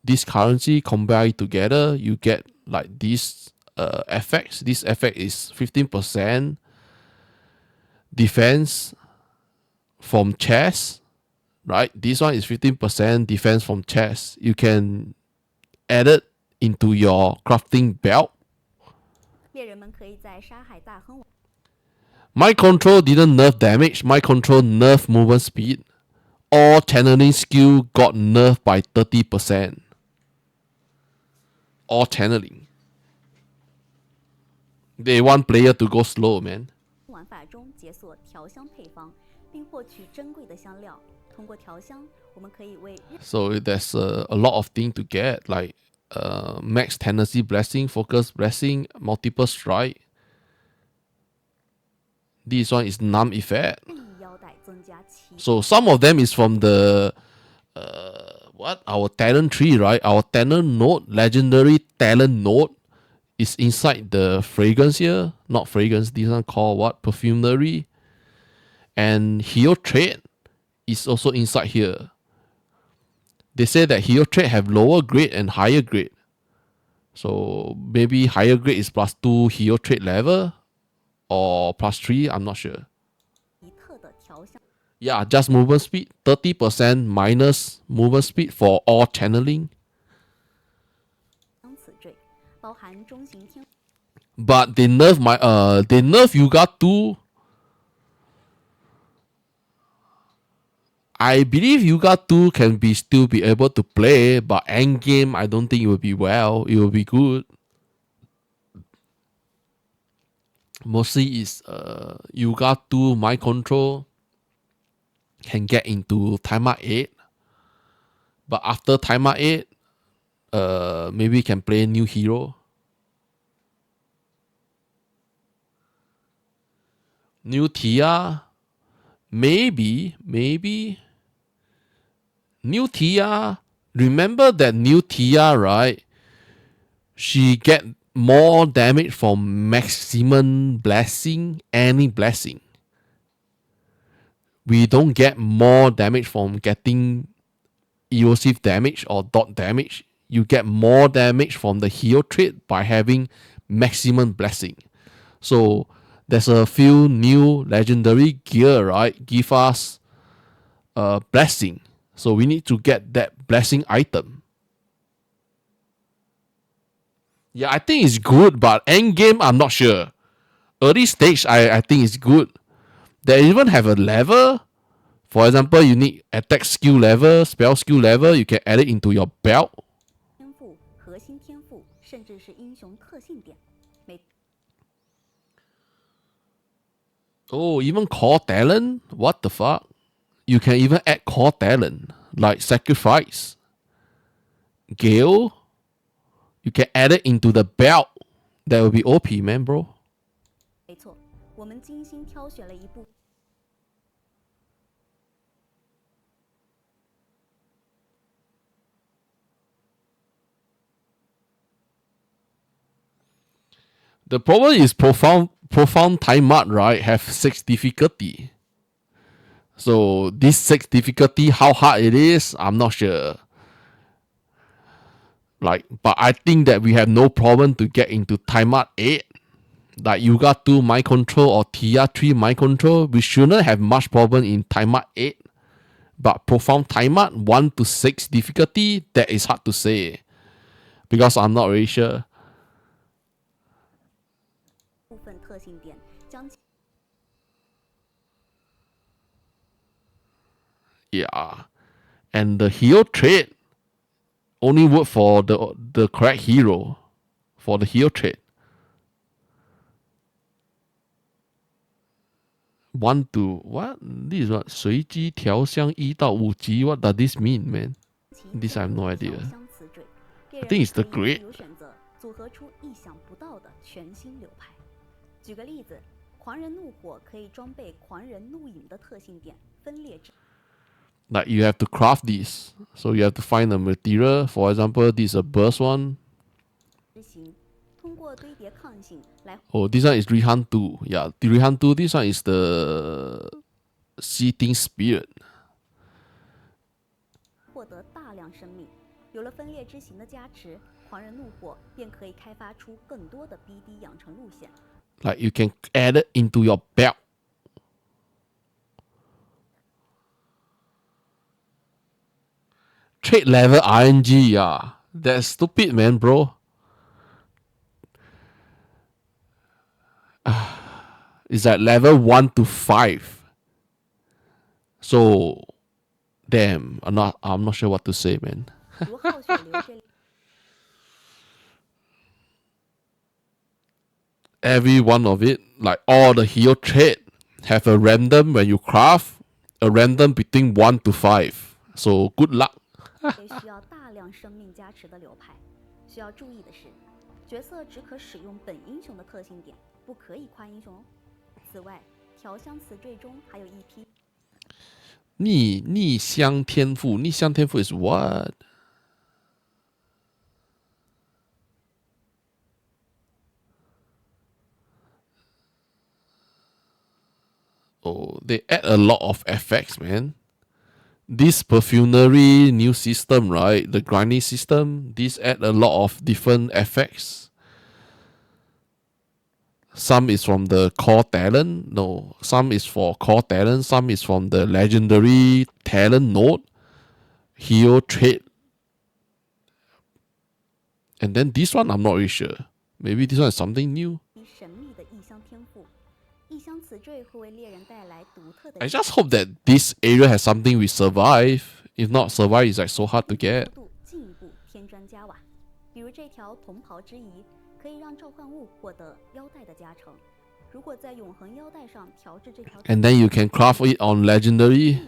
This currency combined together, you get like this effects. This effect is 15% defense from chest, right? This one is 15% defense from chest. You can add it into your crafting belt. 猎人们可以在沙海大亨。My control didn't nerf damage. My control nerf movement speed. All channeling skill got nerfed by 30%. All channeling. They want player to go slow, man. 玩法中解锁调香配方，并获取珍贵的香料。通过调香，我们可以为 So there's a lot of things to get, like max tendency blessing, focus blessing, multiple strike. This one is numb effect. So some of them is from the our talent tree, right? Our talent node, legendary talent node, is inside the fragrance here. Not fragrance, this one called what? Perfumery. And hero trait is also inside here. They say that hero trait have lower grade and higher grade. So maybe higher grade is +2 hero trait level or +3, I'm not sure. Yeah, just movement speed, 30% minus movement speed for all channeling. But they nerf Yuga 2. I believe Yuga 2 can still be able to play, but end game I don't think it will be well. It will be good. Mostly is Yuga 2 mind control can get into timer 8. But after timer 8, maybe can play new hero. New Tia. Maybe. New Tia. Remember that new Tia, right? She get more damage from maximum blessing, any blessing. We don't get more damage from getting erosive damage or dot damage. You get more damage from the hero trait by having maximum blessing. So there's a few new legendary gear, right? Give us a blessing. So we need to get that blessing item. Yeah, I think it's good, but end game I'm not sure. Early stage I think it's good. They even have a level. For example, you need attack skill level, spell skill level, you can add it into your belt. Oh, even core talent? What the fuck? You can even add core talent, like sacrifice. Gale, you can add it into the belt. That will be OP, man, bro. The problem is profound time art, right? Have 6 difficulty. So this 6 difficulty, how hard it is, I'm not sure. But I think that we have no problem to get into time art 8. Like Yuga 2 mind control or Tia 3 mind control, we shouldn't have much problem in time art 8. But profound time art 1 to 6 difficulty, that is hard to say. Because I'm not really sure. Yeah. And the hero trait only work for the correct hero. For the hero trait. 1 to what? This is what? 随机调香1到5级. What does this mean, man? This I have no idea. I think it's the grade. Like you have to craft this. So you have to find a material. For example, this is a burst one. Oh, this one is Rihan 2. Yeah, Rihan 2, this one is the Seething Spirit. Like you can add it into your belt. Trade level RNG, yeah. That's stupid, man, bro. It's at level 1 to 5. So, damn, I'm not sure what to say, man. Every one of it, like all the hero trait, have a random when you craft, a random between 1 to 5. So, good luck. 逆香天赋，逆香天赋 is what? Oh, they add a lot of effects, man. This perfumery new system, right? The grinding system, this add a lot of different effects. Some is from the core talent. No, some is for core talent. Some is from the legendary talent node, hero trait. And then this one, I'm not really sure. Maybe this one is something new. I just hope that this area has something we survive. If not, survive is like so hard to get. And then you can craft it on legendary.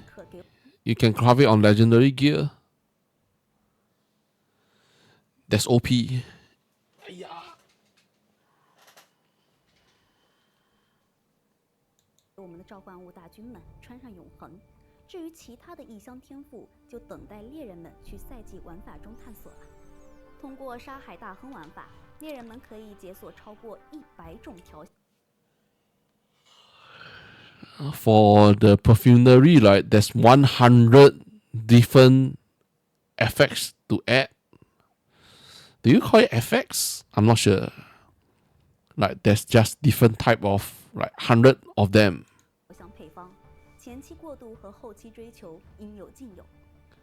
You can craft it on legendary gear. That's OP. 我们的召唤物大军们穿上永恒。至于其他的异乡天赋，就等待猎人们去赛季玩法中探索了。通过沙海大亨玩法，猎人们可以解锁超过100种调。For the perfumery, like there's 100 different effects to add. Do you call it effects? I'm not sure. Like there's just different type of like 100 of them. 配方，前期过渡和后期追求应有尽有。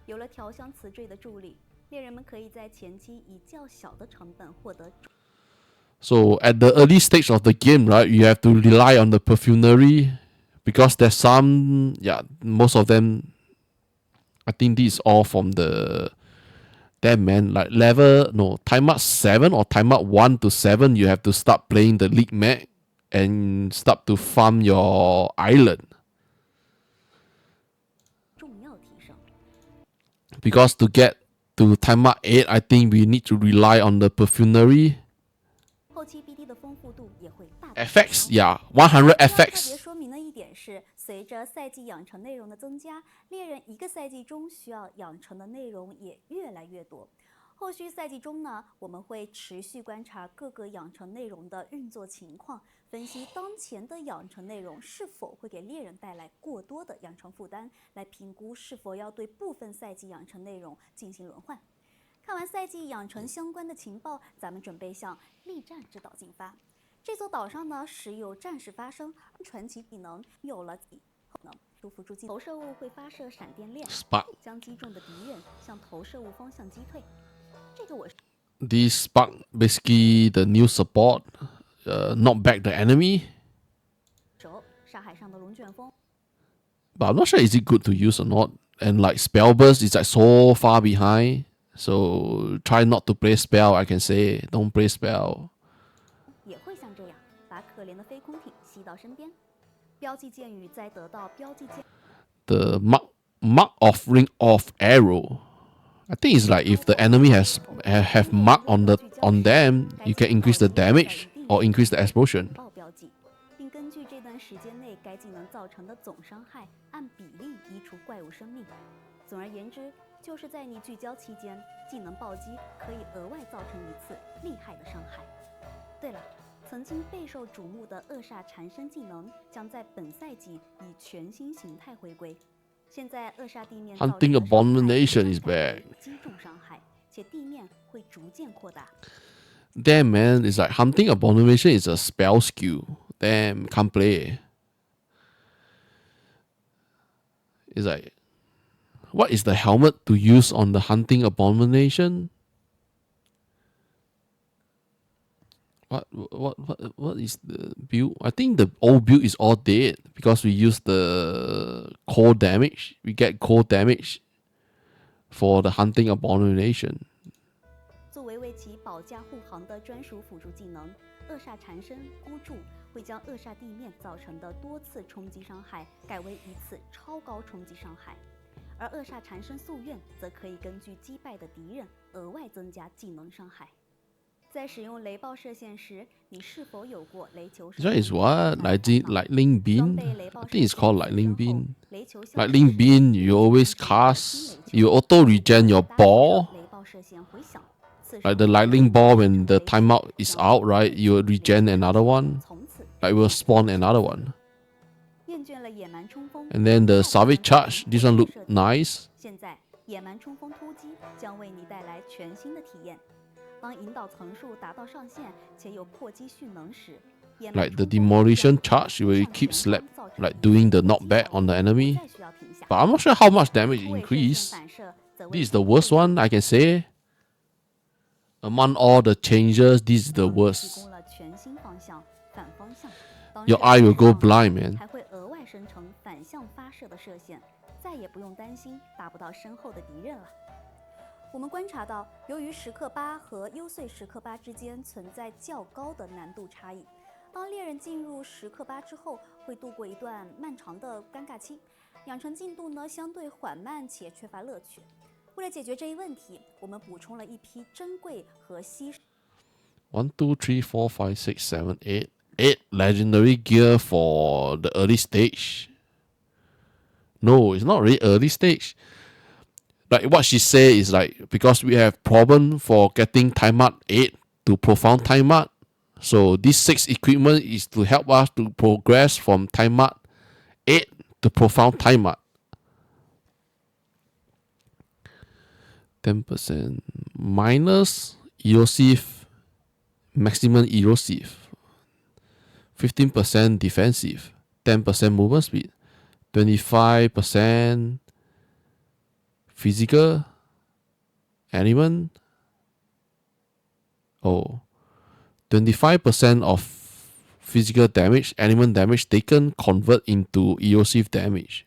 有了调香词缀的助力，猎人们可以在前期以较小的成本获得。So at the early stage of the game, right, you have to rely on the perfumery because there's some, most of them. I think this is all from the. Damn man, like time up 7 or time up 1 to 7, you have to start playing the League Mech and start to farm your island. Because to get to time up 8, I think we need to rely on the perfumery. FX, 100 FX. 随着赛季养成内容的增加，猎人一个赛季中需要养成的内容也越来越多。后续赛季中呢，我们会持续观察各个养成内容的运作情况，分析当前的养成内容是否会给猎人带来过多的养成负担，来评估是否要对部分赛季养成内容进行轮换。看完赛季养成相关的情报，咱们准备向力战之岛进发。这座岛上呢，时有战事发生，传奇技能有了能束缚住投射物会发射闪电链，将击中的敌人向投射物方向击退。这个我。This spark basically the new support, knock back the enemy. 沙海上的龙卷风。But I'm not sure is it good to use or not. And like spell burst is like so far behind, so try not to play spell. I can say don't play spell. 也会像这样把可怜的飞空艇吸到身边。标记剑语再得到标记剑。The mark of ring of arrow. I think it's like if the enemy have mark on them, you can increase the damage or increase the explosion. 并根据这段时间内该技能造成的总伤害，按比例移除怪物生命。总而言之，就是在你聚焦期间，技能暴击可以额外造成一次厉害的伤害。对了。曾经备受瞩目的扼杀缠身技能将在本赛季以全新形态回归。现在扼杀地面 Hunting Abomination is back. 击中伤害，且地面会逐渐扩大。Damn man, it's like Hunting Abomination is a spell skill. Damn, can't play. It's like, what is the helmet to use on the Hunting Abomination? What is the build? I think the old build is all dead because we use the core damage. We get core damage for the Hunting Abomination. 作为为其保驾护航的专属辅助技能，扼杀缠身孤注会将扼杀地面造成的多次冲击伤害改为一次超高冲击伤害，而扼杀缠身夙愿则可以根据击败的敌人额外增加技能伤害。This one is what? Lightning beam? I think it's called lightning beam. Lightning beam, you always cast, you auto regen your ball. Like the lightning ball, when the timeout is out, right? You will regen another one. Like will spawn another one. And then the savage charge, this one look nice. Like the demolition charge, where you keep like doing the knockback on the enemy. But I'm not sure how much damage increase. This is the worst one I can say. Among all the changes, this is the worst. Your eye will go blind, man. One, two, three, four, five, six, seven, eight. 8 legendary gear for the early stage. No, it's not really early stage. Like what she say is like, because we have problem for getting timeout 8 to profound timeout. So this 6 equipment is to help us to progress from timeout 8 to profound timeout. 10% minus erosive, maximum erosive. 15% defensive, 10% movement speed, 25% physical element. 25% of physical damage, element damage taken convert into erosive damage.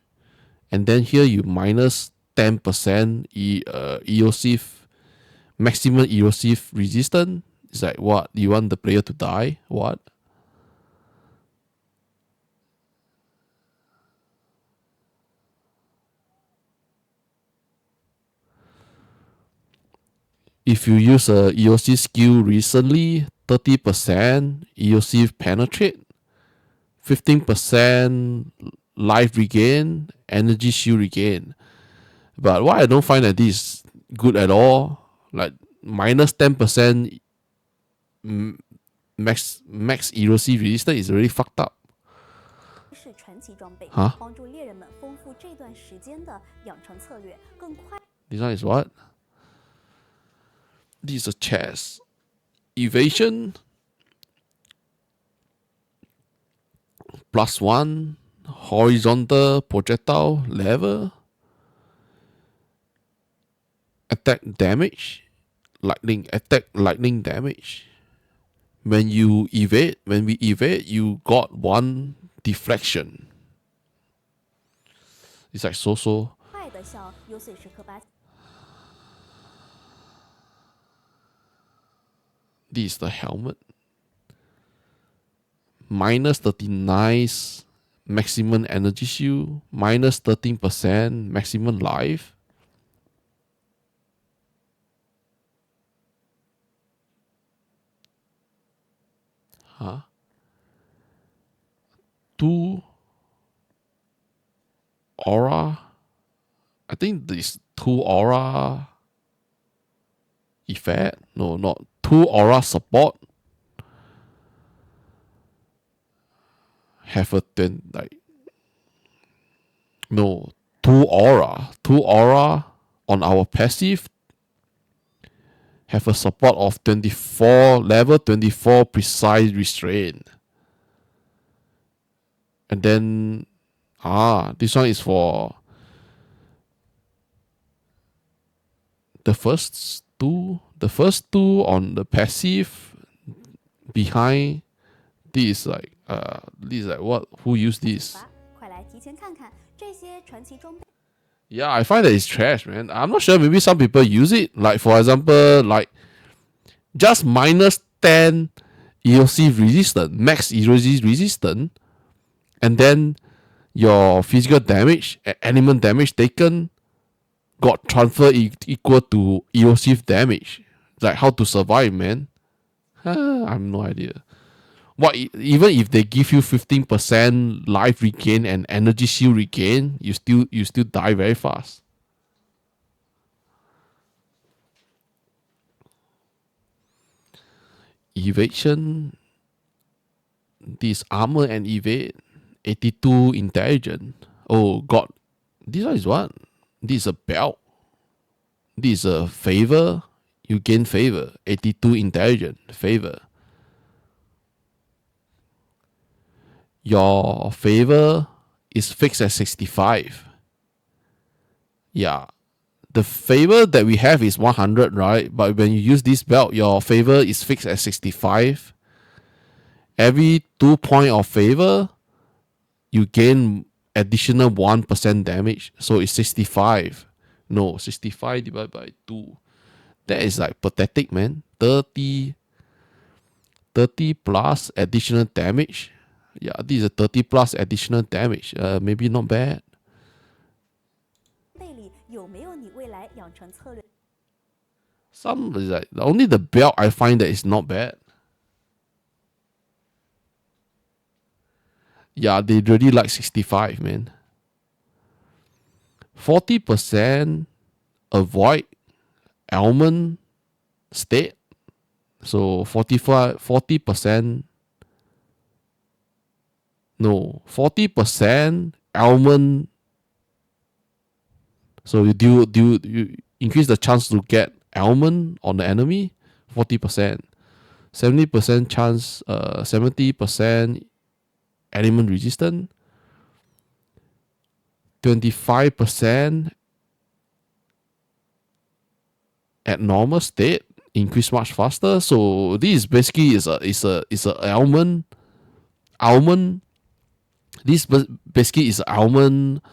And then here you minus 10% erosive, maximum erosive resistance. It's like what? You want the player to die? What? If you use a EOC skill recently, 30% EOC penetrate, 15% life regain, energy shield regain. But what I don't find that this is good at all, like minus 10% max erosive resistance is really fucked up. Huh? This one is what? This is a chest. Evasion. +1. Horizontal projectile level. Attack damage. Lightning damage. When we evade, you got 1 deflection. It's like so. This is the helmet. Minus 39 maximum energy shield. Minus 13% maximum life. Huh? 2 aura. I think this 2 aura effect. No, not 2 aura support. Have a 10 like no 2 aura. 2 aura on our passive. Have a support of 24 level 24 precise restraint. And then this one is for the first two on the passive behind. This is like what? Who used this? Yeah, I find that it's trash, man. I'm not sure. Maybe some people use it. Like for example, like just minus 10 erosive resistance, max erosive resistance, and then your physical damage, element damage taken, got transfer equal to erosive damage. Like how to survive, man. I have no idea. What even if they give you 15% life regain and energy shield regain, you still die very fast. Evasion. This armor and evade. 82 intelligent. Oh god. This one is what? This is a belt. This is a favor. You gain favor. 82 intelligent. Favor. Your favor is fixed at 65. Yeah. The favor that we have is 100, right? But when you use this belt, your favor is fixed at 65. Every 2 point of favor, you gain additional 1% damage. So it's 65. No, 65 divided by 2. That is like pathetic, man. 30 plus additional damage. Yeah, this is a 30 plus additional damage. Maybe not bad. Some is like only the belt I find that is not bad. Yeah, they really like 65, man. 40% avoid ailment state. So 40% no, 40% ailment. So you increase the chance to get ailment on the enemy, 40%. 70% chance, 70% element resistant. 25% at normal state, increase much faster. So this basically is a ailment. This basically is ailment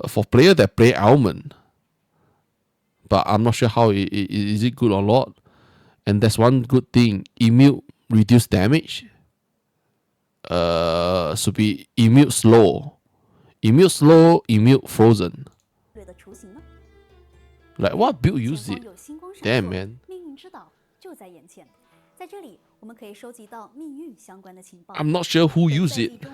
for player that play ailment. But I'm not sure how is it good or not. And that's one good thing. Immune reduce damage. Should be immune slow. Immune slow, immune frozen. Like what build use it? Damn, man. I'm not sure who used it.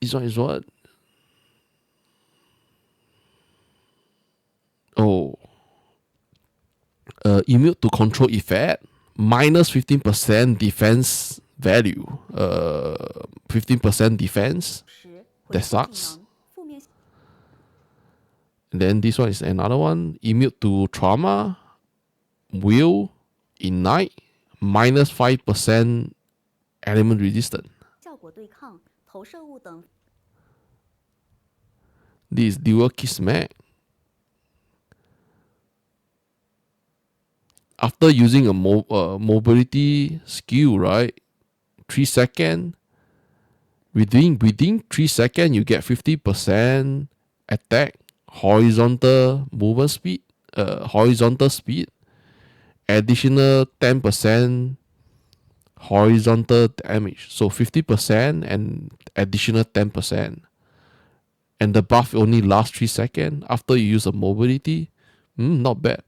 This one is what? Oh. Immune to control effect. Minus 15% defense value. 15% defense. That sucks. Then this one is another one. Immune to trauma. Will. Ignite. Minus 5% element resistant. This is dual kiss mag. After using a mobility skill, right? 3 seconds. Within 3 seconds, you get 50% attack, horizontal movement speed, horizontal speed, additional 10% horizontal damage. So 50% and additional 10%. And the buff only lasts 3 seconds after you use a mobility. Not bad.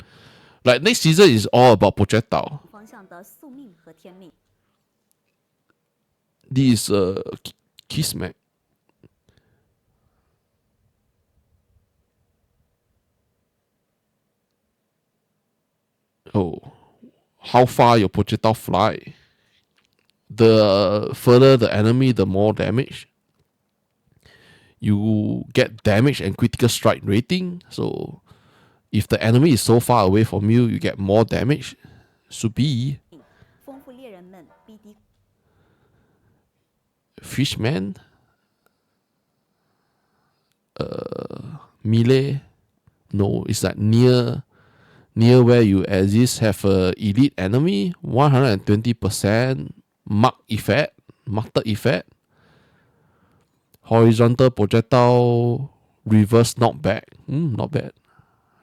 Like next season is all about projectile. This is Kismet. Oh, how far your projectile fly? The further the enemy, the more damage. You get damage and critical strike rating. So if the enemy is so far away from you, you get more damage. Should be. Fishman. Melee. No, it's like near where you exist have a elite enemy. 120% marked effect. Horizontal projectile reverse knockback. Not bad.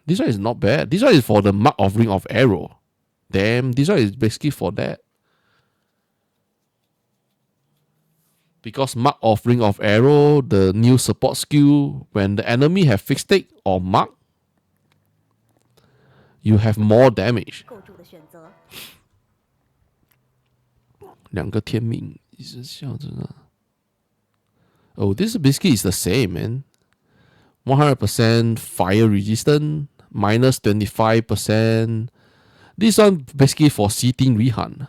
This one is not bad. This one is for the mark of ring of arrow. Damn, this one is basically for that. Because mark of ring of arrow, the new support skill, when the enemy have fixed stick or mark, you have more damage. 构筑的选择。两个天命一直笑着呢。Oh, this basically is the same, man. 100% fire resistant, minus 25%. This one basically for seating Rihan.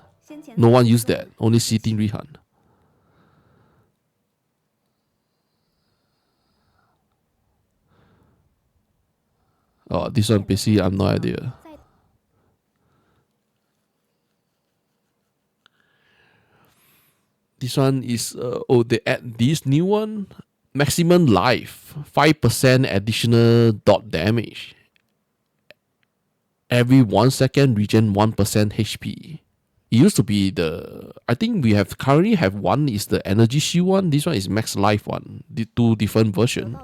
No one used that, only seating Rihan. Oh, this one basically I have no idea. This one is they add this new one. Maximum life, 5% additional dot damage. Every 1 second regen 1% HP. It used to be I think we have currently have one is the energy shield one. This one is max life one. The two different version.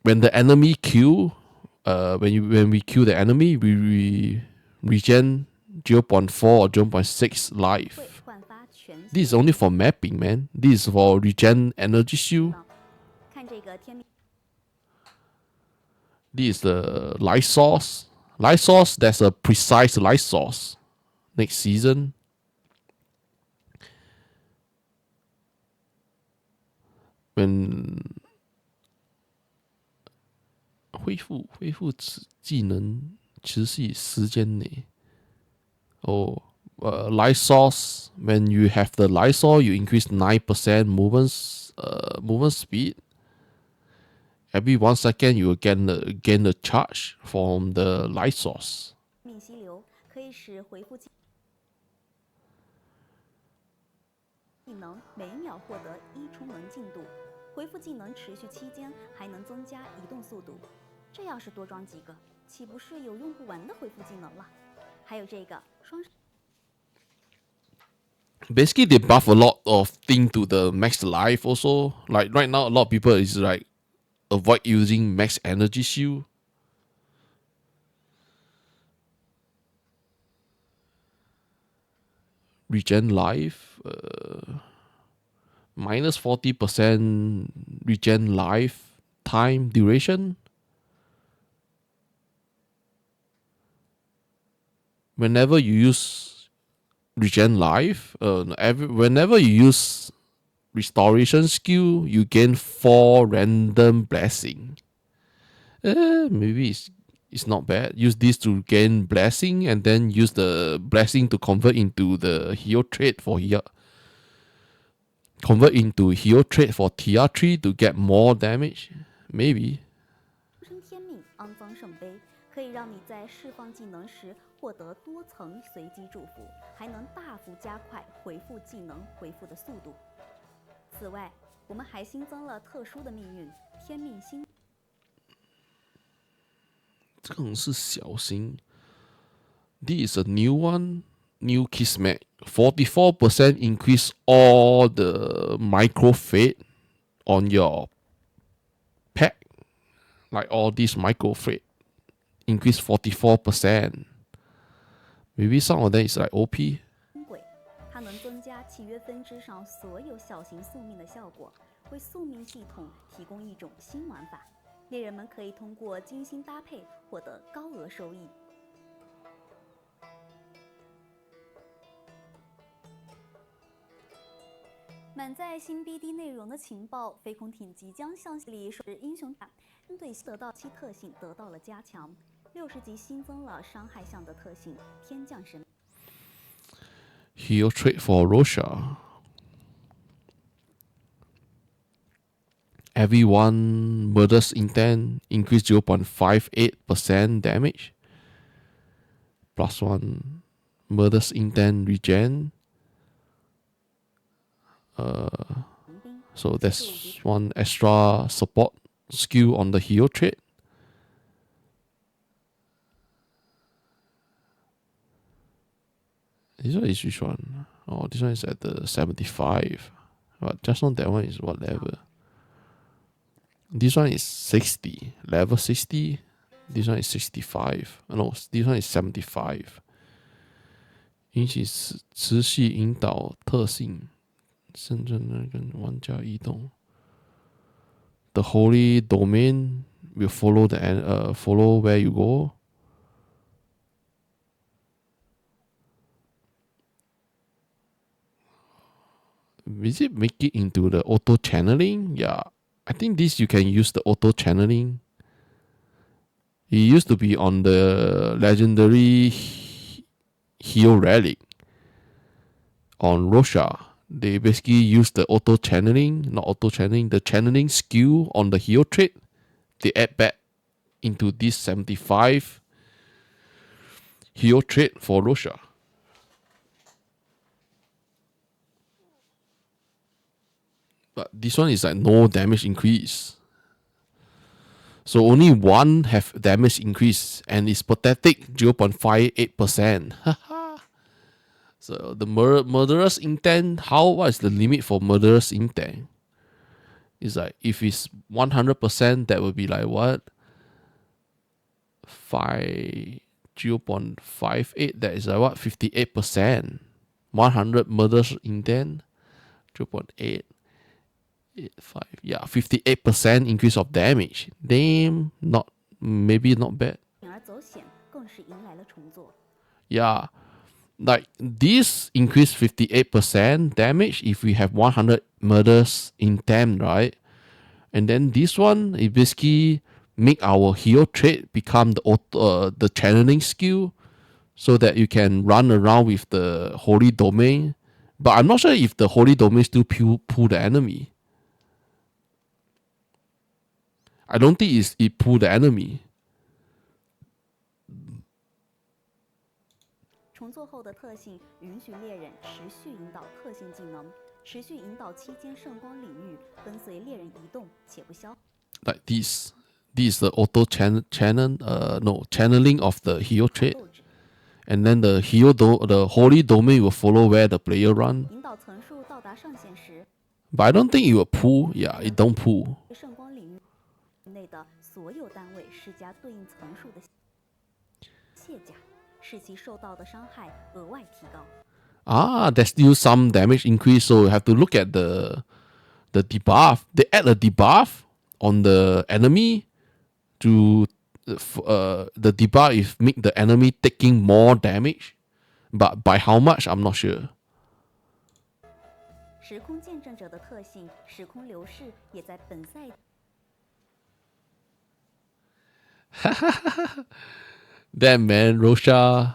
When the enemy kill, when we kill the enemy, we regen 0.4 or 0.6 life. This is only for mapping, man. This is for regen energy shield. This is the light source. Light source, that's a precise light source. Next season. When 恢复技能持续时间内。Oh, light source. When you have the light source, you increase 9% movement speed. Every 1 second, you will gain a charge from the light source. 命溪流可以使回复技能每秒获得1充能进度，回复技能持续期间还能增加移动速度。这要是多装几个，岂不是有用不完的回复技能了？还有这个双。Basically, they buff a lot of things to the max life also. Like right now, a lot of people is like avoid using max energy shield. Regen life. Minus 40% regen life time duration. Whenever you use regen life, whenever you use restoration skill, you gain 4 random blessing. Maybe it's not bad. Use this to gain blessing, and then use the blessing to convert into the hero trait for here. Convert into hero trait for TR3 to get more damage. Maybe. 天命肮脏圣杯可以让你在释放技能时获得多层随机祝福，还能大幅加快回复技能回复的速度。此外，我们还新增了特殊的命运天命星。这个是小型。This is a new one, new Kismet. 44% increase all the micro fate on your pack. Like all these micro fate. Increase 44%. Maybe some of them is like OP. 它能增加契约分支上所有小型宿命的效果，为宿命系统提供一种新玩法。猎人们可以通过精心搭配获得高额收益。满载新 BD 内容的情报，飞空艇即将向里是英雄打，针对得到其特性得到了加强。60级新增了伤害项的特性，天降神。Heal trait for Rosha. Everyone murderous intent increase 0.58% damage. +1 murderous intent regen. So that's one extra support skill on the hero trait. This one is which one? Oh, this one is at the 75. But just on that one is what level? This one is 60. Level 60. This one is 65. No, this one is 75. 引起持续引导特性，甚至能跟玩家移动。The Holy Domain will follow the follow where you go. Is it make it into the auto channeling? Yeah, I think this you can use the auto channeling. It used to be on the legendary Hero Relic on Rosha. They basically use the auto channeling, not auto channeling, the channeling skill on the hero trait. They add back into this 75 hero trait for Rosha. But this one is like no damage increase. So only one have damage increase and it's pathetic 0.58%. So the murderous intent, what is the limit for murderous intent? It's like if it's 100%, that would be like what? 0.58, that is like what? 58%. 100 murderous intent, 0.8. 5, yeah, 58% increase of damage. Damn, maybe not bad. Yeah, like this increase 58% damage if we have 100 murders intent, right? And then this one, it basically make our hero trait become the channeling skill, so that you can run around with the holy domain. But I'm not sure if the holy domain still pull the enemy. I don't think it pull the enemy. 重做后的特性允许猎人持续引导特性技能，持续引导期间圣光领域跟随猎人移动且不消。Like this is the auto channeling of the hero trait, and then the holy domain will follow where the player run. 引导层数到达上限时， But I don't think it will pull. Yeah, it don't pull. 圣光领域内的所有单位施加对应层数的卸甲，使其受到的伤害额外提高。There's still some damage increase, so you have to look at the debuff. They add a debuff on the enemy to the debuff is make the enemy taking more damage, but by how much I'm not sure. 时空见证者的特性时空流逝也在本赛。Damn man, Rosha.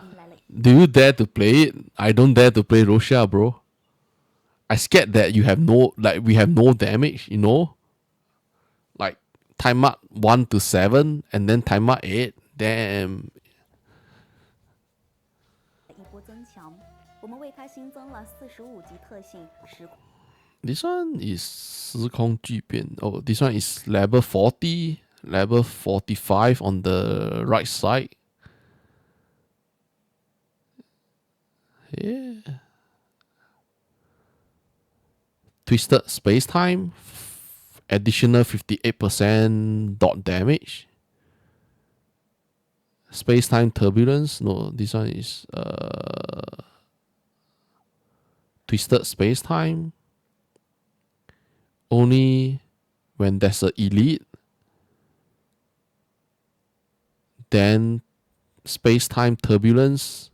Do you dare to play it? I don't dare to play Rosha, bro. I scared that we have no damage, you know? Like time up 1 to 7 and then time up 8. Damn. 一波增强，我们为它新增了45级特性时空。This one is 时空巨变. Oh, this one is level 40, level 45 on the right side. Yeah. Twisted space-time, additional 58% dot damage. Space-time turbulence. No, this one is twisted space-time. Only when there's an elite, then space-time turbulence.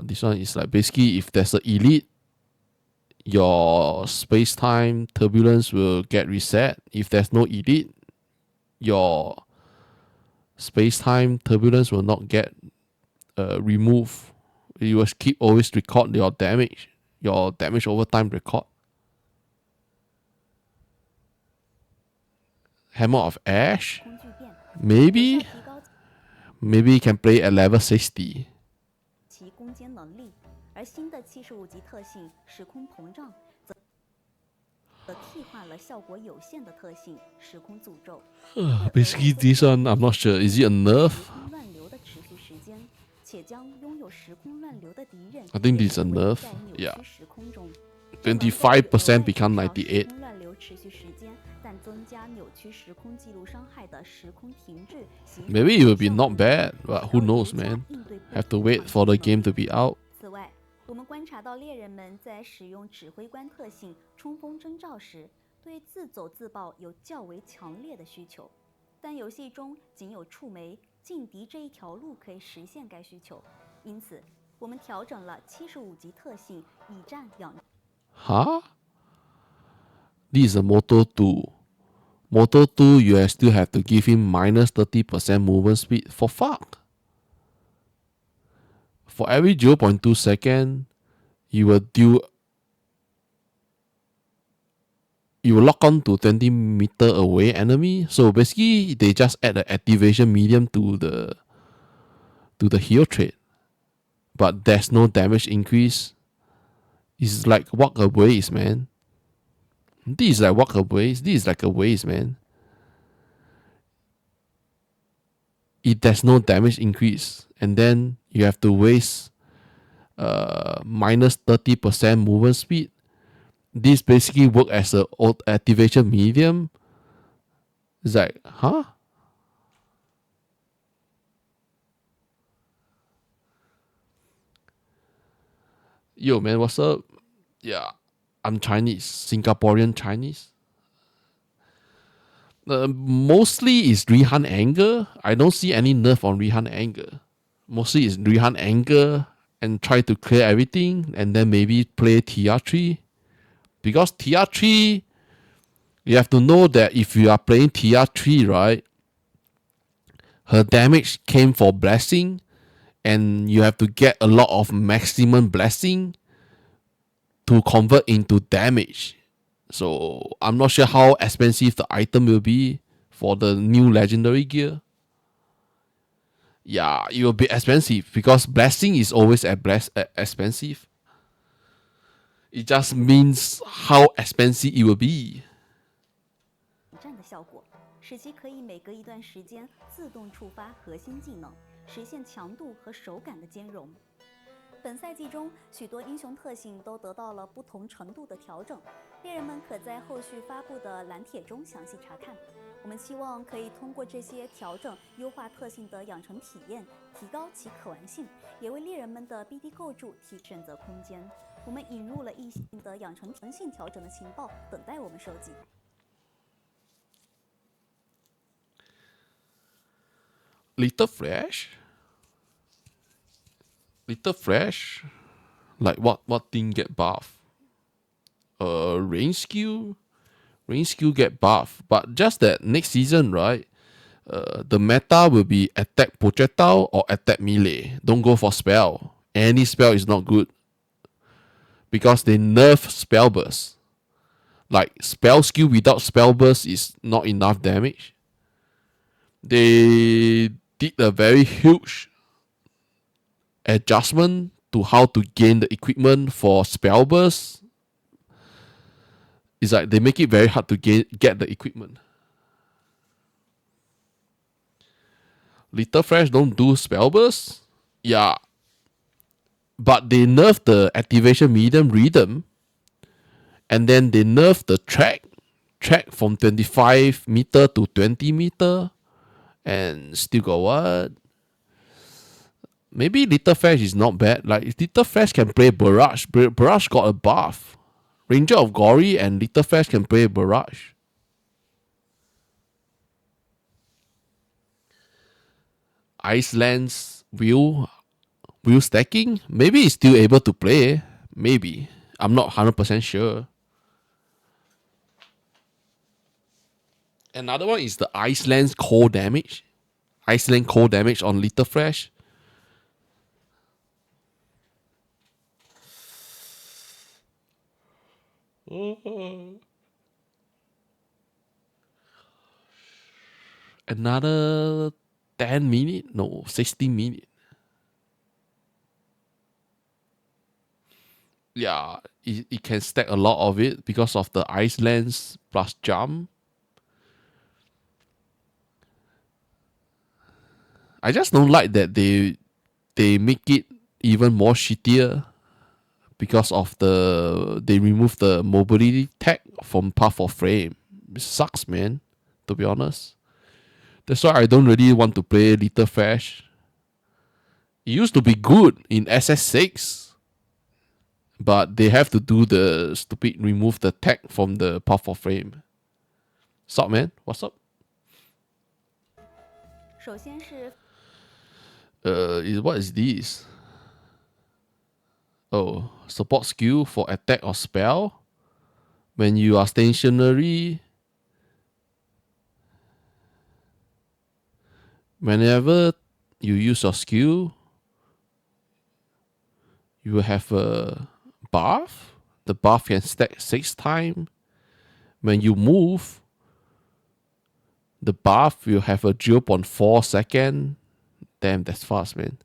This one is like basically if there's an elite, your space-time turbulence will get reset. If there's no elite, your space-time turbulence will not get removed. You will always record your damage over time record. Hammer of Ash. Maybe you can play at level 60. 其攻坚能力，而新的75级特性时空膨胀则替换了效果有限的特性时空诅咒。Basically, this one I'm not sure. Is it a nerf? 时空乱流的持续时间，且将拥有时空乱流的敌人 I think this is a nerf. 在扭 Yeah. 曲时空中。 25% become 98. 时空乱流持续时间，但增加扭曲时空记录伤害的时空停滞。 Maybe it will be not bad, but who knows, man? Have to wait for the game to be out. 此外，我们观察到猎人们在使用指挥官特性冲锋征召时，对自走自爆有较为强烈的需求，但游戏中仅有触媒、劲敌这一条路可以实现该需求，因此我们调整了75级特性，以战养。Huh? This is a Moto 2. Moto 2, you still have to give him minus 30% movement speed. For fuck. For every 0.2 second, you will lock on to 20 meter away enemy. So basically, they just add the activation medium to the hero trait. But there's no damage increase. It's like walk a ways, man. This is like walk a ways. This is like a ways, man. There's no damage increase. And then you have to waste minus 30% movement speed. This basically work as a activation medium. It's like, huh? Yo, man, what's up? Yeah, I'm Chinese, Singaporean Chinese. Mostly is Rihan Anger. I don't see any nerf on Rihan Anger. Mostly is Rihan Anger and try to clear everything and then maybe play TR3. Because TR3, you have to know that if you are playing TR3, right, her damage came for blessing and you have to get a lot of maximum blessing to convert into damage. So I'm not sure how expensive the item will be for the new legendary gear. Yeah, it will be expensive because blessing is always expensive. It just means how expensive it will be. 战的效果，使其可以每隔一段时间自动触发核心技能，实现强度和手感的兼容。本赛季中，许多英雄特性都得到了不同程度的调整，猎人们可在后续发布的蓝帖中详细查看。我们期望可以通过这些调整，优化特性的养成体验，提高其可玩性，也为猎人们的 BD 构筑提选择空间。我们引入了异性的养成性调整的情报，等待我们收集。Little Flash? Like what thing get buff? Range skill get buff. But just that next season, right? The meta will be attack projectile or attack melee. Don't go for spell. Any spell is not good. Because they nerf spell burst. Like spell skill without spell burst is not enough damage. They did a very huge adjustment to how to gain the equipment for spell burst. It's like they make it very hard to get the equipment. Little Fresh don't do spell burst? Yeah. But they nerf the activation medium rhythm. And then they nerf the track from 25 meter to 20 meter. And still got what? Maybe Little Flash is not bad. Like Little Flash can play Barrage. Barrage got a buff. Ranger of Gory and Little Flash can play Barrage. Iceland's wheel stacking? Maybe he's still able to play. Maybe. I'm not 100% sure. Another one is the Iceland's cold damage. Iceland cold damage on Little Flash. Another 10 minutes? No, 60 minutes. Yeah, it can stack a lot of it because of the Iceland's plus jump. I just don't like that they make it even more shittier because of they remove the mobility tag from Path of Frame. It sucks, man, to be honest. That's why I don't really want to play Little Flash. It used to be good in SS6. but they have to do the stupid remove the tag from the path of frame. Sup, man? What's up? 首先是 What is this? Oh, support skill for attack or spell. When you are stationary, whenever you use your skill, you will have a buff. The buff can stack 6 times. When you move, the buff will have a 0.4 second. Damn, that's fast, man.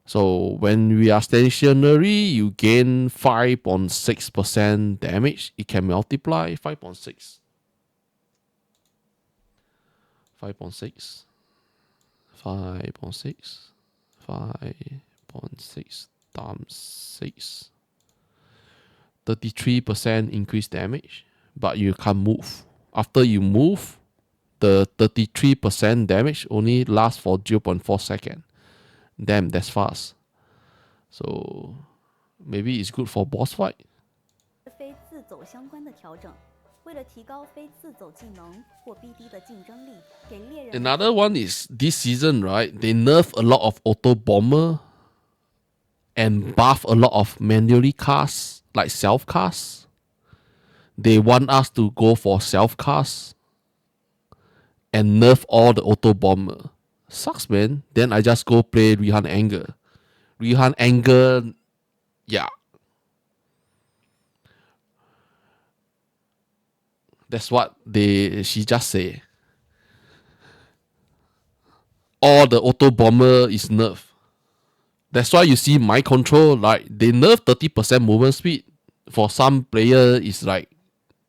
So when we are stationary, you gain 5.6% damage. It can multiply 5.6. 5.6. 5.6. 5.6 times 6. 33% increased damage, but you can't move. After you move, the 33% damage only lasts for 0.4 seconds. Damn, that's fast. So maybe it's good for boss fight. 非自走相关的调整，为了提高非自走技能或 BD 的竞争力，给猎人。Another one is this season, right? They nerf a lot of auto bomber and buff a lot of manually casts, like self casts. They want us to go for self casts and nerf all the auto bomber. Sucks, man. Then I just go play Rihan Anger. Rihan Anger, yeah. That's what she just say. All the auto bomber is nerfed. That's why you see my control, like they nerf 30% movement speed. For some player, it's like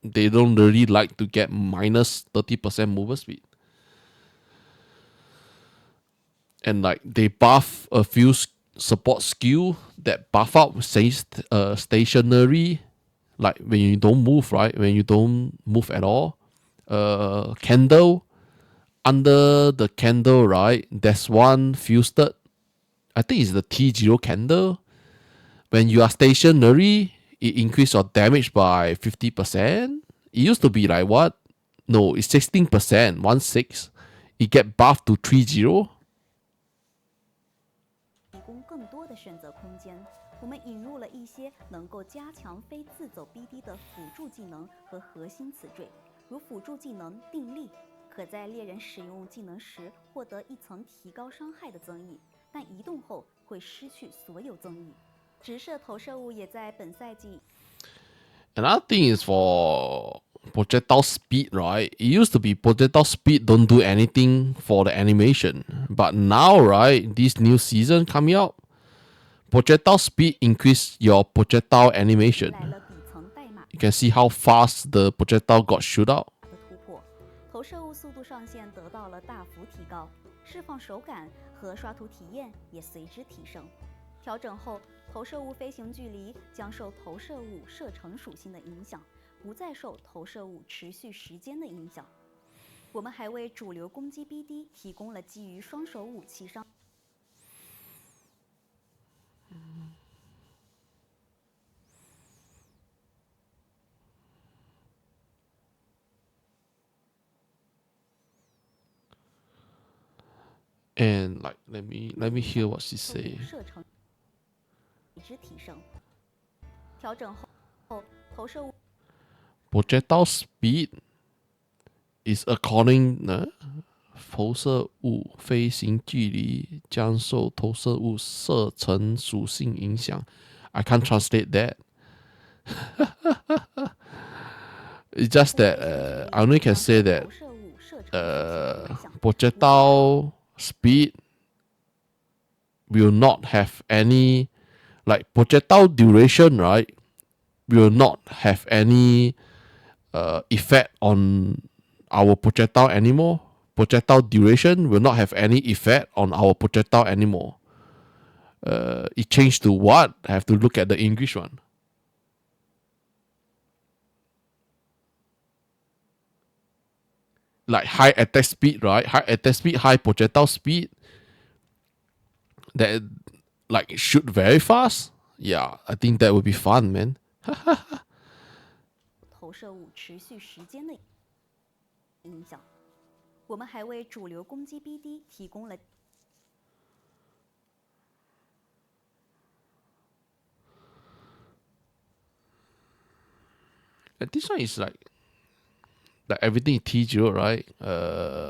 they don't really like to get minus 30% movement speed. And like they buff a few support skill that buff up, say stationary, like when you don't move, right? When you don't move at all. Candle. Under the candle, right? There's one fused. I think it's the T0 candle. When you are stationary, it increases your damage by 50%. It used to be like what? No, it's 16%, 1/6. It get buffed to 30. 提供更多的选择空间，我们引入了一些能够加强非自走 BD 的辅助技能和核心词缀，如辅助技能定力，可在猎人使用技能时获得一层提高伤害的增益，但移动后会失去所有增益。直射投射物也在本赛季。Another thing is for projectile speed, right? It used to be projectile speed don't do anything for the animation. But now, right, this new season coming out, projectile speed increase your projectile animation. You can see how fast the projectile got shoot out. 投射物速度上限得到了大幅提高，释放手感和刷图体验也随之提升。调整后，投射物飞行距离将受投射物射程属性的影响，不再受投射物持续时间的影响。我们还为主流攻击 BD 提供了基于双手武器上。And like let me hear what she say. 射程之提升。调整后，投射物 Projectile speed is according 投射物飞行距离将受投射物射程属性影响。I can't translate that. It's just that I only can say that projectile speed will not have any, like projectile duration, right? Will not have any effect on our projectile anymore. Projectile duration will not have any effect on our projectile anymore. It changed to what? I have to look at the English one. Like high attack speed, right? High attack speed, high projectile speed. That like shoot very fast. Yeah, I think that would be fun, man. 投射物持续时间的影响。我们还为主流攻击 BD 提供了。And this one is like everything is T0, right?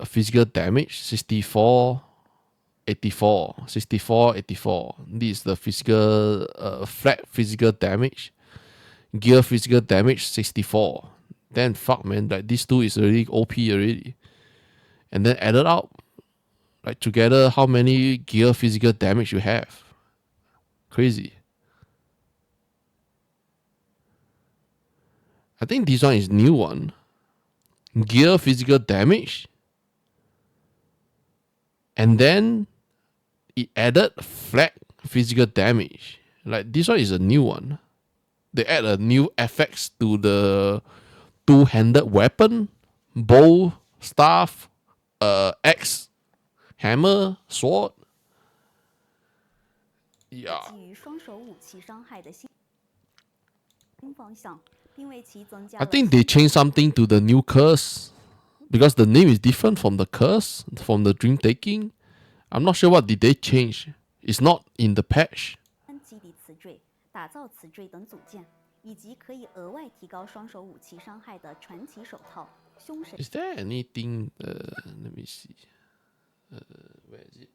Physical damage 64, 84, 64, 84. This is the physical flat physical damage. Gear physical damage 64. Then fuck, man, like these two is already OP already. And then added out, like together, how many gear physical damage you have? Crazy. I think this one is new one. Gear physical damage. And then it added flat physical damage. Like this one is a new one. They add a new FX to the two-handed weapon, bow, staff, axe, hammer, sword. Yeah. 基于双手武器伤害的新方向，并为其增加 I think they changed something to the new curse because the name is different from the curse from the dream taking. I'm not sure what did they change. It's not in the patch. 基底磁坠、打造磁坠等组件，以及可以额外提高双手武器伤害的传奇手套、凶神。Is there anything? Let me see. Where is it?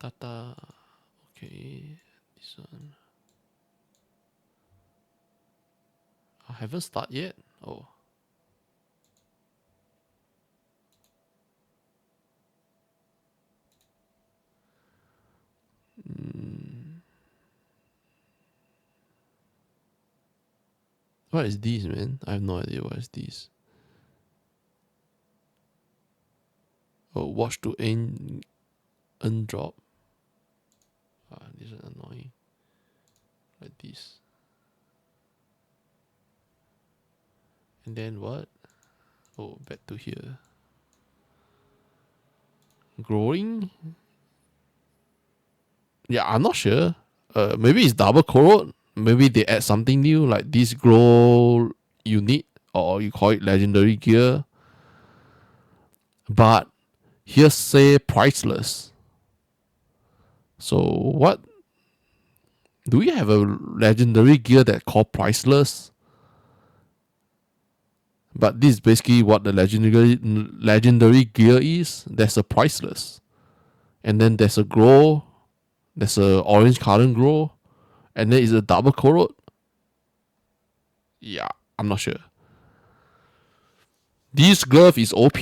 Tata. Okay, this one. I haven't started yet. Oh. What is this, man? I have no idea what is this. Oh, watch to end drop. This is annoying. Like this. And then what? Oh, back to here. Growing? Yeah, I'm not sure. Maybe it's double corrode. Maybe they add something new like this grow unit, or you call it legendary gear. But here say priceless. So what? Do we have a legendary gear that called priceless? But this is basically what the legendary gear is. There's a priceless. And then there's a grow. There's a orange current grow. And then it's a double corrode. Yeah, I'm not sure. This glove is OP.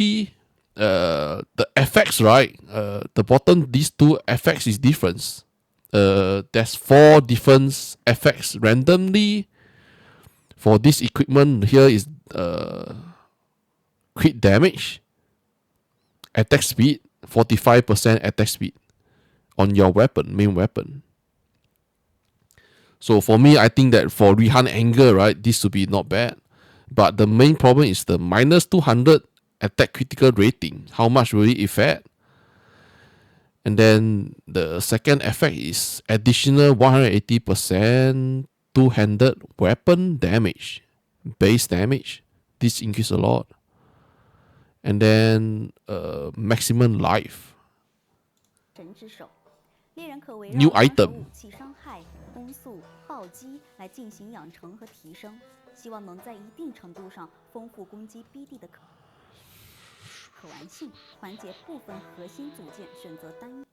The FX, right? The bottom, these two FX is different. There's 4 different FX randomly. For this equipment, here is crit damage, attack speed, 45% attack speed on your weapon, main weapon. So for me, I think that for Rihan Anger, right, this should be not bad. But the main problem is the minus 200 attack critical rating. How much will it affect? And then the second effect is additional 180% two-handed weapon damage, base damage. This increase a lot. And then maximum life. New item. 攻速、暴击来进行养成和提升，希望能在一定程度上丰富攻击 BD 的可玩性，缓解部分核心组件选择单一。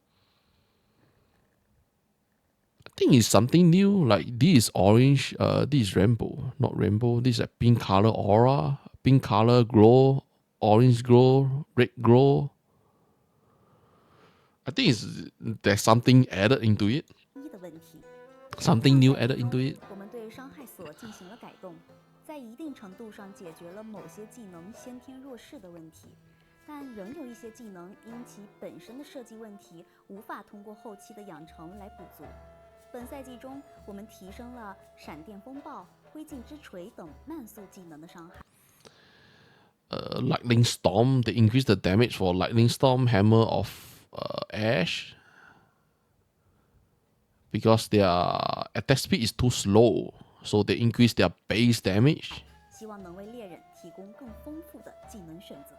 I think it's something new. Like this is orange. This is rainbow, not rainbow. This is a pink color aura, pink color glow, orange glow, red glow. I think there's something added into it. Something new added into it. 我们对伤害锁进行了改动，在一定程度上解决了某些技能先天弱势的问题。但仍有一些技能因其本身的设计问题，无法通过后期的养成来补足。本赛季中，我们提升了闪电风暴、灰烬之锤等慢速技能的伤害。Lightning Storm, they increase the damage for Lightning Storm, Hammer of Ash, because their attack speed is too slow, so they increase their base damage. 希望能为猎人提供更丰富的技能选择。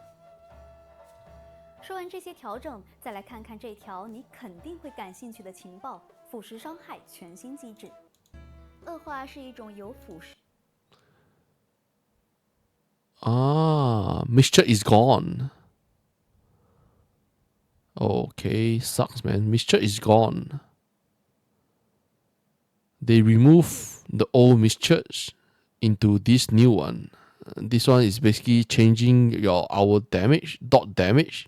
说完这些调整，再来看看这条你肯定会感兴趣的情报——腐蚀伤害全新机制。恶化是一种由腐蚀。Mixture is gone. Okay, sucks, man. Mixture is gone. They remove the old mixtures into this new one. This one is basically changing our damage, dot damage,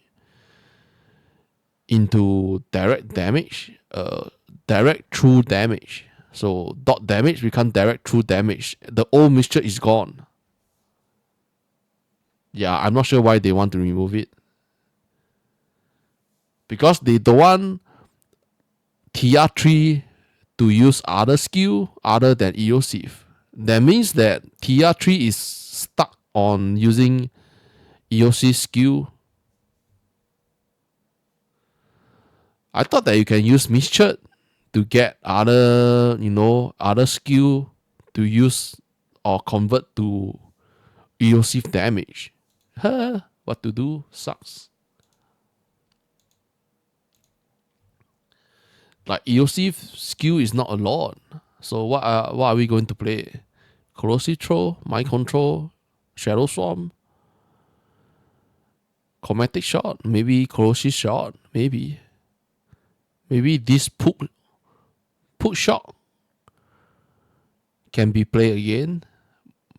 into direct damage, direct true damage. So dot damage become direct true damage. The old mixture is gone. Yeah, I'm not sure why they want to remove it. Because they don't want TR3 to use other skill other than Elusive. That means that TR3 is stuck on using Elusive skill. I thought that you can use Mixture to get other, other skill to use or convert to Elusive damage. What to do? Sucks. Like Elusive skill is not a lot. So what are we going to play? Corrosive Throw, Mind Control, Shadow Swarm, Chromatic Shot, maybe Corrosive Shot, maybe this put shot can be played again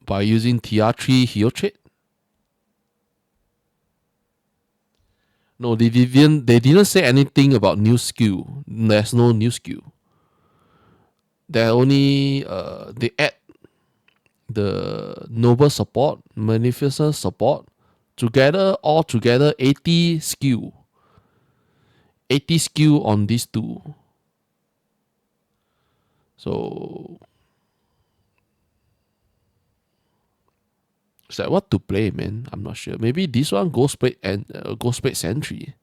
by using TR3 heal trait. No, they didn't say anything about new skill. There's no new skill. They only they add the noble support, magnificent support all together 80 skill. 80 skill on these two. So it's like what to play, man. I'm not sure. Maybe this one Ghostblade and Ghostblade Sentry,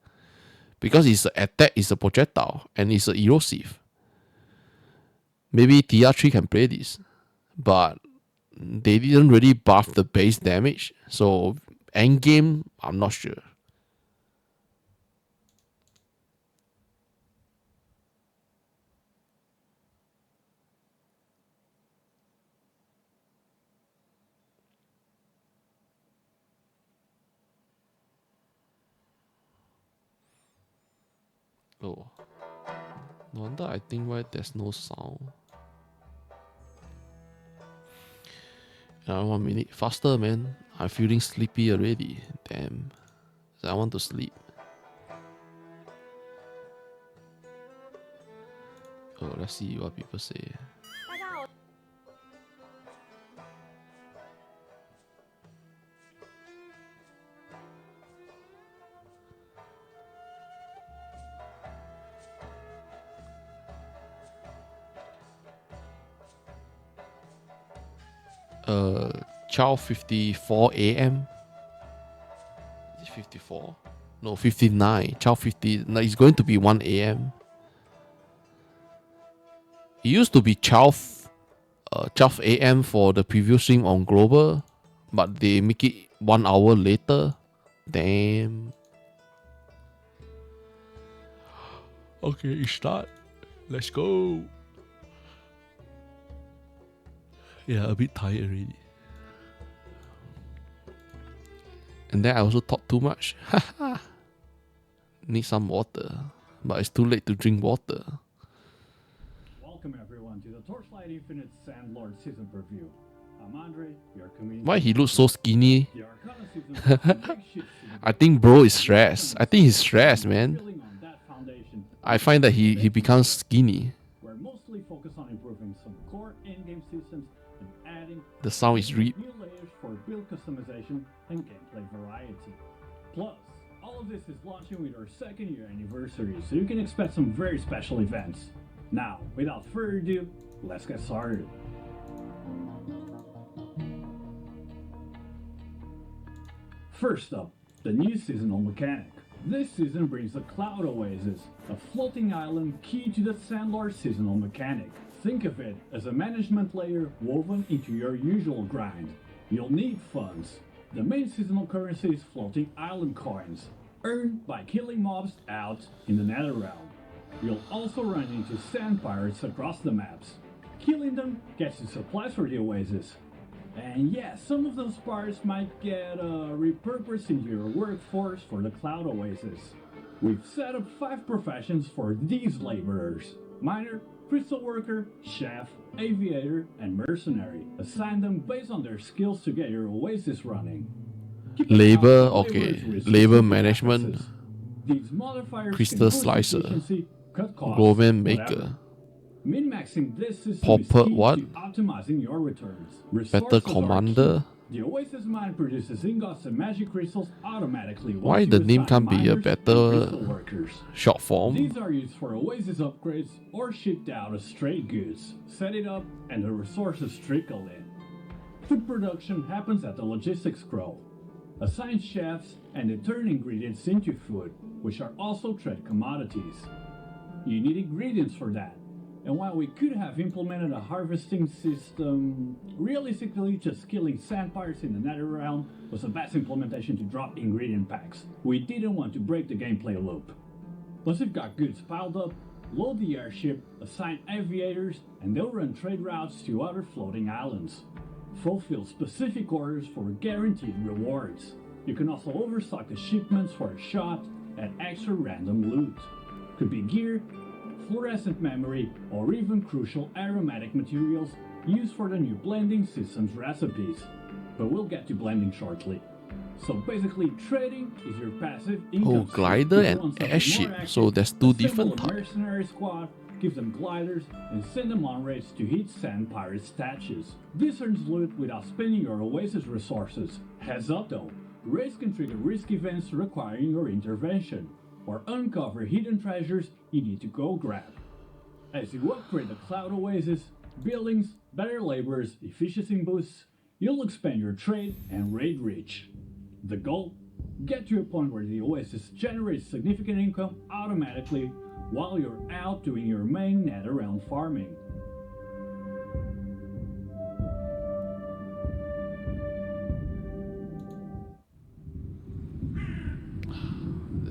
because it's an attack, it's a projectile, and it's an erosive. Maybe TR3 can play this, but they didn't really buff the base damage. So endgame, I'm not sure. Oh, no wonder I think why there's no sound. 1 minute faster, man. I'm feeling sleepy already. Damn, I want to sleep. Oh, let's see what people say. 大家好。12:54 a.m. Is it 54? No, 59. 12:50. No, it's going to be 1 a.m. It used to be 12 a.m. for the preview stream on Global, but they make it 1 hour later. Damn. Okay, it start. Let's go. Yeah, a bit tired already. And then I also talk too much. Need some water. But it's too late to drink water. Welcome everyone to the Torchlight Infinite Sandlord season preview. I'm Andre, your community. Why he looks so skinny? The Arcana season I think bro is stressed. I think he's stressed, man. building on that foundation. I find that he becomes skinny. We're mostly focused on improving some core in-game systems and adding The sound is new layers for build customization and gameplay variety. Plus, all of this is launching with our 2nd year anniversary, so you can expect some very special events. Now, without further ado, let's get started. First up, the new seasonal mechanic. This season brings the Cloud Oasis, a floating island key to the Sandlord seasonal mechanic. Think of it as a management layer woven into your usual grind. You'll need funds. The main seasonal currency is floating island coins, earned by killing mobs out in the Nether Realm. You'll also run into sand pirates across the maps. Killing them gets you supplies for the Oasis. And yeah, some of those pirates might get repurposed into your workforce for the Cloud Oasis. We've set up 5 professions for these laborers: miner, crystal worker, chef, aviator, and mercenary. Assign them based on their skills to get your Oasis running. Labor, okay. Labor management. These modifiers Crystal can boost slicer. efficiency, cut costs, Roman whatever. maker. Min-maxing this system Pauper, is key what? to optimizing your returns. Better Resources are commander. key. The Oasis mine produces ingots and magic crystals automatically. Why once the you name assign can't be a miners and better crystal workers. short form? These are used for Oasis upgrades or shipped out as straight goods. Set it up and the resources trickle in. Food production happens at the logistics scroll. Assign chefs and they turn ingredients into food, which are also trade commodities. You need ingredients for that. And while we could have implemented a harvesting system, realistically just killing sand pirates in the Nether Realm was the best implementation to drop ingredient packs. We didn't want to break the gameplay loop. Once you've got goods piled up, load the airship, assign aviators, and they'll run trade routes to other floating islands. Fulfill specific orders for guaranteed rewards. You can also overstock the shipments for a shot at extra random loot. Could be gear, fluorescent memory, or even crucial aromatic materials used for the new blending system's recipes. But we'll get to blending shortly. So basically, trading is your passive income. Oh, glider and airship. So there's 2 different types. Mercenary squad, give them gliders, and send them on raids to hit sand pirate statues. This earns loot without spending your Oasis resources. Heads up though, raids can trigger risk events requiring your intervention, or uncover hidden treasures you need to go grab. As you upgrade the Cloud Oasis, buildings, better laborers, efficiency boosts, you'll expand your trade and raid reach. The goal? Get to a point where the Oasis generates significant income automatically while you're out doing your main Nether Realm farming.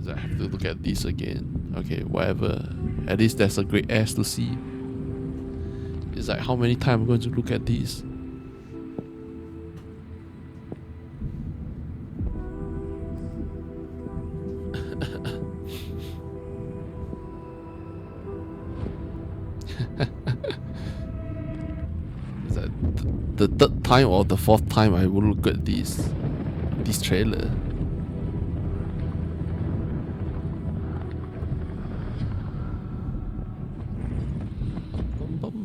I have to look at this again. Okay, whatever. At least there's a great ass to see. It's like, how many times I'm going to look at this? Is that the 3rd time or the 4th time I will look at this trailer?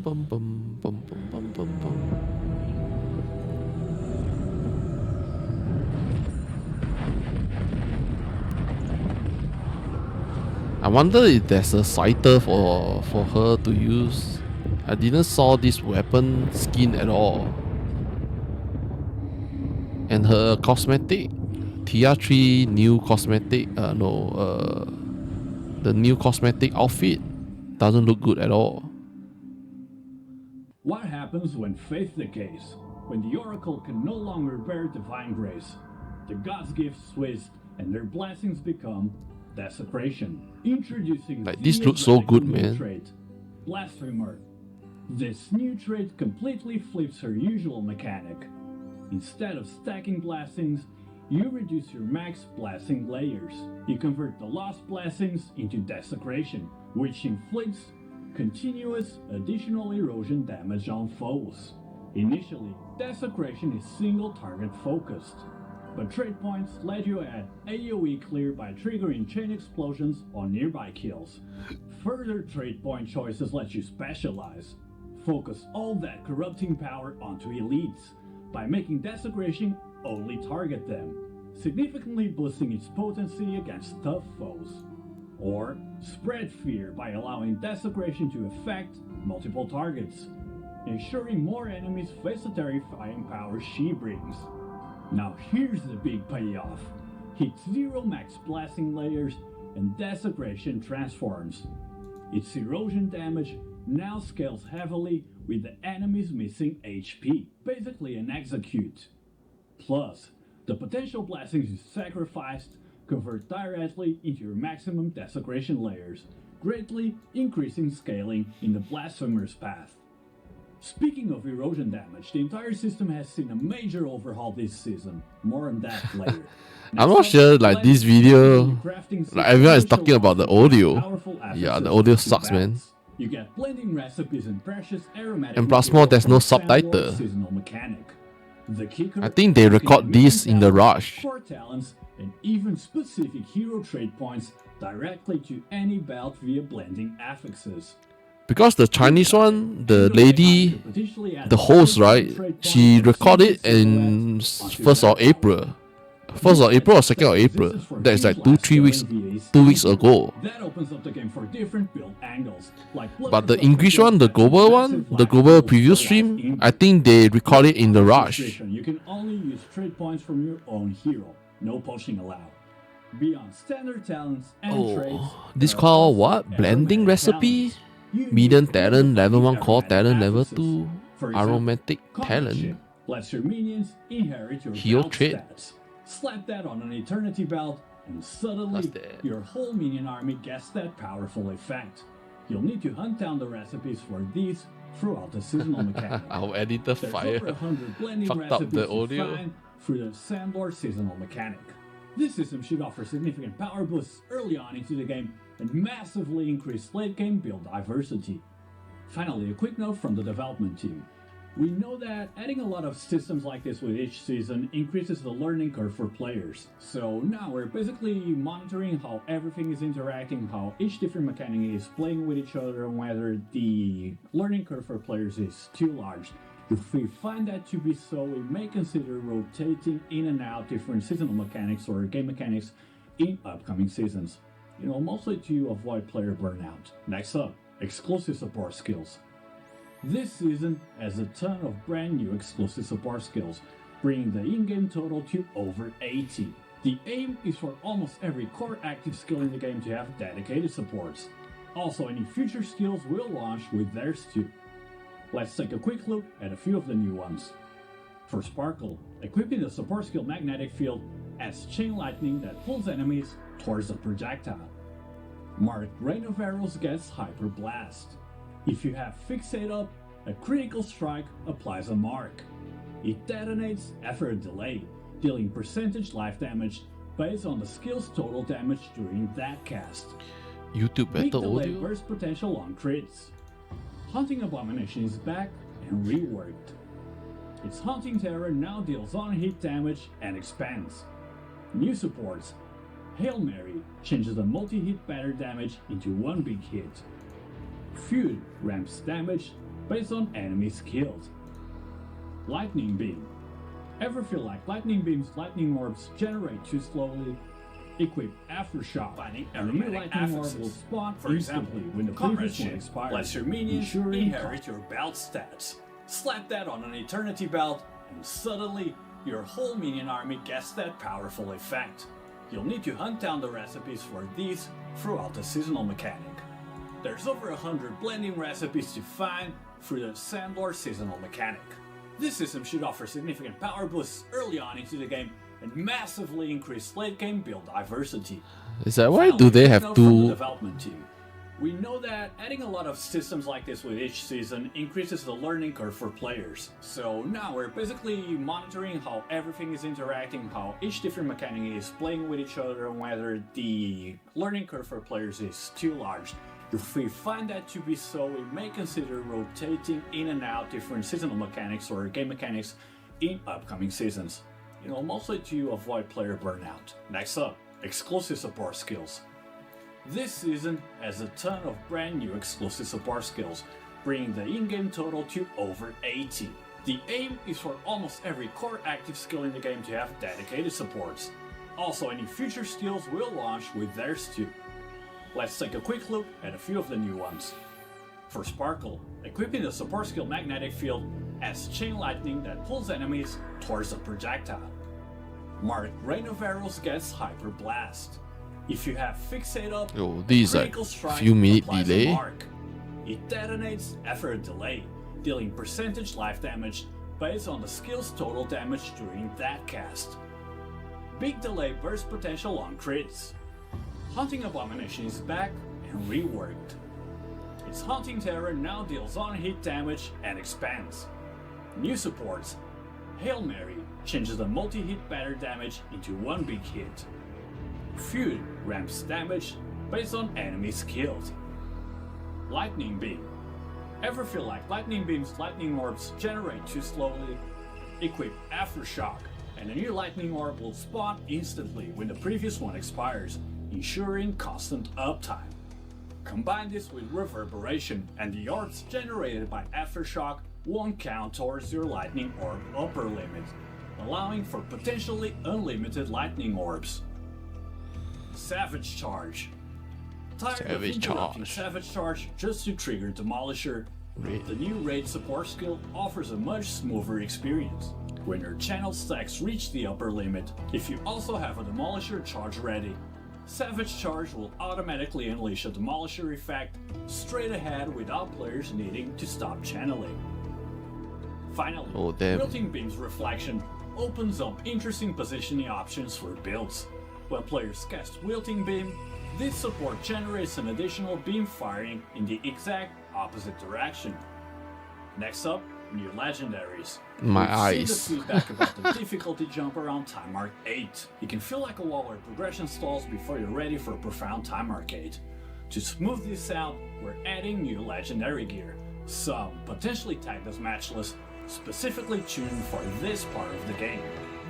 Bum, bum, bum, bum, bum, bum, bum. I wonder if there's a scyther for her to use. I didn't saw this weapon skin at all. And her cosmetic, TR3 new cosmetic, the new cosmetic outfit doesn't look good at all. What happens when faith decays? When the Oracle can no longer bear divine grace? The gods' gifts twist and their blessings become desecration. Introducing like, this looks so good, man. Trait, Blasphemer. This new trait completely flips her usual mechanic. Instead of stacking blessings, you reduce your max blessing layers. You convert the lost blessings into desecration, which inflicts continuous additional erosion damage on foes. Initially, desecration is single target focused, but trade points let you add AoE clear by triggering chain explosions on nearby kills. Further trade point choices let you specialize. Focus all that corrupting power onto elites by making desecration only target them. significantly boosting its potency against tough foes. Or spread fear by allowing desecration to affect multiple targets, ensuring more enemies face the terrifying power she brings. Now here's the big payoff. Hit 0 max blasting layers and desecration transforms. Its erosion damage now scales heavily with the enemies missing HP, basically an execute. Plus, the potential blessings you sacrificed convert directly into your maximum desecration layers, greatly increasing scaling in the Blasphemer's path. Speaking of erosion damage, the entire system has seen a major overhaul this season. More on that later. I'm not sure, like, this video, like, everyone is talking about the audio. Yeah, the audio sucks, man. You get blending recipes and precious aromatic And plus more, there's no subtitle. I think they record this in the rush. Core talents and even specific hero trait points directly to any belt via blending affixes. Because the Chinese one, the lady, the host, right, she recorded in 1st of April. 1st of April or 2nd of April. That is like 2 weeks ago. That opens up the game for different build angles. But the English one, the global one, the global preview stream, I think they recorded in the rush. You can only use trait points from your own hero. No poaching allowed. Beyond standard talents and traits, This called what? Blending recipe? Medium talent, level 1 core talent, level 2 aromatic talent. Lets your minions inherit your Hero belt trait. stats. Slap that on an eternity belt, and suddenly your whole minion army gets that powerful effect. You'll need to hunt down the recipes for these throughout the seasonal mechanic. Our editor There's fire over 100 blending fucked up recipes the to audio. find through the Sandlord seasonal mechanic. This system should offer significant power boosts early on into the game and massively increase late game build diversity. Finally, a quick note from the development team. We know that adding a lot of systems like this with each season increases the learning curve for players. So now we're basically monitoring how everything is interacting, how each different mechanic is playing with each other, and whether the learning curve for players is too large. If we find that to be so, we may consider rotating in and out different seasonal mechanics or game mechanics in upcoming seasons. Mostly to avoid player burnout. Next up, exclusive support skills. This season has a ton of brand new exclusive support skills, bringing the in-game total to over 80. The aim is for almost every core active skill in the game to have dedicated supports. Also, any future skills will launch with theirs too. Let's take a quick look at a few of the new ones. For Sparkle, equipping the support skill Magnetic Field adds chain lightning that pulls enemies towards the projectile. Marked Rain of Arrows gets Hyper Blast. If you have Fixate up, a critical strike applies a mark. It detonates after a delay, dealing percentage life damage based on the skill's total damage during that cast. YouTube Big better delay audio. burst potential on crits. Hunting Abomination is back and reworked. Its Hunting Terror now deals on-hit damage and expands. New supports. Hail Mary changes the multi-hit batter damage into one big hit. Feud ramps damage based on enemy skills. Lightning Beam. Ever feel like Lightning Beam's lightning orbs generate too slowly? Equip Aftershock, and the new lightning orb will spawn instantly when the previous one expires, lets your minions inherit your belt stats. Slap that on an eternity belt, and suddenly your whole minion army gets that powerful effect. You'll need to hunt down the recipes for these throughout the seasonal mechanic. There's over 100 blending recipes to find through the Sandlord seasonal mechanic. This system should offer significant power boosts early on into the game and massively increase late game build diversity. Is that why do they have From the to? development team. We know that adding a lot of systems like this with each season increases the learning curve for players. So now we're basically monitoring how everything is interacting, how each different mechanic is playing with each other, and whether the learning curve for players is too large. If we find that to be so, we may consider rotating in and out different seasonal mechanics or game mechanics in upcoming seasons. Mostly to avoid player burnout. Next up, exclusive support skills. This season has a ton of brand new exclusive support skills, bringing the in-game total to over 80. The aim is for almost every core active skill in the game to have dedicated supports. Also, any future skills will launch with theirs too. Let's take a quick look at a few of the new ones. For Sparkle, equipping the support skill Magnetic Field adds chain lightning that pulls enemies towards the projectile. Mark Rain of Arrows gets Hyper Blast. If you have Fixate up, these are Critical Strike few minute applies a delay. mark. It detonates after a delay, dealing percentage life damage based on the skill's total damage during that cast. Big delay burst potential on crits. Hunting Abomination is back and reworked. Its Haunting Terror now deals on-hit damage and expands. New supports. Hail Mary changes the multi-hit batter damage into one big hit. Feud ramps damage based on enemy skills. Lightning Beam. Ever feel like Lightning Beam's lightning orbs generate too slowly? Equip Aftershock, and a new lightning orb will spawn instantly when the previous one expires, ensuring constant uptime. Combine this with Reverberation, and the orbs generated by Aftershock won't count towards your lightning orb upper limit, allowing for potentially unlimited lightning orbs. Savage Charge. Tired of interrupting Savage Charge just to trigger Demolisher? The new Raid support skill offers a much smoother experience. When your channel stacks reach the upper limit, if you also have a Demolisher charge ready, Savage Charge will automatically unleash a Demolisher effect straight ahead without players needing to stop channeling. Finally, Wilting Beam's Reflection opens up interesting positioning options for builds. When players cast Wilting Beam, this support generates an additional beam firing in the exact opposite direction. Next up, new legendaries. My eyes. Seen the feedback about the difficulty jump around Time Mark 8. It can feel like a wall where progression stalls before you're ready for a profound Time Mark 8. To smooth this out, we're adding new legendary gear, some potentially tagged as matchless, specifically tuned for this part of the game.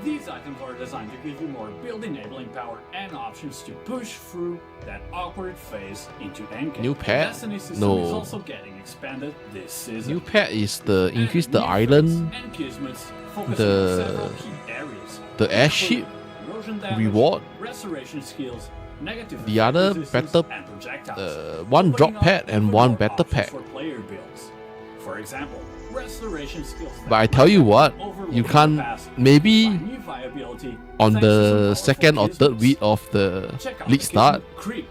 These items are designed to give you more build enabling power and options to push through that awkward phase into endgame. New pet? Destiny system No. is also getting expanded this season. New pet is the increase the island, And Kismets focusing on several key areas. the airship Erosion damage, reward, restoration skills, negative the other resistance, better, and projectiles. one drop Opening up pad and even one more better options pad. for player builds. For example, restoration skills. But I tell you what, you can't, maybe on the second or third week of the league start,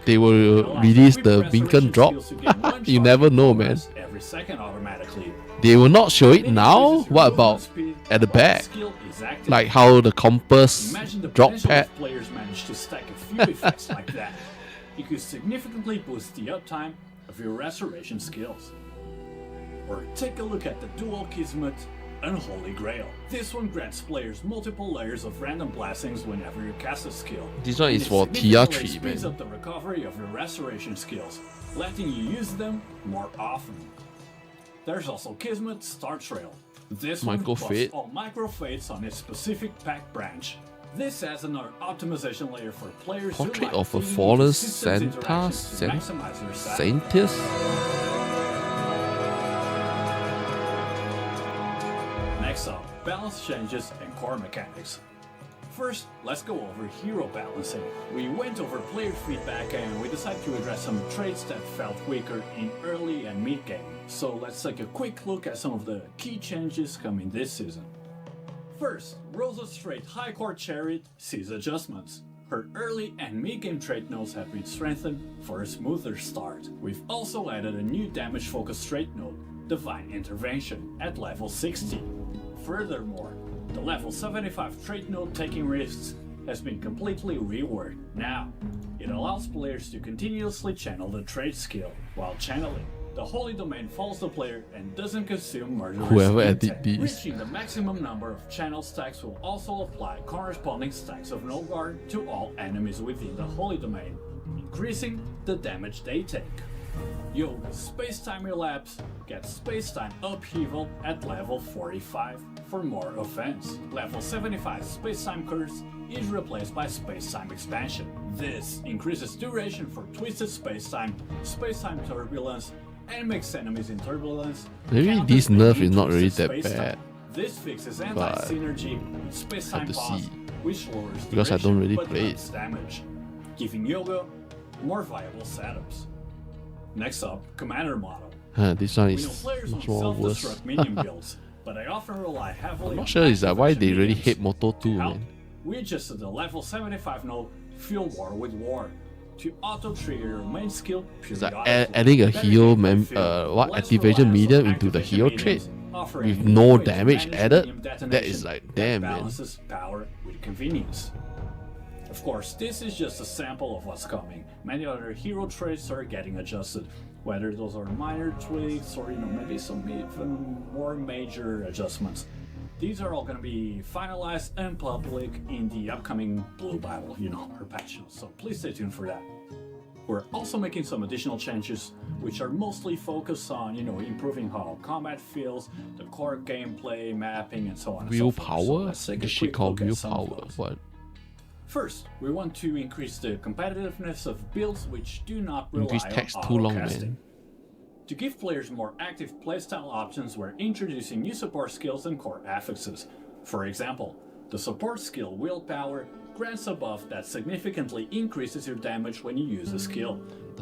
they will release the beacon drop. You never know, man. Every second automatically. They will not show it now. What about at the back? Like how the compass Imagine the drop potential pad. if players manage to stack a few effects like that. It could significantly boost the uptime of your restoration skills. Or take a look at the dual Kismet Unholy Grail. This one grants players multiple layers of random blessings whenever you cast a skill. This one And is it for significantly TR3, speeds man. up the recovery of your restoration skills, letting you use them more often. There's also Kismet Star Trail. This one Micro buffs Fade. all micro fades on its specific pack branch. This adds another optimization layer for players who Portrait like of a feeding fallen into systems Santa interactions to maximize their stat. Saintus. Next up, balance changes and core mechanics. First, let's go over hero balancing. We went over player feedback and we decided to address some traits that felt weaker in early and mid game. So let's take a quick look at some of the key changes coming this season. First, Rosa's trait High Court Chariot sees adjustments. Her early and mid-game trait nodes have been strengthened for a smoother start. We've also added a new damage-focused trait node, Divine Intervention, at level 60. Furthermore, the level 75 trait node Taking Risks has been completely reworked. Now, it allows players to continuously channel the trait skill. While channeling, the Holy Domain follows the player and doesn't consume murderous Whoever intent. edit these. Reaching the maximum number of channel stacks will also apply corresponding stacks of no guard to all enemies within the Holy Domain, increasing the damage they take. Yoga's Space-Time Relapse gets Space-Time Upheaval at level 45 for more offense. Level 75 Space-Time Curse is replaced by Space-Time Expansion. This increases duration for Twisted Space-Time, Space-Time Turbulence, and makes enemies in Turbulence. Maybe counter this the nerf is not really twisted that space-time. bad. This fixes But anti-synergy with Space-Time have to Pause see. which lowers Because I duration don't really but play ups it. damage, giving Yoga more viable setups. Next up, Commander model. This one We know is players much will more worse. self-destruct minion builds, but I often rely heavily I'm not on sure is that why they really activation hate minions. Moto 2, To help, man. we adjusted the level 75 node Field War with War to auto-trigger your main skill It's like periodically. adding a Better heal gameplay feel, less activation reliance medium on into the activation hero trait mediums, offering with a new no way to damage manage added. medium That detonation is like that damn, man. balances power with convenience. Of course, this is just a sample of what's coming. Many other hero traits are getting adjusted, whether those are minor tweaks or maybe some even more major adjustments. These are all going to be finalized and public in the upcoming Blue Bible, our patch notes. So please stay tuned for that. We're also making some additional changes, which are mostly focused on, improving how combat feels, the core gameplay, mapping, and so on. and so forth. So Willpower? let's take a This shit quick called look at some of willpower. those. What? First, we want to increase the competitiveness of builds which do not rely English on text too long, auto-casting. man. To give players more active playstyle options, we're introducing new support skills and core affixes. For example, the support skill Willpower grants a buff that significantly increases your damage when you use a skill,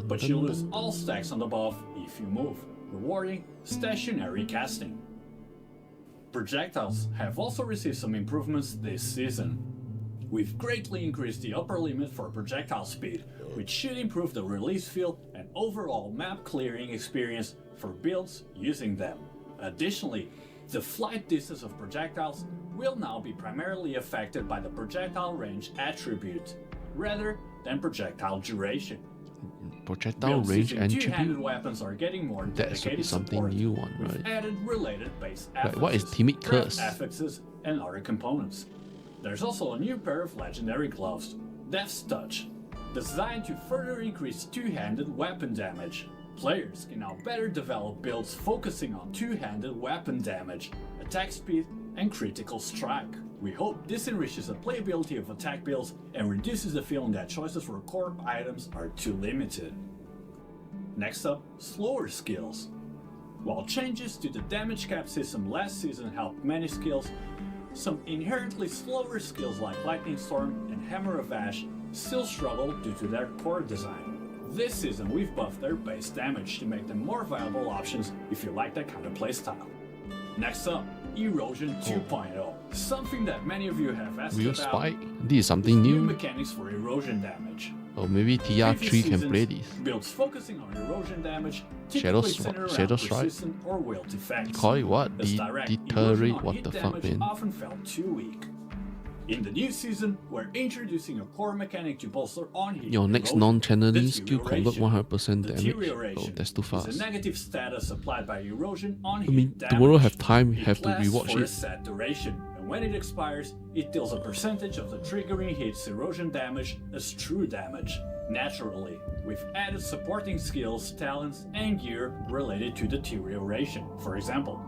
but you lose all stacks on the buff if you move, rewarding stationary casting. Projectiles have also received some improvements this season. We've greatly increased the upper limit for projectile speed, which should improve the release feel and overall map clearing experience for builds using them. Additionally, the flight distance of projectiles will now be primarily affected by the projectile range attribute, rather than projectile duration. Projectile Builds range using two-handed attribute? weapons are getting more That should be dedicated something support. new one, We've right? added related base Like, what is affixes, Timid craft Curse? affixes, and other components. There's also a new pair of legendary gloves, Death's Touch, designed to further increase two-handed weapon damage. Players can now better develop builds focusing on two-handed weapon damage, attack speed, and critical strike. We hope this enriches the playability of attack builds and reduces the feeling that choices for core items are too limited. Next up, slower skills. While changes to the damage cap system last season helped many skills, some inherently slower skills like Lightning Storm and Hammer of Ash still struggle due to their core design. This season we've buffed their base damage to make them more viable options if you like that kind of playstyle. Next up, Erosion 2.0. Something that many of you have asked Real about Spike? This is is something new new. mechanics for erosion damage. Or maybe TR3 Previous can play seasons, this. Builds focusing on erosion damage Shadow typically Swi- center around Shadow Strike? persistent or wilt effects. Call it what? As direct Deteriorate? erosion on What hit the fuck, damage man? often felt too weak. In the new season, we're introducing a core mechanic to bolster on-hit Your next erosion. non-channeling skill convert Deterioration. 100% damage. Oh, Deterioration that's too is fast. a negative status applied by erosion on hit I mean, damage. tomorrow have time, It have to lasts rewatch for a it. set duration, and when it expires, it deals a percentage of the triggering hit's erosion damage as true damage. Naturally, we've added supporting skills, talents, and gear related to deterioration. For example,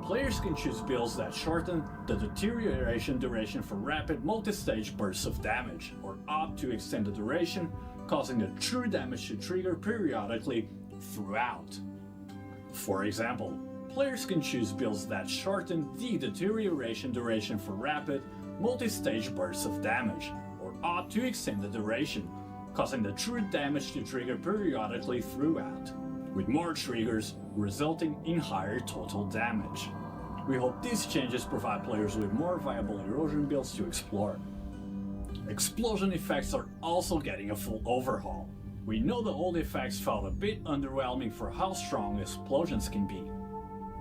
players can choose builds that shorten the deterioration duration for rapid multi-stage bursts of damage, or opt to extend the duration, causing the true damage to trigger periodically throughout. For example, players can choose builds that shorten the deterioration duration for rapid multi-stage bursts of damage, or opt to extend the duration, causing the true damage to trigger periodically throughout, with more triggers resulting in higher total damage. We hope these changes provide players with more viable erosion builds to explore. Explosion effects are also getting a full overhaul. We know the old effects felt a bit underwhelming for how strong explosions can be.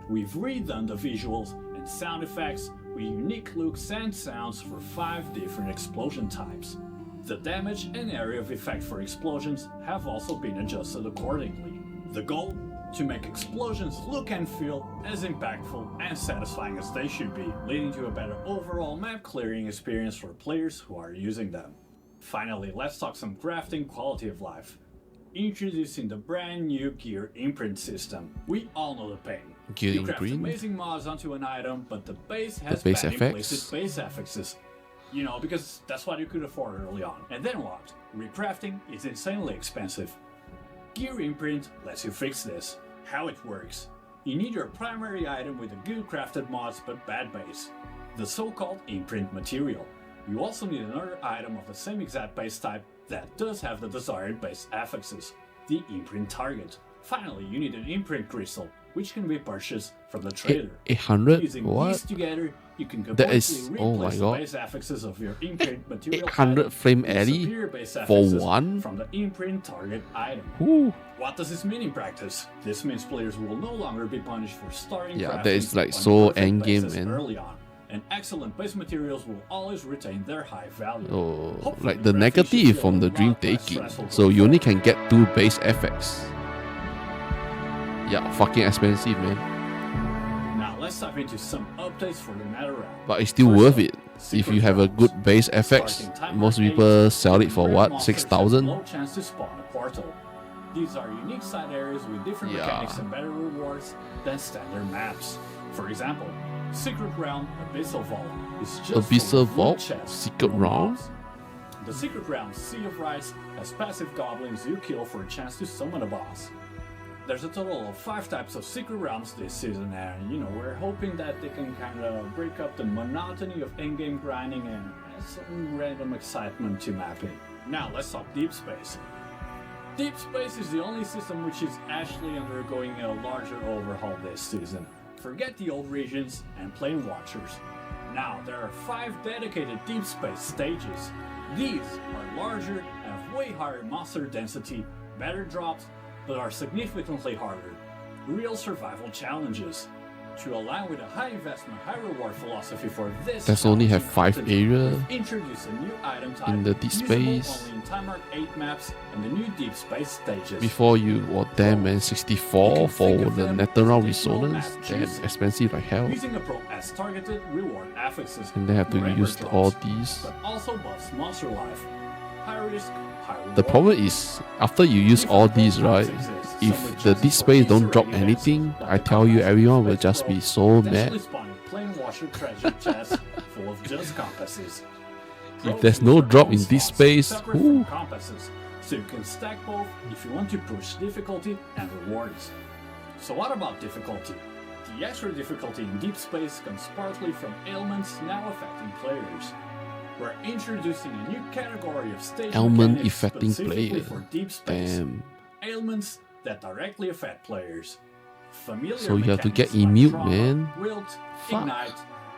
We've redone the visuals and sound effects with unique looks and sounds for 5 different explosion types. The damage and area of effect for explosions have also been adjusted accordingly. The goal? To make explosions look and feel as impactful and satisfying as they should be, leading to a better overall map clearing experience for players who are using them. Finally, let's talk some crafting quality of life. Introducing the brand new gear imprint system. We all know the pain. Gear You craft imprint? amazing mods onto an item, but the base has base bad FX? implicit base affixes. Because that's what you could afford early on. And then what? Recrafting is insanely expensive. Gear Imprint lets you fix this. How it works. You need your primary item with a good crafted mods but bad base, the so-called imprint material. You also need another item of the same exact base type that does have the desired base affixes, the imprint target. Finally, you need an imprint crystal, which can be purchased from the trader. 800? Using What? these together, you can That completely is, oh my replace the god, base affixes of your imprint material 800 item flame with alley superior base for affixes one? from the imprint target item. Ooh. What does this mean in practice? This means players will no longer be punished for starting Yeah, crafting that is like on so perfect endgame, bases man. early on, and excellent base materials will always retain their high value. Oh, Hopefully, like the crafting should negative feel from a the dream lot less taking. stressful So going you only forward. can get 2 base FX. Yeah, fucking expensive, man. Now let's dive into some updates for the Nether Realm. But it's still First worth up, it. If Secret you have a Realms. good base FX, Starting time most mark people 8, sell it for rare what? monsters have 6,000? low chance to spawn a portal. These are unique side areas with different Yeah. mechanics and better rewards than standard maps. For example, Secret Realm Abyssal Vault is just Abyssal full of loot Vault? chests, Secret no Realm? mobs. The Secret Realm Sea of Rice has passive goblins you kill for a chance to summon a boss. There's a total of 5 types of Secret Realms this season, and we're hoping that they can kind of break up the monotony of in-game grinding and add some random excitement to mapping. Now let's talk Deep Space. Deep Space is the only system which is actually undergoing a larger overhaul this season. Forget the old regions and Plane Watchers. Now there are 5 dedicated Deep Space stages. These are larger, have way higher monster density, better drops, but are significantly harder. Real survival challenges. To align with a high investment, high reward philosophy for this, Does only have challenging 5 content, area we've introduced a new item type in the Deep usable Space. only in Time Mark 8 maps and the new Deep Space stages. Before you, what, damn man, 64 for think of the them Netherrealm as a digital Resonance? map Damn, juice. expensive like hell. Using a pro as targeted reward affixes. And they have to forever use drops, all these. but also buffs monster life. High risk, high reward. The problem is, after you use all these, right, if the Deep Space don't drop anything, I tell you everyone will just be so mad. Potentially spawning Plane Washer treasure chests full of just compasses. If there's no drop in Deep Space, separate from whoo. compasses, so you can stack both if you want to push difficulty and rewards. So what about difficulty? The extra difficulty in Deep Space comes partly from ailments now affecting players. We're introducing a new category of stage Ailment mechanics affecting specifically player. for Deep Space. Damn. Ailments that directly affect players. Familiar So you have to get mechanics like immune, trauma, man. Wilt, Fuck. ignite,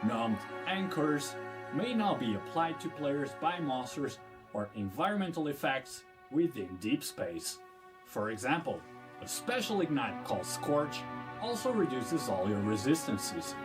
numbed, and curse may now be applied to players by monsters or environmental effects within Deep Space. For example, a special ignite called Scorch also reduces all your resistances.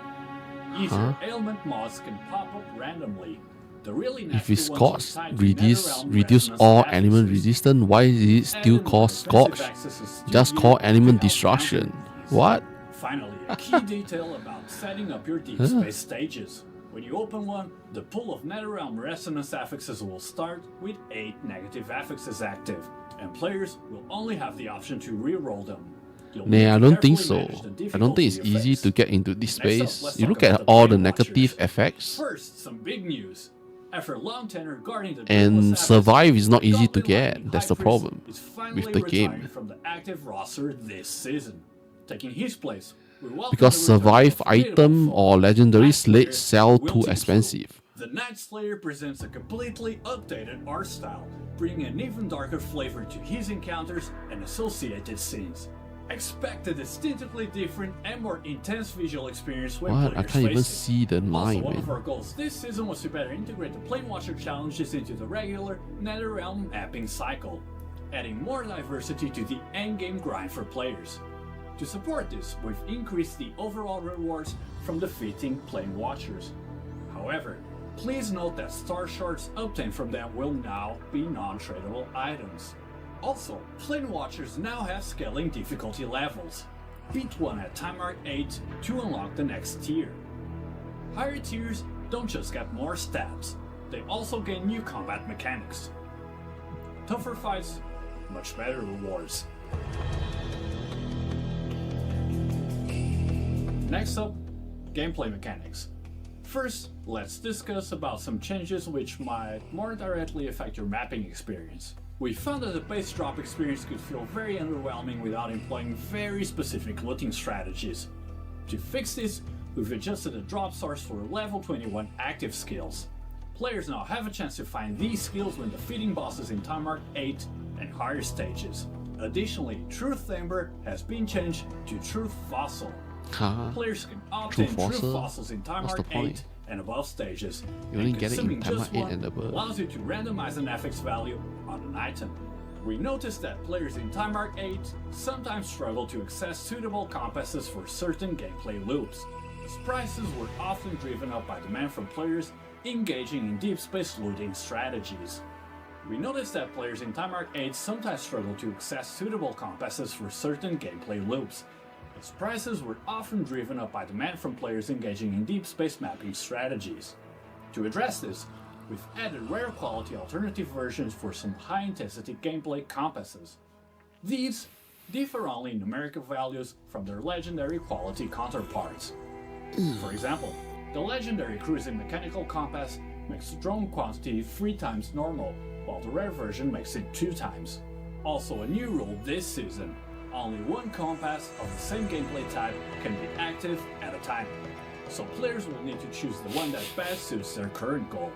Easier ailment mods can pop up randomly. The really If nasty it's ones called are tied to reduce Netherrealm reduce resonance all affixes. element resistance, why is it still Added called defensive Scorch? accesses to Just gear call to element help destruction. counter these. What? Finally, a key detail about setting up your Deep Space stages. When you open one, the pool of Netherrealm resonance affixes will start with 8 negative affixes active, and players will only have the option to re-roll them. You'll need Nah, I to don't think carefully so. manage the I don't think it's difficulty easy effects. to get into this Next up, space. let's You talk look at about the all the Plane negative Watchers. effects, First, some big news. After long tenure guarding the and Dreamless survive Affixes, is not easy to Goblin get. Lightning That's the High problem Priest is finally with the game. retiring from the active roster this season. Taking his place, we welcome Because the return survive of Formidable item Foe. or legendary Night Slayer slates sell will too teach expensive. The Night Slayer presents a completely updated art style, bringing an even darker flavor to his encounters and associated scenes. Expect a distinctly different and more intense visual experience when What? I players can't even face it. see the Also, line, one of man. our goals this season was to better integrate the Plane Watcher challenges into the regular Netherrealm mapping cycle, adding more diversity to the endgame grind for players. To support this, we've increased the overall rewards from defeating Plane Watchers. However, please note that star shards obtained from them will now be non-tradable items. Also, Plane Watchers now have scaling difficulty levels. Beat one at time mark 8 to unlock the next tier. Higher tiers don't just get more stats, they also gain new combat mechanics. Tougher fights, much better rewards. Next up, gameplay mechanics. First, let's discuss about some changes which might more directly affect your mapping experience. We found that the base drop experience could feel very underwhelming without employing very specific looting strategies. To fix this, we've adjusted the drop source for level 21 active skills. Players now have a chance to find these skills when defeating bosses in Time Arc 8 and higher stages. Additionally, Truth Amber has been changed to Truth Fossil. Players can obtain Truth Fossils in Time Arc 8 and above stages. You only get it in consuming Time Arc just 8 one and above. allows you to randomize an FX value on an item. We noticed that players in Time Arc 8 sometimes struggle to access suitable compasses for certain gameplay loops, as prices were often driven up by demand from players engaging in deep space looting strategies. We noticed that players in Time Arc 8 sometimes struggle to access suitable compasses for certain gameplay loops, as prices were often driven up by demand from players engaging in deep space mapping strategies. To address this, we've added rare quality alternative versions for some high-intensity gameplay compasses. These differ only in numerical values from their legendary quality counterparts. For example, the legendary cruising mechanical compass makes drone quantity 3 times normal, while the rare version makes it 2 times. Also a new rule this season, only one compass of the same gameplay type can be active at a time, so players will need to choose the one that best suits their current goal.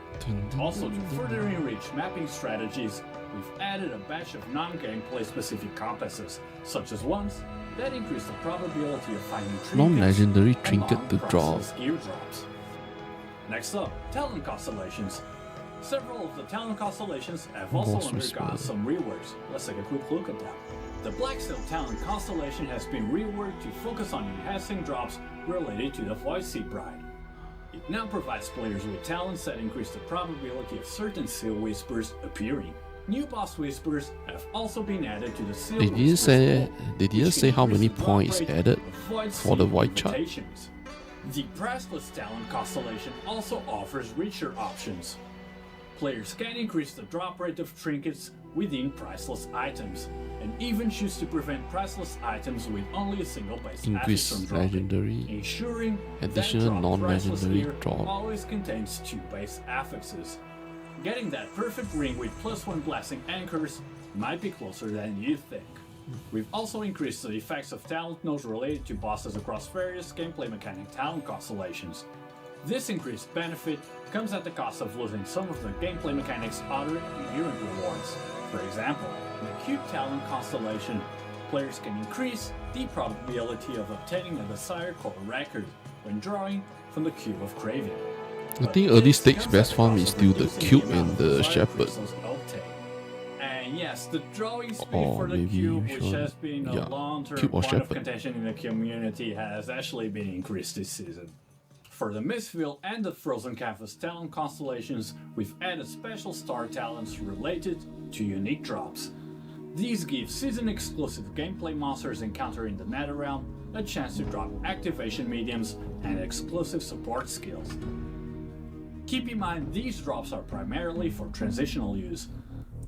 Also, to further enrich mapping strategies, we've added a batch of non-gameplay specific compasses, such as ones that increase the probability of finding trinkets Non-legendary and trinket to draw. non-priceless gear drops. Next up, talent constellations. Several of the talent constellations have also Boss undergone whisper. some reworks. Let's take a quick look at that. The Black Sail talent constellation has been reworked to focus on enhancing drops related to the Void Sea Bride. It now provides players with talents that increase the probability of certain Seal Whispers appearing. New boss whispers have also been added to the Seal They didn't Whispers say vault, they didn't which say can how increase many the drop points rate added of Void for the Sea Void chart. invitations. The Priceless Talent constellation also offers richer options. Players can increase the drop rate of trinkets within priceless items, and even choose to prevent priceless items with only a single base Increase affix from dropping, legendary, ensuring additional that drop priceless non-legendary gear drop. always contains 2 base affixes. Getting that perfect ring with +1 blessing anchors might be closer than you think. We've also increased the effects of talent nodes related to bosses across various gameplay mechanic talent constellations. This increased benefit comes at the cost of losing some of the gameplay mechanics' other inherent rewards. For example, in the Cube Talent constellation, players can increase the probability of obtaining a desired core record when drawing from the Cube of Craving. I think early stage best farm is still the Cube and the Shepherd. And yes, the drawing speed Or for the maybe cube, you which should- has been a yeah, long-term Cube or point of Shepherd. contention in the community, has actually been increased this season. For the Mistville and the Frozen Canvas talent constellations, we've added special star talents related to unique drops. These give season-exclusive gameplay monsters encountered in the Netherrealm a chance to drop activation mediums and exclusive support skills. Keep in mind, these drops are primarily for transitional use.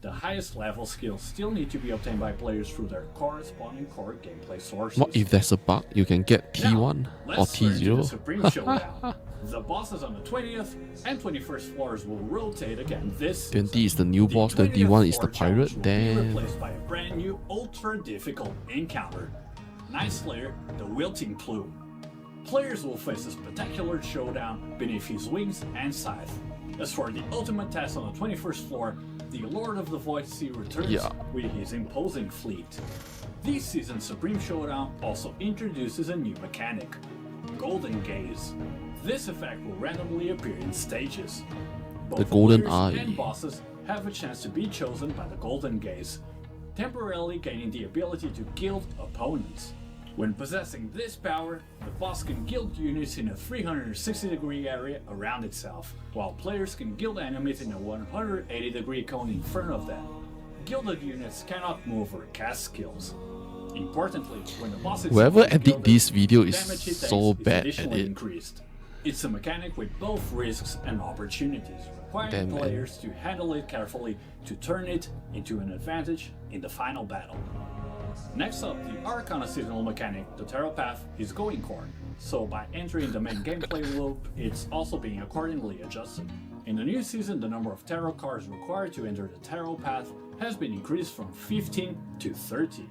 The highest level skills still need to be obtained by players through their corresponding core gameplay sources. What if there's a bug? You can get T1 Now, or let's turn to the T0. Supreme Showdown. The bosses on the 20th and 21st floors will rotate again this 20 is the new The boss, 20th 21 is the floor challenge pirate. will be Damn. replaced by a brand new ultra-difficult encounter. Night Slayer, the Wilting Plume. Players will face a spectacular showdown beneath his wings and scythe. As for the ultimate test on the 21st floor, the Lord of the Void Sea returns Yeah. with his imposing fleet. This season's Supreme Showdown also introduces a new mechanic, Golden Gaze. This effect will randomly appear in stages. Both Golden players Eye. and bosses have a chance to be chosen by the Golden Gaze, temporarily gaining the ability to gild opponents. When possessing this power, the boss can gild units in a 360-degree area around itself, while players can gild enemies in a 180-degree cone in front of them. Gilded units cannot move or cast skills. Importantly, when the boss is Whoever fully edit gilded, this video the is damage it so takes bad at additionally it. increased. It's a mechanic with both risks and opportunities, requiring Damn, man. players to handle it carefully to turn it into an advantage in the final battle. Next up, the Arcana seasonal mechanic, the Tarot Path, is going core, so by entering the main gameplay loop, it's also being accordingly adjusted. In the new season, the number of tarot cards required to enter the Tarot Path has been increased from 15 to 30.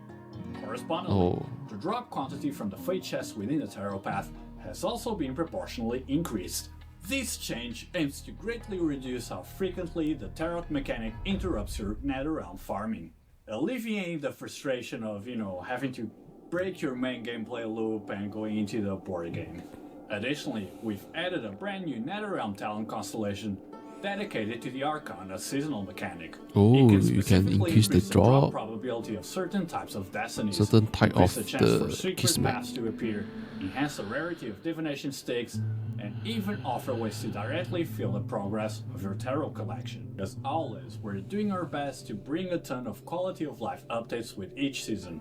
Correspondingly, Oh. the drop quantity from the Fate chest within the Tarot Path has also been proportionally increased. This change aims to greatly reduce how frequently the tarot mechanic interrupts your NetherRealm farming, alleviating the frustration of, having to break your main gameplay loop and going into the board game. Additionally, we've added a brand new NetherRealm talent constellation dedicated to the Archon, a seasonal mechanic. Oh, you can increase the draw probability of certain types of destinies, certain type of a chance for the secret kismet. paths to appear, enhance the rarity of divination stakes, and even offer ways to directly feel the progress of your tarot collection. As always, we're doing our best to bring a ton of quality of life updates with each season.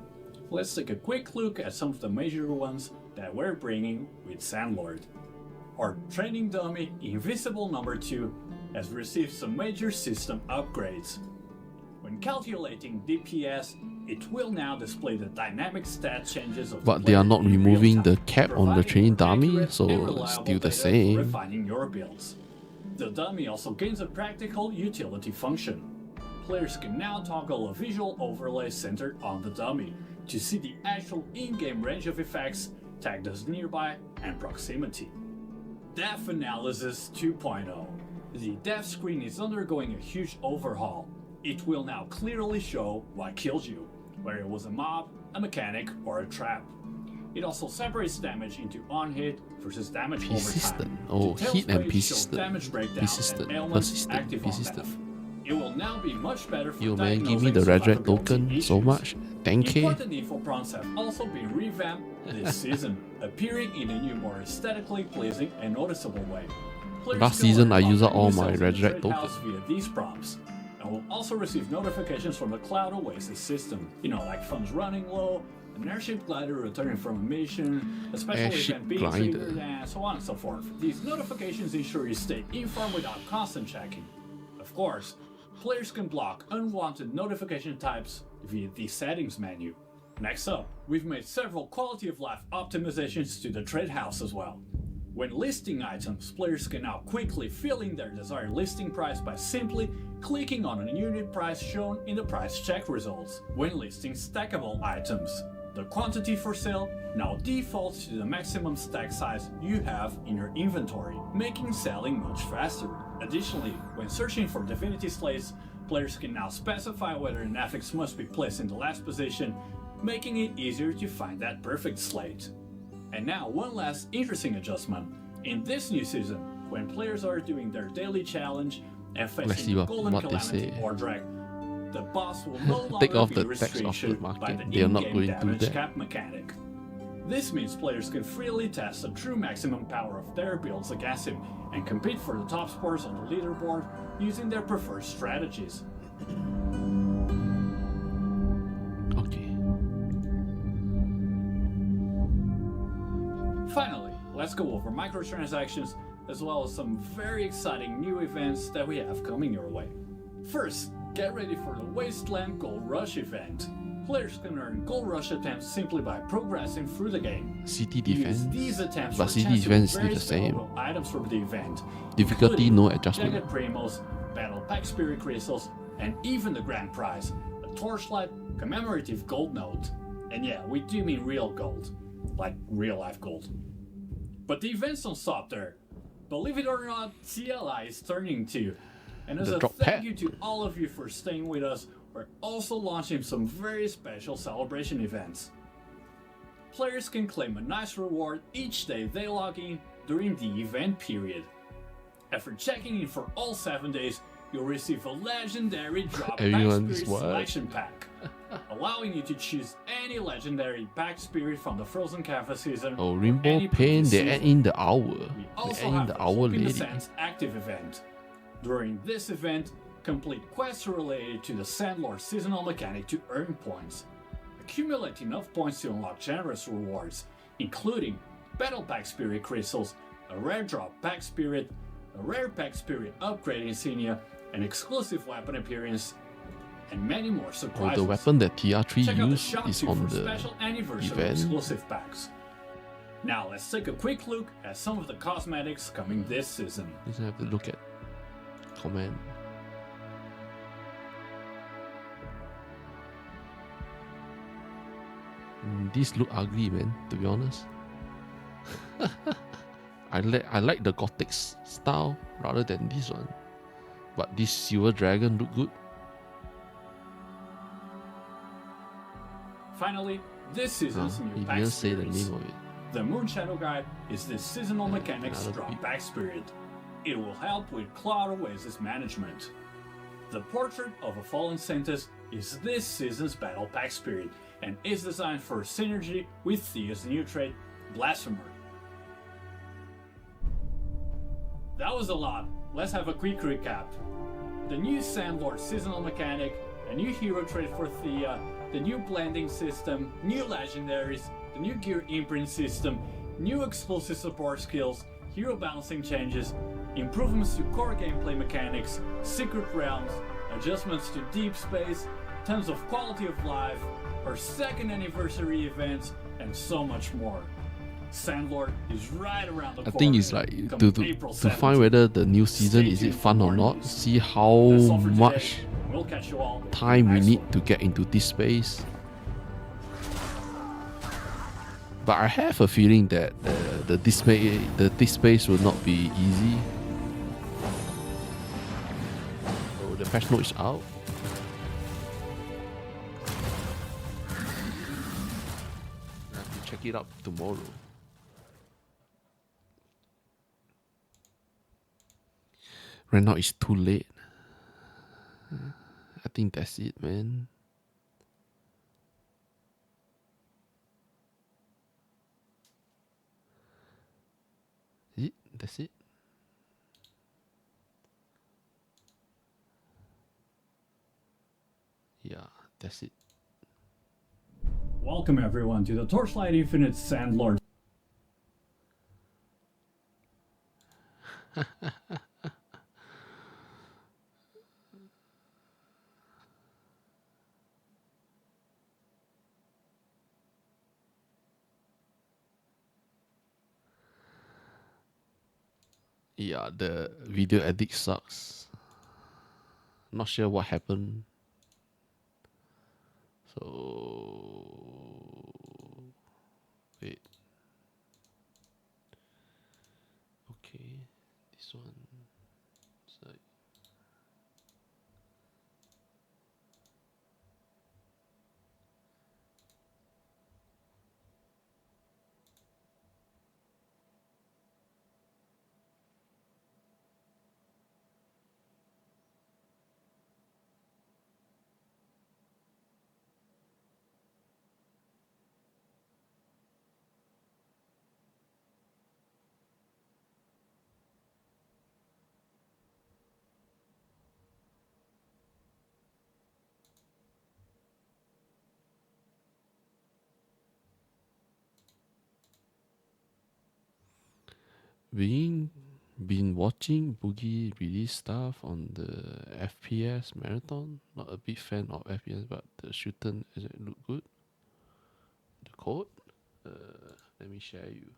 Let's take a quick look at some of the major ones that we're bringing with Sandlord. Our training dummy, Invisible Number 2, has received some major system upgrades. When calculating DPS, it will now display the dynamic stat changes of But the they are player not in real removing time, the cap on the providing training more dummy, accurate so and it's reliable still the data for same. refining your builds. The dummy also gains a practical utility function. Players can now toggle a visual overlay centered on the dummy to see the actual in-game range of effects tagged as nearby and proximity. Depth Analysis 2.0. The depth screen is undergoing a huge overhaul. It will now clearly show what killed you, whether it was a mob, a mechanic, or a trap. It also separates damage into on-hit versus damage over Persistent. time. Oh, Details hit and page show persistent. damage breakdown Persistent. and ailments Persistent. active on Persistent. death. It will now be much better for Yo man, give diagnosing me the red survivability token so issues. much. 10k. Important info prompts have also been revamped this season, appearing in a new, more aesthetically pleasing and noticeable way. Players Last can season, learn I used about all new my cells in red the red trade token. house via these prompts, and will also receive notifications from the Cloud Oasis system. Like funds running low, an airship glider returning from a mission, a special Airship event being glider. triggered, and so on and so forth. These notifications ensure you stay informed without constant checking. Of course, players can block unwanted notification types via the settings menu. Next up, we've made several quality of life optimizations to the trade house as well. When listing items, players can now quickly fill in their desired listing price by simply clicking on a unit price shown in the price check results. When listing stackable items, the quantity for sale now defaults to the maximum stack size you have in your inventory, making selling much faster. Additionally, when searching for divinity slates, players can now specify whether an affix must be placed in the last position, making it easier to find that perfect slate. And now one last interesting adjustment. In this new season, when players are doing their daily challenge and Let's see facing the what Golden they Calamity say. or Drag, the boss will no Take longer off be the text of the restricted by market. the They are not in-game going to do damage that. cap mechanic. This means players can freely test the true maximum power of their builds against him and compete for the top scores on the leaderboard using their preferred strategies. Okay. Finally, let's go over microtransactions as well as some very exciting new events that we have coming your way. First, get ready for the Wasteland Gold Rush event. Players can earn Gold Rush attempts simply by progressing through the game. City Use defense. these attempts But for city chances defense is of still very the same. valuable items from the event. Difficulty, including no adjustment. Jagged Primos, Battle Pack Spirit Crystals, and even the grand prize, a Torchlight commemorative gold note. And yeah, we do mean real gold, like real life gold. But the events don't stop there. Believe it or not, CLI is turning 2. And as The a drop thank pad. you to all of you for staying with us, we're also launching some very special celebration events. Players can claim a nice reward each day they log in during the event period. After checking in for all 7 days, you'll receive a legendary drop Everyone's Pack Spirit what? selection pack, allowing you to choose any legendary Pack Spirit from the Frozen Cafe season. Oh, or Rainbow any Pain, previous they season. add in the hour. We They also add in have the the hour Hope in the lady. Sands active event. During this event, complete quests related to the Sandlord seasonal mechanic to earn points. Accumulate enough points to unlock generous rewards, including Battle Pack Spirit Crystals, a rare drop Pack Spirit, a rare Pack Spirit upgrade insignia, an exclusive weapon appearance, and many more Oh, surprises. the weapon that TR3 Check out the used shop is too on for the special anniversary event. exclusive packs. Now let's take a quick look at some of the cosmetics coming this season. Just have to look at comment. These look ugly, man, to be honest. I like the Gothic style rather than this one. But this silver dragon look good. Finally, this season's new He pack didn't say the spirits. name of it. The Moon Shadow Guide is the seasonal mechanics another drop bit. pack spirit. It will help with Cloud Oasis management. The Portrait of a Fallen Saintess is this season's battle pack spirit and is designed for synergy with Thea's new trait, Blasphemer. That was a lot. Let's have a quick recap. The new Sandlord seasonal mechanic, a new hero trait for Thea, the new blending system, new legendaries, the new gear imprint system, new explosive support skills, hero balancing changes, improvements to core gameplay mechanics, secret realms, adjustments to deep space, tons of quality of life, our second anniversary events, and so much more. Sandlord is right around the corner. I think it's like coming to April find 17th. whether the new season Stay is it tuned for fun or more not. news. See how That's all for today. much We'll catch you all in the time we next need one. to get into this space. But I have a feeling that this space will not be easy. So the patch note is out. I have to check it out tomorrow. Right now it's too late. I think that's it, man. Is it? That's it? Yeah, that's it. Welcome everyone to the Torchlight Infinite Sandlord. Yeah, the video edit sucks. Not sure what happened. So wait. Okay, this one. It's like been watching Boogie release stuff on the FPS marathon. Not a big fan of FPS, but the shooter does it look good. The code, let me share you.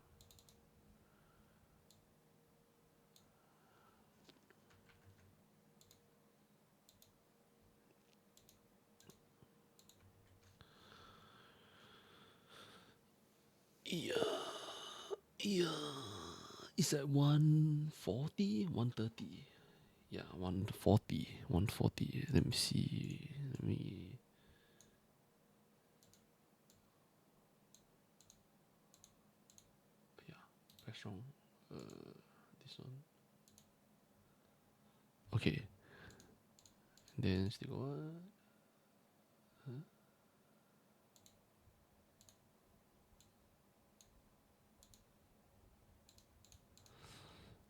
Yeah, it's at 140, 130. Yeah, 140, 140. Let me see. Yeah, press wrong. This one. Okay. Then still got what?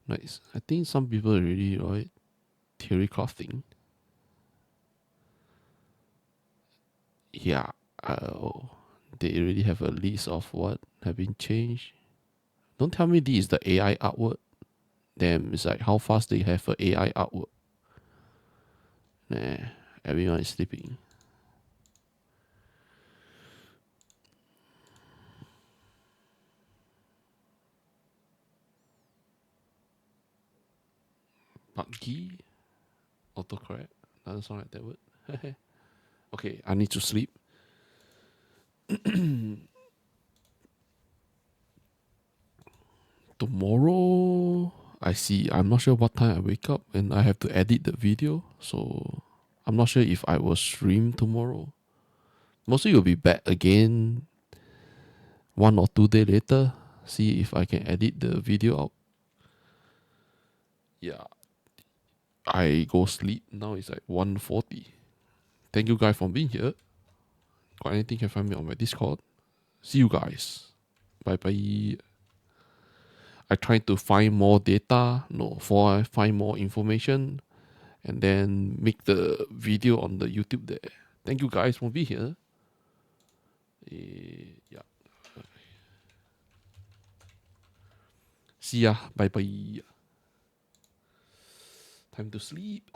Nice. I think some people already right theory crafting. Yeah. They already have a list of what have been changed. Don't tell me this is the AI artwork. Damn, it's like how fast they have a AI artwork. Nah, everyone is sleeping. Buggy? Autocorrect? Doesn't sound like that word. Okay, I need to sleep. Tomorrow, I see. I'm not sure what time I wake up and I have to edit the video. So I'm not sure if I will stream tomorrow. Mostly will be back again 1 or 2 days later. See if I can edit the video out. Yeah. I go sleep. Now it's like 1:40. Thank you guys for being here. Got anything, you can find me on my Discord. See you guys. Bye bye. I try to find more data, find more information, and then make the video on the YouTube there. Thank you guys for being here. Yeah. See ya. Bye bye. Time to sleep.